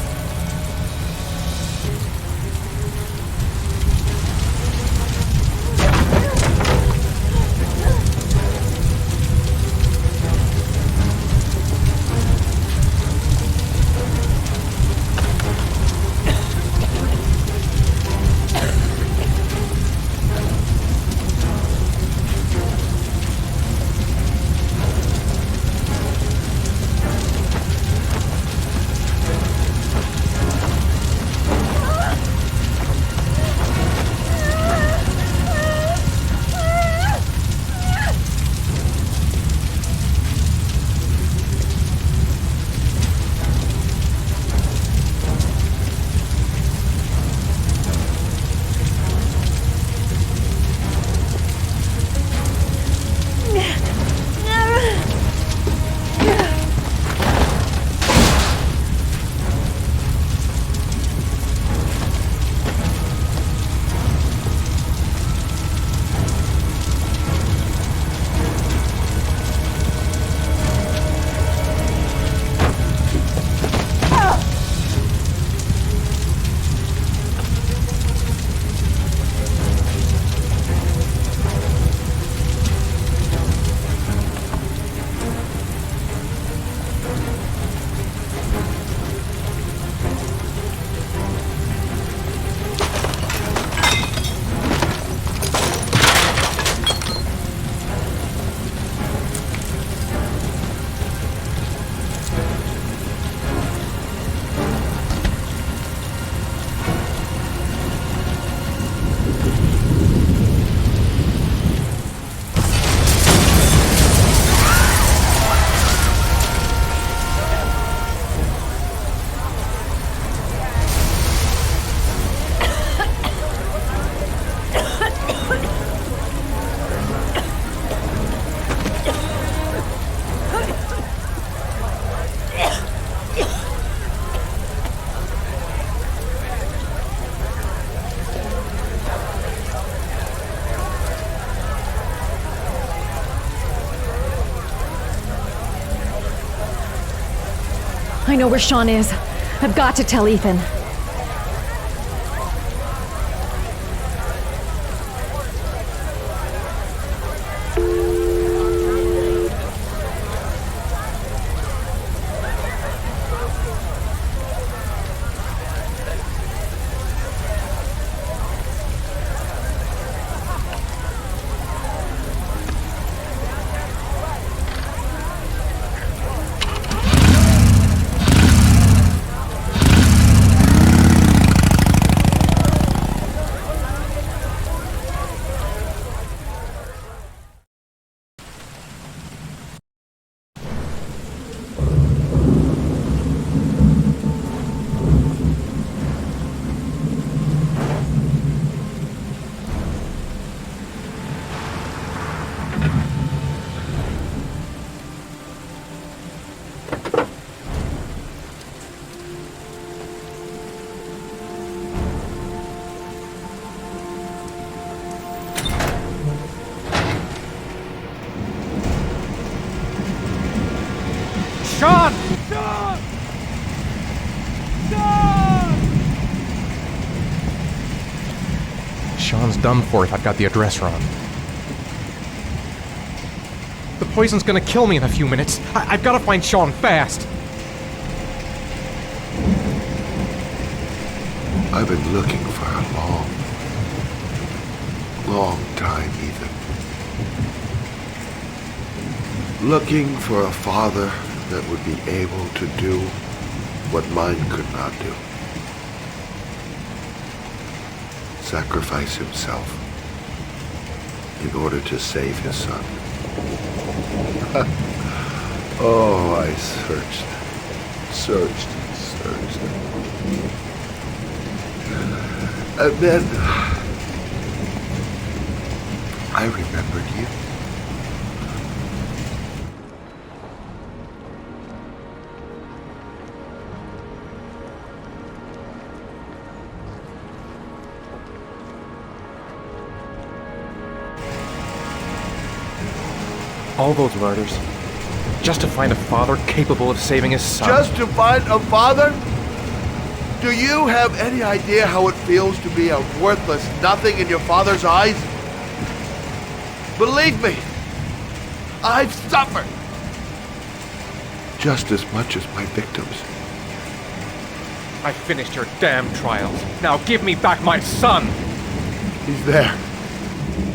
I know where Sean is. I've got to tell Ethan. Sean! Sean! Sean! Sean's done for if I've got the address wrong. The poison's gonna kill me in a few minutes. I've gotta find Sean fast. I've been looking for a long time, Ethan. Looking for a father that would be able to do what mine could not do. Sacrifice himself in order to save his son. Oh, I searched. And then I remembered you. All those murders, Just to find a father capable of saving his son. Just to find a father? Do you have any idea how it feels to be a worthless nothing in your father's eyes? Believe me, I've suffered just as much as my victims. I finished your damn trials. Now give me back my son! He's there.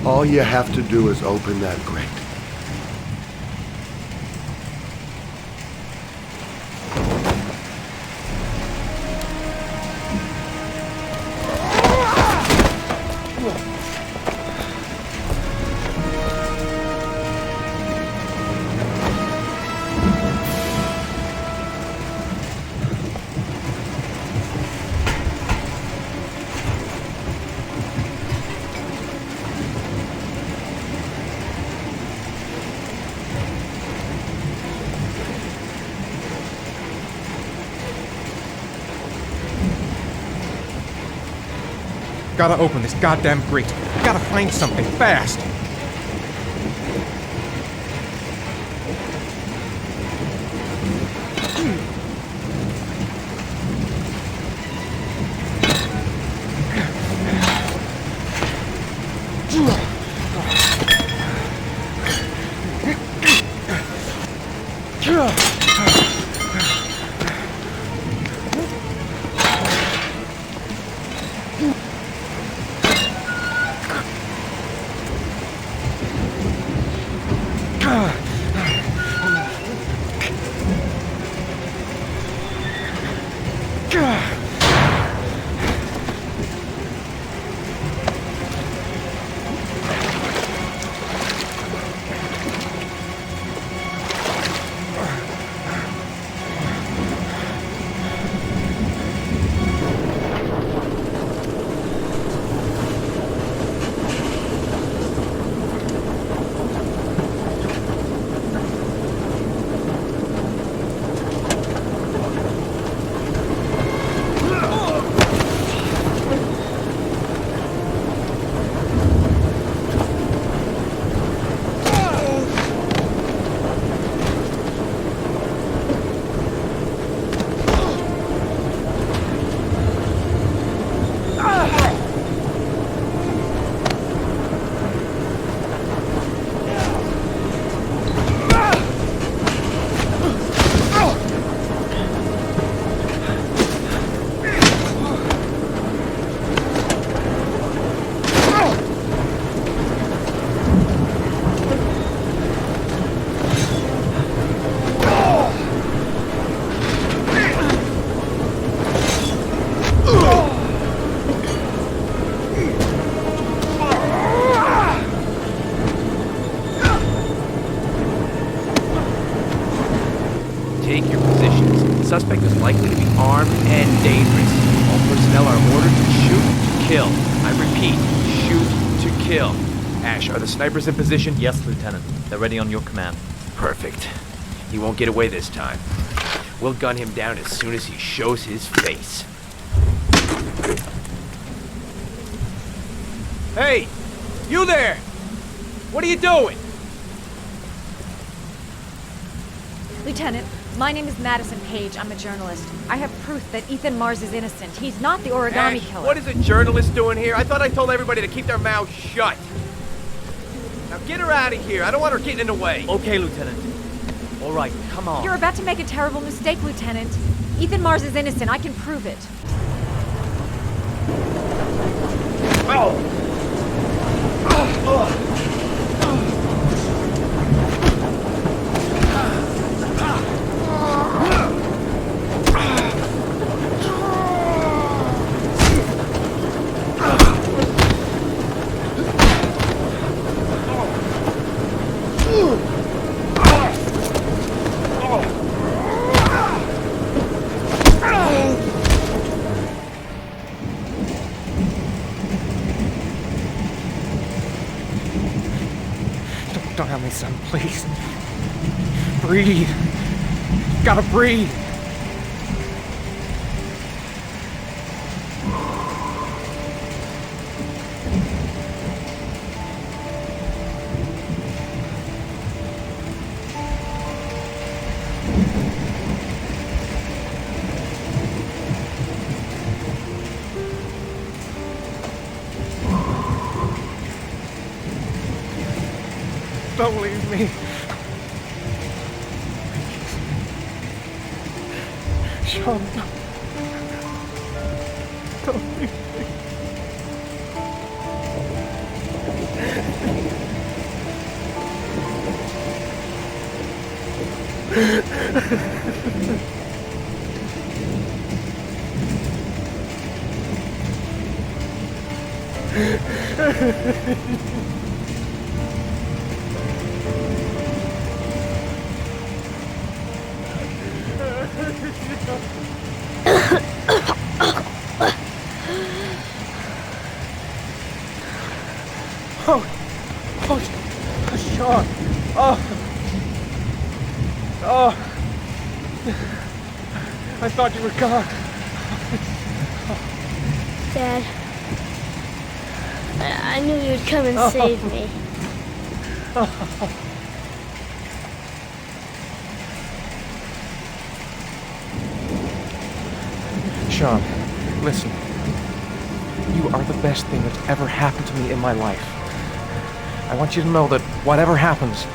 All you have to do is open that grate. Gotta open this goddamn grate. Gotta find something fast. Suspect is likely to be armed and dangerous. All personnel are ordered to shoot to kill. I repeat, shoot to kill. Ash, are the snipers in position? Yes, Lieutenant. They're ready on your command. Perfect. He won't get away this time. We'll gun him down as soon as he shows his face. Hey! You there! What are you doing? Lieutenant, my name is Madison Paige. I'm a journalist. I have proof that Ethan Mars is innocent. He's not the Origami Killer. What is a journalist doing here? I thought I told everybody to keep their mouths shut. Now get her out of here. I don't want her getting in the way. Okay, Lieutenant. All right, come on. You're about to make a terrible mistake, Lieutenant. Ethan Mars is innocent. I can prove it. Oh! Don't have my son, please. Breathe. Gotta breathe. Don't leave me. Sean, don't leave me. Sean. I thought you were gone. Dad, I knew you'd come and save me. Sean, listen. You are the best thing that's ever happened to me in my life. I want you to know that whatever happens,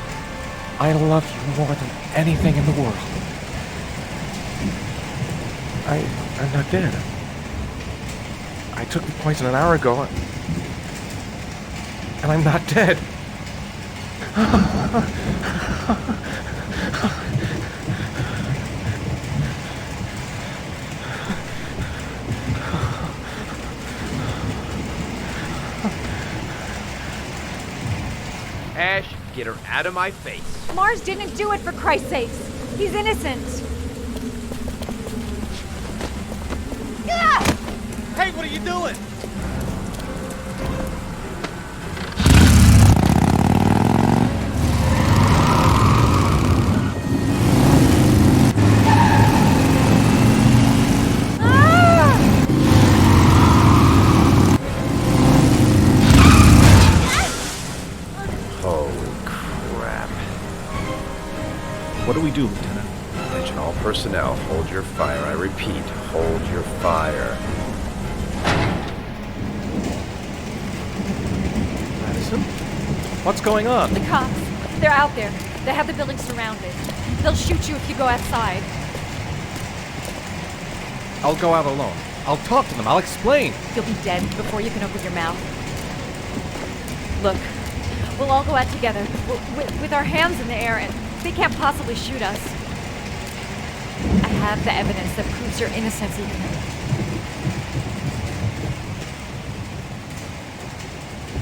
I love you more than anything in the world. I'm not dead. I took the poison an hour ago, and I'm not dead. Ash, get her out of my face. Mars didn't do it, for Christ's sakes. He's innocent. Hey, what are you doing? Holy crap. What do we do, Lieutenant? Attention all personnel, hold your fire. I repeat, hold your fire. Madison? What's going on? The cops. They're out there. They have the building surrounded. They'll shoot you if you go outside. I'll go out alone. I'll talk to them. I'll explain. You'll be dead before you can open your mouth. Look, we'll all go out together, with our hands in the air, and they can't possibly shoot us. I have the evidence that proves your innocence, Ethan.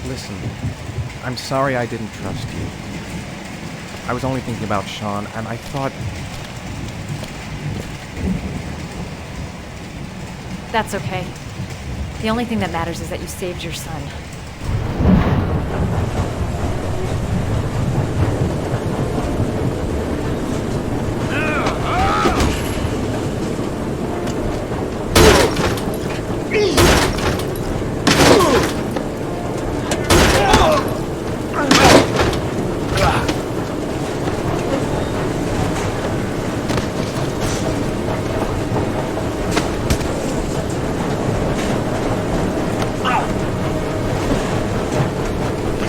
Listen, I'm sorry I didn't trust you. I was only thinking about Sean, and I thought... That's okay. The only thing that matters is that you saved your son.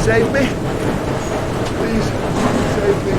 Save me. Please, save me.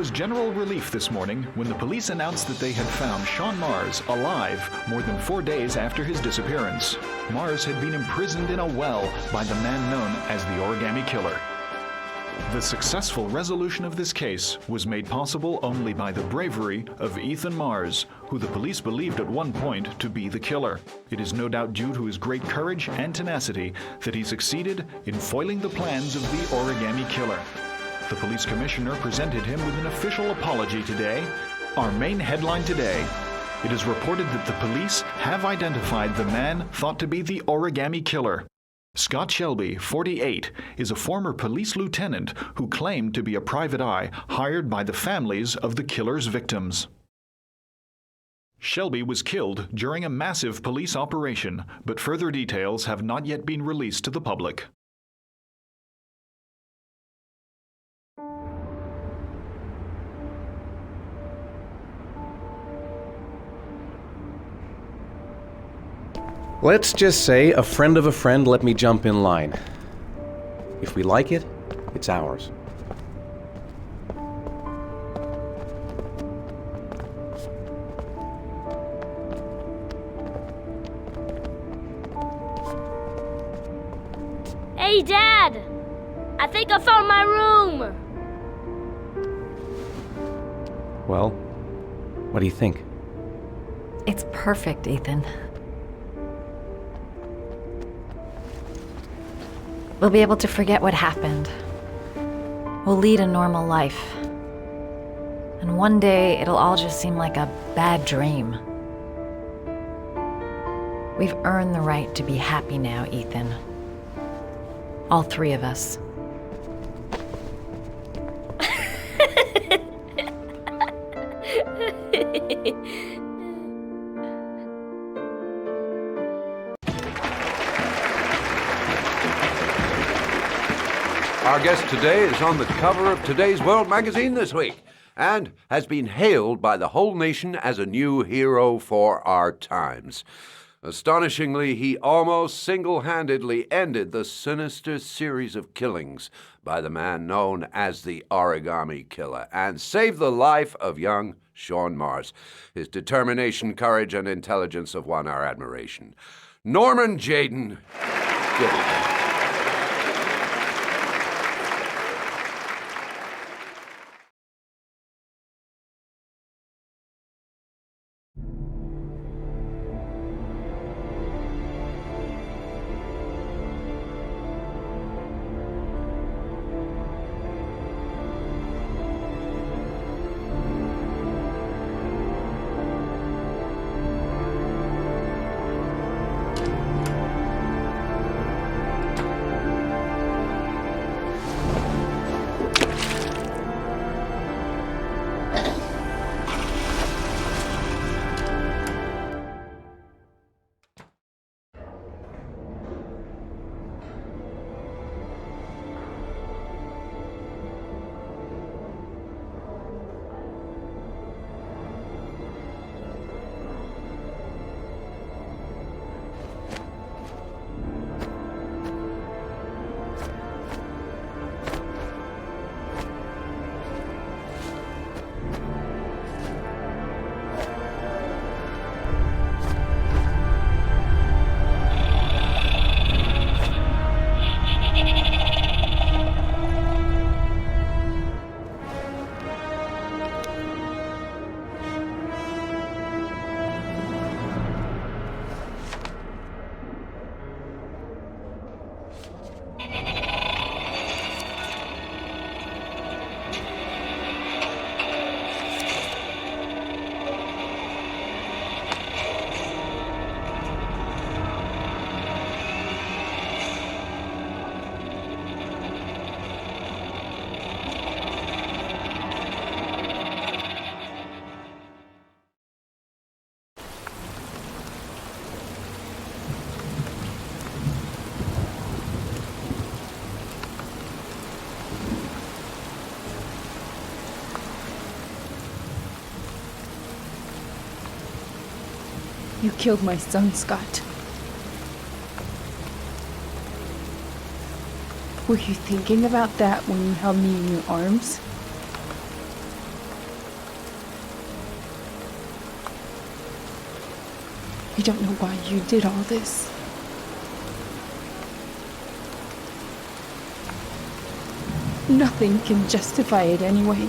was general relief this morning when the police announced that they had found Sean Mars alive more than 4 days after his disappearance. Mars had been imprisoned in a well by the man known as the Origami Killer. The successful resolution of this case was made possible only by the bravery of Ethan Mars, who the police believed at one point to be the killer. It is no doubt due to his great courage and tenacity that he succeeded in foiling the plans of the Origami Killer. The police commissioner presented him with an official apology today. Our main headline today: it is reported that the police have identified the man thought to be the Origami Killer. Scott Shelby, 48, is a former police lieutenant who claimed to be a private eye hired by the families of the killer's victims. Shelby was killed during a massive police operation, but further details have not yet been released to the public. Let's just say a friend of a friend let me jump in line. If we like it, it's ours. Hey, Dad! I think I found my room! Well, what do you think? It's perfect, Ethan. We'll be able to forget what happened. We'll lead a normal life. And one day, it'll all just seem like a bad dream. We've earned the right to be happy now, Ethan. All three of us. Our guest today is on the cover of today's World magazine this week and has been hailed by the whole nation as a new hero for our times. Astonishingly, he almost single-handedly ended the sinister series of killings by the man known as the Origami Killer and saved the life of young Sean Mars. His determination, courage, and intelligence have won our admiration. Norman Jayden. Good evening. You killed my son, Scott. Were you thinking about that when you held me in your arms? I don't know why you did all this. Nothing can justify it anyway.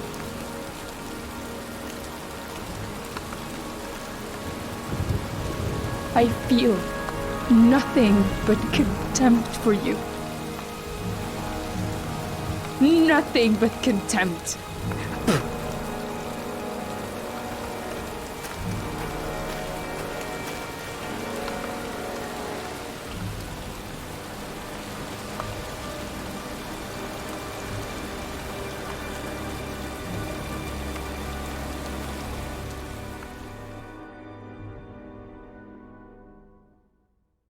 I feel nothing but contempt for you. Nothing but contempt.